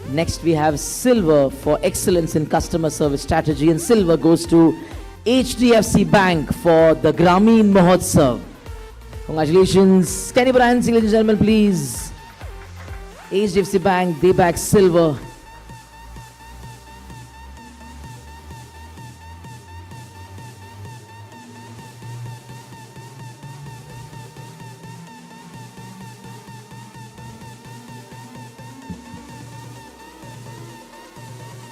Next we have silver for Excellence in Customer Service Strategy, and silver goes to HDFC Bank for the Grameen Mahotsav. Congratulations. Can you put hands, ladies and gentlemen, please? HDFC Bank, they back silver.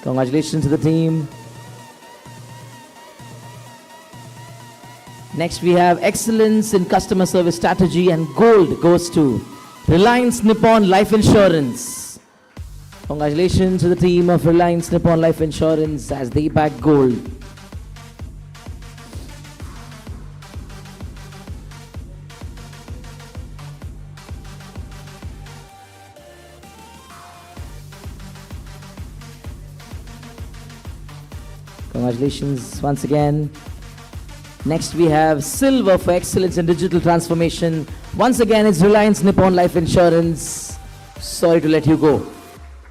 Congratulations to the team. Next we have Excellence in Customer Service Strategy, and gold goes to Reliance Nippon Life Insurance. Congratulations to the team of Reliance Nippon Life Insurance as they back gold. Congratulations once again. Next we have silver for Excellence in Digital Transformation. Once again it's Reliance Nippon Life Insurance. Sorry to let you go.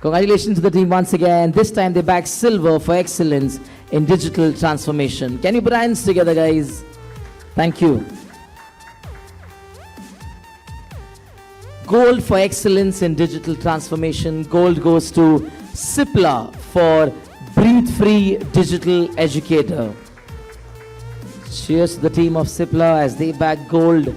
Congratulations to the team once again. This time they back silver for Excellence in Digital Transformation. Can you put hands together, guys? Thank you. Gold for Excellence in Digital Transformation. Gold goes to Cipla for Breathe Free Digital Educator. Cheers to the team of Cipla as they back gold.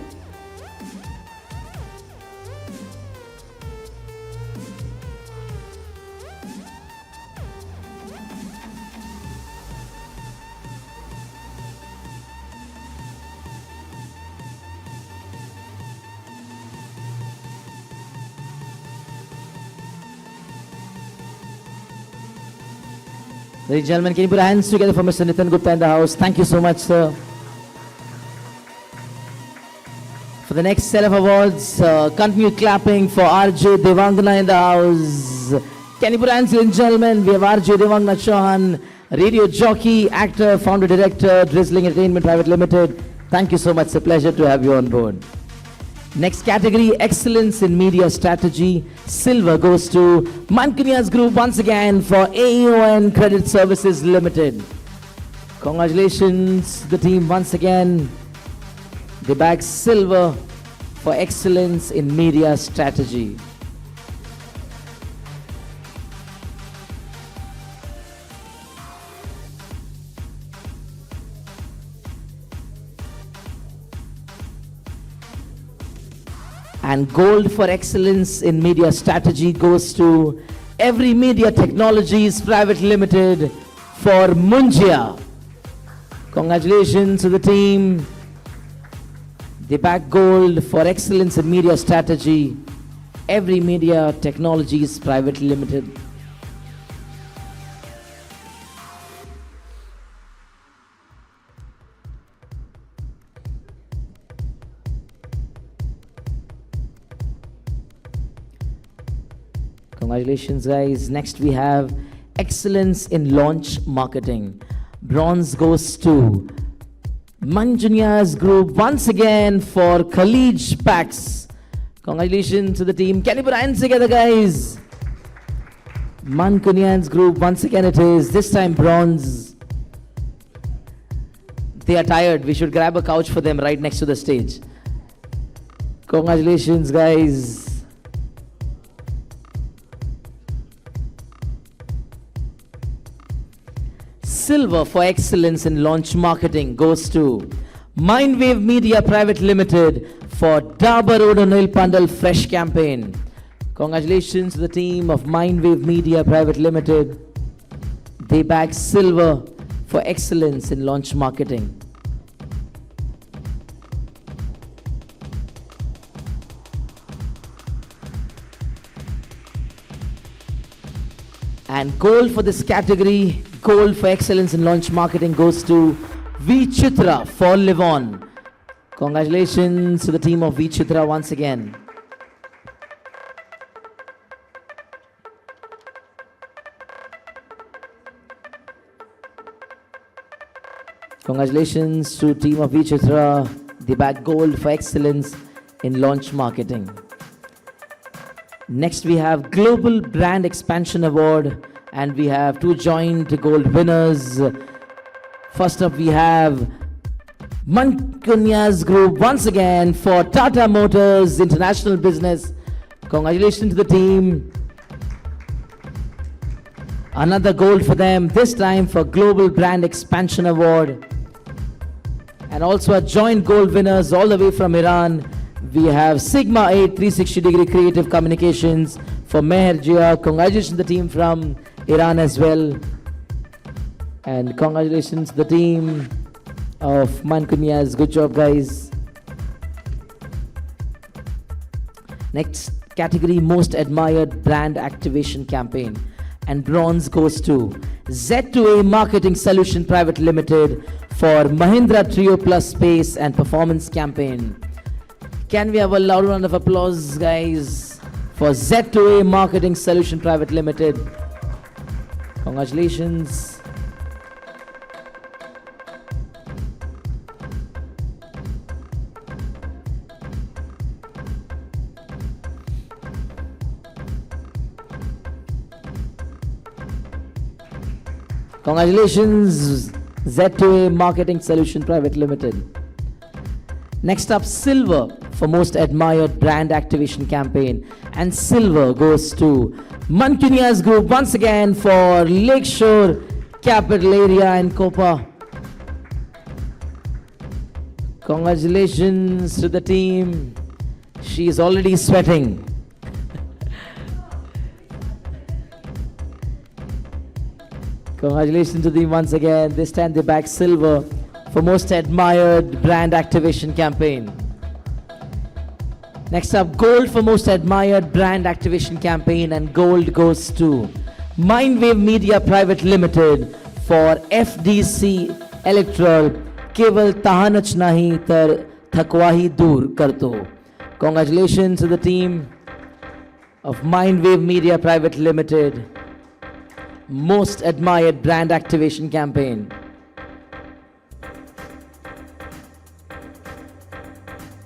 Ladies and gentlemen, can you put hands together for Mr. Nitin Gupta in the house? Thank you so much, sir. For the next set of awards, continue clapping for RJ Devangana in the house. Can you put hands, ladies and gentlemen? We have RJ Devangana Chauhan, radio jockey, actor, founder, director, Drizzling Entertainment Private Limited. Thank you so much. It's a pleasure to have you on board. Next category, Excellence in Media Strategy. Silver goes to Mancunias Group once again for AEON Credit Services Limited. Congratulations to the team once again. They bag silver for Excellence in Media Strategy. And gold for Excellence in Media Strategy goes to Every Media Technologies Private Limited for Munjia. Congratulations to the team. They back gold for Excellence in Media Strategy. Every Media Technologies Private Limited. Congratulations, guys. Next we have Excellence in Launch Marketing. Bronze goes to Manjunia's Group once again for Khalij Packs. Congratulations to the team. Can you put hands together, guys? Mankunyan's Group, once again it is. This time bronze. They are tired. We should grab a couch for them right next to the stage. Congratulations, guys. Silver for excellence in launch marketing goes to Mindwave Media Private Limited for Dabur Odonil Pandal Fresh campaign. Congratulations to the team of Mindwave Media Private Limited. They bag silver for excellence in launch marketing. And gold for this category, gold for excellence in launch marketing goes to V Chitra for Live On. Congratulations to the team of V Chitra once again. Congratulations to team of V Chitra. They bag gold for excellence in launch marketing. Next we have Global Brand Expansion Award, and we have two joint gold winners. First up we have Mankunya's Group once again for Tata Motors International Business. Congratulations to the team. Another gold for them, this time for Global Brand Expansion Award. And also a joint gold winners all the way from Iran. We have Sigma 8 360-degree Creative Communications for Meher Jia. Congratulations to the team from Iran as well. And congratulations to the team of Mankunyas. Good job, guys. Next category, Most Admired Brand Activation Campaign. And bronze goes to Z2A Marketing Solution Private Limited for Mahindra Trio Plus Space and Performance Campaign. Can we have a loud round of applause, guys, for Z2A Marketing Solution Private Limited. Congratulations. Congratulations, Z2A Marketing Solution Private Limited. Next up, silver for Most Admired Brand Activation Campaign. And silver goes to Mankunya's Group once again for Lakeshore Capital Area and Copa. Congratulations to the team. She is already sweating. Congratulations to them once again. This time they back silver for Most Admired Brand Activation Campaign. Next up, gold for Most Admired Brand Activation Campaign, and gold goes to Mindwave Media Private Limited for FDC Electoral Keval Tahanach Nahi Tar Thakwahi Dur Karto. Congratulations to the team of Mindwave Media Private Limited. Most Admired Brand Activation Campaign.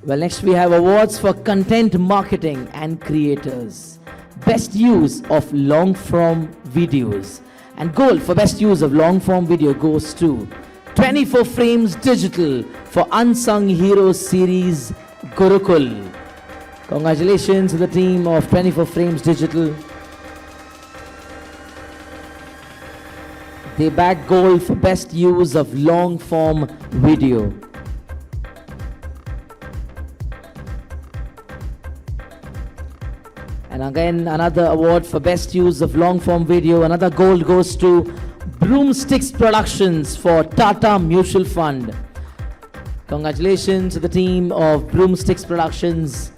Well, next we have awards for content marketing and creators. Best use of long form videos. And gold for best use of long form video goes to 24 Frames Digital for Unsung Heroes series Gurukul. Congratulations to the team of 24 Frames Digital. They bag gold for best use of long form video. And again, another award for best use of long form video. Another gold goes to Broomsticks Productions for Tata Mutual Fund. Congratulations to the team of Broomsticks Productions.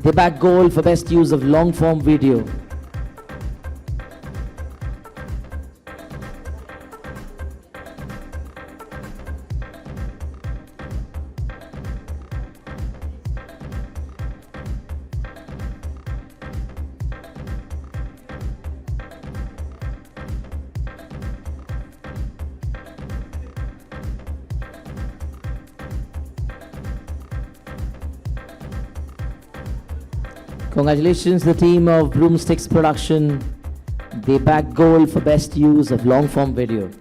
They bag gold for best use of long form video. Congratulations to the team of Broomsticks Production. They bag gold for best use of long form video.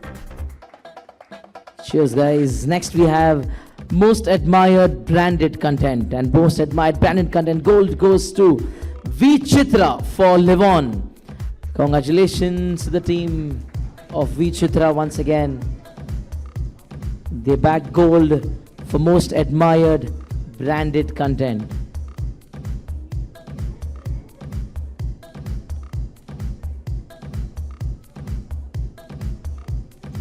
Cheers, guys. Next we have most admired branded content, and most admired branded content gold goes to V Chitra for Livon. Congratulations to the team of V Chitra once again. They bag gold for most admired branded content.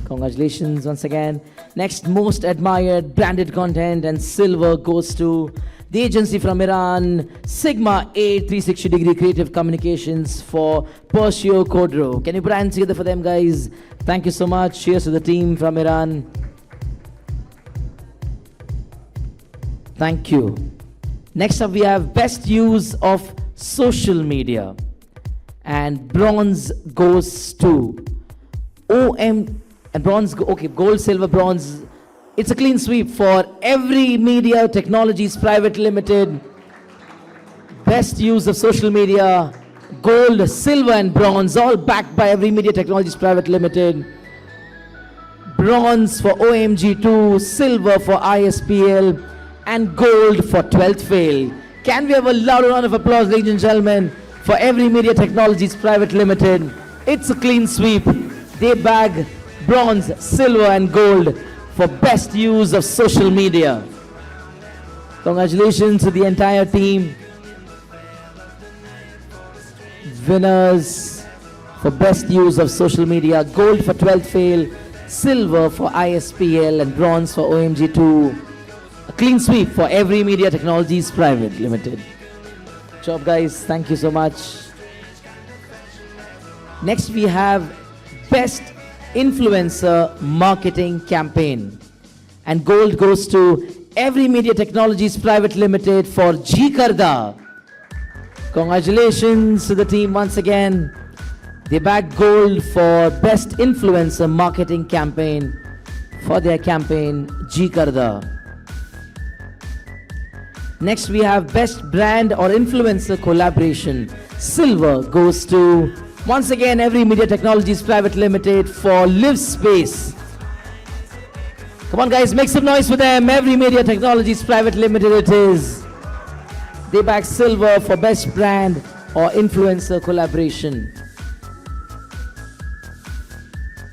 Congratulations once again. Next, most admired branded content and silver goes to the agency from Iran, Sigma A 360-degree Creative Communications for Persio Kodro. Can you put hands together for them, guys? Thank you so much. Cheers to the team from Iran. Thank you. Next up, we have best use of social media. And bronze goes to OM. And bronze, okay, gold, silver, bronze. It's a clean sweep for Every Media Technologies Private Limited. Best use of social media, gold, silver, and bronze, all backed by Every Media Technologies Private Limited. Bronze for OMG2, silver for ISPL, and gold for 12th Fail. Can we have a loud round of applause, ladies and gentlemen, for Every Media Technologies Private Limited? It's a clean sweep. They bag bronze, silver, and gold for best use of social media. Congratulations to the entire team. Winners for best use of social media, gold for 12th Fail, silver for ISPL, and bronze for OMG2. A clean sweep for Every Media Technologies Private Limited. Good job, guys. Thank you so much. Next, we have best influencer marketing campaign, and gold goes to Every Media Technologies Private Limited for Ji Karda. Congratulations to the team once again. They bag gold for best influencer marketing campaign for their campaign Ji Karda. Next we have best brand or influencer collaboration. Silver goes to once again Every Media Technologies Private Limited for Live Space. Come on, guys, make some noise for them. Every Media Technologies Private Limited it is. They bag silver for best brand or influencer collaboration.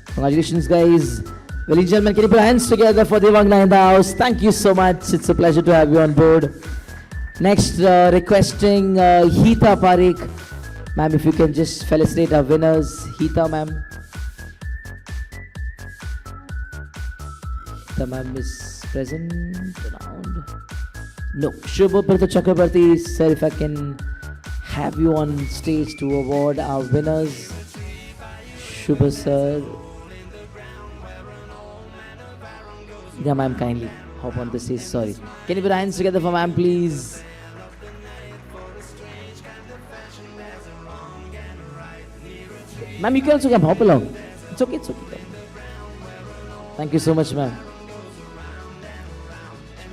Congratulations, guys. Ladies and gentlemen, can you put your hands together for Devangna in the house? Thank you so much. It's a pleasure to have you on board. Next, requesting Hita Parikh. Ma'am, if you can just felicitate our winners. Hita, ma'am. Hita, ma'am is present around. No. Shubhaprata Chakrabarti, sir, if I can have you on stage to award our winners. Shubha, sir. Yeah, ma'am, kindly hop on the stage. Sorry. Can you put your hands together for ma'am, please? Ma'am, you can also come, hop along. It's okay, it's okay. Thank you so much, ma'am.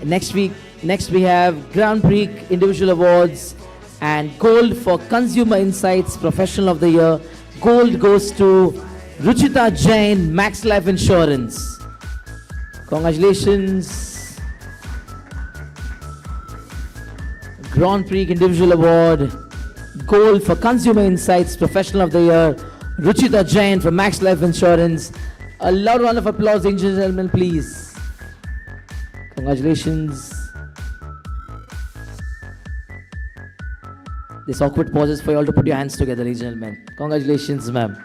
Next we have Grand Prix Individual Awards, and gold for Consumer Insights Professional of the Year. Gold goes to Ruchita Jain, Max Life Insurance. Congratulations. Grand Prix Individual Award, gold for Consumer Insights Professional of the Year, Ruchita Jain from Max Life Insurance. A loud round of applause, ladies and gentlemen, please. Congratulations. This awkward pauses for you all to put your hands together, ladies and gentlemen. Congratulations, ma'am.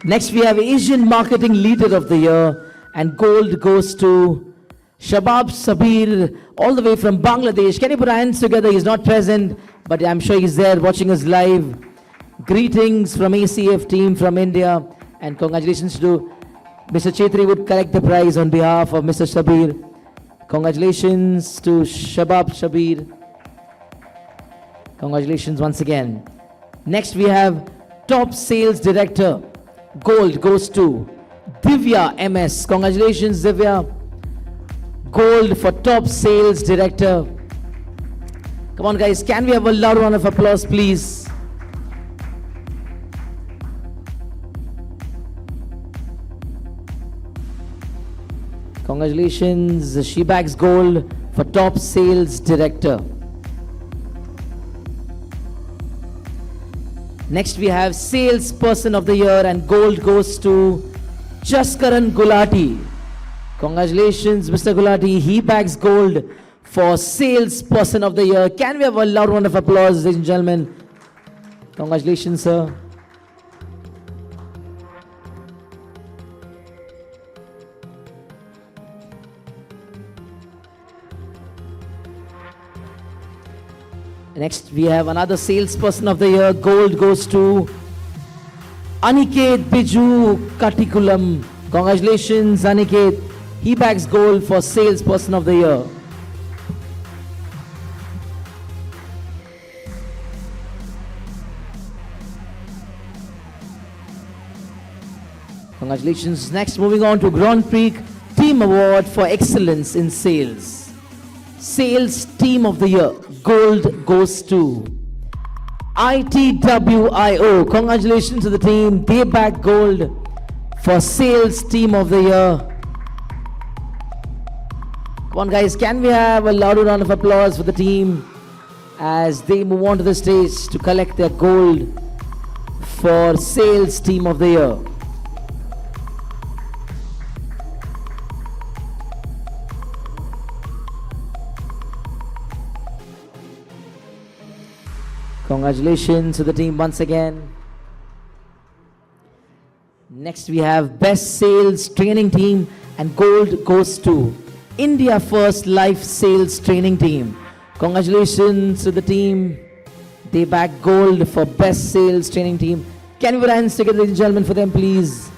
Next, we have Asian Marketing Leader of the Year, and gold goes to Shabab Sabir, all the way from Bangladesh. Can you put our hands together? He's not present, but I'm sure he's there watching us live. Greetings from ACEF team from India, and congratulations to Mr. Chetri would collect the prize on behalf of Mr. Sabir. Congratulations to Shabab Sabir. Congratulations once again. Next we have Top Sales Director. Gold goes to Divya MS. Congratulations, Divya. Gold for Top Sales Director. Come on, guys. Can we have a loud round of applause, please? Congratulations. She bags gold for Top Sales Director. Next, we have Salesperson of the Year, and gold goes to Jaskaran Gulati. Congratulations, Mr. Gulati. He bags gold for Salesperson of the Year. Can we have a loud round of applause, ladies and gentlemen? Congratulations, sir. Next, we have another Salesperson of the Year. Gold goes to Aniket Biju Katikulam. Congratulations, Aniket. He bags gold for Salesperson of the Year. Congratulations. Next, moving on to Grand Prix Team Award for Excellence in Sales. Sales Team of the Year. Gold goes to ITWIO. Congratulations to the team. They bag gold for Sales Team of the Year. Come on, guys, can we have a loud round of applause for the team as they move on to the stage to collect their gold for Sales Team of the Year. Congratulations to the team once again. Next we have Best Sales Training Team, and gold goes to India First Life Sales Training Team. Congratulations to the team. They bag gold for Best Sales Training Team. Can we put our hands together, ladies and gentlemen, for them, please?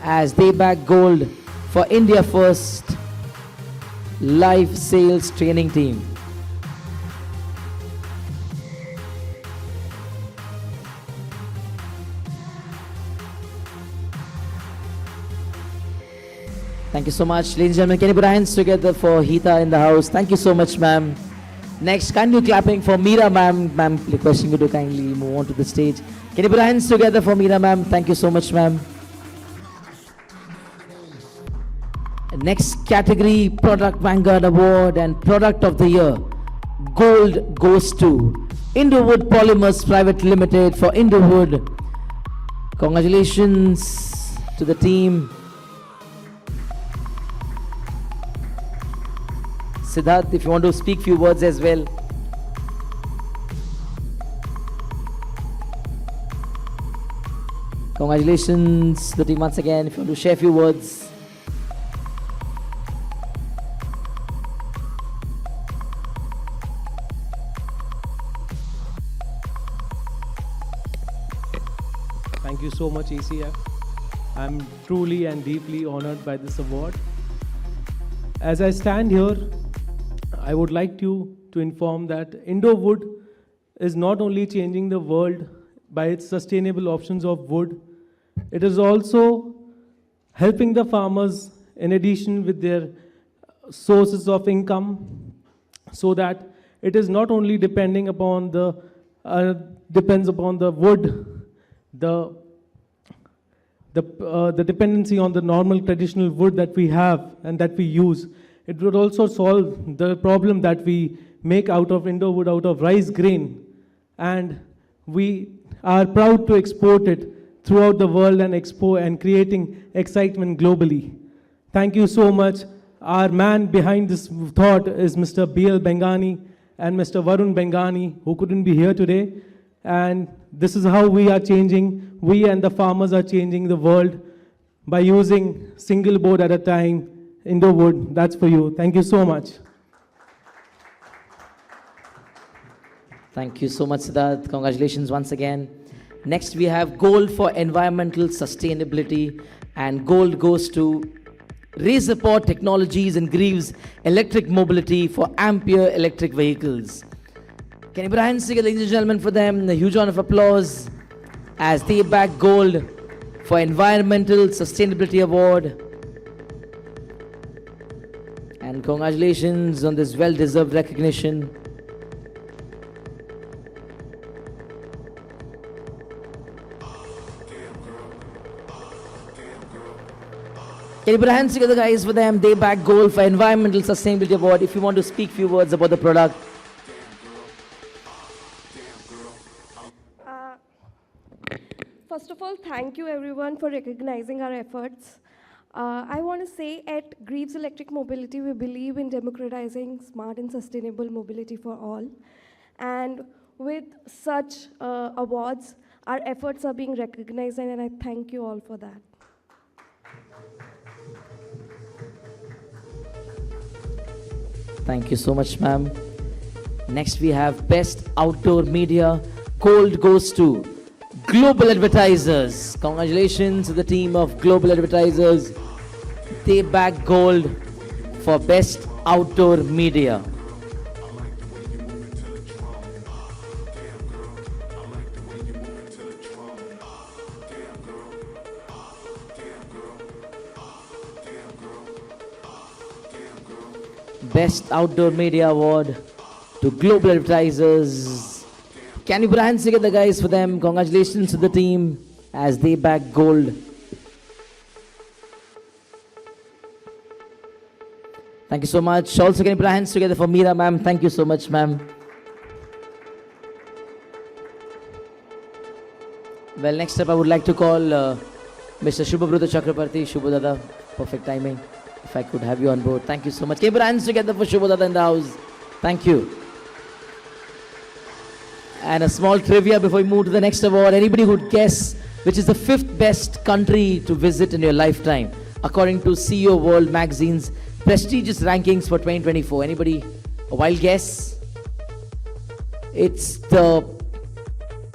As they bag gold for India First Life Sales Training Team. Thank you so much. Ladies and gentlemen, can you put our hands together for Hita in the house? Thank you so much, ma'am. Next, kindly clapping for Meera, ma'am. Ma'am, requesting you to kindly move on to the stage. Can you put our hands together for Meera, ma'am? Thank you so much, ma'am. Next category, Product Vanguard Award and Product of the Year. Gold goes to Indowood Polymers Private Limited for Indowood. Congratulations to the team. Siddharth, if you want to speak few words as well. Congratulations to the team once again. If you want to share a few words. Thank you so much, ACEF. I'm truly and deeply honored by this award. As I stand here, I would like you to inform that Indowood is not only changing the world by its sustainable options of wood, it is also helping the farmers in addition with their sources of income, so that it is not only depending upon the depends upon the wood, the dependency on the normal traditional wood that we have and that we use. It would also solve the problem that we make out of Indowood, out of rice grain, and we are proud to export it throughout the world and creating excitement globally. Thank you so much. Our man behind this thought is Mr. B.L. Bengani and Mr. Varun Bengani, who couldn't be here today. And this is how we are changing. We and the farmers are changing the world by using single board at a time Indo Wood, that's for you. Thank you so much. Thank you so much, Siddharth. Congratulations once again. Next, we have gold for environmental sustainability, and gold goes to Razorport Technologies and Greaves Electric Mobility for Ampere electric vehicles. Can you put hands together, ladies and gentlemen, for them? A huge round of applause as they back gold for Environmental Sustainability Award. And congratulations on this well-deserved recognition. Can you put hands together, guys, for them? They back gold for Environmental Sustainability Award. If you want to speak few words about the product. First of all, thank you everyone for recognizing our efforts. I want to say at Greaves Electric Mobility, we believe in democratizing smart and sustainable mobility for all. And with such awards, our efforts are being recognized, and I thank you all for that. Thank you so much, ma'am. Next, we have Best Outdoor Media. Gold goes to Global Advertisers. Congratulations to the team of Global Advertisers. They back gold for Best Outdoor Media. Best Outdoor Media Award to Global Advertisers. Can you put hands together, guys, for them? Congratulations to the team as they back gold. Thank you so much. Also, can you put our hands together for Meera, ma'am? Thank you so much, ma'am. Well, next up, I would like to call Mr. Shubhabruta Chakrabarti. Shubhodada, perfect timing. If I could have you on board. Thank you so much. Can you put hands together for Shubhodada in the house? Thank you. And a small trivia before we move to the next award. Anybody who would guess which is the 5th best country to visit in your lifetime, according to CEO World Magazine's prestigious rankings for 2024? Anybody? A wild guess? It's the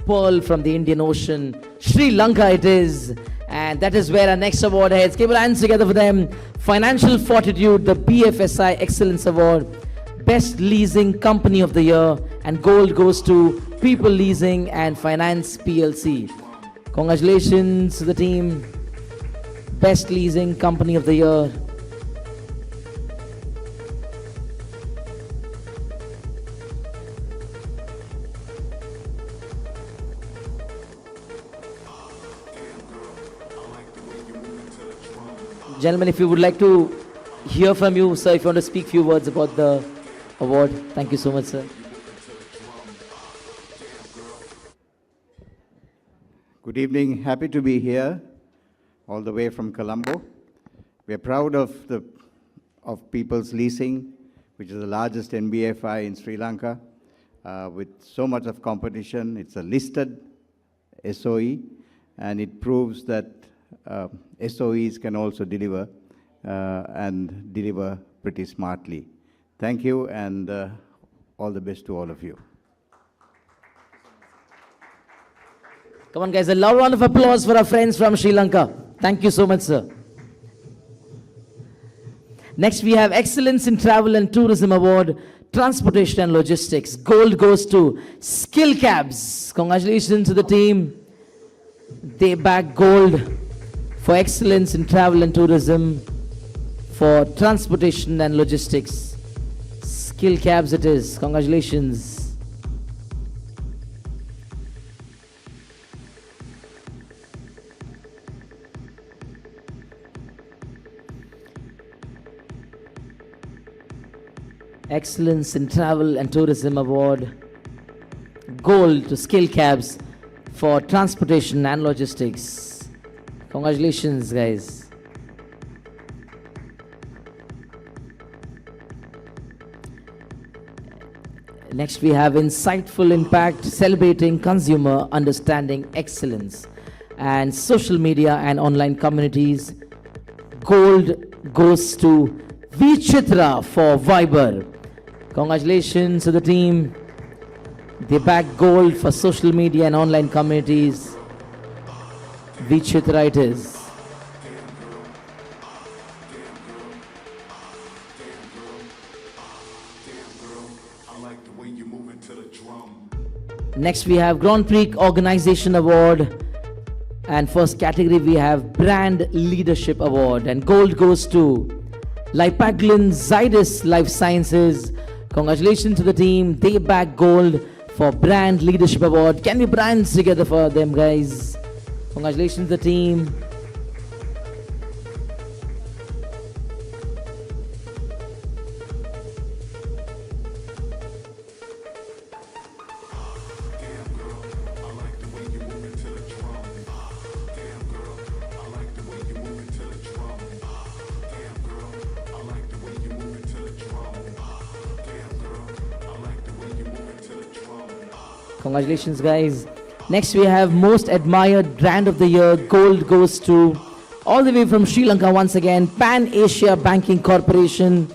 pearl from the Indian Ocean. Sri Lanka it is. And that is where our next award heads. Keep your hands together for them. Financial Fortitude, the BFSI Excellence Award. Best Leasing Company of the Year. And gold goes to People Leasing and Finance PLC. Congratulations to the team. Best Leasing Company of the Year. Gentlemen, if you would like to hear from you, sir, if you want to speak few words about the award. Thank you so much, sir. Good evening. Happy to be here, all the way from Colombo. We are proud of People's Leasing, which is the largest NBFI in Sri Lanka, with so much of competition. It's a listed SOE, and it proves that SOEs can also deliver and deliver pretty smartly. Thank you, and all the best to all of you. Come on, guys, a loud round of applause for our friends from Sri Lanka. Thank you so much, sir. Next, we have Excellence in Travel and Tourism Award, Transportation and Logistics. Gold goes to Skill Cabs. Congratulations to the team. They back gold for Excellence in Travel and Tourism for Transportation and Logistics. Skill Cabs it is. Congratulations. Excellence in Travel and Tourism Award. Gold to Skill Cabs for Transportation and Logistics. Congratulations, guys. Next, we have Insightful Impact, celebrating consumer understanding excellence and social media and online communities. Gold goes to Vichitra for Viber. Congratulations to the team. They bagged gold for social media and online communities. Vichitra it is. Next we have Grand Prix Organization Award. And first category we have Brand Leadership Award. And gold goes to Lipaglin Zydus Life Sciences. Congratulations to the team. They bagged gold for Brand Leadership Award. Can we brands together for them, guys? Congratulations to the team. Congratulations, guys. Next, we have Most Admired Brand of the Year. Gold goes to, all the way from Sri Lanka once again, Pan Asia Banking Corporation.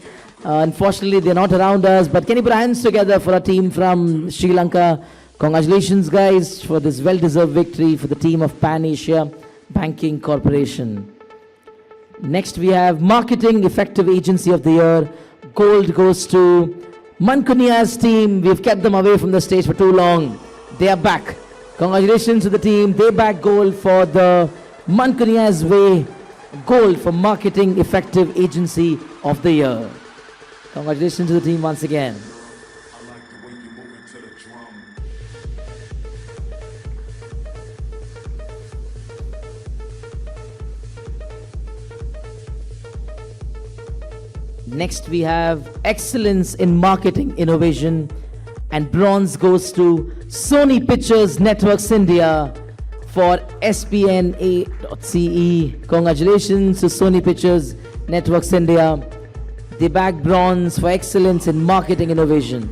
Unfortunately, they're not around us, but can you put hands together for a team from Sri Lanka? Congratulations, guys, for this well-deserved victory for the team of Pan Asia Banking Corporation. Next, we have Marketing Effective Agency of the Year. Gold goes to Mankunia's team. We've kept them away from the stage for too long. They are back. Congratulations to the team. They back gold for the Mankunia's Way. Gold for Marketing Effective Agency of the Year. Congratulations to the team once again. Next we have Excellence in Marketing Innovation, and bronze goes to Sony Pictures Networks India for SPNA.CE. Congratulations to Sony Pictures Networks India. They bagged bronze for Excellence in Marketing Innovation.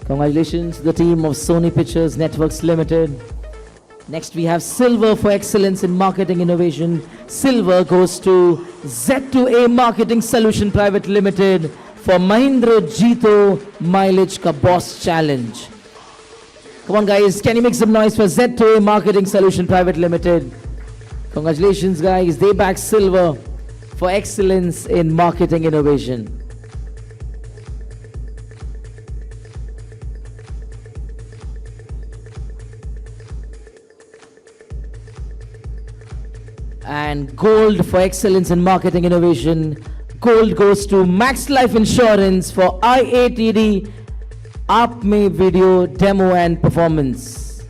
Congratulations to the team of Sony Pictures Networks Limited. Next we have silver for excellence in marketing innovation. Silver goes to Z2A Marketing Solution Private Limited for Mahindra Jeeto Mileage Ka Boss Challenge. Come on, guys, can you make some noise for Z2A Marketing Solution Private Limited? Congratulations, guys. They back silver for excellence in marketing innovation. And gold for excellence in marketing innovation. Gold goes to Max Life Insurance for IATD Aapme Video Demo and Performance.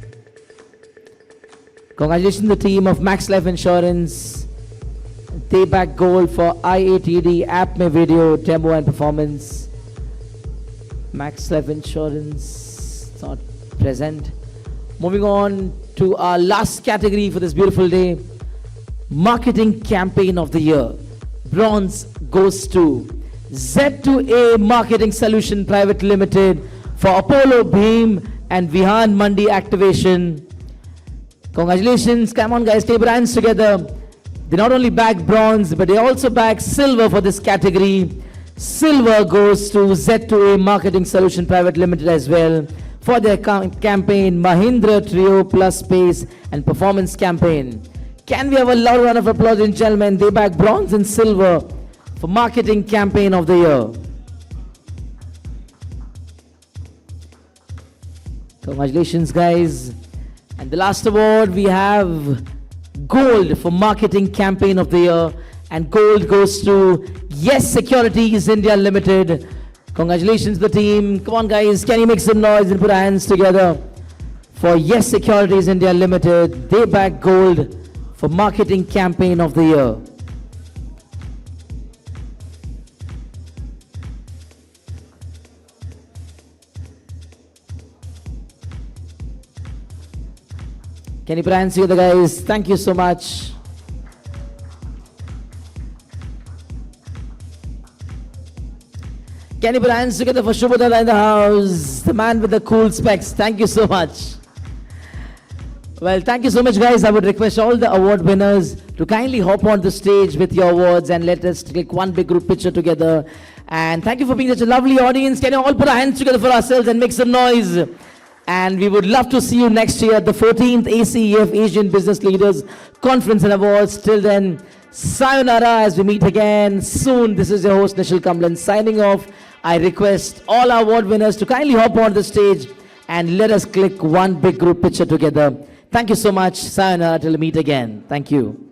Congratulations to the team of Max Life Insurance. They back gold for IATD Aapme Video Demo and Performance. Max Life Insurance not present. Moving on to our last category for this beautiful day. Marketing Campaign of the Year. Bronze goes to Z2A Marketing Solution Private Limited for Apollo Beam and Vihan Mandi activation. Congratulations. Come on, guys, keep your hands together. They not only bag bronze, but they also bag silver for this category. Silver goes to Z2A Marketing Solution Private Limited as well for their campaign Mahindra Trio Plus Space and Performance campaign. Can we have a loud round of applause, ladies and gentlemen? They back bronze and silver for Marketing Campaign of the Year. Congratulations, guys. And the last award, we have gold for Marketing Campaign of the Year. And gold goes to Yes Securities India Limited. Congratulations to the team. Come on, guys. Can you make some noise and put our hands together for Yes Securities India Limited? They back gold for Marketing Campaign of the Year. Can you put hands together, guys? Thank you so much. Can you put hands together for Shubhodaya in the house? The man with the cool specs. Thank you so much. Well, thank you so much, guys. I would request all the award winners to kindly hop on the stage with your awards and let us click one big group picture together. And thank you for being such a lovely audience. Can you all put our hands together for ourselves and make some noise? And we would love to see you next year at the 14th ACEF Asian Business Leaders Conference and Awards. Till then, sayonara as we meet again soon. This is your host, Nishal Kamlan, signing off. I request all our award winners to kindly hop on the stage and let us click one big group picture together. Thank you so much. Sayonara till we meet again. Thank you.